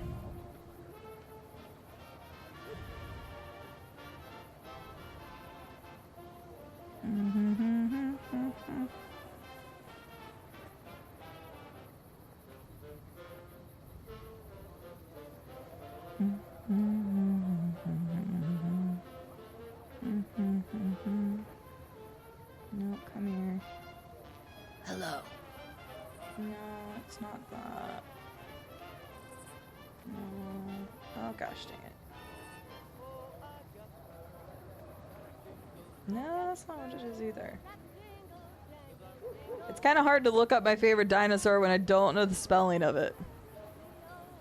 No, come here. Hello. No, it's not that. No. Oh gosh, dang it. No, that's not what it is either. It's kind of hard to look up my favorite dinosaur when I don't know the spelling of it.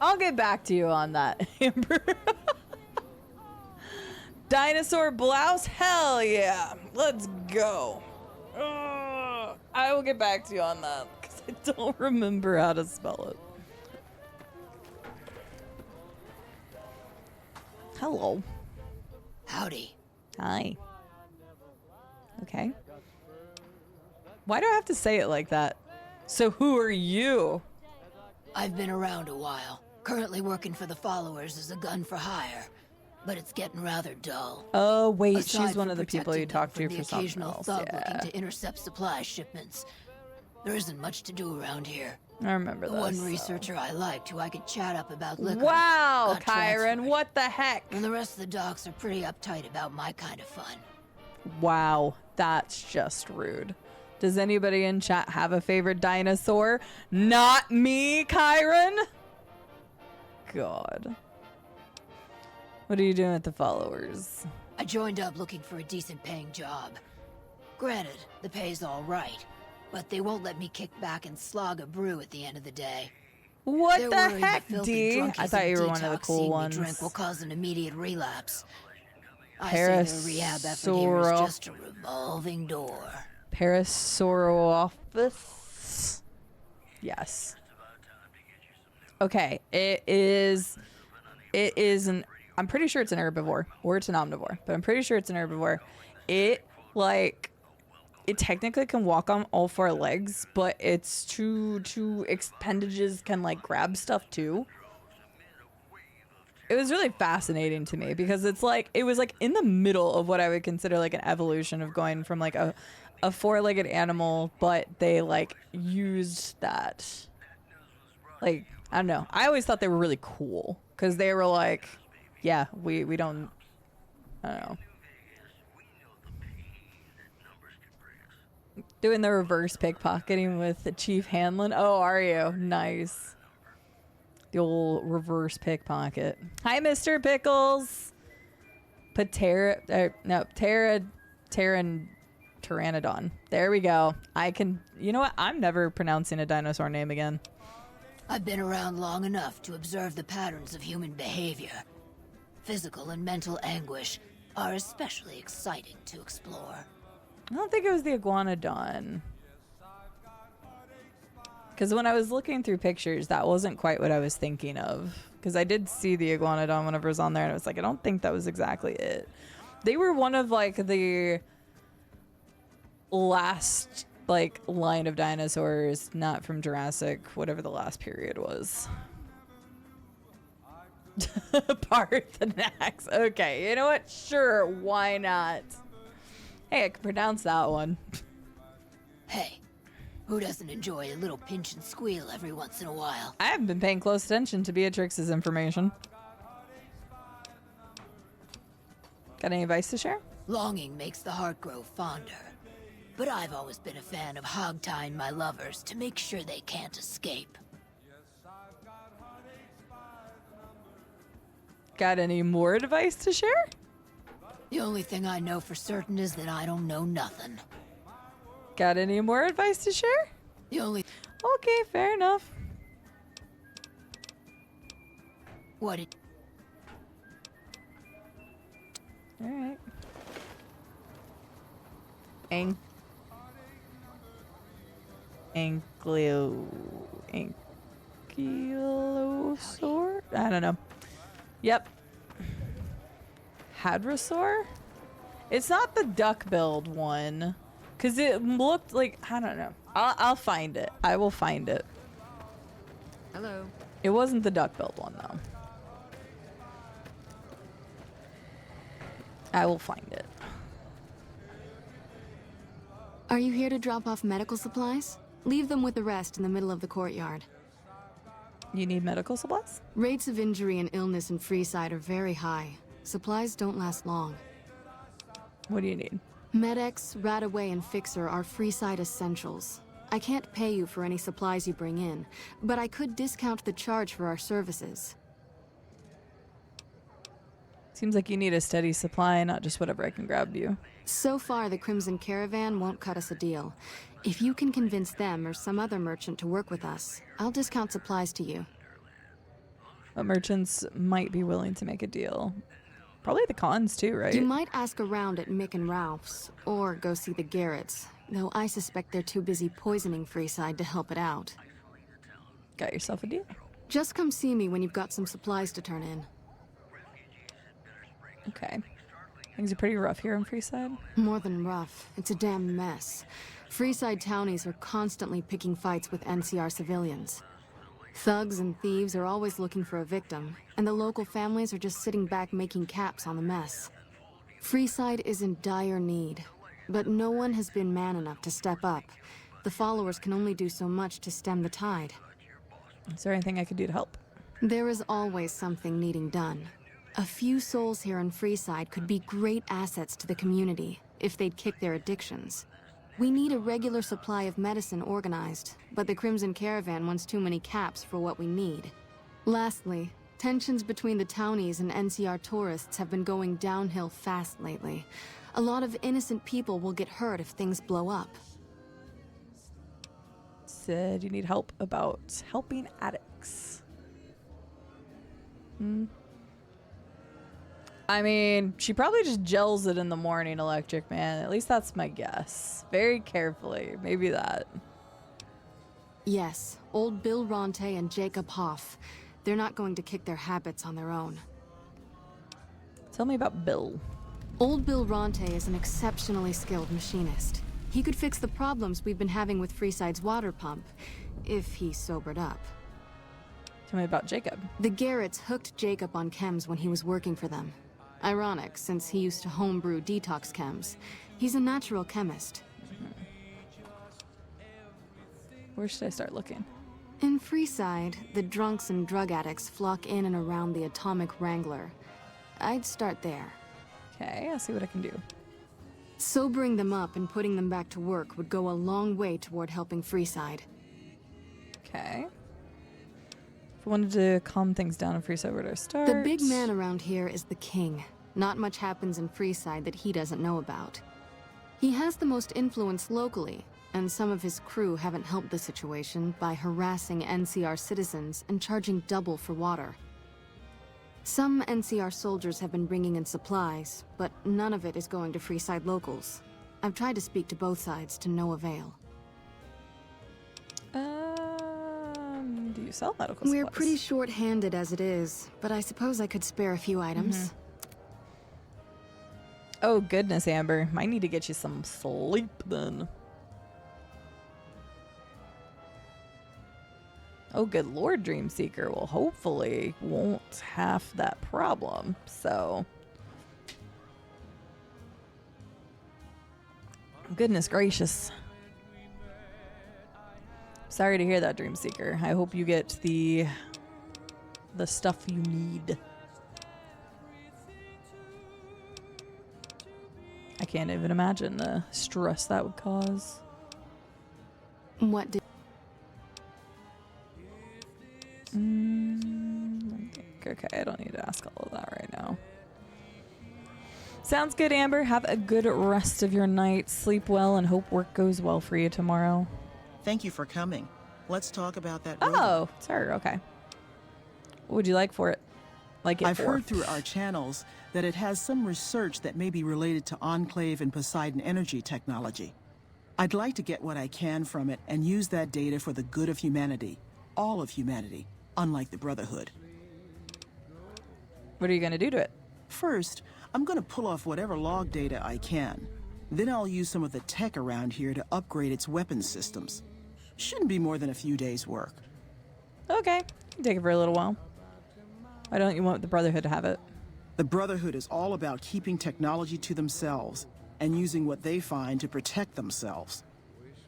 I'll get back to you on that, Amber. Dinosaur blouse? Hell yeah. Let's go. I will get back to you on that because I don't remember how to spell it. Hello. Howdy. Hi. Okay. Why do I have to say it like that? So who are you? I've been around a while. Currently working for the followers as a gun for hire. But it's getting rather dull. Oh, wait, Aside she's one from of the people you protecting talked them to from for the something occasional else. thug Yeah. looking to intercept supply shipments. There isn't much to do around here. I remember The this. one researcher I liked who I could chat up about liquor. Wow, got Kyron, transferred. what the heck? And the rest of the docs are pretty uptight about my kind of fun. Wow, that's just rude. Does anybody in chat have a favorite dinosaur? Not me, Kyron. God. What are you doing with the followers? I joined up looking for a decent paying job. Granted, the pay's all right, but they won't let me kick back and slog a brew at the end of the day. What They're the worried the heck, filthy D? drunkies I thought in you were one of the detox cool seeing me ones. drink will cause an immediate relapse. I say their rehab effort here is Parasauro- just a revolving door. Parasaurophus? Yes. Okay, it is I'm pretty sure it's an herbivore, or it's an omnivore, but I'm pretty sure it's an herbivore. It technically can walk on all four legs, but its two appendages can like grab stuff too. It was really fascinating to me because it was like in the middle of what I would consider like an evolution of going from like a four-legged animal, but they like used that. Like, I don't know. I always thought they were really cool because they were like, yeah, we don't, I don't know. Doing the reverse pickpocketing with the Chief Hanlon. Oh, are you? Nice. The old reverse pickpocket. Hi, Mr. Pickles. Pteranodon. There we go. I can, you know what? I'm never pronouncing a dinosaur name again. I've been around long enough to observe the patterns of human behavior. Physical and mental anguish are especially exciting to explore. I don't think it was the iguanodon. Because when I was looking through pictures, that wasn't quite what I was thinking of. because I did see the iguanodon whenever I was on there, and I was like, I don't think that was exactly it. They were one of like the last like line of dinosaurs, not from Jurassic, whatever the last period was. Parthenax. Okay, you know what? Sure, why not? Hey, I can pronounce that one. Hey, who doesn't enjoy a little pinch and squeal every once in a while? I haven't been paying close attention to Beatrix's information. Got any advice to share? Longing makes the heart grow fonder. But I've always been a fan of hog-tying my lovers to make sure they can't escape. Got any more advice to share? The only thing I know for certain is that I don't know nothing. Got any more advice to share? The only... Okay, fair enough. What did... Alright. Ankylosaur? I don't know. Yep. Hadrosaur? It's not the duck-billed one. Because it looked like... I don't know. I'll find it. I will find it. Hello. It wasn't the duck-billed one, though. I will find it. Are you here to drop off medical supplies? Leave them with the rest in the middle of the courtyard. You need medical supplies? Rates of injury and illness in Freeside are very high. Supplies don't last long. What do you need? Med-X, Radaway, and Fixer are Freeside essentials. I can't pay you for any supplies you bring in, but I could discount the charge for our services. Seems like you need a steady supply, not just whatever I can grab you. So far, the Crimson Caravan won't cut us a deal. If you can convince them or some other merchant to work with us, I'll discount supplies to you. What merchants might be willing to make a deal? Probably the cons too, right? You might ask around at Mick and Ralph's, or go see the Garretts, though I suspect they're too busy poisoning Freeside to help it out. Got yourself a deal. Just come see me when you've got some supplies to turn in. Okay. Things are pretty rough here in Freeside. More than rough. It's a damn mess. Freeside townies are constantly picking fights with NCR civilians. Thugs and thieves are always looking for a victim, and the local families are just sitting back making caps on the mess. Freeside is in dire need, but no one has been man enough to step up. The followers can only do so much to stem the tide. Is there anything I could do to help? There is always something needing done. A few souls here in Freeside could be great assets to the community if they'd kick their addictions. We need a regular supply of medicine organized, but the Crimson Caravan wants too many caps for what we need. Lastly, tensions between the townies and NCR tourists have been going downhill fast lately. A lot of innocent people will get hurt if things blow up. Said you need help about helping addicts. I mean, she probably just gels it in the morning, Electric Man. At least that's my guess. Very carefully. Maybe that. Yes, old Bill Ronte and Jacob Hoff. They're not going to kick their habits on their own. Tell me about Bill. Old Bill Ronte is an exceptionally skilled machinist. He could fix the problems we've been having with Freeside's water pump, if he sobered up. Tell me about Jacob. The Garretts hooked Jacob on chems when he was working for them. Ironic, since he used to homebrew detox chems. He's a natural chemist. Where should I start looking? In Freeside, the drunks and drug addicts flock in and around the Atomic Wrangler. I'd start there. Okay, I'll see what I can do. Sobering them up and putting them back to work would go a long way toward helping Freeside. Okay. If I wanted to calm things down in Freeside, where do I start? The big man around here is the king. Not much happens in Freeside that he doesn't know about. He has the most influence locally, and some of his crew haven't helped the situation by harassing NCR citizens and charging double for water. Some NCR soldiers have been bringing in supplies, but none of it is going to Freeside locals. I've tried to speak to both sides to no avail. Do sell medical supplies? We're pretty short-handed as it is, but I suppose I could spare a few items. Oh, goodness, Amber. Might need to get you some sleep, then. Oh, good lord, Dreamseeker. Well, hopefully won't have that problem, so... Goodness gracious. Sorry to hear that, Dreamseeker. I hope you get the stuff you need. I can't even imagine the stress that would cause. What did... Okay, I don't need to ask all of that right now. Sounds good, Amber. Have a good rest of your night. Sleep well and hope work goes well for you tomorrow. Thank you for coming. Let's talk about that. Oh, it's her. Okay. What would you like for it? I've heard through our channels that it has some research that may be related to Enclave and Poseidon energy technology. I'd like to get what I can from it and use that data for the good of humanity. All of humanity, unlike the Brotherhood. What are you going to do to it? First, I'm going to pull off whatever log data I can. Then I'll use some of the tech around here to upgrade its weapons systems. Shouldn't be more than a few days' work. Okay. You can take it for a little while. Why don't you want the Brotherhood to have it? The Brotherhood is all about keeping technology to themselves and using what they find to protect themselves.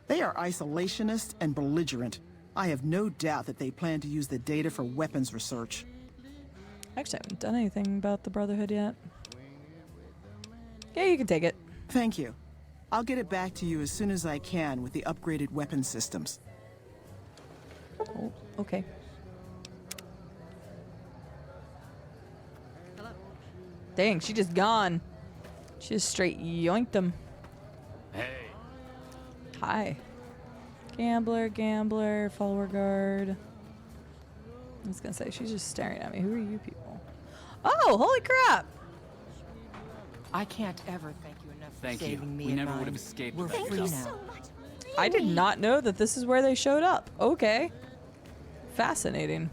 They are isolationist and belligerent. I have no doubt that they plan to use the data for weapons research. Actually, I haven't done anything about the Brotherhood yet. Yeah, you can take it. Thank you. I'll get it back to you as soon as I can with the upgraded weapon systems. Oh, okay. Dang, she just gone. She just straight yoinked him. Hey. Hi. Gambler, follower guard. I was gonna say, she's just staring at me. Who are you people? Oh, holy crap! I can't ever thank you enough for Thank you. saving me We and never mine. would have escaped We're without free you. now. I did not know that this is where they showed up. Okay. Fascinating.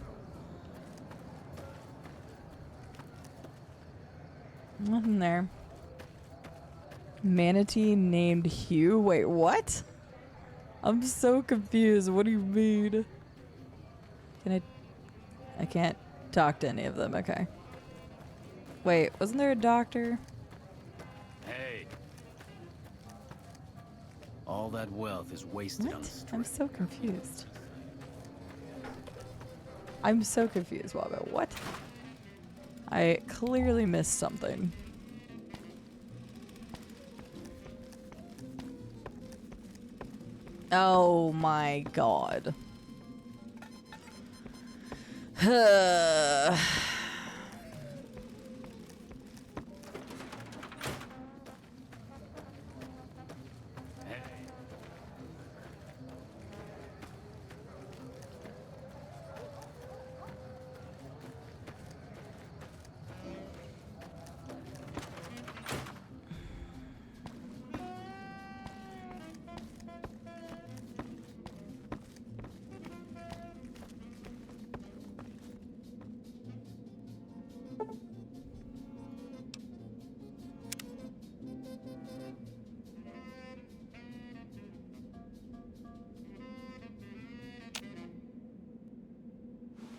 Nothing there. Manatee named Hugh? Wait, what? I'm so confused. What do you mean? I can't talk to any of them. Okay. Wait, wasn't there a doctor? Hey. All that wealth is wasted on strength. I'm so confused. I'm so confused, Wabba. What? I clearly missed something. Oh my god.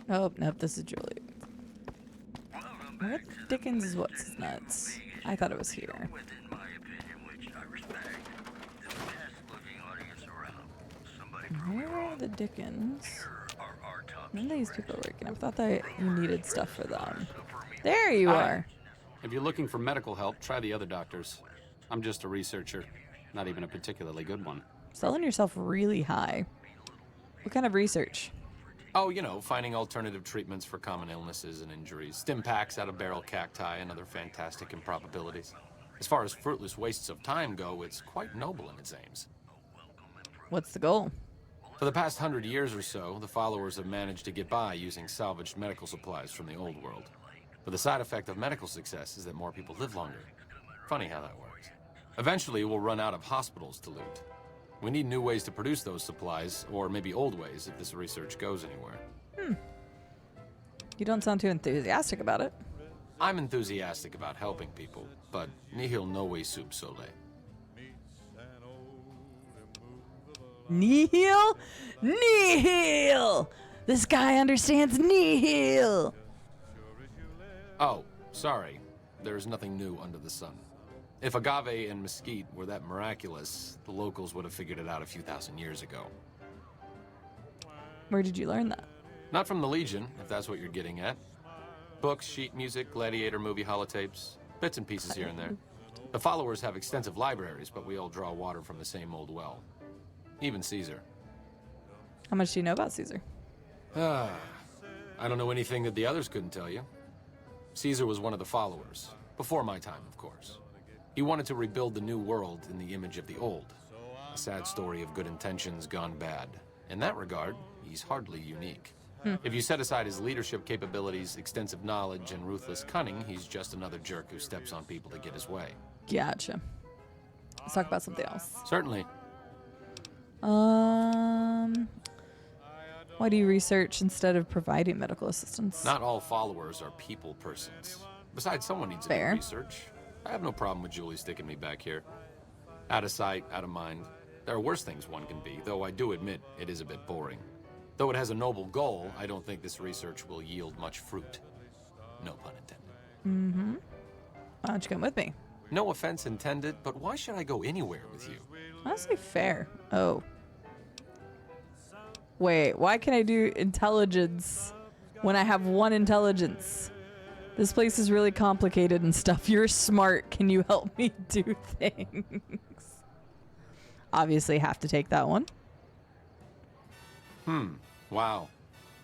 Oh, nope, this is Julie. What Dickens is what's his nuts? I thought it was here. Where are the Dickens? None of these people are waking up. I thought that you needed stuff for them. There you are. If you're looking for medical help, try the other doctors. I'm just a researcher, not even a particularly good one. Selling yourself really high. What kind of research? Oh, you know, finding alternative treatments for common illnesses and injuries, stim packs out of barrel cacti, and other fantastic improbabilities. As far as fruitless wastes of time go, it's quite noble in its aims. What's the goal? For the past 100 years or so, the followers have managed to get by using salvaged medical supplies from the old world. But the side effect of medical success is that more people live longer. Funny how that works. Eventually, we'll run out of hospitals to loot. We need new ways to produce those supplies, or maybe old ways if this research goes anywhere. You don't sound too enthusiastic about it. I'm enthusiastic about helping people, but nihil novi sub sole. Nihil? Nihil! This guy understands nihil! Oh, sorry. There's nothing new under the sun. If agave and mesquite were that miraculous, the locals would have figured it out a few thousand years ago. Where did you learn that? Not from the Legion, if that's what you're getting at. Books, sheet music, gladiator movie holotapes, bits and pieces here and there. The followers have extensive libraries, but we all draw water from the same old well. Even Caesar. How much do you know about Caesar? I don't know anything that the others couldn't tell you. Caesar was one of the followers. Before my time, of course. He wanted to rebuild the new world in the image of the old. A sad story of good intentions gone bad. In that regard, he's hardly unique. If you set aside his leadership capabilities, extensive knowledge, and ruthless cunning, he's just another jerk who steps on people to get his way. Gotcha. Let's talk about something else. Certainly. Why do you research instead of providing medical assistance? Not all followers are people persons. Besides, someone needs to do research. I have no problem with Julie sticking me back here. Out of sight, out of mind. There are worse things one can be, though I do admit it is a bit boring. Though it has a noble goal, I don't think this research will yield much fruit. No pun intended. Why don't you come with me? No offense intended, but why should I go anywhere with you? Honestly, fair. Oh. Wait, why can I do intelligence when I have one intelligence? This place is really complicated and stuff. You're smart. Can you help me do things? Obviously have to take that one. Wow.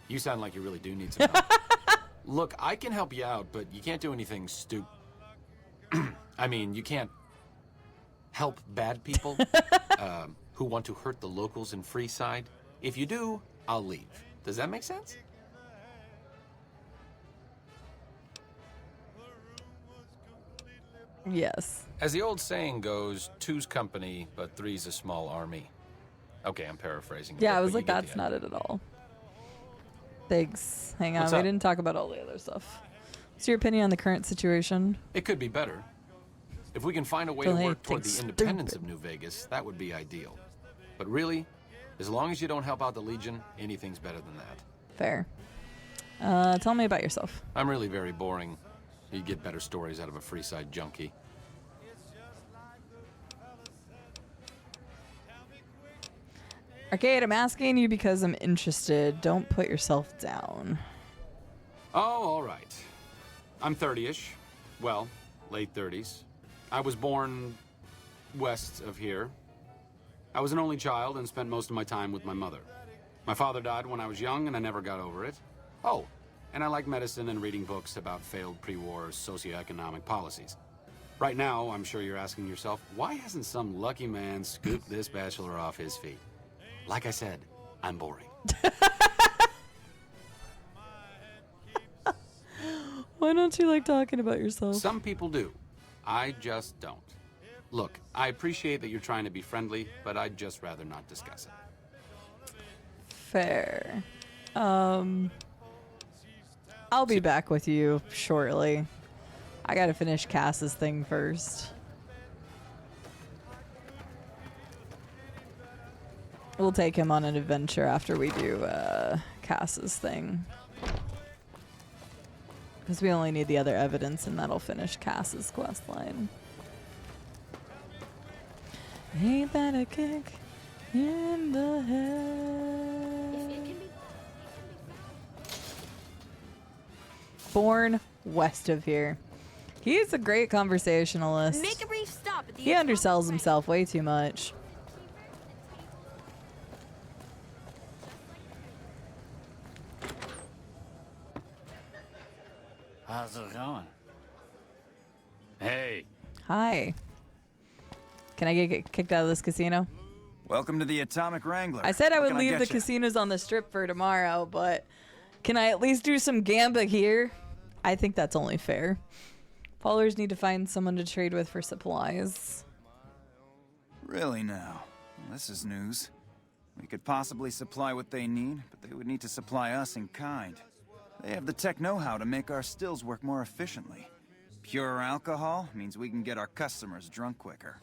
You sound like you really do need some help. Look, I can help you out, but you can't do anything I mean, you can't help bad people who want to hurt the locals in Freeside. If you do, I'll leave. Does that make sense? Yes. As the old saying goes, two's company, but three's a small army. Okay, I'm paraphrasing. Yeah, I was like, that's not it at all. Thanks. Hang on, What's we up? didn't talk about all the other stuff. What's your opinion on the current situation? It could be better. If we can find a way to work toward the independence of New Vegas, that would be ideal. But really, as long as you don't help out the Legion, anything's better than that. Fair. Tell me about yourself. I'm really very boring. You'd get better stories out of a Freeside junkie. Arcade, I'm asking you because I'm interested. Don't put yourself down. Oh, all right. I'm 30-ish. Well, late 30s. I was born west of here. I was an only child and spent most of my time with my mother. My father died when I was young and I never got over it. Oh, and I like medicine and reading books about failed pre-war socioeconomic policies. Right now, I'm sure you're asking yourself, why hasn't some lucky man scooped this bachelor off his feet? Like I said, I'm boring. Why don't you like talking about yourself? Some people do. I just don't. Look, I appreciate that you're trying to be friendly, but I'd just rather not discuss it. Fair. I'll be back with you shortly. I gotta finish Cass's thing first. We'll take him on an adventure after we do Cass's thing. Because we only need the other evidence and that'll finish Cass's quest line. Ain't that a kick in the head? Born west of here. He's a great conversationalist. Make a brief stop at the He undersells himself way too much. How's it going? Hey. Hi. Can I get kicked out of this casino? Welcome to the Atomic Wrangler. I said I What would can leave get the ya? casinos on the strip for tomorrow, but can I at least do some gamba here? I think that's only fair. Followers need to find someone to trade with for supplies. Really now? Well, this is news. We could possibly supply what they need, but they would need to supply us in kind. They have the tech know-how to make our stills work more efficiently. Pure alcohol means we can get our customers drunk quicker.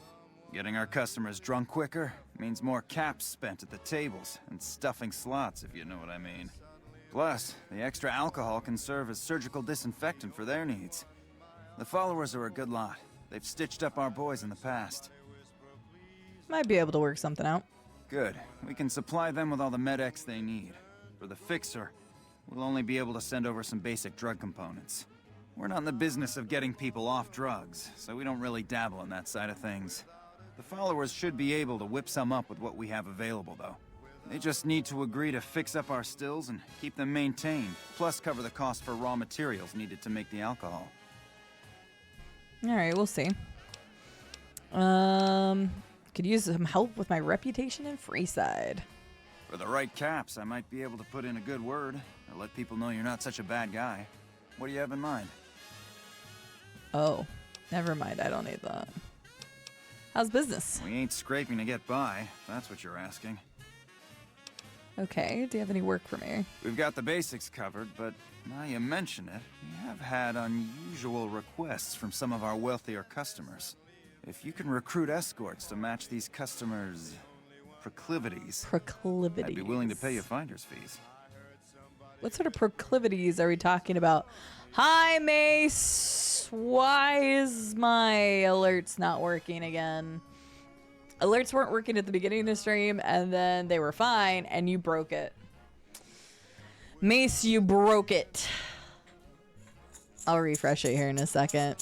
Getting our customers drunk quicker means more caps spent at the tables and stuffing slots, if you know what I mean. Plus, the extra alcohol can serve as surgical disinfectant for their needs. The followers are a good lot. They've stitched up our boys in the past. Might be able to work something out. Good. We can supply them with all the med-X they need. For the fixer, we'll only be able to send over some basic drug components. We're not in the business of getting people off drugs, so we don't really dabble in that side of things. The followers should be able to whip some up with what we have available, though. They just need to agree to fix up our stills and keep them maintained, plus cover the cost for raw materials needed to make the alcohol. Alright, we'll see. Could use some help with my reputation in Freeside. For the right caps, I might be able to put in a good word, or let people know you're not such a bad guy. What do you have in mind? Oh, never mind. I don't need that. How's business? We ain't scraping to get by, if that's what you're asking. Okay, do you have any work for me? We've got the basics covered, but now you mention it, we have had unusual requests from some of our wealthier customers. If you can recruit escorts to match these customers' proclivities, I'd be willing to pay you finder's fees. What sort of proclivities are we talking about? Hi, Mace. Why is my alerts not working again? Alerts weren't working at the beginning of the stream, and then they were fine, and you broke it. Mace, you broke it. I'll refresh it here in a second.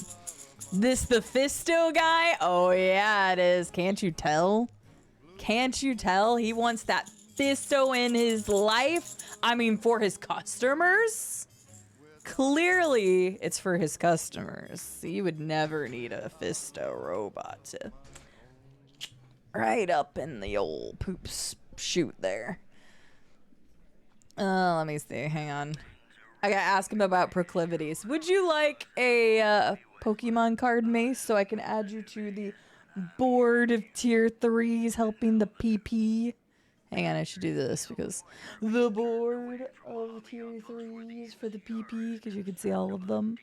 This the Fisto guy? Oh, yeah, it is. Can't you tell? Can't you tell? He wants that Fisto in his life. I mean, for his customers. Clearly, it's for his customers. He would never need a Fisto robot to right up in the old poops shoot there. Let me see. Hang on. I gotta ask him about proclivities. Would you like a Pokemon card, Mace, so I can add you to the board of tier 3s helping the PP? Hang on, I should do this because the board of tier 3s for the PP, because you can see all of them.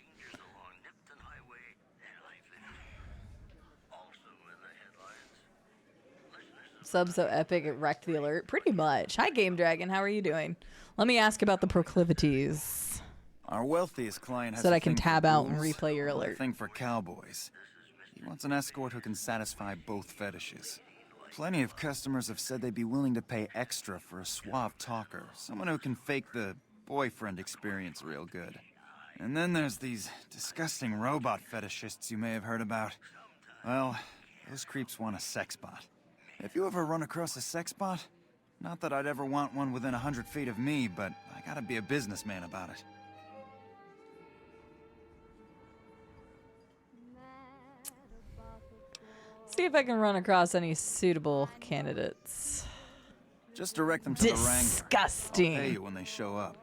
Sub so epic, it wrecked the alert. Pretty much. Hi, Game Dragon. How are you doing? Let me ask about the proclivities. Our wealthiest client has so that a I can thing tab for out and ghouls, replay your a alert. thing for cowboys. He wants an escort who can satisfy both fetishes. Plenty of customers have said they'd be willing to pay extra for a suave talker, someone who can fake the boyfriend experience real good. And then there's these disgusting robot fetishists you may have heard about. Well, those creeps want a sex bot. If you ever run across a sex bot, not that I'd ever want one within 100 feet of me, but I gotta be a businessman about it. See if I can run across any suitable candidates. Just direct them to the Wrangler. Disgusting. I'll pay you when they show up.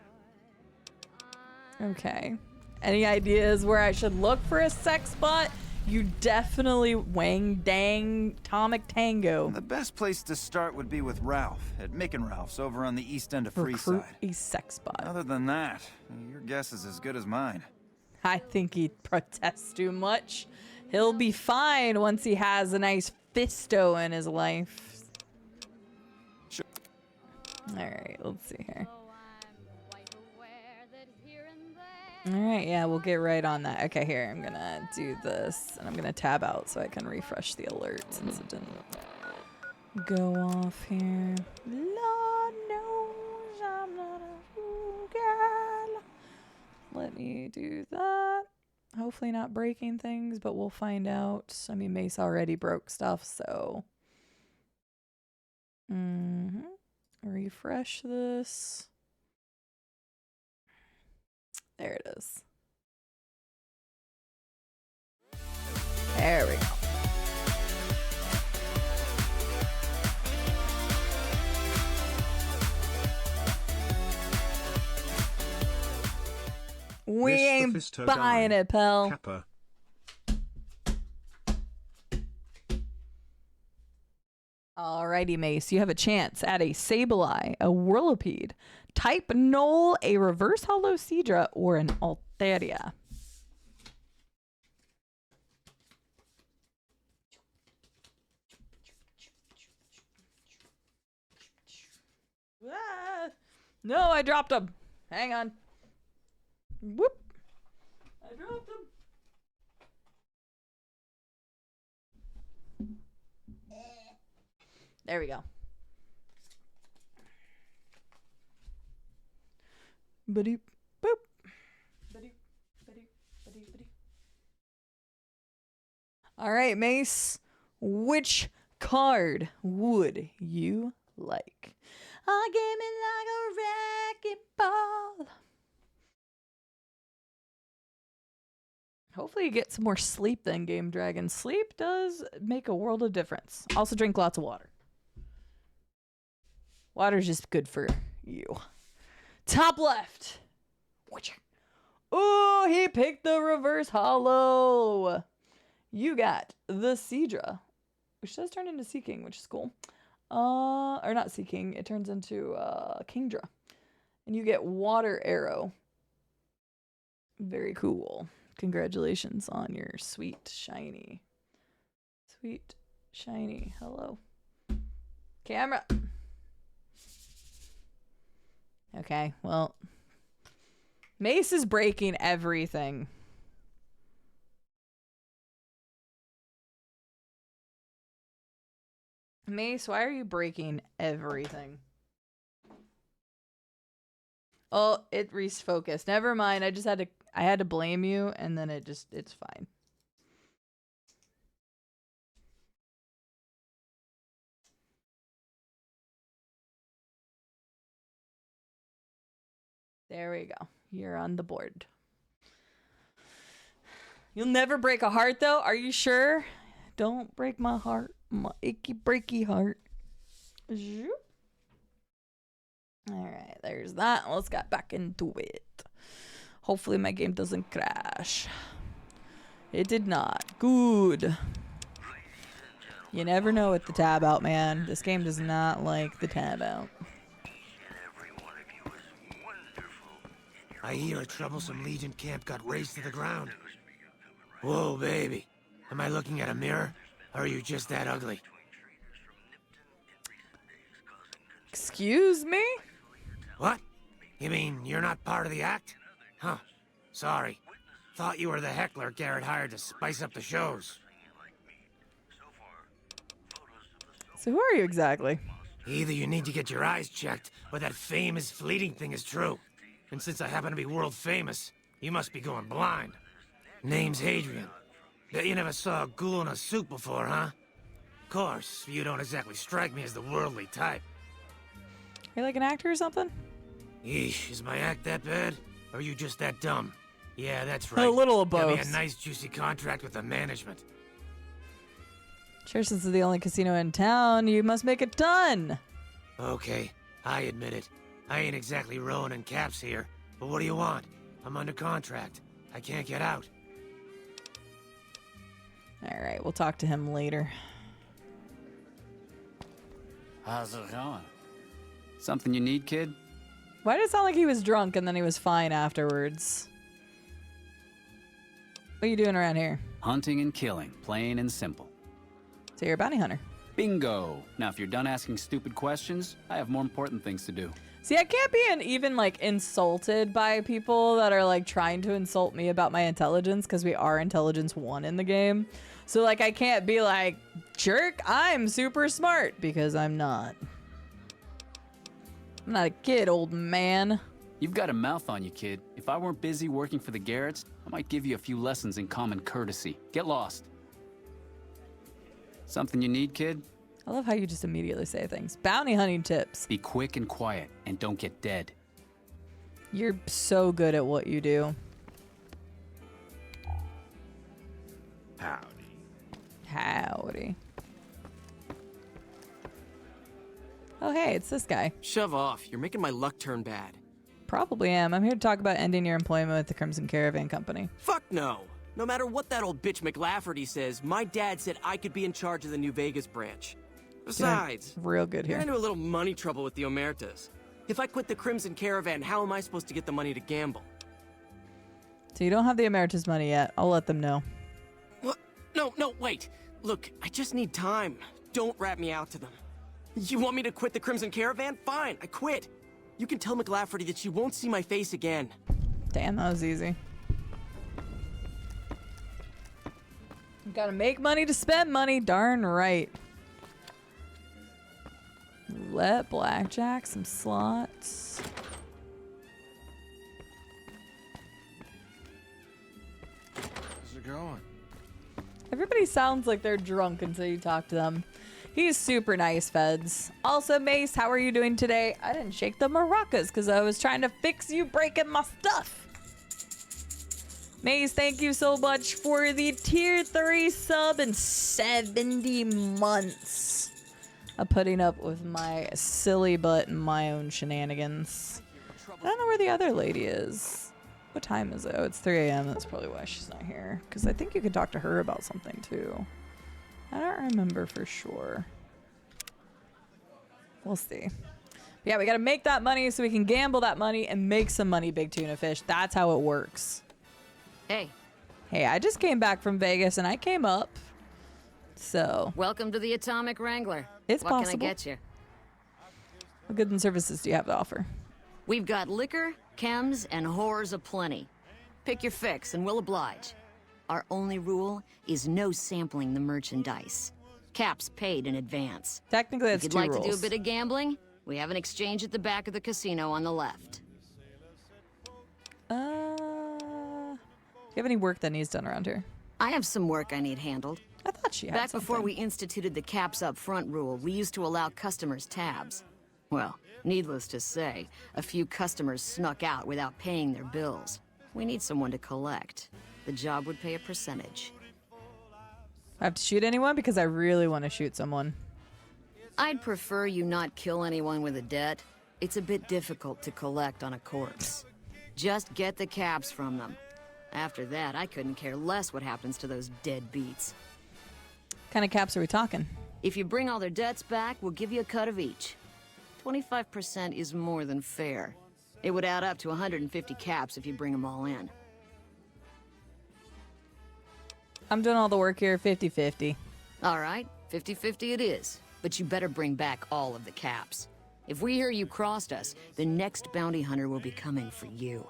Okay. Any ideas where I should look for a sex bot? You definitely Wang Dang Tomic Tango. The best place to start would be with Ralph at Mick and Ralph's over on the east end of Recruit Freeside. a sex bot. Other than that, your guess is as good as mine. I think he protests too much. He'll be fine once he has a nice Fisto in his life. Sure. Alright, let's see here. Alright, yeah, we'll get right on that. Okay, here, I'm gonna do this, and I'm gonna tab out so I can refresh the alert since it didn't go off here. Lord knows I'm not a fool girl. Let me do that. Hopefully not breaking things, but we'll find out. I mean, Mace already broke stuff, so... Refresh this. There it is. There we go. We ain't buying it, pal. Kappa. Alrighty, Mace, you have a chance at a Sableye, a Whirlipede, Type null, a reverse hollow Seadra, or an Alteria. Ah, no, I dropped them. Hang on. Whoop. I dropped them. There we go. Ba-doop, boop. Ba-doop, ba-doop, ba-doop, ba-doop. All right, Mace. Which card would you like? Oh, give me like a wrecking ball. Hopefully you get some more sleep then, Game Dragon. Sleep does make a world of difference. Also drink lots of water. Water's just good for you. Top left. Oh, he picked the reverse hollow. You got the Seadra, which does turn into Sea King, which is cool. Or not Sea King. It turns into Kingdra. And you get Water Arrow. Very cool. Congratulations on your sweet, shiny. Sweet, shiny. Hello. Camera. Okay, well. Mace is breaking everything. Mace, why are you breaking everything? Oh, it refocused. Never mind. I had to blame you, and then it's fine. There we go. You're on the board. You'll never break a heart, though? Are you sure? Don't break my heart. My icky breaky heart. Zoop. Alright, there's that. Let's get back into it. Hopefully my game doesn't crash. It did not. Good. You never know with the tab out, man. This game does not like the tab out. I hear a troublesome Legion camp got razed to the ground. Whoa, baby. Am I looking at a mirror? Or are you just that ugly? Excuse me? What? You mean you're not part of the act? Huh. Sorry. Thought you were the heckler Garrett hired to spice up the shows. So who are you exactly? Either you need to get your eyes checked, or that famous fleeting thing is true. And since I happen to be world famous, you must be going blind. Name's Hadrian. Bet you never saw a ghoul in a suit before, huh? Of course, you don't exactly strike me as the worldly type. Are you like an actor or something? Yeesh, is my act that bad? Or are you just that dumb? Yeah, that's right. A little of Got both. me a nice juicy contract with the management. Sure, since it's the only casino in town, you must make a ton. Okay, I admit it. I ain't exactly rowing in caps here. But what do you want? I'm under contract. I can't get out. Alright, we'll talk to him later. How's it going? Something you need, kid? Why did it sound like he was drunk and then he was fine afterwards? What are you doing around here? Hunting and killing, plain and simple. So you're a bounty hunter. Bingo! Now, if you're done asking stupid questions, I have more important things to do. See, I can't be even like insulted by people that are like trying to insult me about my intelligence because we are intelligence 1 in the game. So like I can't be like, jerk, I'm super smart, because I'm not. I'm not a kid, old man. You've got a mouth on you, kid. If I weren't busy working for the Garretts, I might give you a few lessons in common courtesy. Get lost. Something you need, kid? I love how you just immediately say things. Bounty hunting tips. Be quick and quiet, and don't get dead. You're so good at what you do. Howdy. Howdy. Oh, hey, it's this guy. Shove off. You're making my luck turn bad. Probably am. I'm here to talk about ending your employment with the Crimson Caravan Company. Fuck no. No matter what that old bitch McLafferty says, my dad said I could be in charge of the New Vegas branch. Besides, real good here. You're into a little money trouble with the Omertas. If I quit the Crimson Caravan, how am I supposed to get the money to gamble? So you don't have the emeritus money yet. I'll let them know. What? No, wait. Look, I just need time. Don't rat me out to them. You want me to quit the Crimson Caravan? Fine, I quit. You can tell McLafferty that she won't see my face again. Damn, that was easy. Gotta make money to spend money, darn right. Roulette, blackjack, some slots. How's it going? Everybody sounds like they're drunk until you talk to them. He's super nice, Feds. Also, Mace, how are you doing today? I didn't shake the maracas because I was trying to fix you breaking my stuff. Mace, thank you so much for the tier 3 sub and 70 months of putting up with my silly butt and my own shenanigans. I don't know where the other lady is. What time is it? Oh, it's 3 a.m. That's probably why she's not here. Because I think you could talk to her about something too. I don't remember for sure. We'll see. But yeah, we got to make that money so we can gamble that money and make some money, Big Tuna Fish. That's how it works. Hey, I just came back from Vegas and I came up. So. Welcome to the Atomic Wrangler. It's possible. possible. What can I get you? What goods and services do you have to offer? We've got liquor, chems, and whores aplenty. Pick your fix and we'll oblige. Our only rule is no sampling the merchandise. Caps paid in advance. Technically, that's if you'd two like rules. to do a bit of gambling, we have an exchange at the back of the casino on the left. Do you have any work that needs done around here? I have some work I need handled. I thought she had Back something. before we instituted the caps up front rule, we used to allow customers tabs. Well, needless to say, a few customers snuck out without paying their bills. We need someone to collect. The job would pay a percentage. I have to shoot anyone because I really want to shoot someone. I'd prefer you not kill anyone with a debt. It's a bit difficult to collect on a corpse. Just get the caps from them. After that, I couldn't care less what happens to those deadbeats. What kind of caps are we talking? If you bring all their debts back, we'll give you a cut of each. 25% is more than fair. It would add up to 150 caps if you bring them all in. I'm doing all the work here, 50-50. All right, 50-50 it is. But you better bring back all of the caps. If we hear you crossed us, the next bounty hunter will be coming for you.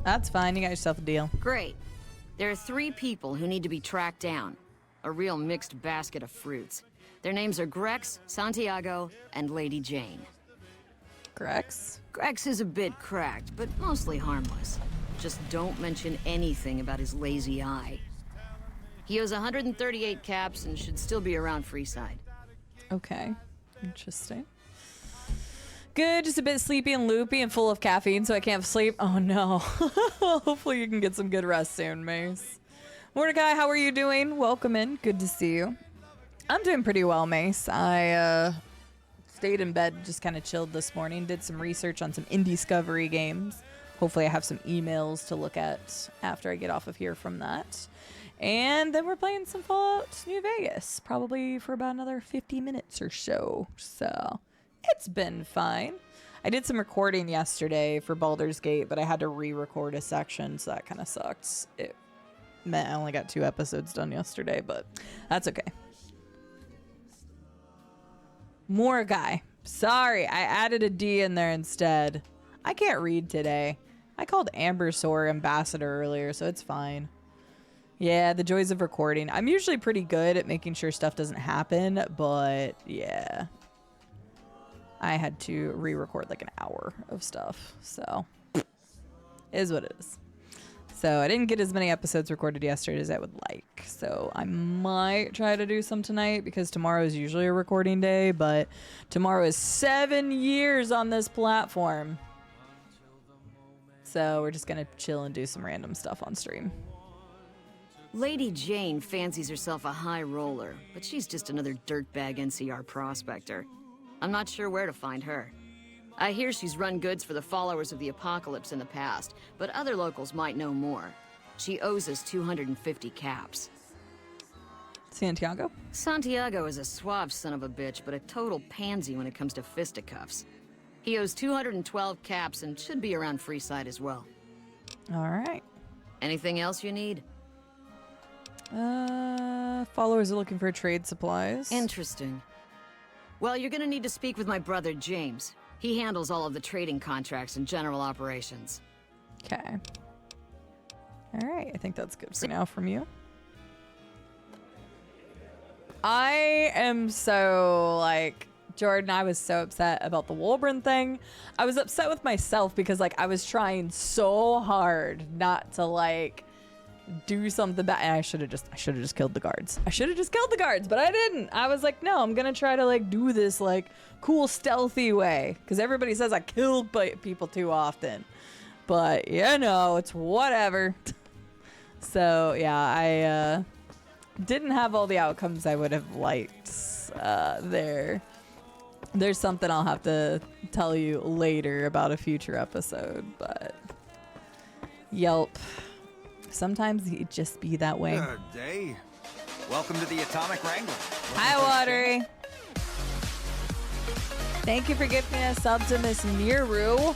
That's fine. You got yourself a deal. Great. There are 3 people who need to be tracked down. A real mixed basket of fruits. Their names are Grex, Santiago, and Lady Jane. Grex? Grex is a bit cracked, but mostly harmless. Just don't mention anything about his lazy eye. He owes 138 caps and should still be around Freeside. Okay. Interesting. Good, just a bit sleepy and loopy and full of caffeine, so I can't sleep. Oh no. Hopefully you can get some good rest soon, Mace. Mordecai, how are you doing? Welcome in. Good to see you. I'm doing pretty well, Mace. I stayed in bed, just kind of chilled this morning, did some research on some Indiscovery games. Hopefully I have some emails to look at after I get off of here from that. And then we're playing some Fallout New Vegas, probably for about another 50 minutes or so. So it's been fine. I did some recording yesterday for Baldur's Gate, but I had to re-record a section, so that kind of sucks. It meant I only got 2 episodes done yesterday, but that's okay. More guy. Sorry, I added a D in there instead. I can't read today. I called Ambersore Ambassador earlier, so it's fine. Yeah, the joys of recording. I'm usually pretty good at making sure stuff doesn't happen, but yeah. I had to re-record like an hour of stuff, so it is what it is. So I didn't get as many episodes recorded yesterday as I would like. So I might try to do some tonight because tomorrow is usually a recording day, but tomorrow is 7 years on this platform. So we're just going to chill and do some random stuff on stream. Lady Jane fancies herself a high roller, but she's just another dirtbag NCR prospector. I'm not sure where to find her. I hear she's run goods for the followers of the apocalypse in the past, but other locals might know more. She owes us 250 caps. Santiago? Santiago is a suave son of a bitch, but a total pansy when it comes to fisticuffs. He owes 212 caps and should be around Freeside as well. All right. Anything else you need? Followers are looking for trade supplies. Interesting. Well, you're gonna need to speak with my brother, James. He handles all of the trading contracts and general operations. Okay. All right, I think that's good for now from you. I am so, like, Jordan, I was so upset about the Wolbrin thing. I was upset with myself because, like, I was trying so hard not to, like, do something bad. And I should have just killed the guards. I should have just killed the guards, but I didn't. I was like, no, I'm gonna try to, like, do this, like, cool stealthy way, because everybody says I killed people too often. But, you know, it's whatever. So, yeah, I didn't have all the outcomes I would have liked there. There's something I'll have to tell you later about a future episode, but yelp. Sometimes it just be that way. Good day. Welcome to the Atomic Wrangler. Hi, Watery. Thank you for giving me a sub to Miss Miru.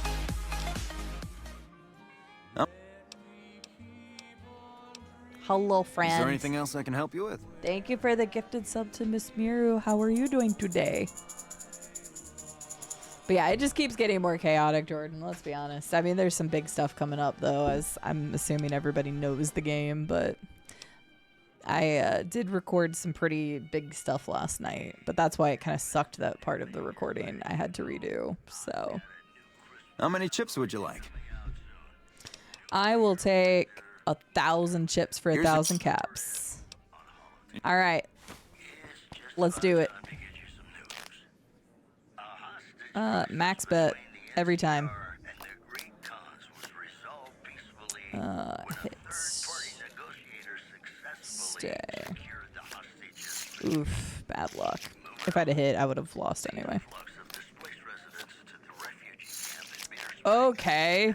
Hello, friends. Is there anything else I can help you with? Thank you for the gifted sub to Miss Miru. How are you doing today? But yeah, it just keeps getting more chaotic, Jordan. Let's be honest. I mean, there's some big stuff coming up, though, as I'm assuming everybody knows the game. But I did record some pretty big stuff last night. But that's why it kind of sucked that part of the recording I had to redo. So, how many chips would you like? I will take 1,000 chips for 1,000 caps. All right. Let's do it. Max bet every time. Hit. Stay. Oof, bad luck. If I'd have hit, I would have lost anyway. Okay.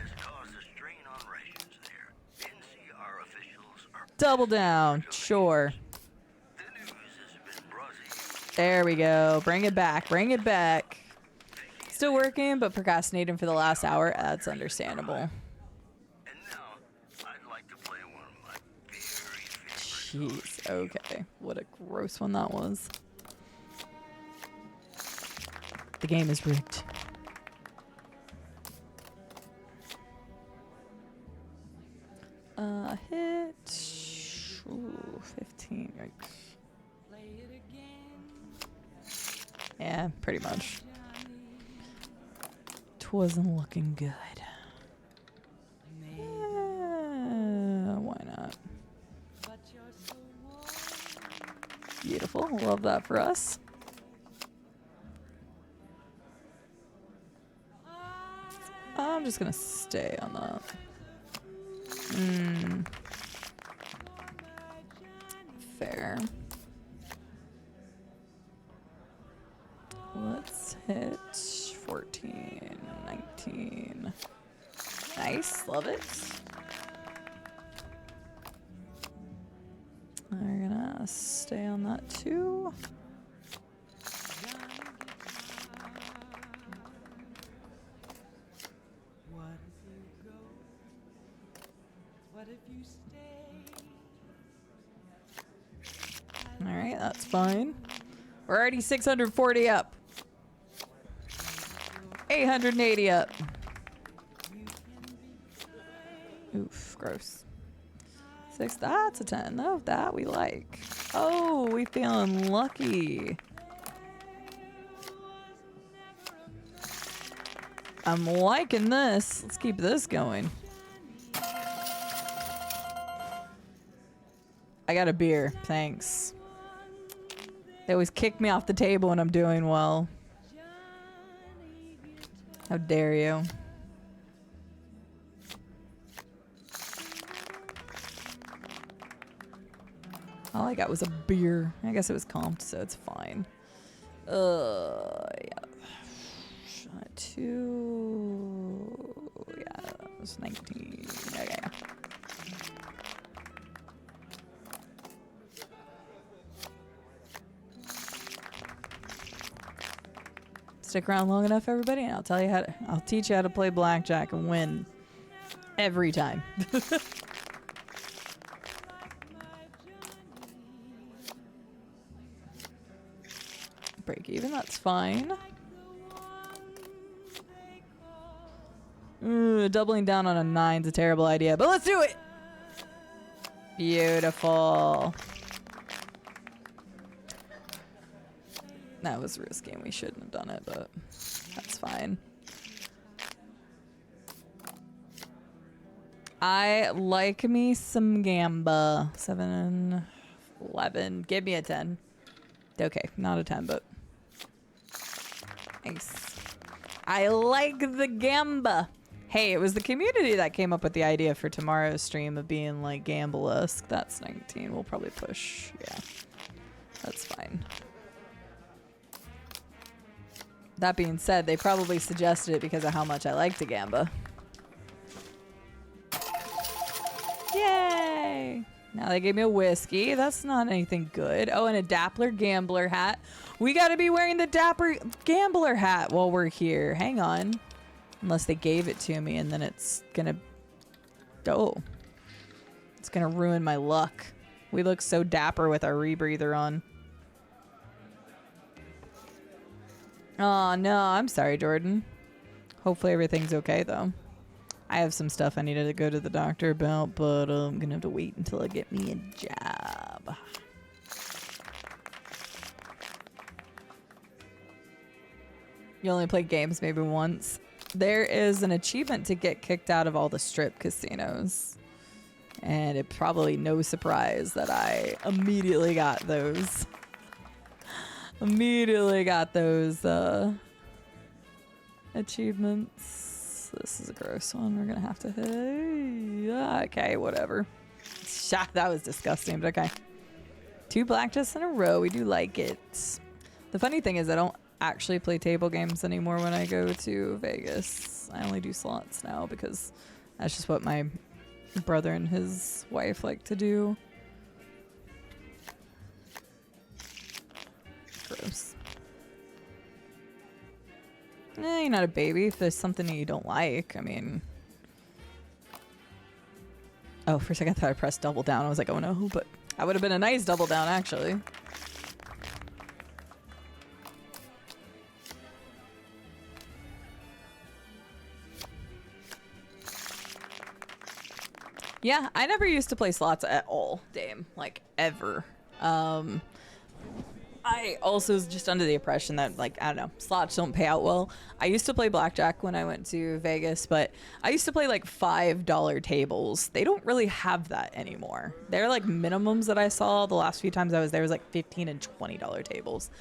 Double down. Sure. There we go. Bring it back. Bring it back. Still working, but procrastinating for the last hour. That's understandable. Jeez. Okay. What a gross one that was. The game is rigged. Hit. Ooh, 15. Yikes. Yeah, pretty much. Wasn't looking good. Why not? Beautiful. Love that for us. I'm just gonna stay on that. Fair. Let's hit 14, 19. Nice, love it. We're gonna stay on that too. All right, that's fine. We're already 640 up. 880 up. Oof, gross. 6, that's a 10. Oh, that we like. Oh, we feeling lucky. I'm liking this. Let's keep this going. I got a beer, thanks. They always kick me off the table when I'm doing well. How dare you? All I got was a beer. I guess it was comped, so it's fine. Yeah. Shot 2. Yeah, that was 19. Okay. Stick around long enough, everybody, and I'll teach you how to play blackjack and win every time. Break even, that's fine. Doubling down on a 9's a terrible idea, but let's do it! Beautiful. That was risky and we shouldn't have done it, but that's fine. I like me some gamba. 7, 11. Give me a 10. Okay, not a 10, but nice. I like the gamba. Hey, it was the community that came up with the idea for tomorrow's stream of being like gamble-esque. That's 19. We'll probably push. Yeah, that's fine. That being said, they probably suggested it because of how much I like to gamba. Yay! Now they gave me a whiskey. That's not anything good. Oh, and a Dappler Gambler hat. We gotta be wearing the Dapper Gambler hat while we're here. Hang on. Unless they gave it to me and then it's gonna... Oh. It's gonna ruin my luck. We look so dapper with our rebreather on. Oh, no. I'm sorry, Jordan. Hopefully everything's okay, though. I have some stuff I needed to go to the doctor about, but I'm gonna have to wait until I get me a job. You only play games maybe once. There is an achievement to get kicked out of all the strip casinos. And it probably no surprise that I immediately got those. Immediately got those achievements. This is a gross one. We're gonna have to hit. Yeah, okay, whatever. That was disgusting, but okay. 2 blackjacks in a row. We do like it. The funny thing is I don't actually play table games anymore when I go to Vegas. I only do slots now because that's just what my brother and his wife like to do. Gross. You're not a baby if there's something that you don't like. I mean... Oh, for a second I thought I pressed double down. I was like, oh no, but that would have been a nice double down, actually. Yeah, I never used to play slots at all, Dame. Like, ever. I also was just under the impression that, like, I don't know, slots don't pay out well. I used to play blackjack when I went to Vegas, but I used to play, like, $5 tables. They don't really have that anymore. They're, like, minimums that I saw the last few times I was there was, like, $15 and $20 tables.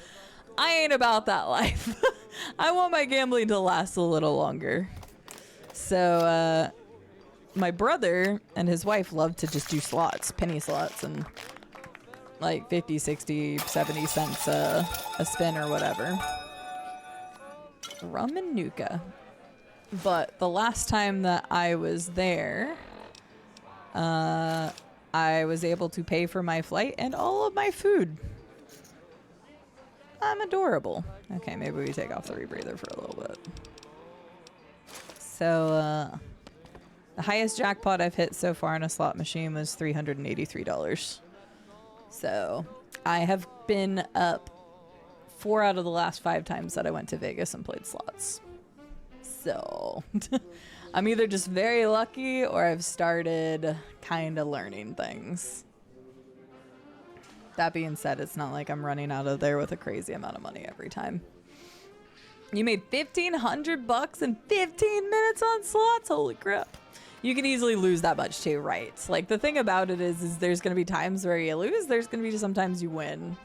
I ain't about that life. I want my gambling to last a little longer. So, my brother and his wife love to just do slots, penny slots, and like 50, 60, 70 cents a spin or whatever. Rum and Nuka. But the last time that I was there, I was able to pay for my flight and all of my food. I'm adorable. Okay, maybe we take off the rebreather for a little bit. So, the highest jackpot I've hit so far in a slot machine was $383. So I have been up 4 out of the last 5 times that I went to Vegas and played slots. So I'm either just very lucky or I've started kind of learning things. That being said, it's not like I'm running out of there with a crazy amount of money every time. You made $1,500 in 15 minutes on slots? Holy crap. You can easily lose that much too, right? Like, the thing about it is there's going to be times where you lose, there's going to be sometimes you win.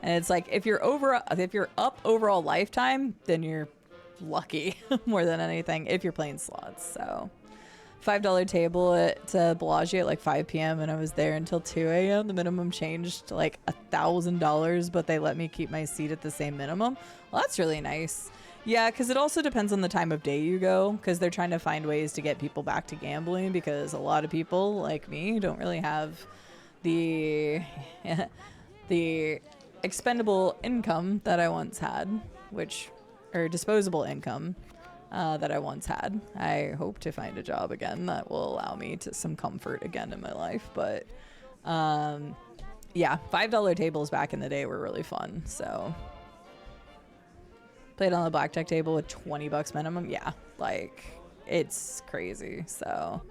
And it's like, if you're up overall lifetime, then you're lucky more than anything if you're playing slots. So, $5 table at Bellagio at like 5 p.m. and I was there until 2 a.m. The minimum changed to like $1,000, but they let me keep my seat at the same minimum. Well, that's really nice. Yeah, because it also depends on the time of day you go, because they're trying to find ways to get people back to gambling, because a lot of people, like me, don't really have the expendable income that I once had, which or disposable income that I once had. I hope to find a job again that will allow me to some comfort again in my life. But yeah, $5 tables back in the day were really fun. So played on the blackjack table with $20 minimum. Yeah, like it's crazy. So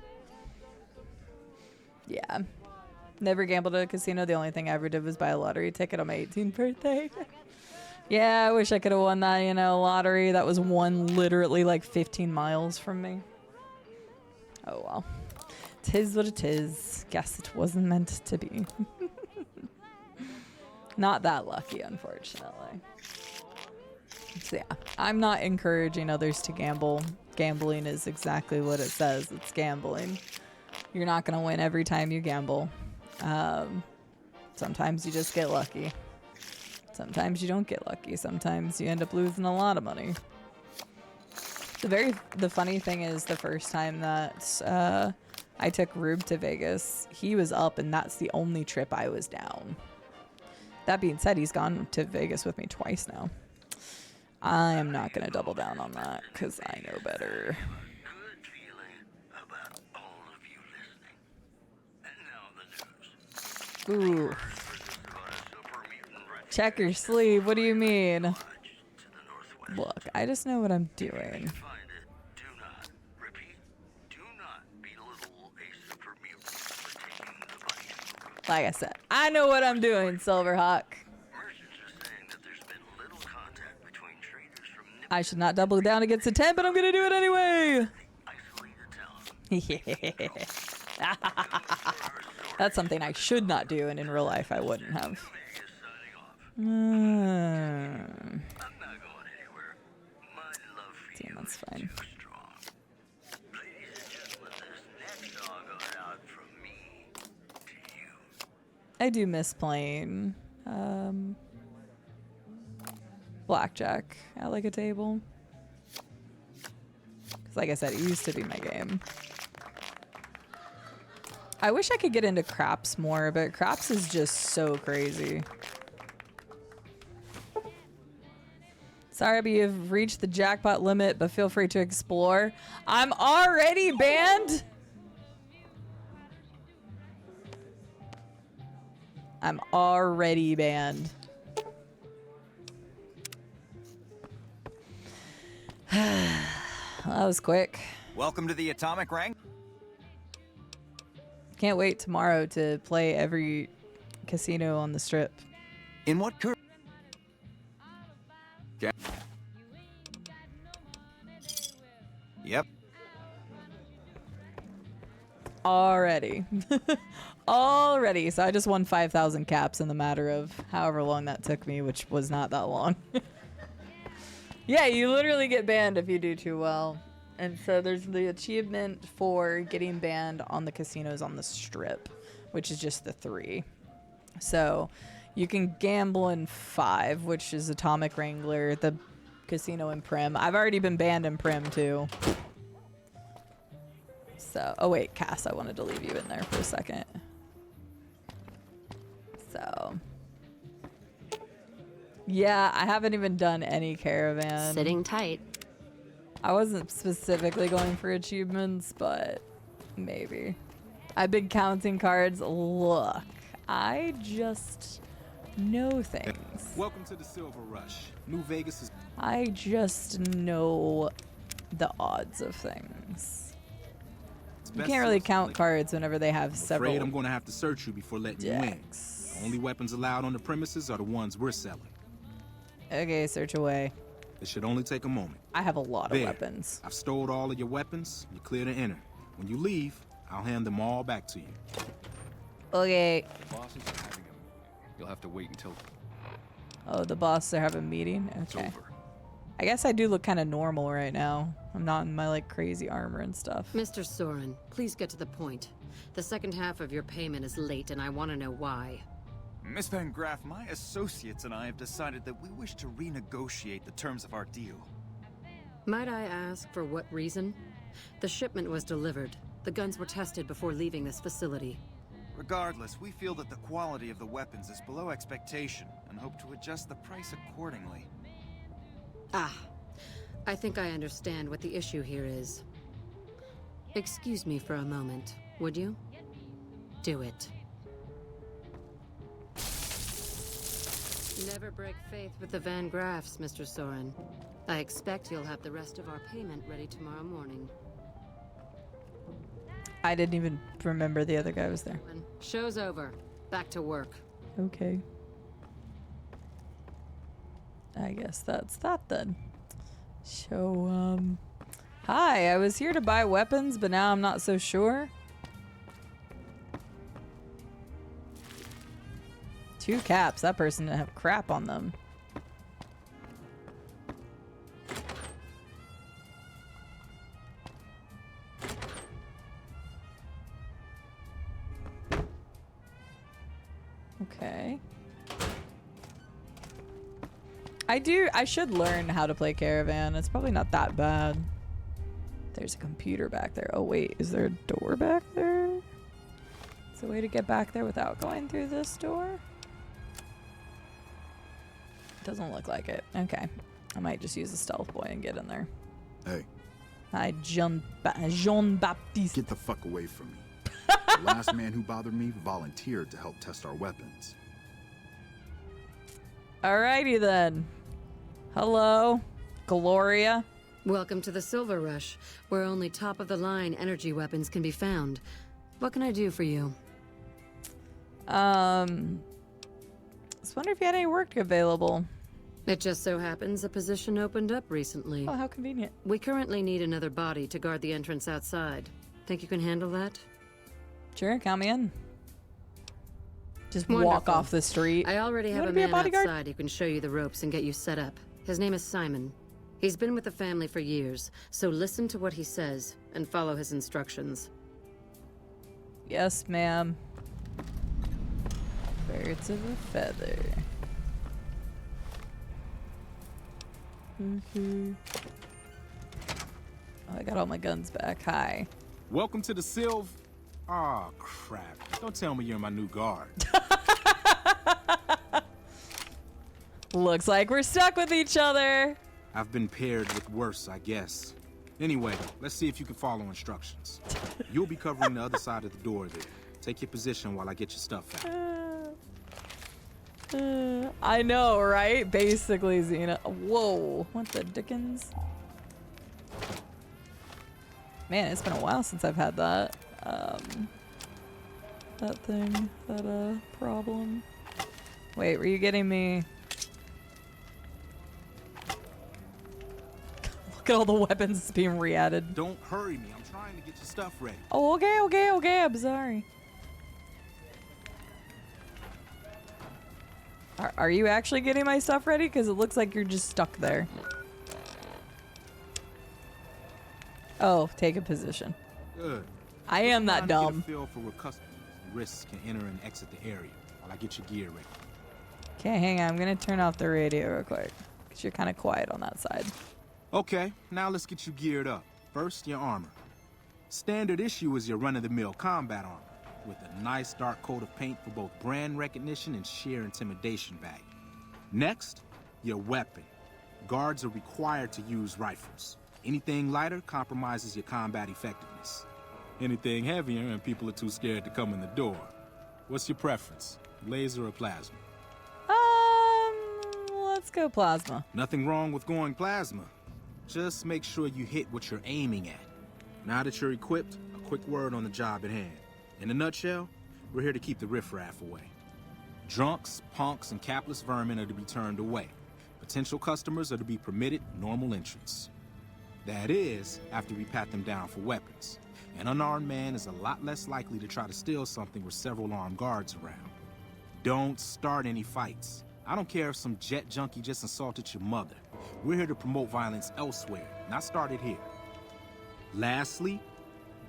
yeah, never gambled at a casino. The only thing I ever did was buy a lottery ticket on my 18th birthday. Yeah, I wish I could have won that, you know, lottery. That was won literally like 15 miles from me. Oh well. 'Tis what it is. Guess it wasn't meant to be. Not that lucky, unfortunately. So yeah, I'm not encouraging others to gamble. Gambling is exactly what it says. It's gambling. You're not going to win every time you gamble. Sometimes you just get lucky. Sometimes you don't get lucky. Sometimes you end up losing a lot of money. The funny thing is, the first time that I took Rube to Vegas, he was up, and that's the only trip I was down. That being said, he's gone to Vegas with me twice now. I am not going to double down on that because I know better. Ooh. Check your sleeve. What do you mean? Look, I just know what I'm doing. Like I said, I know what I'm doing, Silverhawk. I should not double down against a 10, but I'm going to do it anyway. That's something I should not do, and in real life I wouldn't have. Damn, that's fine. I do miss playing blackjack at like a table. Because like I said, it used to be my game. I wish I could get into craps more, but craps is just so crazy. Sorry, but you've reached the jackpot limit, but feel free to explore. I'm already banned? I'm already banned. That was quick. Welcome to the Atomic Rank. Can't wait tomorrow to play every casino on the strip. In what curve? Yeah. Yep. Already. Already. So I just won 5,000 caps in the matter of however long that took me, which was not that long. Yeah, you literally get banned if you do too well. And so there's the achievement for getting banned on the casinos on the strip, which is just the 3. So you can gamble in 5, which is Atomic Wrangler, the casino in Prim. I've already been banned in Prim too. So, oh wait, Cass, I wanted to leave you in there for a second. So, yeah, I haven't even done any caravan. Sitting tight. I wasn't specifically going for achievements, but maybe. I've been counting cards. Look, I just know things. Welcome to the Silver Rush. New Vegas is... I just know the odds of things. You can't really count cards whenever they have several. I'm going to have to search you before letting you in. The only weapons allowed on the premises are the ones we're selling. Okay, search away. It should only take a moment. I have a lot of weapons. I've stored all of your weapons. You're clear to enter. When you leave, I'll hand them all back to you. Okay. The bosses are having a... You'll have to wait until... Oh, the bosses are having a meeting? Okay. It's over. I guess I do look kind of normal right now. I'm not in my, like, crazy armor and stuff. Mr. Soren, please get to the point. The second half of your payment is late, and I want to know why. Miss Van Graff, my associates and I have decided that we wish to renegotiate the terms of our deal. Might I ask for what reason? The shipment was delivered. The guns were tested before leaving this facility. Regardless, we feel that the quality of the weapons is below expectation and hope to adjust the price accordingly. Ah, I think I understand what the issue here is. Excuse me for a moment, would you? Do it. Never break faith with the Van Graffs, Mr. Soren. I expect you'll have the rest of our payment ready tomorrow morning. I didn't even remember the other guy was there. Show's over. Back to work. Okay. I guess that's that then. So, hi, I was here to buy weapons, but now I'm not so sure. 2 caps. That person didn't have crap on them. Okay. I should learn how to play Caravan. It's probably not that bad. There's a computer back there. Oh wait, is there a door back there? Is there a way to get back there without going through this door? Doesn't look like it. Okay. I might just use the stealth boy and get in there. Hey. Hi, Jean-Baptiste. Get the fuck away from me. The last man who bothered me volunteered to help test our weapons. Alrighty then. Hello, Gloria. Welcome to the Silver Rush, where only top-of-the-line energy weapons can be found. What can I do for you? I was wondering if you had any work available. It just so happens a position opened up recently. Oh, how convenient. We currently need another body to guard the entrance outside. Think you can handle that? Sure, count me in. Just Wonderful. walk off the street. I already You have wanna a be man bodyguard? outside who can show you the ropes and get you set up. His name is Simon. He's been with the family for years, so listen to what he says and follow his instructions. Yes, ma'am. Birds of a feather. Oh, I got all my guns back. Hi. Welcome to the Sylv. Aw, crap. Don't tell me you're my new guard. Looks like we're stuck with each other. I've been paired with worse, I guess. Anyway, let's see if you can follow instructions. You'll be covering the other side of the door there. Take your position while I get your stuff out. I know, right? Basically, Xena. Whoa, what the dickens? Man, it's been a while since I've had that. That thing, that problem. Wait, were you getting me? Look at all the weapons being re-added. Don't hurry me. I'm trying to get your stuff ready. Oh, okay. I'm sorry. Are you actually getting my stuff ready? Because it looks like you're just stuck there. Oh, take a position. Good. I am that Trying to get dumb. a feel for where customers and risks can enter and exit the area while I get your gear ready. Okay, hang on. I'm going to turn off the radio real quick. Because you're kind of quiet on that side. Okay, now let's get you geared up. First, your armor. Standard issue is your run-of-the-mill combat armor, with a nice dark coat of paint for both brand recognition and sheer intimidation value. Next, your weapon. Guards are required to use rifles. Anything lighter compromises your combat effectiveness. Anything heavier and people are too scared to come in the door. What's your preference, laser or plasma? Let's go plasma. Nothing wrong with going plasma. Just make sure you hit what you're aiming at. Now that you're equipped, a quick word on the job at hand. In a nutshell, we're here to keep the riffraff away. Drunks, punks, and capless vermin are to be turned away. Potential customers are to be permitted normal entrance. That is, after we pat them down for weapons. An unarmed man is a lot less likely to try to steal something with several armed guards around. Don't start any fights. I don't care if some jet junkie just assaulted your mother. We're here to promote violence elsewhere, not start it here. Lastly,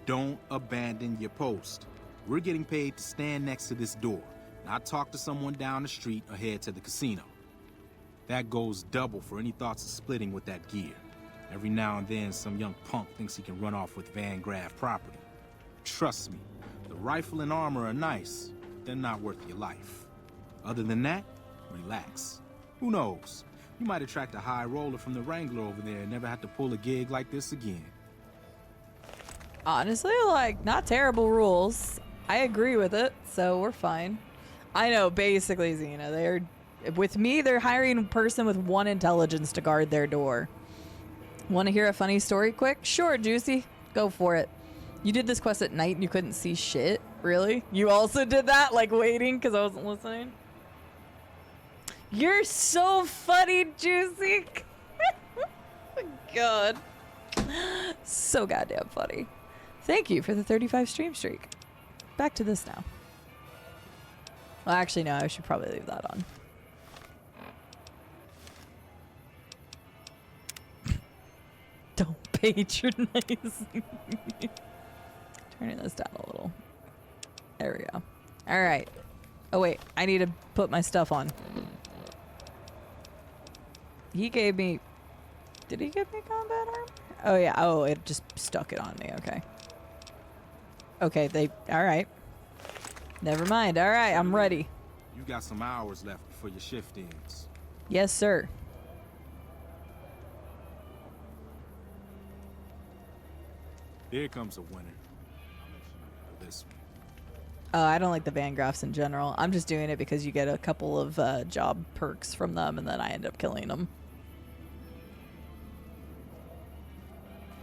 don't abandon your post. We're getting paid to stand next to this door, not talk to someone down the street or head to the casino. That goes double for any thoughts of splitting with that gear. Every now and then, some young punk thinks he can run off with Van Graff property. Trust me, the rifle and armor are nice, but they're not worth your life. Other than that, relax. Who knows? You might attract a high roller from the Wrangler over there and never have to pull a gig like this again. Honestly, like, not terrible rules. I agree with it, so we're fine. I know, basically, Xena, with me, they're hiring a person with 1 intelligence to guard their door. Want to hear a funny story quick? Sure, Juicy. Go for it. You did this quest at night and you couldn't see shit? Really? You also did that? Like, waiting because I wasn't listening? You're so funny, Juicy. God. So goddamn funny. Thank you for the 35 stream streak. Back to this now. Well, actually, no, I should probably leave that on. Don't patronize me. Turning this down a little. There we go. All right. Oh, wait. I need to put my stuff on. He gave me... Did he give me combat armor? Oh, yeah. Oh, it just stuck it on me. Okay. Okay, all right. Never mind. All right, I'm ready. You got some hours left before your shift ends. Yes, sir. Here comes a winner. This one. Oh, I don't like the Van Graffs in general. I'm just doing it because you get a couple of job perks from them, and then I end up killing them.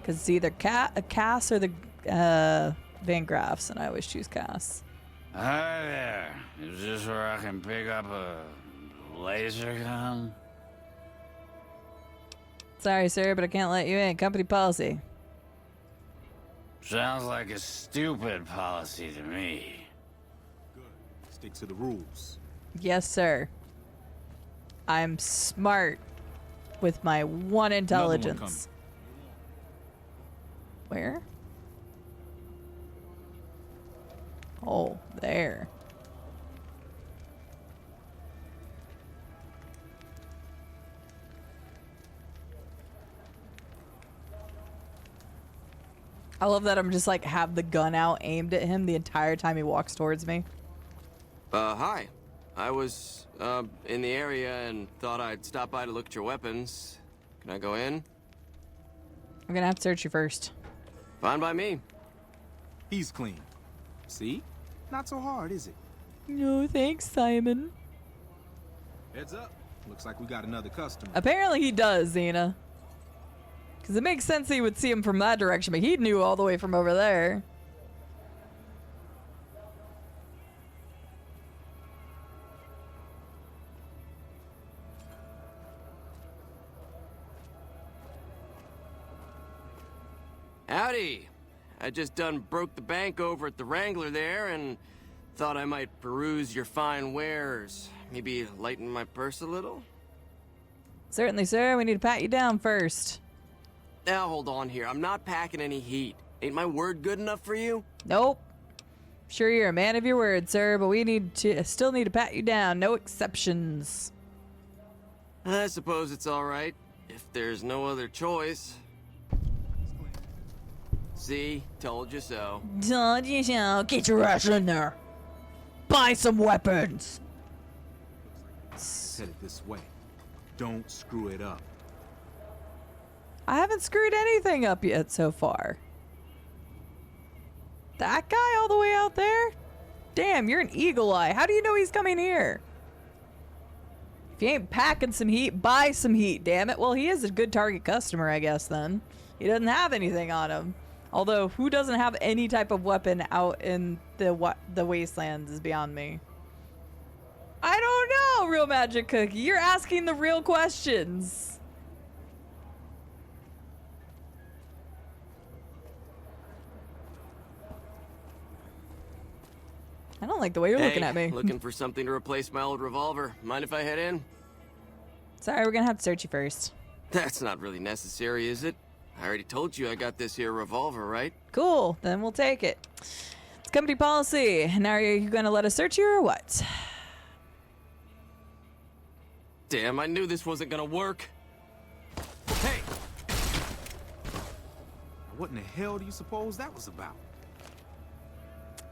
Because it's either Cass or the Van Graffs, and I always choose Cass. Hi there. Is this where I can pick up a laser gun? Sorry, sir, but I can't let you in. Company policy. Sounds like a stupid policy to me. Good. Stick to the rules. Yes, sir. I'm smart with my 1 intelligence. Where? Oh, there. I love that I'm just like have the gun out aimed at him the entire time he walks towards me. Hi. I was, in the area and thought I'd stop by to look at your weapons. Can I go in? I'm gonna have to search you first. Fine by me. He's clean. See? Not so hard, is it? No, thanks, Simon. Heads up. Looks like we got another customer. Apparently he does, Xena. Because it makes sense he would see him from that direction, but he knew all the way from over there. Howdy. I just done broke the bank over at the Wrangler there and thought I might peruse your fine wares. Maybe lighten my purse a little? Certainly, sir. We need to pat you down first. Now, hold on here. I'm not packing any heat. Ain't my word good enough for you? Nope. Sure, you're a man of your word, sir, but we still need to pat you down. No exceptions. I suppose it's all right, if there's no other choice. See? Told you so. Told you so. Get your ass in there. Buy some weapons. Headed this way. Don't screw it up. I haven't screwed anything up yet so far. That guy all the way out there? Damn, you're an eagle eye. How do you know he's coming here? If you ain't packing some heat, buy some heat, damn it. Well, he is a good target customer, I guess, then. He doesn't have anything on him. Although, who doesn't have any type of weapon out in the wastelands is beyond me. I don't know, Real Magic Cookie. You're asking the real questions. I don't like the way you're looking at me. Looking for something to replace my old revolver. Mind if I head in? Sorry, we're gonna have to search you first. That's not really necessary, is it? I already told you I got this here revolver, right? Cool, then we'll take it. It's company policy. Now are you gonna let us search you or what? Damn, I knew this wasn't gonna work. Hey! What in the hell do you suppose that was about?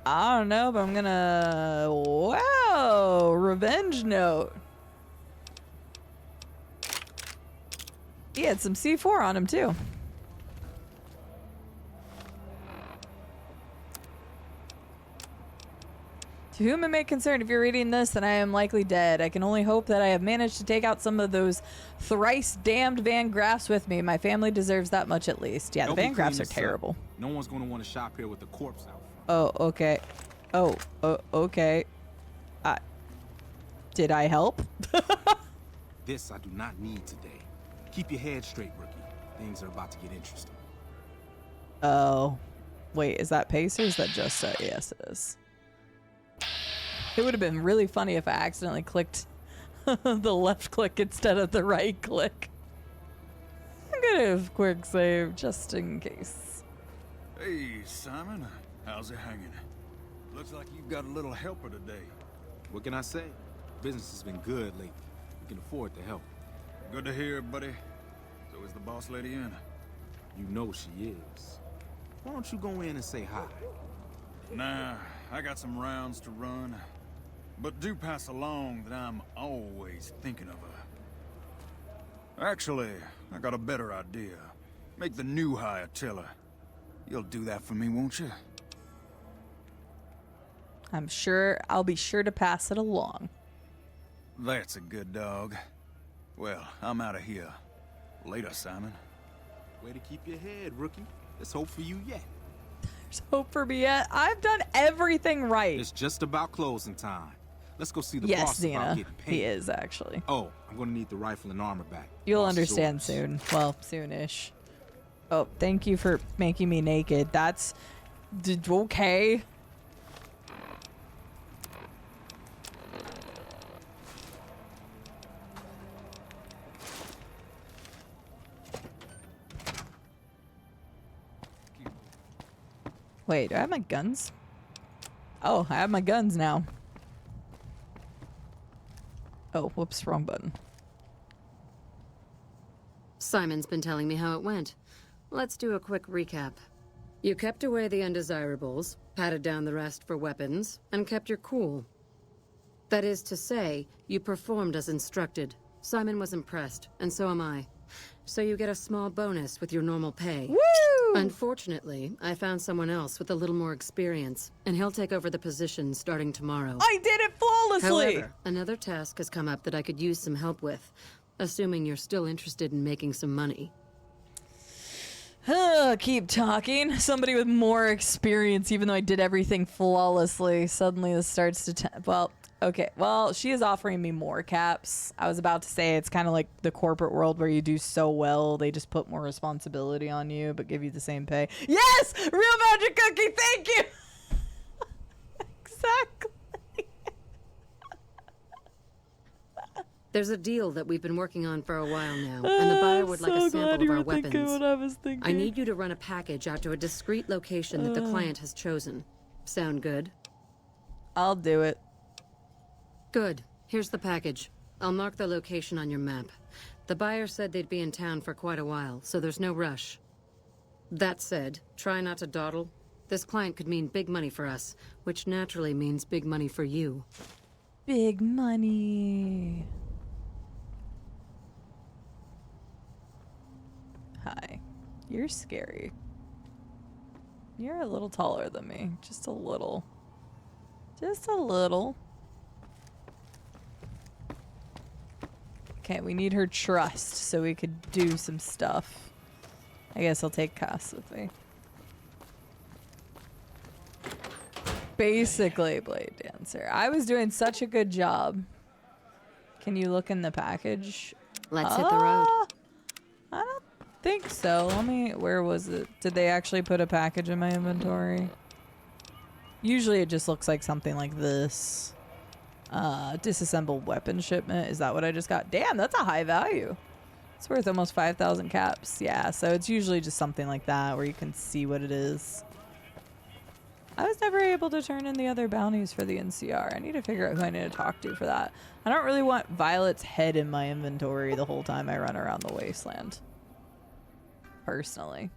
I don't know, but I'm gonna... Wow! Revenge note. He had some C4 on him too. To whom it may concern, if you're reading this, then I am likely dead. I can only hope that I have managed to take out some of those thrice damned Van Graffs with me. My family deserves that much at least. Yeah, the Van Graffs are terrible. No one's gonna want to shop here with the corpse out. Oh, okay. Oh, okay. Did I help? This I do not need today. Keep your head straight, rookie. Things are about to get interesting. Oh. Wait, is that pace or is that just set? Yes, it is. It would have been really funny if I accidentally clicked the left click instead of the right click. I'm gonna have quick save just in case. Hey, Simon. How's it hanging? Looks like you've got a little helper today. What can I say? Business has been good lately. We can afford to help. Good to hear, buddy. So is the boss lady in? You know she is. Why don't you go in and say hi? Nah, I got some rounds to run. But do pass along that I'm always thinking of her. Actually, I got a better idea. Make the new hire tell her. You'll do that for me, won't you? I'm sure I'll be sure to pass it along. That's a good dog. Well, I'm out of here. Later, Simon. Way to keep your head, rookie. There's hope for you yet. There's hope for me yet. I've done everything right. It's just about closing time. Let's go see the yes, boss about Xena. getting paid. He is actually. Oh, I'm gonna need the rifle and armor back. You'll Boss understand is yours. soon. Well, soonish. Oh, thank you for making me naked. That's okay. Wait, do I have my guns? Oh, I have my guns now. Oh, whoops, wrong button. Simon's been telling me how it went. Let's do a quick recap. You kept away the undesirables, patted down the rest for weapons, and kept your cool. That is to say, you performed as instructed. Simon was impressed, and so am I. So you get a small bonus with your normal pay. Woo! Unfortunately, I found someone else with a little more experience, and he'll take over the position starting tomorrow. I did it flawlessly! However, another task has come up that I could use some help with, assuming you're still interested in making some money. Keep talking. Somebody with more experience, even though I did everything flawlessly. Suddenly this starts to... well, okay. Well, she is offering me more caps. I was about to say it's kind of like the corporate world where you do so well, they just put more responsibility on you, but give you the same pay. Yes! Real magic cookie! Thank you! Exactly. There's a deal that we've been working on for a while now, and the buyer would like a sample of our weapons. What I was thinking. I need you to run a package out to a discreet location that the client has chosen. Sound good? I'll do it. Good. Here's the package. I'll mark the location on your map. The buyer said they'd be in town for quite a while, so there's no rush. That said, try not to dawdle. This client could mean big money for us, which naturally means big money for you. Big money. Hi. You're scary. You're a little taller than me. Just a little. Just a little. Okay, we need her trust so we could do some stuff. I guess I'll take Cass with me. Basically, Blade Dancer. I was doing such a good job. Can you look in the package? Let's hit the road. I don't think so. Let me... where was it? Did they actually put a package in my inventory? Usually it just looks like something like this. Disassembled weapon shipment. Is that what I just got? Damn, that's a high value. It's worth almost 5,000 caps. Yeah, so it's usually just something like that where you can see what it is. I was never able to turn in the other bounties for the NCR. I need to figure out who I need to talk to for that. I don't really want Violet's head in my inventory the whole time I run around the wasteland. Personally.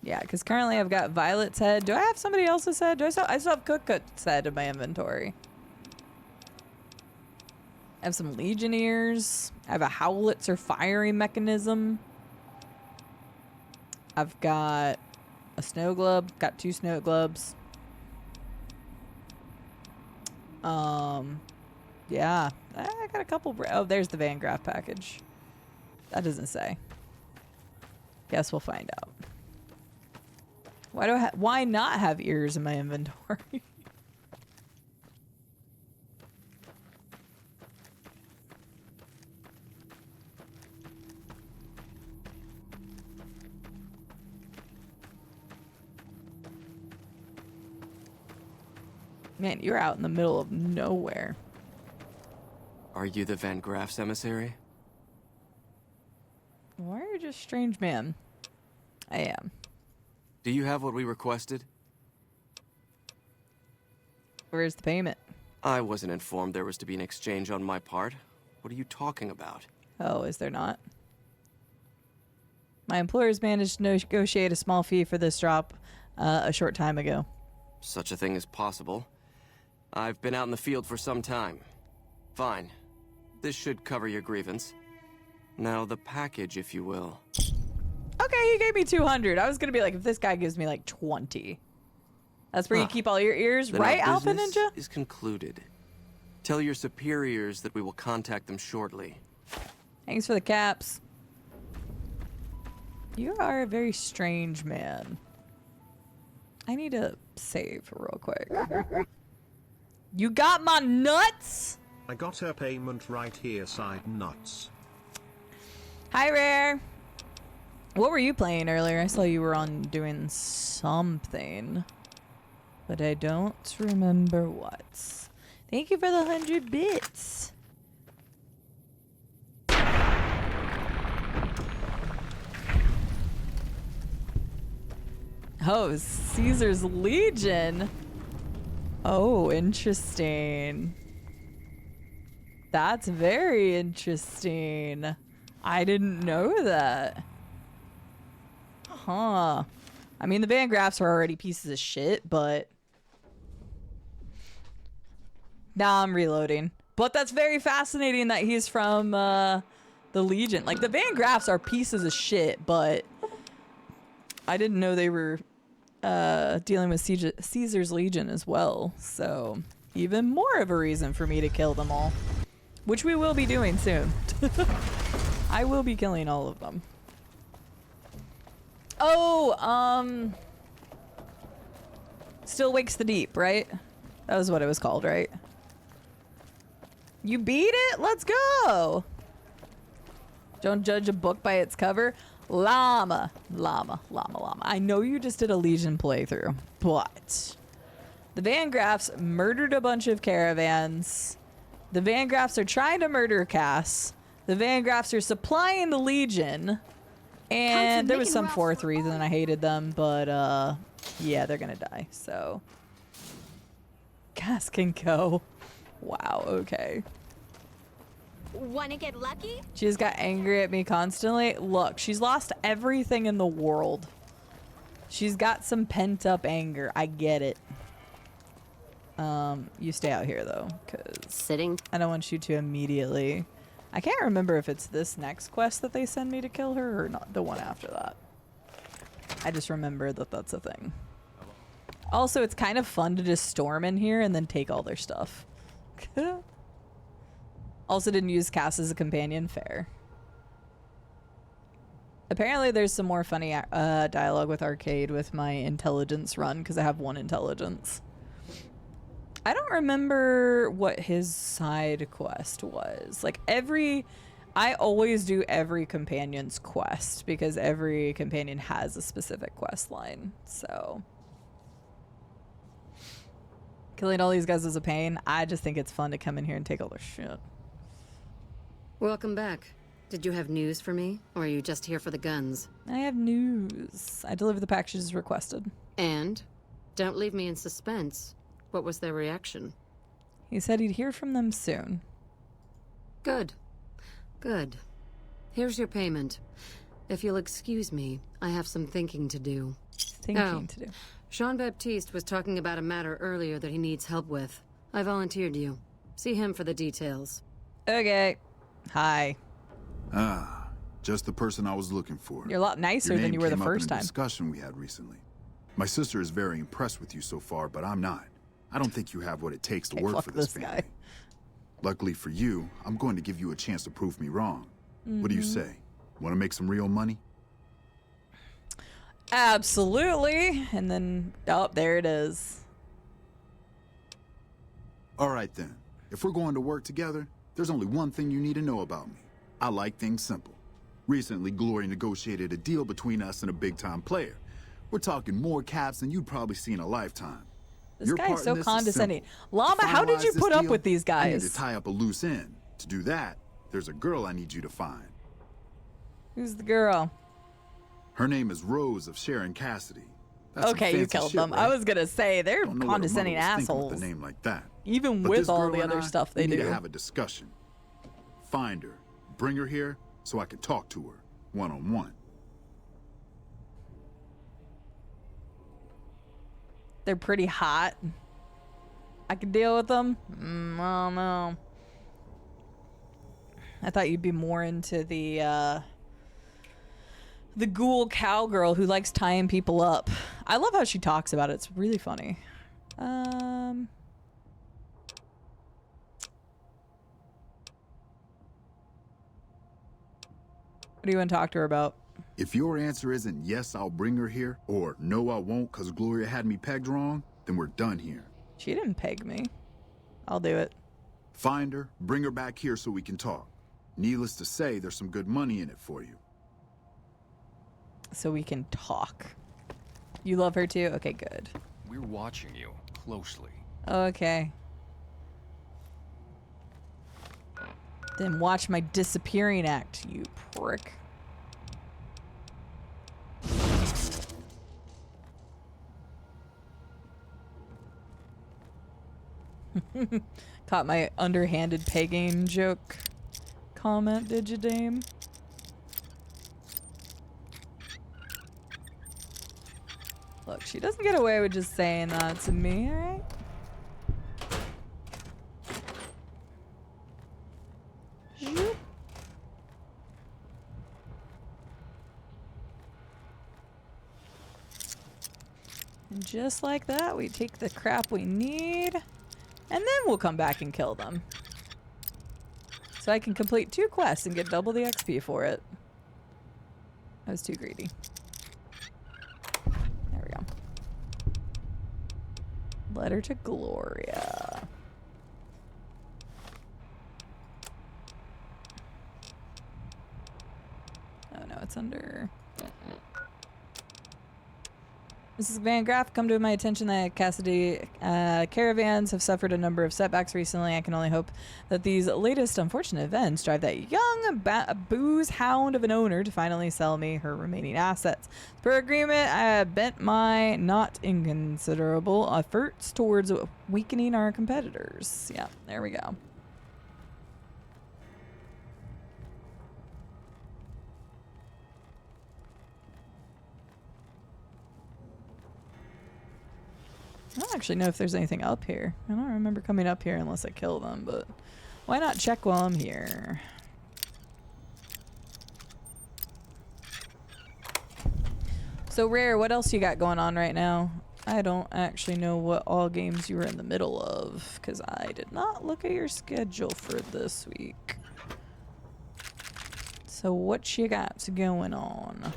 Yeah, because currently I've got Violet's head. Do I have somebody else's head? I still have Cook's head in my inventory. I have some Legionnaires. I have a Howitzer firing mechanism. I've got a snow globe. Got 2 snow globes. Yeah. I got a couple. Oh, there's the Van Graff package. That doesn't say. Guess we'll find out. Why not have ears in my inventory? Man, you're out in the middle of nowhere. Are you the Van Graff's emissary? Why are you just strange man? I am. Do you have what we requested? Where's the payment? I wasn't informed there was to be an exchange on my part. What are you talking about? Oh, is there not? My employers managed to negotiate a small fee for this drop a short time ago. Such a thing is possible. I've been out in the field for some time. Fine. This should cover your grievance. Now the package, if you will. Okay, he gave me 200. I was gonna be like, if this guy gives me like 20. That's where you keep all your ears, Then right, our Alpha business Ninja? is concluded. Tell your superiors that we will contact them shortly. Thanks for the caps. You are a very strange man. I need to save real quick. You got my nuts? I got her payment right here, side nuts. Hi, Rare. What were you playing earlier? I saw you were on doing something, but I don't remember what. Thank you for the 100 bits. Oh, Caesar's Legion. Oh, interesting. That's very interesting. I didn't know that. Huh. I mean, the Van Graffs are already pieces of shit, but... Now I'm reloading. But that's very fascinating that he's from the Legion. Like, the Van Graffs are pieces of shit, but... I didn't know they were dealing with Caesar's Legion as well. So, even more of a reason for me to kill them all. Which we will be doing soon. I will be killing all of them. Oh, Still Wakes the Deep, right? That was what it was called, right? You beat it? Let's go! Don't judge a book by its cover. Llama. I know you just did a Legion playthrough, but the Van Graffs murdered a bunch of caravans. The Van Graffs are trying to murder Cass. The Van Graffs are supplying the Legion. And there was some fourth reason I hated them, but yeah, they're gonna die, so. Cass can go. Wow, okay. Wanna get lucky? She just got angry at me constantly. Look, she's lost everything in the world. She's got some pent up anger. I get it. You stay out here though, cause I don't want you to immediately. I can't remember if it's this next quest that they send me to kill her or not the one after that. I just remember that that's a thing. Also, it's kind of fun to just storm in here and then take all their stuff. Also didn't use Cass as a companion. Fair. Apparently there's some more funny dialogue with Arcade with my intelligence run because I have 1 intelligence. I don't remember what his side quest was. Like I always do every companion's quest because every companion has a specific quest line. So killing all these guys is a pain. I just think it's fun to come in here and take all their shit. Welcome back. Did you have news for me, or are you just here for the guns? I have news. I delivered the packages requested. And? Don't leave me in suspense. What was their reaction? He said he'd hear from them soon. Good. Good. Here's your payment. If you'll excuse me, I have some thinking to do. To do. Jean-Baptiste was talking about a matter earlier that he needs help with. I volunteered you. See him for the details. Okay. Hi. Ah, just the person I was looking for. You're a lot nicer Your than name you were the came up in first a time. discussion we had recently. My sister is very impressed with you so far, but I'm not. I don't think you have what it takes to Okay, work fuck for this this family. guy. Luckily for you, I'm going to give you a chance to prove me wrong. What do you say? Want to make some real money? Absolutely. And then, oh, there it is. All right then. If we're going to work together, there's only one thing you need to know about me. I like things simple. Recently, Glory negotiated a deal between us and a big-time player. We're talking more caps than you'd probably see in a lifetime. This Your guy part is in so this condescending. simple. Llama, To how did you finalize this put up deal, with these I need guys? to tie up a loose end. To do that, there's a girl I need you to find. Who's the girl? Her name is Rose of Sharon Cassidy. That's some Okay, you fancy killed shit, them. right? I was gonna say they're Don't know what her mother condescending was thinking assholes. with a name like that. Even But with this all girl the and other I, stuff they we need do. to have a discussion. Find her, bring her here, so I can talk to her one-on-one. They're pretty hot. I can deal with them. I don't know. I thought you'd be more into the ghoul cowgirl who likes tying people up. I love how she talks about it. It's really funny. What do you want to talk to her about? If your answer isn't yes, I'll bring her here, or no, I won't because Gloria had me pegged wrong, then we're done here. She didn't peg me. I'll do it. Find her, bring her back here so we can talk. Needless to say, there's some good money in it for you. So we can talk. You love her too? Okay, good. We're watching you closely. Okay. Then watch my disappearing act, you prick. Caught my underhanded pegging joke comment, did you, dame? Look, she doesn't get away with just saying that to me, alright? Zoop. And just like that, we take the crap we need, and then we'll come back and kill them. So I can complete 2 quests and get double the XP for it. I was too greedy. There we go. Letter to Gloria. Oh no, it's under... Mrs. Van Graff, come to my attention that Cassidy caravans have suffered a number of setbacks recently. I can only hope that these latest unfortunate events drive that young booze hound of an owner to finally sell me her remaining assets. Per agreement, I have bent my not inconsiderable efforts towards weakening our competitors. Yeah, there we go. I don't actually know if there's anything up here. I don't remember coming up here unless I kill them, but why not check while I'm here? So Rare, what else you got going on right now? I don't actually know what all games you were in the middle of, because I did not look at your schedule for this week. So what you got going on?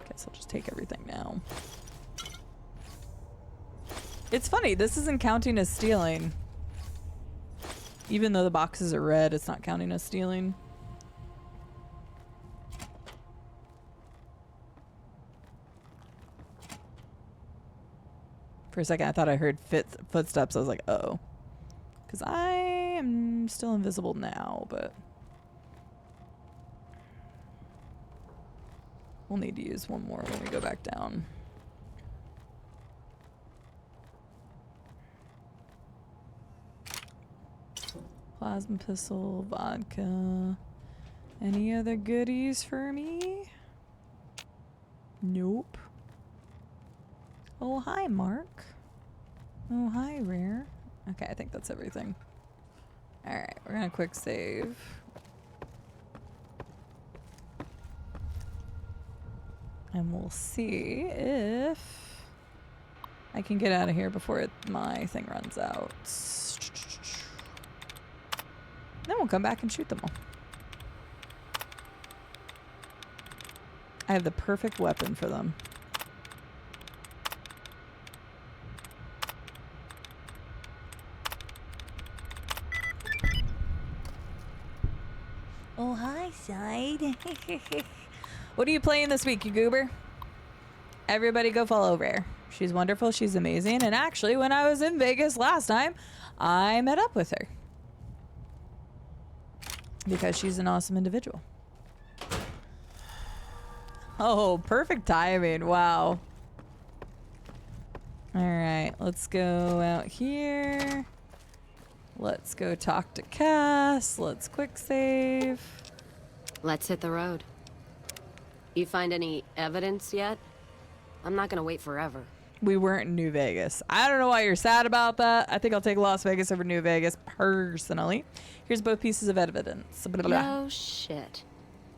Guess I'll just take everything now. It's funny, this isn't counting as stealing. Even though the boxes are red, it's not counting as stealing. For a second, I thought I heard footsteps. I was like, uh-oh. Because I am still invisible now, but... we'll need to use one more when we go back down. Plasma pistol, vodka. Any other goodies for me? Nope. Oh, hi, Mark. Oh, hi, Rare. Okay, I think that's everything. Alright, we're gonna quick save. And we'll see if I can get out of here before my thing runs out. Then we'll come back and shoot them all. I have the perfect weapon for them. Oh, hi, Side. What are you playing this week, you goober? Everybody go follow Rare. She's wonderful. She's amazing. And actually, when I was in Vegas last time, I met up with her. Because she's an awesome individual. Oh, perfect timing. Wow. All right, let's go out here. Let's go talk to Cass. Let's quick save. Let's hit the road. You find any evidence yet? I'm not gonna wait forever. We weren't in New Vegas. I don't know why you're sad about that. I think I'll take Las Vegas over New Vegas personally. Here's both pieces of evidence. Blah, blah, blah. No shit.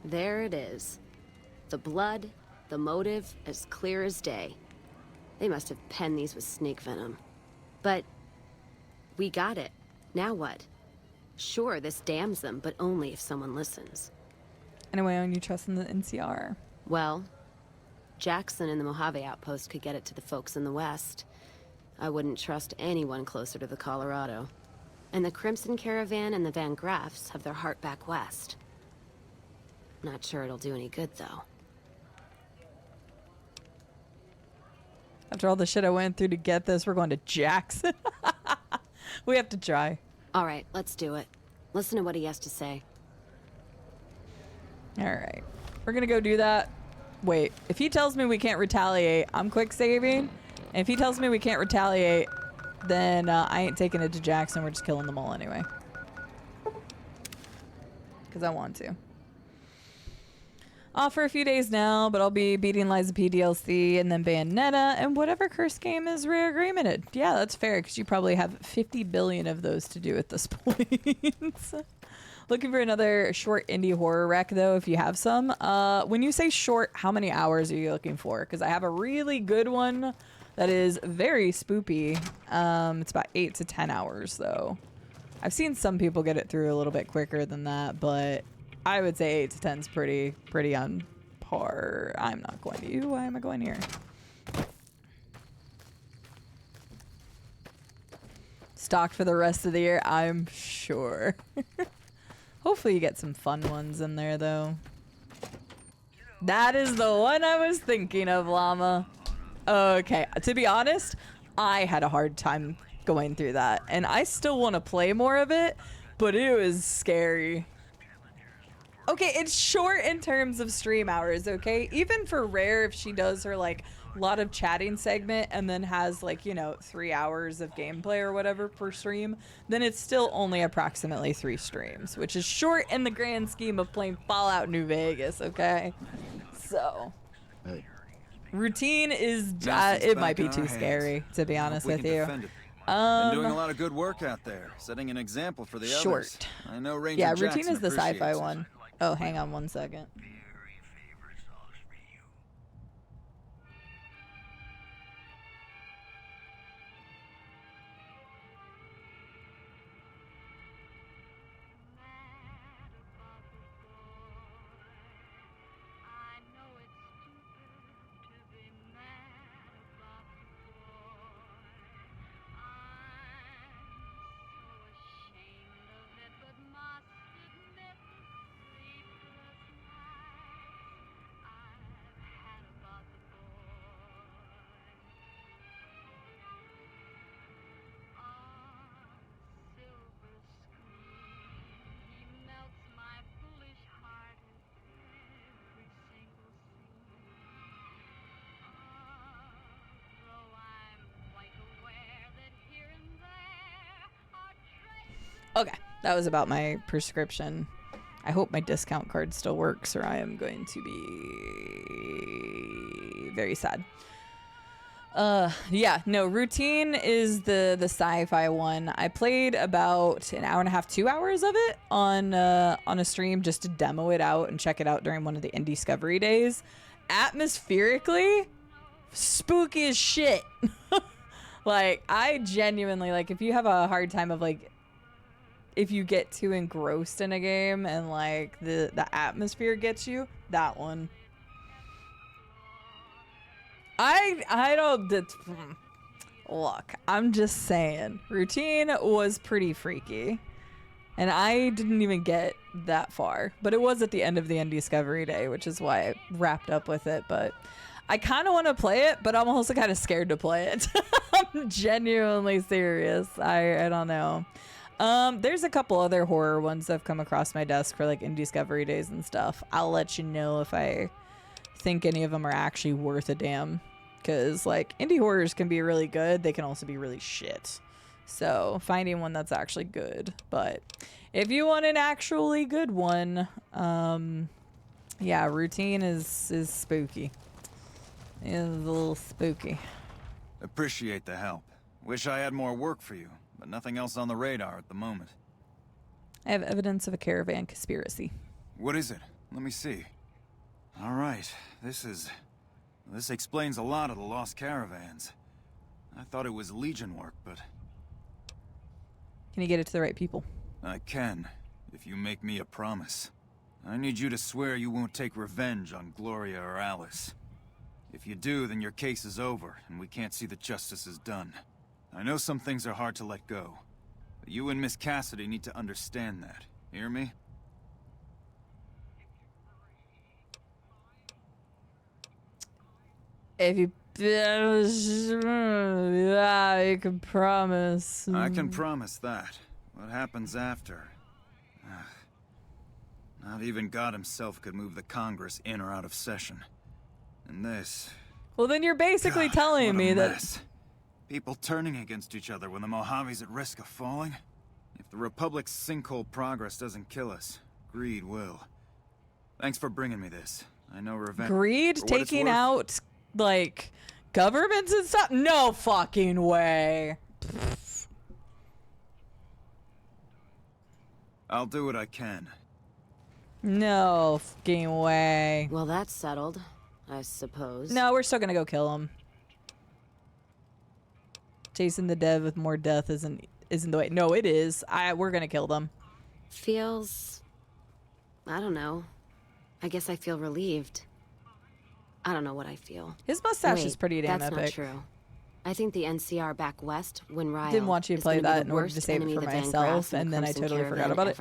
There it is. The blood, the motive, as clear as day. They must have penned these with snake venom. But we got it. Now what? Sure, this damns them, but only if someone listens. Anyway, on you trust in the NCR? Well, Jackson and the Mojave outpost could get it to the folks in the West. I wouldn't trust anyone closer to the Colorado. And the Crimson Caravan and the Van Graffs have their heart back west. Not sure it'll do any good, though. After all the shit I went through to get this, we're going to Jackson. We have to try. All right, let's do it. Listen to what he has to say. All right. We're going to go do that. Wait, if he tells me we can't retaliate, I'm quick saving. And if he tells me we can't retaliate, then I ain't taking it to Jackson. We're just killing them all anyway. Because I want to. Off for a few days now, but I'll be beating Liza P DLC and then Bayonetta and whatever curse game is Rare agreemented. Yeah, that's fair because you probably have 50 billion of those to do at this point. Looking for another short indie horror rec though, if you have some. When you say short, how many hours are you looking for? Because I have a really good one that is very spoopy. It's about 8 to 10 hours though. I've seen some people get it through a little bit quicker than that, but I would say 8 to 10 is pretty on par. I'm not going to you. Why am I going here? Stocked for the rest of the year, I'm sure. Hopefully you get some fun ones in there, though. That is the one I was thinking of, Llama. Okay, to be honest, I had a hard time going through that. And I still want to play more of it, but it was scary. Okay, it's short in terms of stream hours, okay? Even for Rare, if she does her, like, lot of chatting segment and then has, like, you know, 3 hours of gameplay or whatever per stream, then it's still only approximately 3 streams, which is short in the grand scheme of playing Fallout New Vegas, okay? So, hey. Routine is, it might be too scary, to be honest with you. Been doing a lot of good work out there, setting an example for the others. I know Ranger Yeah, Jackson Routine is the sci-fi appreciates it. one. Oh, hang on one second. Okay, that was about my prescription. I hope my discount card still works, or I am going to be very sad. Yeah, no, Routine is the sci-fi one. I played about an hour and a half, 2 hours of it on a stream just to demo it out and check it out during one of the Indiscovery days. Atmospherically, spooky as shit. Like, I genuinely, like, if you have a hard time of, like, if you get too engrossed in a game and, like, the atmosphere gets you, that one. I don't, look, I'm just saying, Routine was pretty freaky. And I didn't even get that far. But it was at the end of the Indiscovery day, which is why I wrapped up with it. But I kind of want to play it, but I'm also kind of scared to play it. I'm genuinely serious. I don't know. There's a couple other horror ones that have come across my desk for like Indiscovery days and stuff. I'll let you know if I think any of them are actually worth a damn. Because like indie horrors can be really good. They can also be really shit. So finding one that's actually good. But if you want an actually good one, yeah, Routine is spooky. It's a little spooky. Appreciate the help. Wish I had more work for you, but nothing else on the radar at the moment. I have evidence of a caravan conspiracy. What is it? Let me see. All right, this explains a lot of the lost caravans. I thought it was Legion work, but... Can you get it to the right people? I can, if you make me a promise. I need you to swear you won't take revenge on Gloria or Alice. If you do, then your case is over, and we can't see that justice is done. I know some things are hard to let go, but you and Miss Cassidy need to understand that. Hear me? If you... Yeah, you can promise. I can promise that. What happens after? Not even God himself could move the Congress in or out of session. And this... Well, then you're basically telling me that... People turning against each other when the Mojave's at risk of falling? If the Republic's sinkhole progress doesn't kill us, greed will. Thanks for bringing me this. I know revenge... Greed? Taking out, like, governments and stuff? No fucking way. I'll do what I can. No fucking way. Well, that's settled, I suppose. No, we're still gonna go kill him. Chasing the dead with more death isn't the way. No, it is. We're gonna kill them. Feels... I don't know. I guess I feel relieved. I don't know what I feel. His mustache is pretty damn that's epic. Not true. I think the NCR back west, when Ryle Didn't want you to play that in order to save it for myself, and then I totally forgot about it.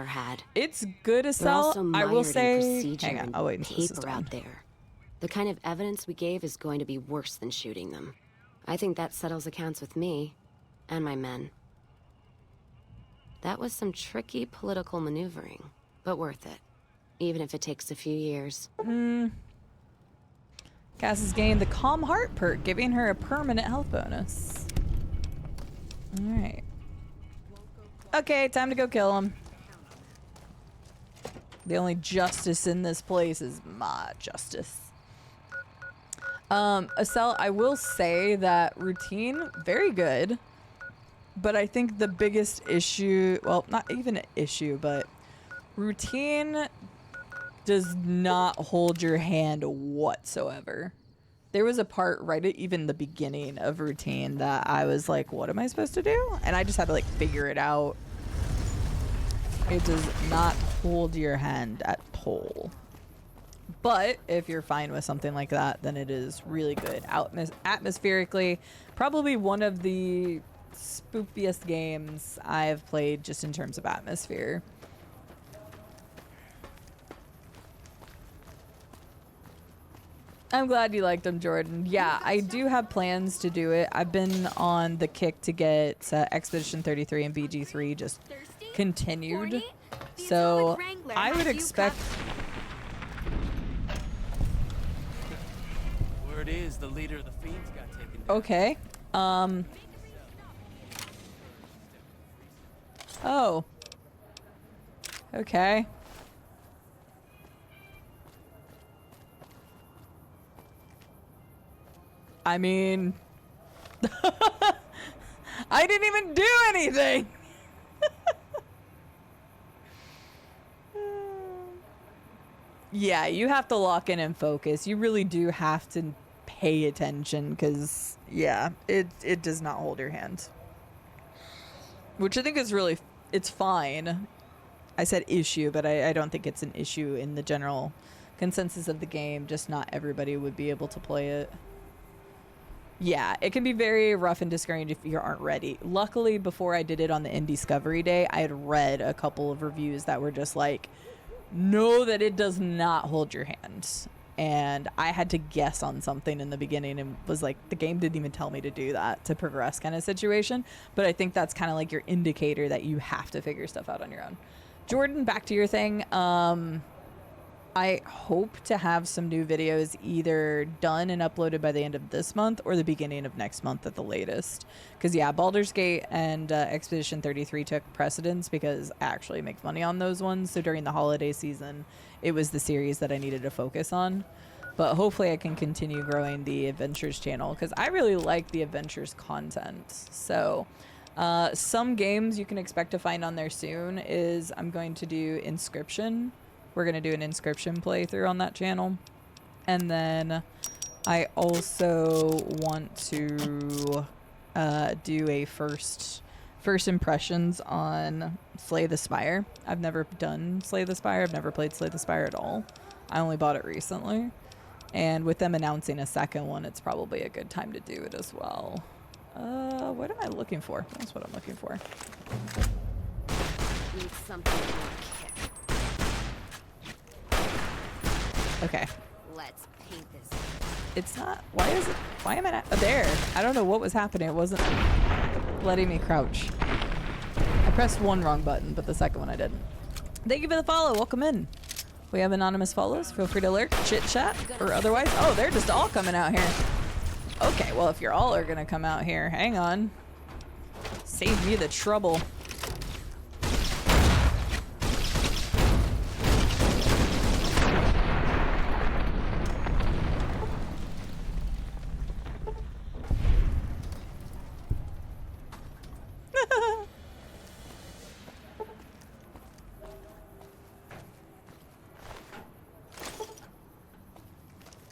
It's good as hell. I will say. Hang on, I'll wait until this is done. Out there. The kind of evidence we gave is going to be worse than shooting them. I think that settles accounts with me and my men. That was some tricky political maneuvering, but worth it, even if it takes a few years. Cass has gained the Calm Heart perk, giving her a permanent health bonus. Alright. Okay, time to go kill him. The only justice in this place is my justice. Estelle, I will say that Routine, very good. But I think the biggest issue, well, not even an issue, but Routine does not hold your hand whatsoever. There was a part right at even the beginning of Routine that I was like, what am I supposed to do? And I just had to like figure it out. It does not hold your hand at all. But if you're fine with something like that, then it is really good. Atmospherically, probably one of the spookiest games I've played just in terms of atmosphere. I'm glad you liked them, Jordan. Yeah, I do have plans to do it. I've been on the kick to get Expedition 33 and BG3 just continued. So I would expect... Word is the leader of the Fiends got taken down. Okay. Oh. Okay. I mean, I didn't even do anything. Yeah, you have to lock in and focus. You really do have to pay attention because, yeah, it does not hold your hand. Which I think is really, it's fine. I said issue, but I don't think it's an issue in the general consensus of the game. Just not everybody would be able to play it. Yeah, it can be very rough and discouraging if you aren't ready. Luckily, before I did it on the Indiscovery Day, I had read a couple of reviews that were just like, know that it does not hold your hand. And I had to guess on something in the beginning and was like, the game didn't even tell me to do that to progress kind of situation. But I think that's kind of like your indicator that you have to figure stuff out on your own. Jordan, back to your thing. I hope to have some new videos either done and uploaded by the end of this month or the beginning of next month at the latest. Because, yeah, Baldur's Gate and Expedition 33 took precedence because I actually make money on those ones. So during the holiday season, it was the series that I needed to focus on. But hopefully I can continue growing the Adventures channel because I really like the Adventures content. So some games you can expect to find on there soon is I'm going to do Inscription. We're going to do an Inscription playthrough on that channel. And then I also want to do a first impressions on Slay the Spire. I've never done Slay the Spire. I've never played Slay the Spire at all. I only bought it recently. And with them announcing a second one, it's probably a good time to do it as well. What am I looking for? That's what I'm looking for. Need something more kick. Okay. Let's paint this. It's not. Why is it? Why am I not there? I don't know what was happening. It wasn't letting me crouch. I pressed one wrong button, but the second one I didn't. Thank you for the follow. Welcome in. We have anonymous follows. Feel free to lurk, chit chat, or otherwise. Oh, they're just all coming out here. Okay, well, if you're all are gonna come out here, hang on. Save me the trouble.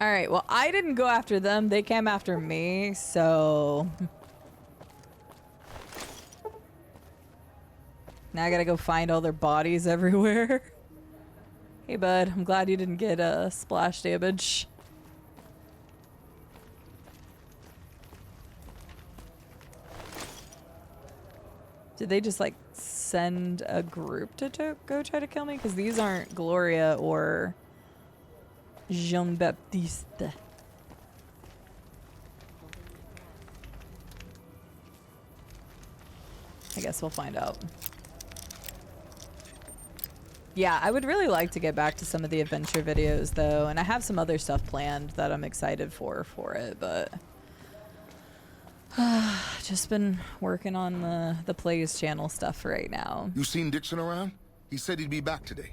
All right, well, I didn't go after them. They came after me, so... Now I gotta go find all their bodies everywhere. Hey, bud, I'm glad you didn't get splash damage. Did they just, like, send a group to go try to kill me? Because these aren't Gloria or... Jean-Baptiste. I guess we'll find out. Yeah, I would really like to get back to some of the adventure videos though, and I have some other stuff planned that I'm excited for it, but just been working on the Plays channel stuff right now. You seen Dixon around? He said he'd be back today.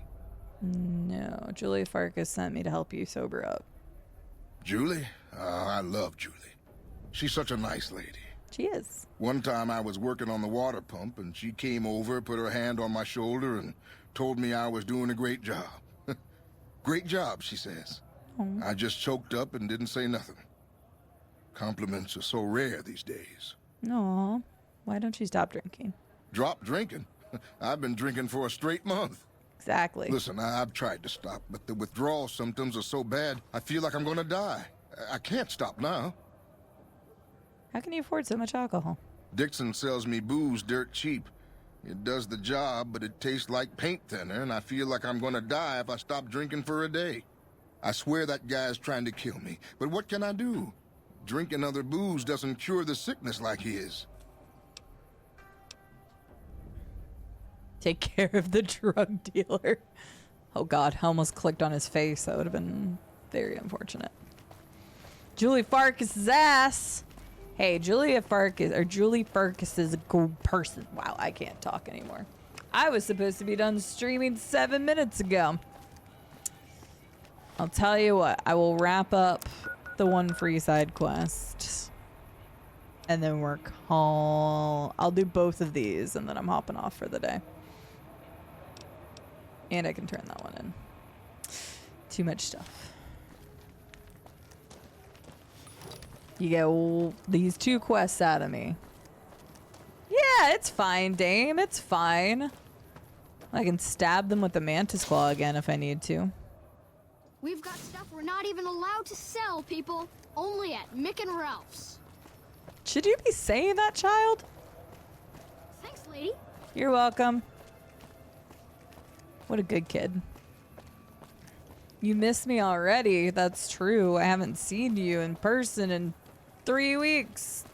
No, Julia Farkas sent me to help you sober up. Julie? I love Julie. She's such a nice lady. She is. One time I was working on the water pump, and she came over, put her hand on my shoulder, and told me I was doing a great job. Great job, she says. Aww. I just choked up and didn't say nothing. Compliments are so rare these days. Aw, why don't you stop drinking? Drop drinking? I've been drinking for a straight month. Exactly. Listen, I've tried to stop, but the withdrawal symptoms are so bad, I feel like I'm gonna die. I can't stop now. How can you afford so much alcohol? Dixon sells me booze dirt cheap. It does the job, but it tastes like paint thinner, and I feel like I'm gonna die if I stop drinking for a day. I swear that guy's trying to kill me, but what can I do? Drinking other booze doesn't cure the sickness like his. Take care of the drug dealer. Oh god, I almost clicked on his face. That would have been very unfortunate. Julie Farkas' ass. Hey, Julie Farkas is a good person. Wow, I can't talk anymore. I was supposed to be done streaming 7 minutes ago. I'll tell you what, I will wrap up the one free side quest. And then work home. I'll do both of these and then I'm hopping off for the day. And I can turn that one in. Too much stuff. You get these 2 quests out of me. Yeah, it's fine, Dame. It's fine. I can stab them with the mantis claw again if I need to. We've got stuff we're not even allowed to sell, people. Only at Mick and Ralph's. Should you be saying that, child? Thanks, lady. You're welcome. What a good kid. You miss me already. That's true. I haven't seen you in person in 3 weeks.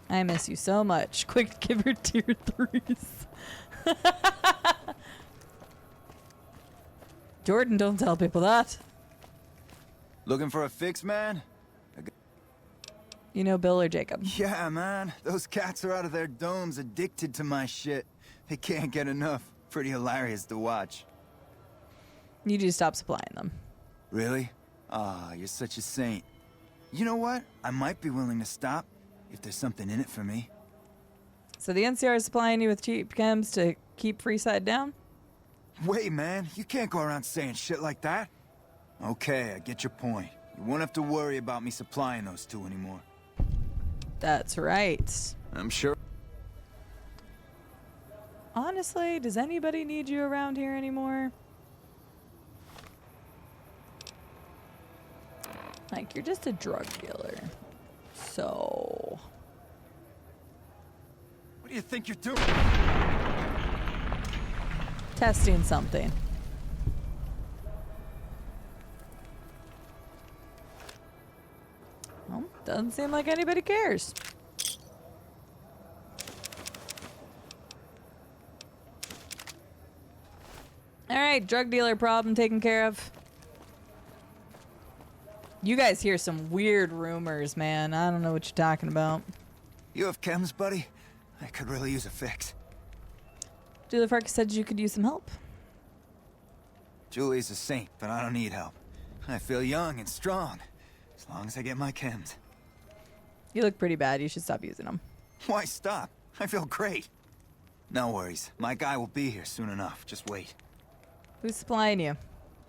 I miss you so much. Quick, give her tier 3s. Jordan, don't tell people that. Looking for a fix, man? You know Bill or Jacob? Yeah, man. Those cats are out of their domes addicted to my shit. They can't get enough. Pretty hilarious to watch. You need to stop supplying them. Really? Ah, you're such a saint. You know what? I might be willing to stop if there's something in it for me. So the NCR is supplying you with cheap chems to keep Freeside down? Wait, man. You can't go around saying shit like that. Okay, I get your point. You won't have to worry about me supplying those 2 anymore. That's right. I'm sure. Honestly, does anybody need you around here anymore? Like, you're just a drug dealer. So... What do you think you're doing? Testing something. Well, doesn't seem like anybody cares. Alright, drug dealer problem taken care of. You guys hear some weird rumors, man. I don't know what you're talking about. You have chems, buddy? I could really use a fix. Julie Farkas said you could use some help. Julie's a saint, but I don't need help. I feel young and strong, as long as I get my chems. You look pretty bad. You should stop using them. Why stop? I feel great. No worries. My guy will be here soon enough. Just wait. Who's supplying you?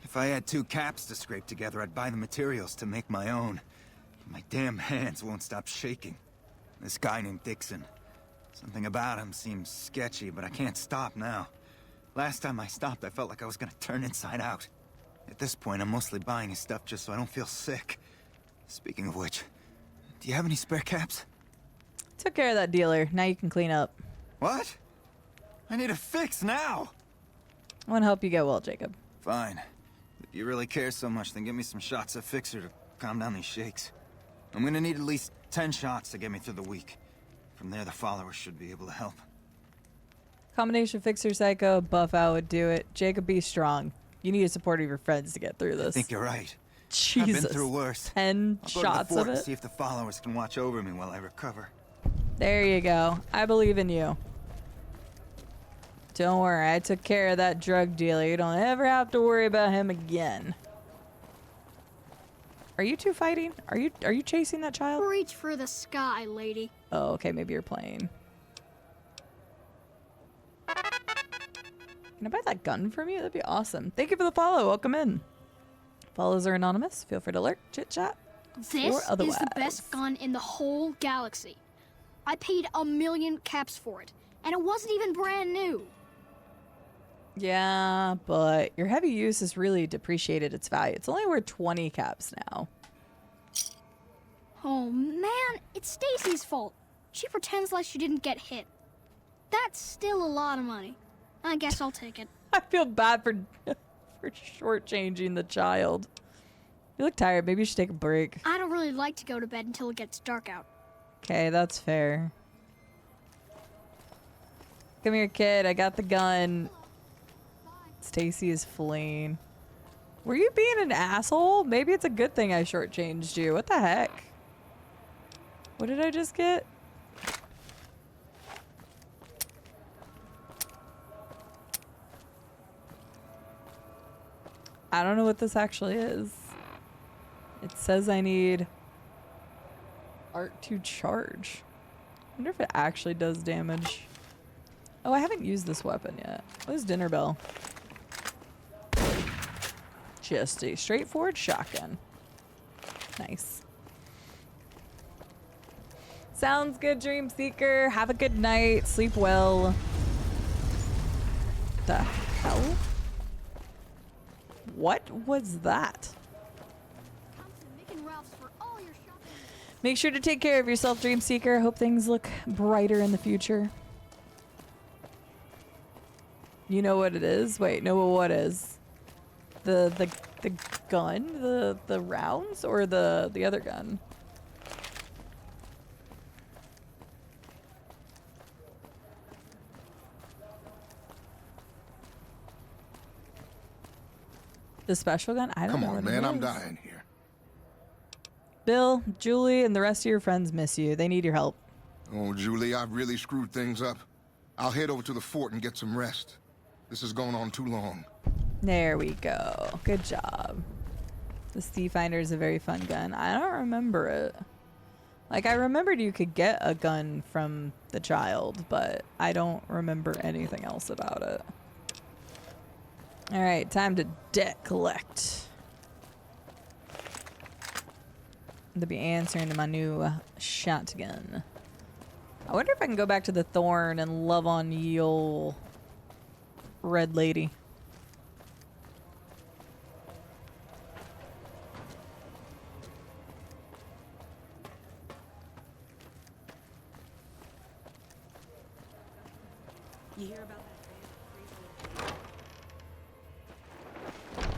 If I had 2 caps to scrape together, I'd buy the materials to make my own. My damn hands won't stop shaking. This guy named Dixon. Something about him seems sketchy, but I can't stop now. Last time I stopped, I felt like I was gonna turn inside out. At this point, I'm mostly buying his stuff just so I don't feel sick. Speaking of which, do you have any spare caps? Took care of that dealer. Now you can clean up. What? I need a fix now! I want to help you get well, Jacob. Fine. If you really care so much, then give me some shots of Fixer to calm down these shakes. I'm gonna need at least 10 shots to get me through the week. From there, the followers should be able to help. Combination Fixer Psycho, buff out would do it. Jacob, be strong. You need the support of your friends to get through this. I think you're right. Jesus. I've been through worse. 10 I'll go shots to the fort of it? and see if the followers can watch over me while I recover. There you go. I believe in you. Don't worry, I took care of that drug dealer. You don't ever have to worry about him again. Are you two fighting? Are you chasing that child? Reach for the sky, lady. Oh, okay, maybe you're playing. Can I buy that gun from you? That'd be awesome. Thank you for the follow. Welcome in. Follows are anonymous. Feel free to lurk, chit chat. This is the best gun in the whole galaxy. I paid 1 million caps for it, and it wasn't even brand new. Yeah, but your heavy use has really depreciated its value. It's only worth 20 caps now. Oh man, it's Stacy's fault. She pretends like she didn't get hit. That's still a lot of money. I guess I'll take it. I feel bad for shortchanging the child. You look tired. Maybe you should take a break. I don't really like to go to bed until it gets dark out. Okay, that's fair. Come here, kid. I got the gun. Stacy is fleeing. Were you being an asshole? Maybe it's a good thing I shortchanged you. What the heck? What did I just get? I don't know what this actually is. It says I need art to charge. I wonder if it actually does damage. Oh, I haven't used this weapon yet. Where's dinner bell? Just a straightforward shotgun. Nice. Sounds good, Dream Seeker. Have a good night. Sleep well. The hell? What was that? Make sure to take care of yourself, Dream Seeker. Hope things look brighter in the future. You know what it is? Wait, no, what is? The gun? The rounds? Or the other gun? The special gun? I don't know. Come on, man, I'm dying here. Bill, Julie, and the rest of your friends miss you. They need your help. Oh, Julie, I've really screwed things up. I'll head over to the fort and get some rest. This has gone on too long. There we go. Good job. The Sea Finder is a very fun gun. I don't remember it. Like, I remembered you could get a gun from the child, but I don't remember anything else about it. Alright, time to debt collect. To be answering to my new shotgun. I wonder if I can go back to the Thorn and love on ye ol' red lady. You hear about that?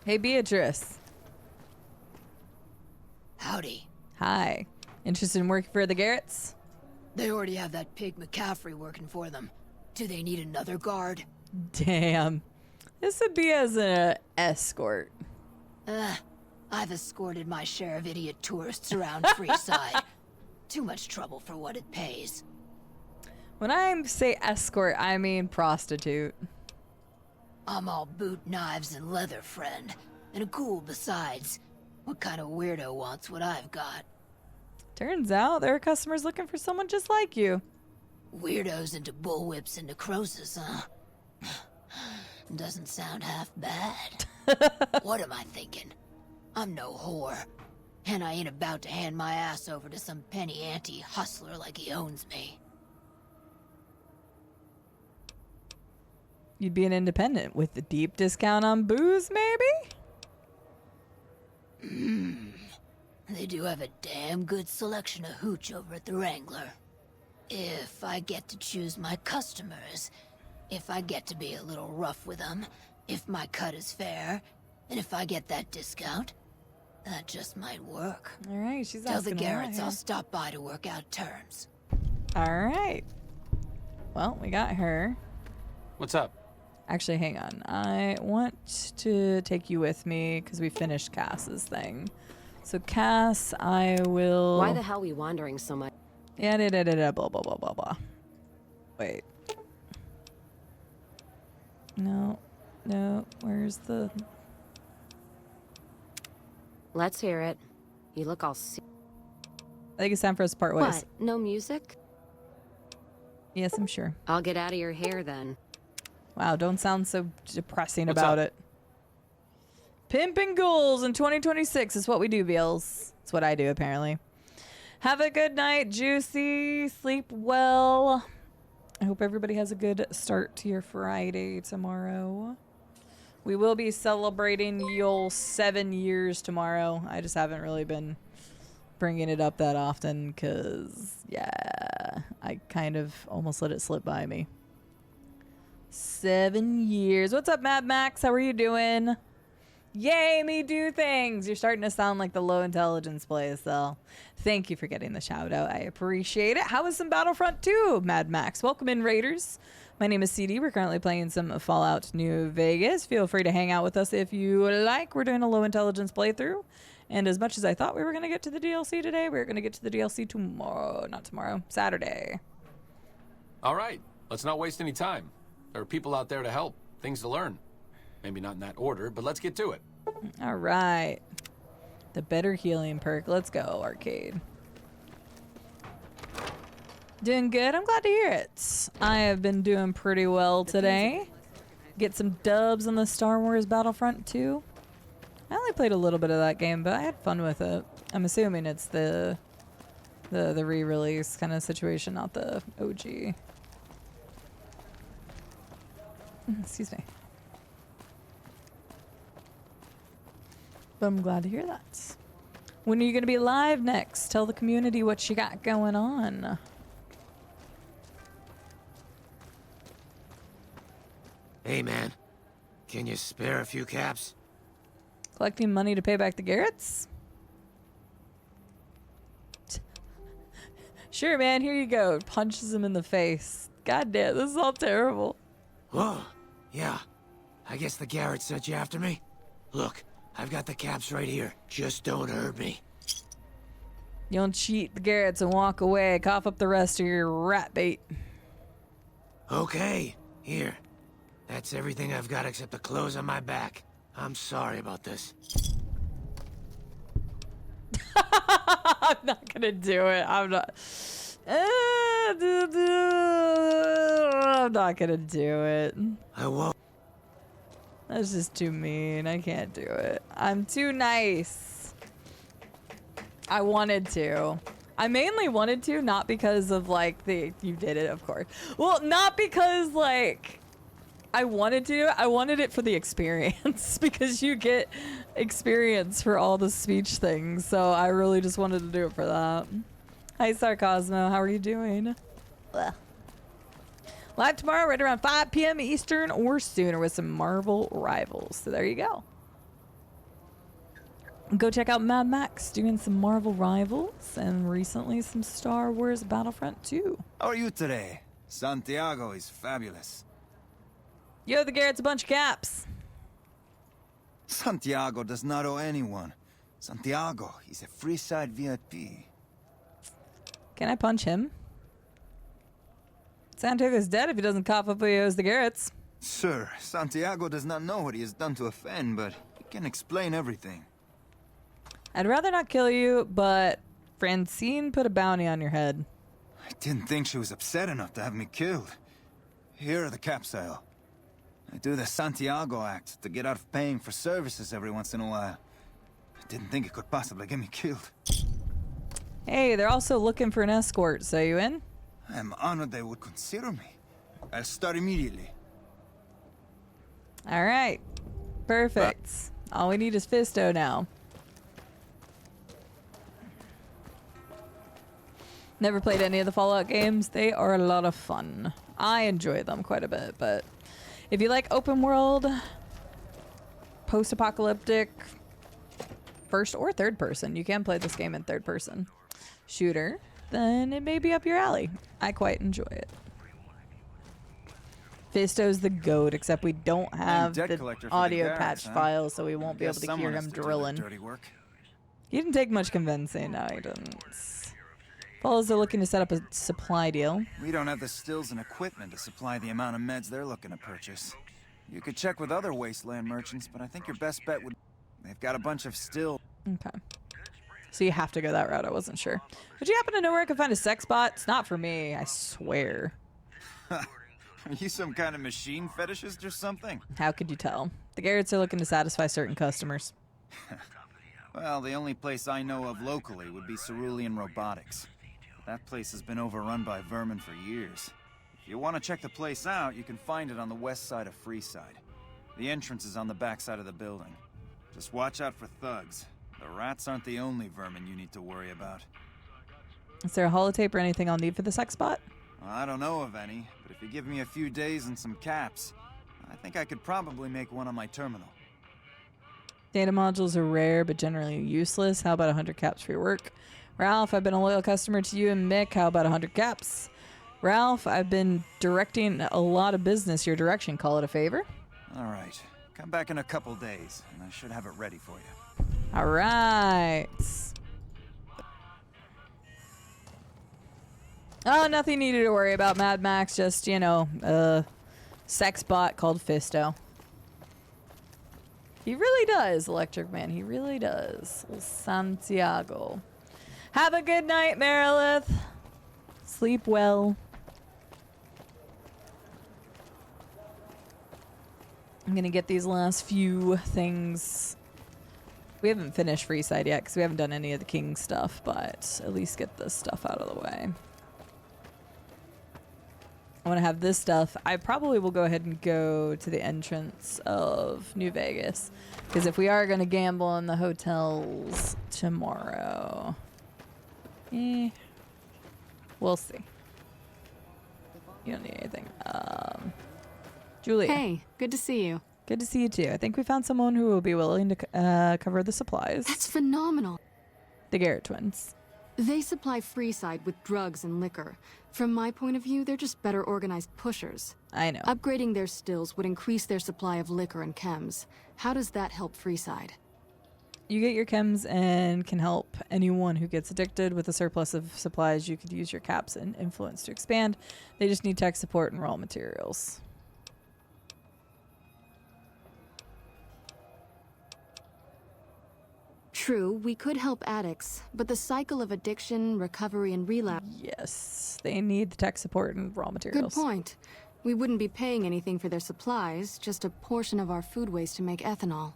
Hey, Beatrice. Howdy. Hi. Interested in working for the Garretts? They already have that pig McCaffrey working for them. Do they need another guard? Damn. This would be as an escort. I've escorted my share of idiot tourists around Freeside. Too much trouble for what it pays. When I say escort, I mean prostitute. I'm all boot, knives, and leather, friend. And a ghoul besides. What kind of weirdo wants what I've got? Turns out there are customers looking for someone just like you. Weirdos into bullwhips and necrosis, huh? Doesn't sound half bad. What am I thinking? I'm no whore. And I ain't about to hand my ass over to some penny ante hustler like he owns me. You'd be an independent with a deep discount on booze, maybe? They do have a damn good selection of hooch over at the Wrangler. If I get to choose my customers, if I get to be a little rough with them, if my cut is fair, and if I get that discount, that just might work. All right, she's Tell the asking a lot Garretts here. I'll stop by to work out terms. All right. Well, we got her. What's up? Actually, hang on. I want to take you with me because we finished Cass's thing. So Cass, I will... Why the hell are we wandering so much? Yeah, blah, blah, blah, blah, blah. Wait. No. Where's the... Let's hear it. You look all I think it's time for us to part ways. What? No music? Yes, I'm sure. I'll get out of your hair then. Wow, don't sound so depressing What's about up? it. Pimping ghouls in 2026 is what we do, Beals. It's what I do, apparently. Have a good night, Juicy. Sleep well. I hope everybody has a good start to your Friday tomorrow. We will be celebrating your 7 years tomorrow. I just haven't really been bringing it up that often because, yeah, I kind of almost let it slip by me. 7 years. What's up, Mad Max? How are you doing? Yay, me do things. You're starting to sound like the low intelligence place, though. Thank you for getting the shout out. I appreciate it. How is some Battlefront 2, Mad Max? Welcome in, Raiders. My name is CD. We're currently playing some Fallout New Vegas. Feel free to hang out with us if you like. We're doing a low intelligence playthrough. And as much as I thought we were going to get to the DLC today, we're going to get to the DLC tomorrow. Not tomorrow. Saturday. All right. Let's not waste any time. There are people out there to help. Things to learn. Maybe not in that order, but let's get to it. All right. The better healing perk. Let's go, arcade. Doing good. I'm glad to hear it. I have been doing pretty well today. Get some dubs on the Star Wars Battlefront 2. I only played a little bit of that game, but I had fun with it. I'm assuming it's the re-release kind of situation, not the OG. Excuse me. But I'm glad to hear that. When are you going to be live next? Tell the community what you got going on. Hey, man. Can you spare a few caps? Collecting money to pay back the Garretts? Sure, man. Here you go. Punches him in the face. God damn, this is all terrible. Whoa. Yeah. I guess the Garrett sent you after me? Look, I've got the caps right here. Just don't hurt me. You don't cheat the Garretts and walk away. Cough up the rest of your rat bait. Okay. Here. That's everything I've got except the clothes on my back. I'm sorry about this. I'm not gonna do it. I'm not. I'm not gonna do it. I won't. That's just too mean. I can't do it. I'm too nice. I wanted to. I mainly wanted to, not because of like you did it, of course. Well, not because like I wanted to. I wanted it for the experience because you get experience for all the speech things. So I really just wanted to do it for that. Hi, Sarcosmo. How are you doing? Ugh. Live tomorrow right around 5 p.m. Eastern or sooner with some Marvel Rivals. So there you go. Go check out Mad Max doing some Marvel Rivals and recently some Star Wars Battlefront 2. How are you today? Santiago is fabulous. Yo, the Garrett's a bunch of caps. Santiago does not owe anyone. Santiago is a free side VIP. Can I punch him? Santiago's dead if he doesn't cough up what he owes the Garretts. Sir, Santiago does not know what he has done to offend, but he can explain everything. I'd rather not kill you, but Francine put a bounty on your head. I didn't think she was upset enough to have me killed. Here are the capsule. I do the Santiago Act to get out of paying for services every once in a while. I didn't think it could possibly get me killed. Hey, they're also looking for an escort, so you in? I'm honored they would consider me. I'll start immediately. All right. Perfect. All we need is Fisto now. Never played any of the Fallout games. They are a lot of fun. I enjoy them quite a bit, but if you like open world, post-apocalyptic, first or third person, you can play this game in third person shooter, then it may be up your alley. I quite enjoy it. Fisto's the GOAT, except we don't have the audio patch file, so we won't be able to hear him drilling. He didn't take much convincing. No, he didn't. Fellas are looking to set up a supply deal. We don't have the stills and equipment to supply the amount of meds they're looking to purchase. You could check with other wasteland merchants, but I think your best bet would... They've got a bunch of still... Okay. So you have to go that route. I wasn't sure. Would you happen to know where I could find a sex bot? It's not for me, I swear. Are you some kind of machine fetishist or something? How could you tell? The Garretts are looking to satisfy certain customers. Well, the only place I know of locally would be Cerulean Robotics. That place has been overrun by vermin for years. If you want to check the place out, you can find it on the west side of Freeside. The entrance is on the back side of the building. Just watch out for thugs. The rats aren't the only vermin you need to worry about. Is there a holotape or anything I'll need for the sex bot? Well, I don't know of any, but if you give me a few days and some caps, I think I could probably make one on my terminal. Data modules are rare, but generally useless. How about 100 caps for your work? Ralph, I've been a loyal customer to you and Mick. How about 100 caps? Ralph, I've been directing a lot of business your direction. Call it a favor? All right. Come back in a couple days, and I should have it ready for you. All right. Oh, nothing needed to worry about, Mad Max. Just, you know, a sex bot called Fisto. He really does, Electric Man. He really does. Santiago. Have a good night, Merilith. Sleep well. I'm going to get these last few things. We haven't finished Freeside yet because we haven't done any of the king stuff, but at least get this stuff out of the way. I want to have this stuff. I probably will go ahead and go to the entrance of New Vegas because if we are going to gamble in the hotels tomorrow, we'll see. You don't need anything. Julia. Hey, good to see you. Good to see you too. I think we found someone who will be willing to cover the supplies. That's phenomenal. The Garrett twins. They supply Freeside with drugs and liquor. From my point of view, they're just better organized pushers. I know. Upgrading their stills would increase their supply of liquor and chems. How does that help Freeside? You get your chems and can help anyone who gets addicted. With a surplus of supplies, you could use your caps and influence to expand. They just need tech support and raw materials. True, we could help addicts, but the cycle of addiction, recovery, and relapse... Yes, they need the tech support and raw materials. Good point. We wouldn't be paying anything for their supplies, just a portion of our food waste to make ethanol.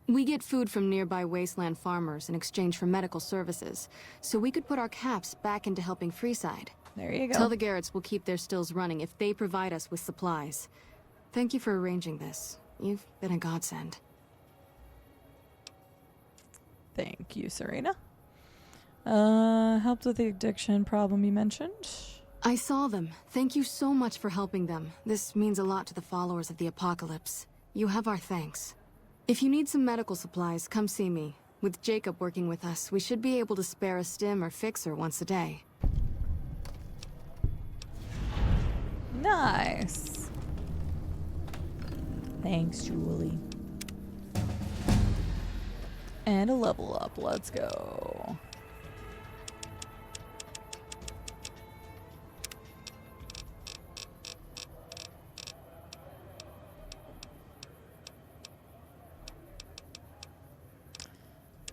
We get food from nearby wasteland farmers in exchange for medical services, so we could put our caps back into helping Freeside. There you go. Tell the Garretts we'll keep their stills running if they provide us with supplies. Thank you for arranging this. You've been a godsend. Thank you, Serena. Helped with the addiction problem you mentioned. I saw them. Thank you so much for helping them. This means a lot to the followers of the apocalypse. You have our thanks. If you need some medical supplies, come see me. With Jacob working with us, we should be able to spare a stim or fixer once a day. Nice. Thanks, Julie. And a level up. Let's go.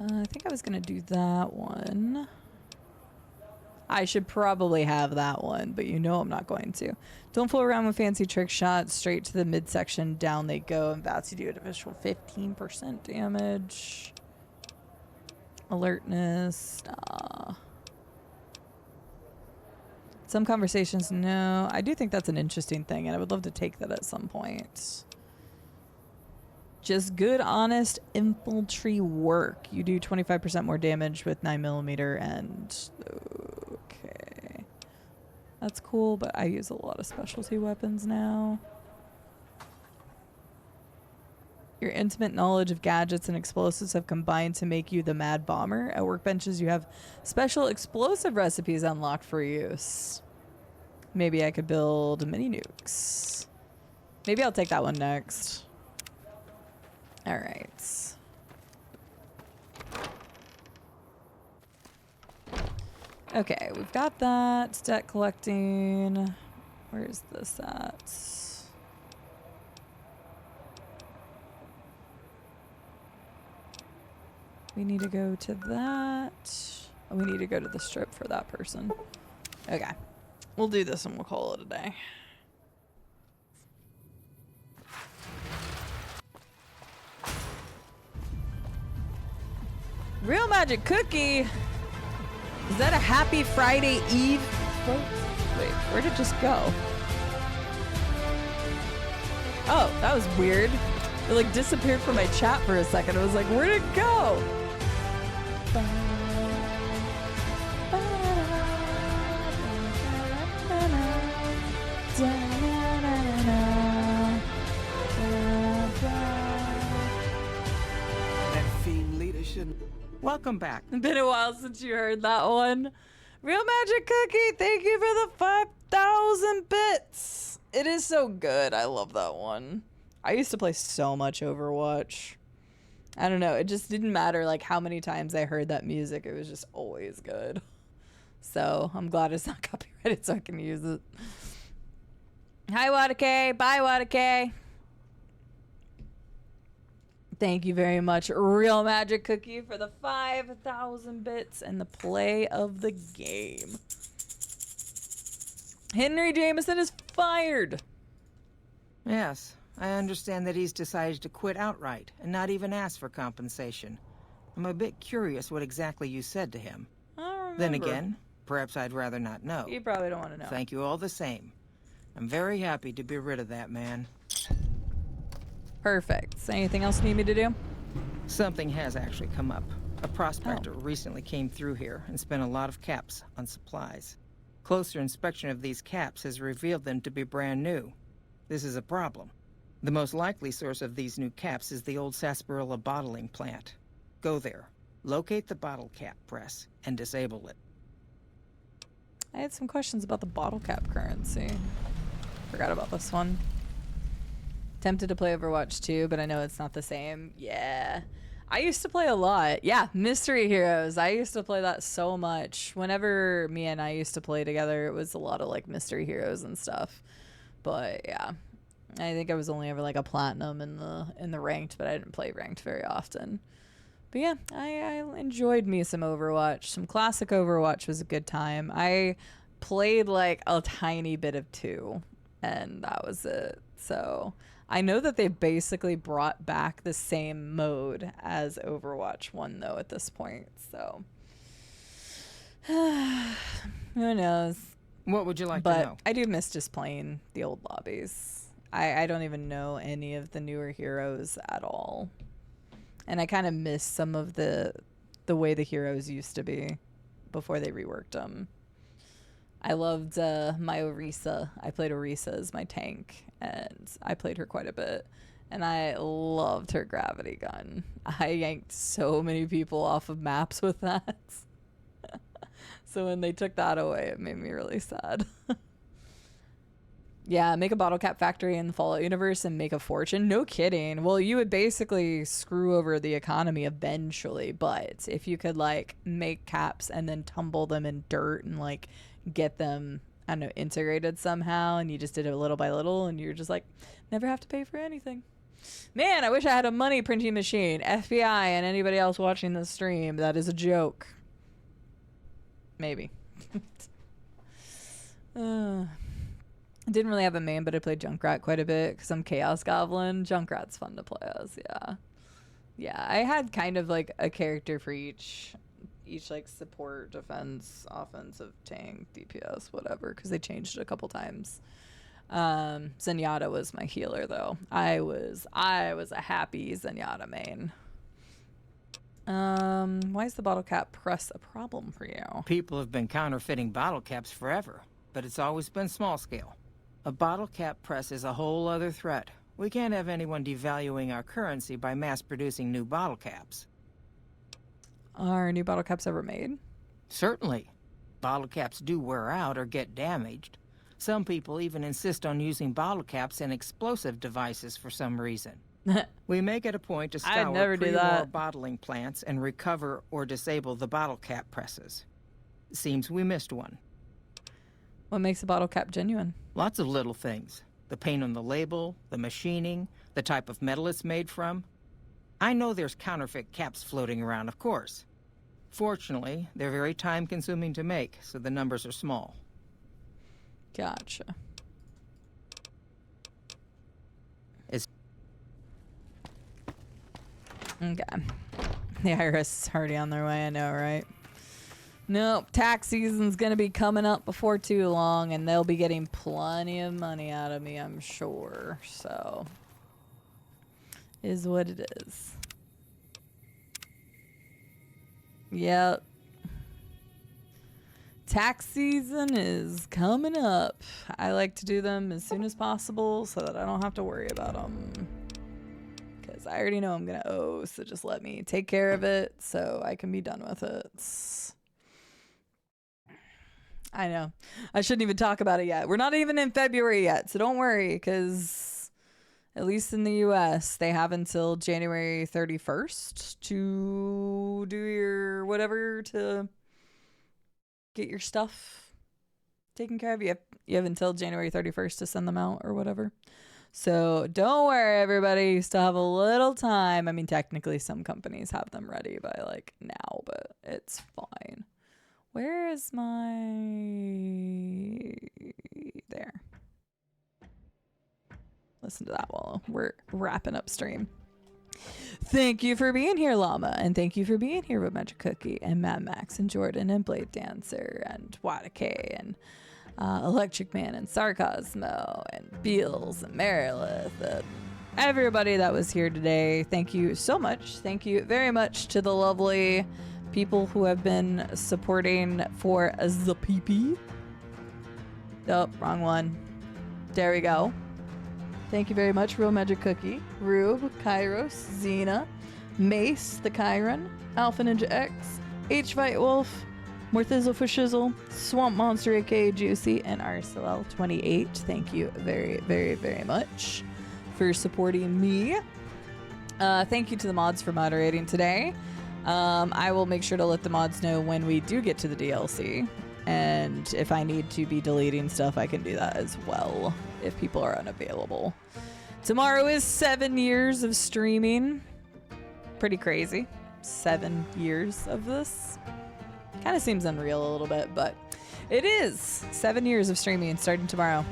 I think I was going to do that one. I should probably have that one, but you know I'm not going to. Don't fool around with fancy trick shots. Straight to the midsection. Down they go. And VATS, you do an additional 15% damage. Alertness. Some conversations, no. I do think that's an interesting thing, and I would love to take that at some point. Just good, honest infantry work. You do 25% more damage with 9mm, and okay, that's cool. But I use a lot of specialty weapons now. Your intimate knowledge of gadgets and explosives have combined to make you the Mad Bomber. At workbenches, you have special explosive recipes unlocked for use. Maybe I could build mini nukes. Maybe I'll take that one next. All right. Okay, we've got that. Debt collecting. Where's this at? We need to go to that. Oh, we need to go to the strip for that person. Okay. We'll do this and we'll call it a day. Real Magic Cookie? Is that a happy Friday Eve? Wait, where'd it just go? Oh, that was weird. It like disappeared from my chat for a second. I was like, where'd it go? That fiend leadership. Welcome back. It's been a while since you heard that one. Real Magic Cookie, thank you for the 5,000 bits. It is so good. I love that one. I used to play so much Overwatch. I don't know. It just didn't matter like how many times I heard that music. It was just always good. So I'm glad it's not copyrighted so I can use it. Hi, Wadake. Bye, Wadake. Thank you very much, Real Magic Cookie, for the 5,000 bits and the play of the game. Henry Jameson is fired. Yes, I understand that he's decided to quit outright and not even ask for compensation. I'm a bit curious what exactly you said to him. I don't remember. Then again, perhaps I'd rather not know. You probably don't want to know. Thank you all the same. I'm very happy to be rid of that man. Perfect. So anything else you need me to do? Something has actually come up. A prospector recently came through here and spent a lot of caps on supplies. Closer inspection of these caps has revealed them to be brand new. This is a problem. The most likely source of these new caps is the old sarsaparilla bottling plant. Go there, locate the bottle cap press, and disable it. I had some questions about the bottle cap currency. Forgot about this one. Tempted to play Overwatch 2, but I know it's not the same. Yeah. I used to play a lot. Yeah, Mystery Heroes. I used to play that so much. Whenever me and I used to play together, it was a lot of like Mystery Heroes and stuff. But yeah. I think I was only ever like a platinum in the ranked, but I didn't play ranked very often. But yeah, I enjoyed me some Overwatch. Some classic Overwatch was a good time. I played like a tiny bit of 2, and that was it. So I know that they basically brought back the same mode as Overwatch 1 though at this point. So who knows? What would you like to know? I do miss just playing the old lobbies. I don't even know any of the newer heroes at all. And I kind of miss some of the way the heroes used to be before they reworked them. I loved my Orisa. I played Orisa as my tank, and I played her quite a bit. And I loved her gravity gun. I yanked so many people off of maps with that. So when they took that away, it made me really sad. Yeah, make a bottle cap factory in the Fallout universe and make a fortune. No kidding. Well, you would basically screw over the economy eventually, but if you could like make caps and then tumble them in dirt and like get them, I don't know, integrated somehow, and you just did it little by little, and you're just like, never have to pay for anything. Man, I wish I had a money printing machine. FBI and anybody else watching this stream, that is a joke. Maybe. I didn't really have a main, but I played Junkrat quite a bit because I'm Chaos Goblin. Junkrat's fun to play as, yeah. Yeah, I had kind of like a character for each like support, defense, offensive, tank, DPS, whatever, because they changed it a couple times. Zenyatta was my healer though. I was a happy Zenyatta main. Why is the bottle cap press a problem for you? People have been counterfeiting bottle caps forever, but it's always been small scale. A bottle cap press is a whole other threat. We can't have anyone devaluing our currency by mass-producing new bottle caps. Are new bottle caps ever made? Certainly. Bottle caps do wear out or get damaged. Some people even insist on using bottle caps in explosive devices for some reason. We make it a point to scour pre-war bottling plants and recover or disable the bottle cap presses. Seems we missed one. What makes a bottle cap genuine? Lots of little things. The paint on the label, the machining, the type of metal it's made from. I know there's counterfeit caps floating around, of course. Fortunately, they're very time-consuming to make, so the numbers are small. Gotcha. Okay. The IRS is already on their way, I know, right? Nope, tax season's gonna be coming up before too long, and they'll be getting plenty of money out of me, I'm sure. So, is what it is. Yep. Tax season is coming up. I like to do them as soon as possible so that I don't have to worry about them. Because I already know I'm gonna owe, so just let me take care of it so I can be done with it. I know. I shouldn't even talk about it yet. We're not even in February yet, so don't worry, because at least in the US, they have until January 31st to do your whatever to get your stuff taken care of. You have until January 31st to send them out or whatever. So don't worry, everybody. You still have a little time. I mean, technically, some companies have them ready by like now, but it's fine. Where is my... There. Listen to that while we're wrapping up stream. Thank you for being here, Llama. And thank you for being here with Magic Cookie and Mad Max and Jordan and Blade Dancer and Wada K and Electric Man and Sarcosmo and Beals and Merilith and everybody that was here today. Thank you so much. Thank you very much to the lovely people who have been supporting for the PP. Oh, wrong one. There we go. Thank you very much, Real Magic Cookie, Rube, Kairos, Xena, Mace, the Chiron, Alpha Ninja X, H-Fight Wolf, Morthizzle for Shizzle, Swamp Monster aka Juicy, and RSLL28. Thank you very, very, very much for supporting me. Thank you to the mods for moderating today. I will make sure to let the mods know when we do get to the DLC. And if I need to be deleting stuff, I can do that as well if people are unavailable. Tomorrow is 7 years of streaming. Pretty crazy. 7 years of this. Kind of seems unreal a little bit, but it is 7 years of streaming starting tomorrow.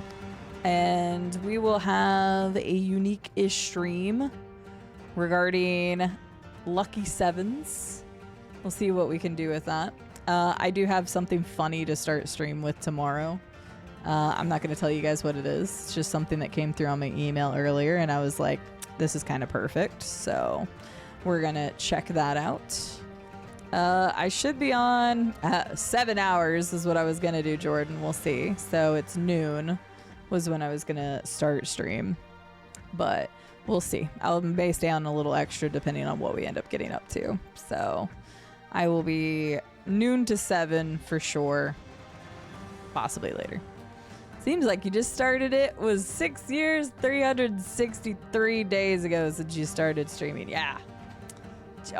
And we will have a unique-ish stream regarding Lucky Sevens. We'll see what we can do with that. I do have something funny to start stream with tomorrow. I'm not going to tell you guys what it is. It's just something that came through on my email earlier, and I was like, this is kind of perfect. So we're going to check that out. I should be on 7 hours is what I was going to do, Jordan. We'll see. So it's noon was when I was going to start stream. But we'll see. I may stay on a little extra depending on what we end up getting up to. So I will be noon to 7 for sure. Possibly later. Seems like you just started it. Was 6 years, 363 days ago since you started streaming. Yeah.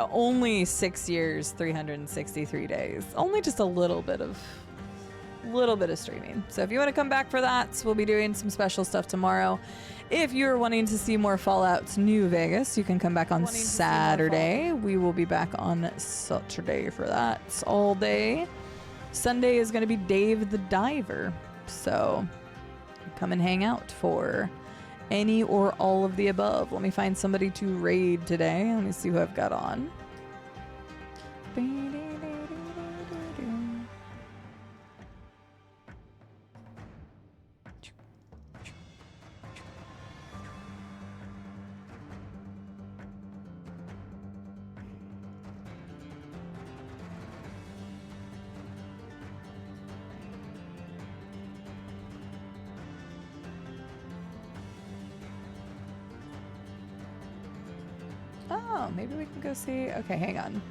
Only 6 years, 363 days. Only just a little bit of streaming. So if you want to come back for that, we'll be doing some special stuff tomorrow. If you're wanting to see more Fallout New Vegas, you can come back on Saturday. We will be back on Saturday for that all day. Sunday is going to be Dave the Diver. So come and hang out for any or all of the above. Let me find somebody to raid today. Let me see who I've got on. Oh, maybe we can go see. Okay, hang on.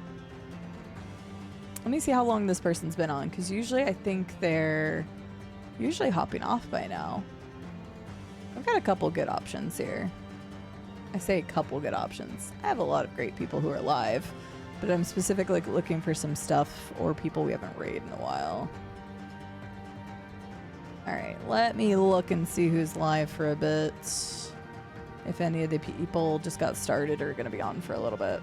Let me see how long this person's been on, because usually I think they're usually hopping off by now. I've got a couple good options here. I say a couple good options. I have a lot of great people who are live, but I'm specifically looking for some stuff or people we haven't raided in a while. All right, let me look and see who's live for a bit. If any of the people just got started or are going to be on for a little bit.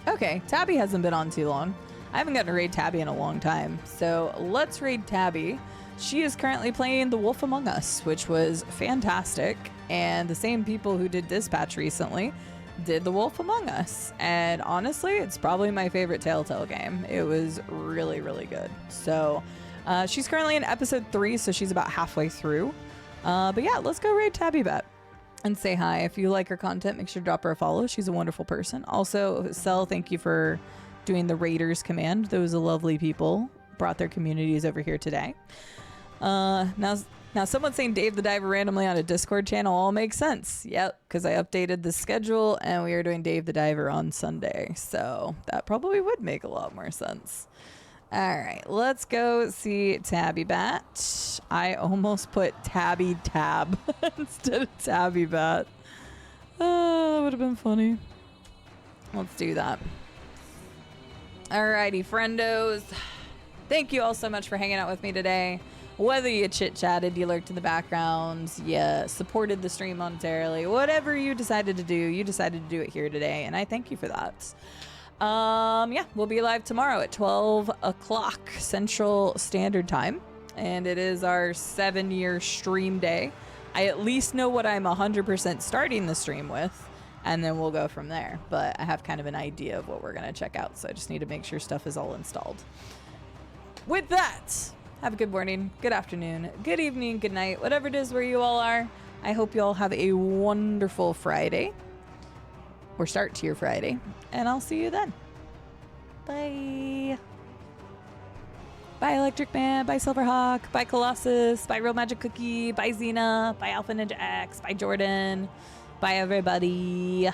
Okay, Tabby hasn't been on too long. I haven't gotten to raid Tabby in a long time. So let's raid Tabby. She is currently playing The Wolf Among Us, which was fantastic. And the same people who did Dispatch recently did The Wolf Among Us. And honestly, it's probably my favorite Telltale game. It was really, really good. So she's currently in episode 3, so she's about halfway through. But yeah, let's go raid Tabby Bet and say hi. If you like her content, make sure to drop her a follow. She's a wonderful person. Also, Cell, thank you for doing the Raiders command. Those are lovely people. Brought their communities over here today. Now someone's saying Dave the Diver randomly on a Discord channel. All makes sense. Yep, because I updated the schedule and we are doing Dave the Diver on Sunday. So that probably would make a lot more sense. All right, let's go see Tabby Bat. I almost put Tabby Tab instead of Tabby Bat. Oh, that would have been funny. Let's do that. Alrighty, friendos. Thank you all so much for hanging out with me today. Whether you chit-chatted, you lurked in the background, you supported the stream monetarily, whatever you decided to do, you decided to do it here today, and I thank you for that. Yeah, we'll be live tomorrow at 12 o'clock Central Standard Time, and it is our 7-year stream day. I at least know what I'm 100% starting the stream with, and then we'll go from there. But I have kind of an idea of what we're going to check out, so I just need to make sure stuff is all installed. With that, have a good morning, good afternoon, good evening, good night, whatever it is where you all are. I hope you all have a wonderful Friday, or start to your Friday, and I'll see you then. Bye. Bye, Electric Man. Bye, Silverhawk. Bye, Colossus. Bye, Real Magic Cookie. Bye, Xena. Bye, Alpha Ninja X. Bye, Jordan. Bye, everybody.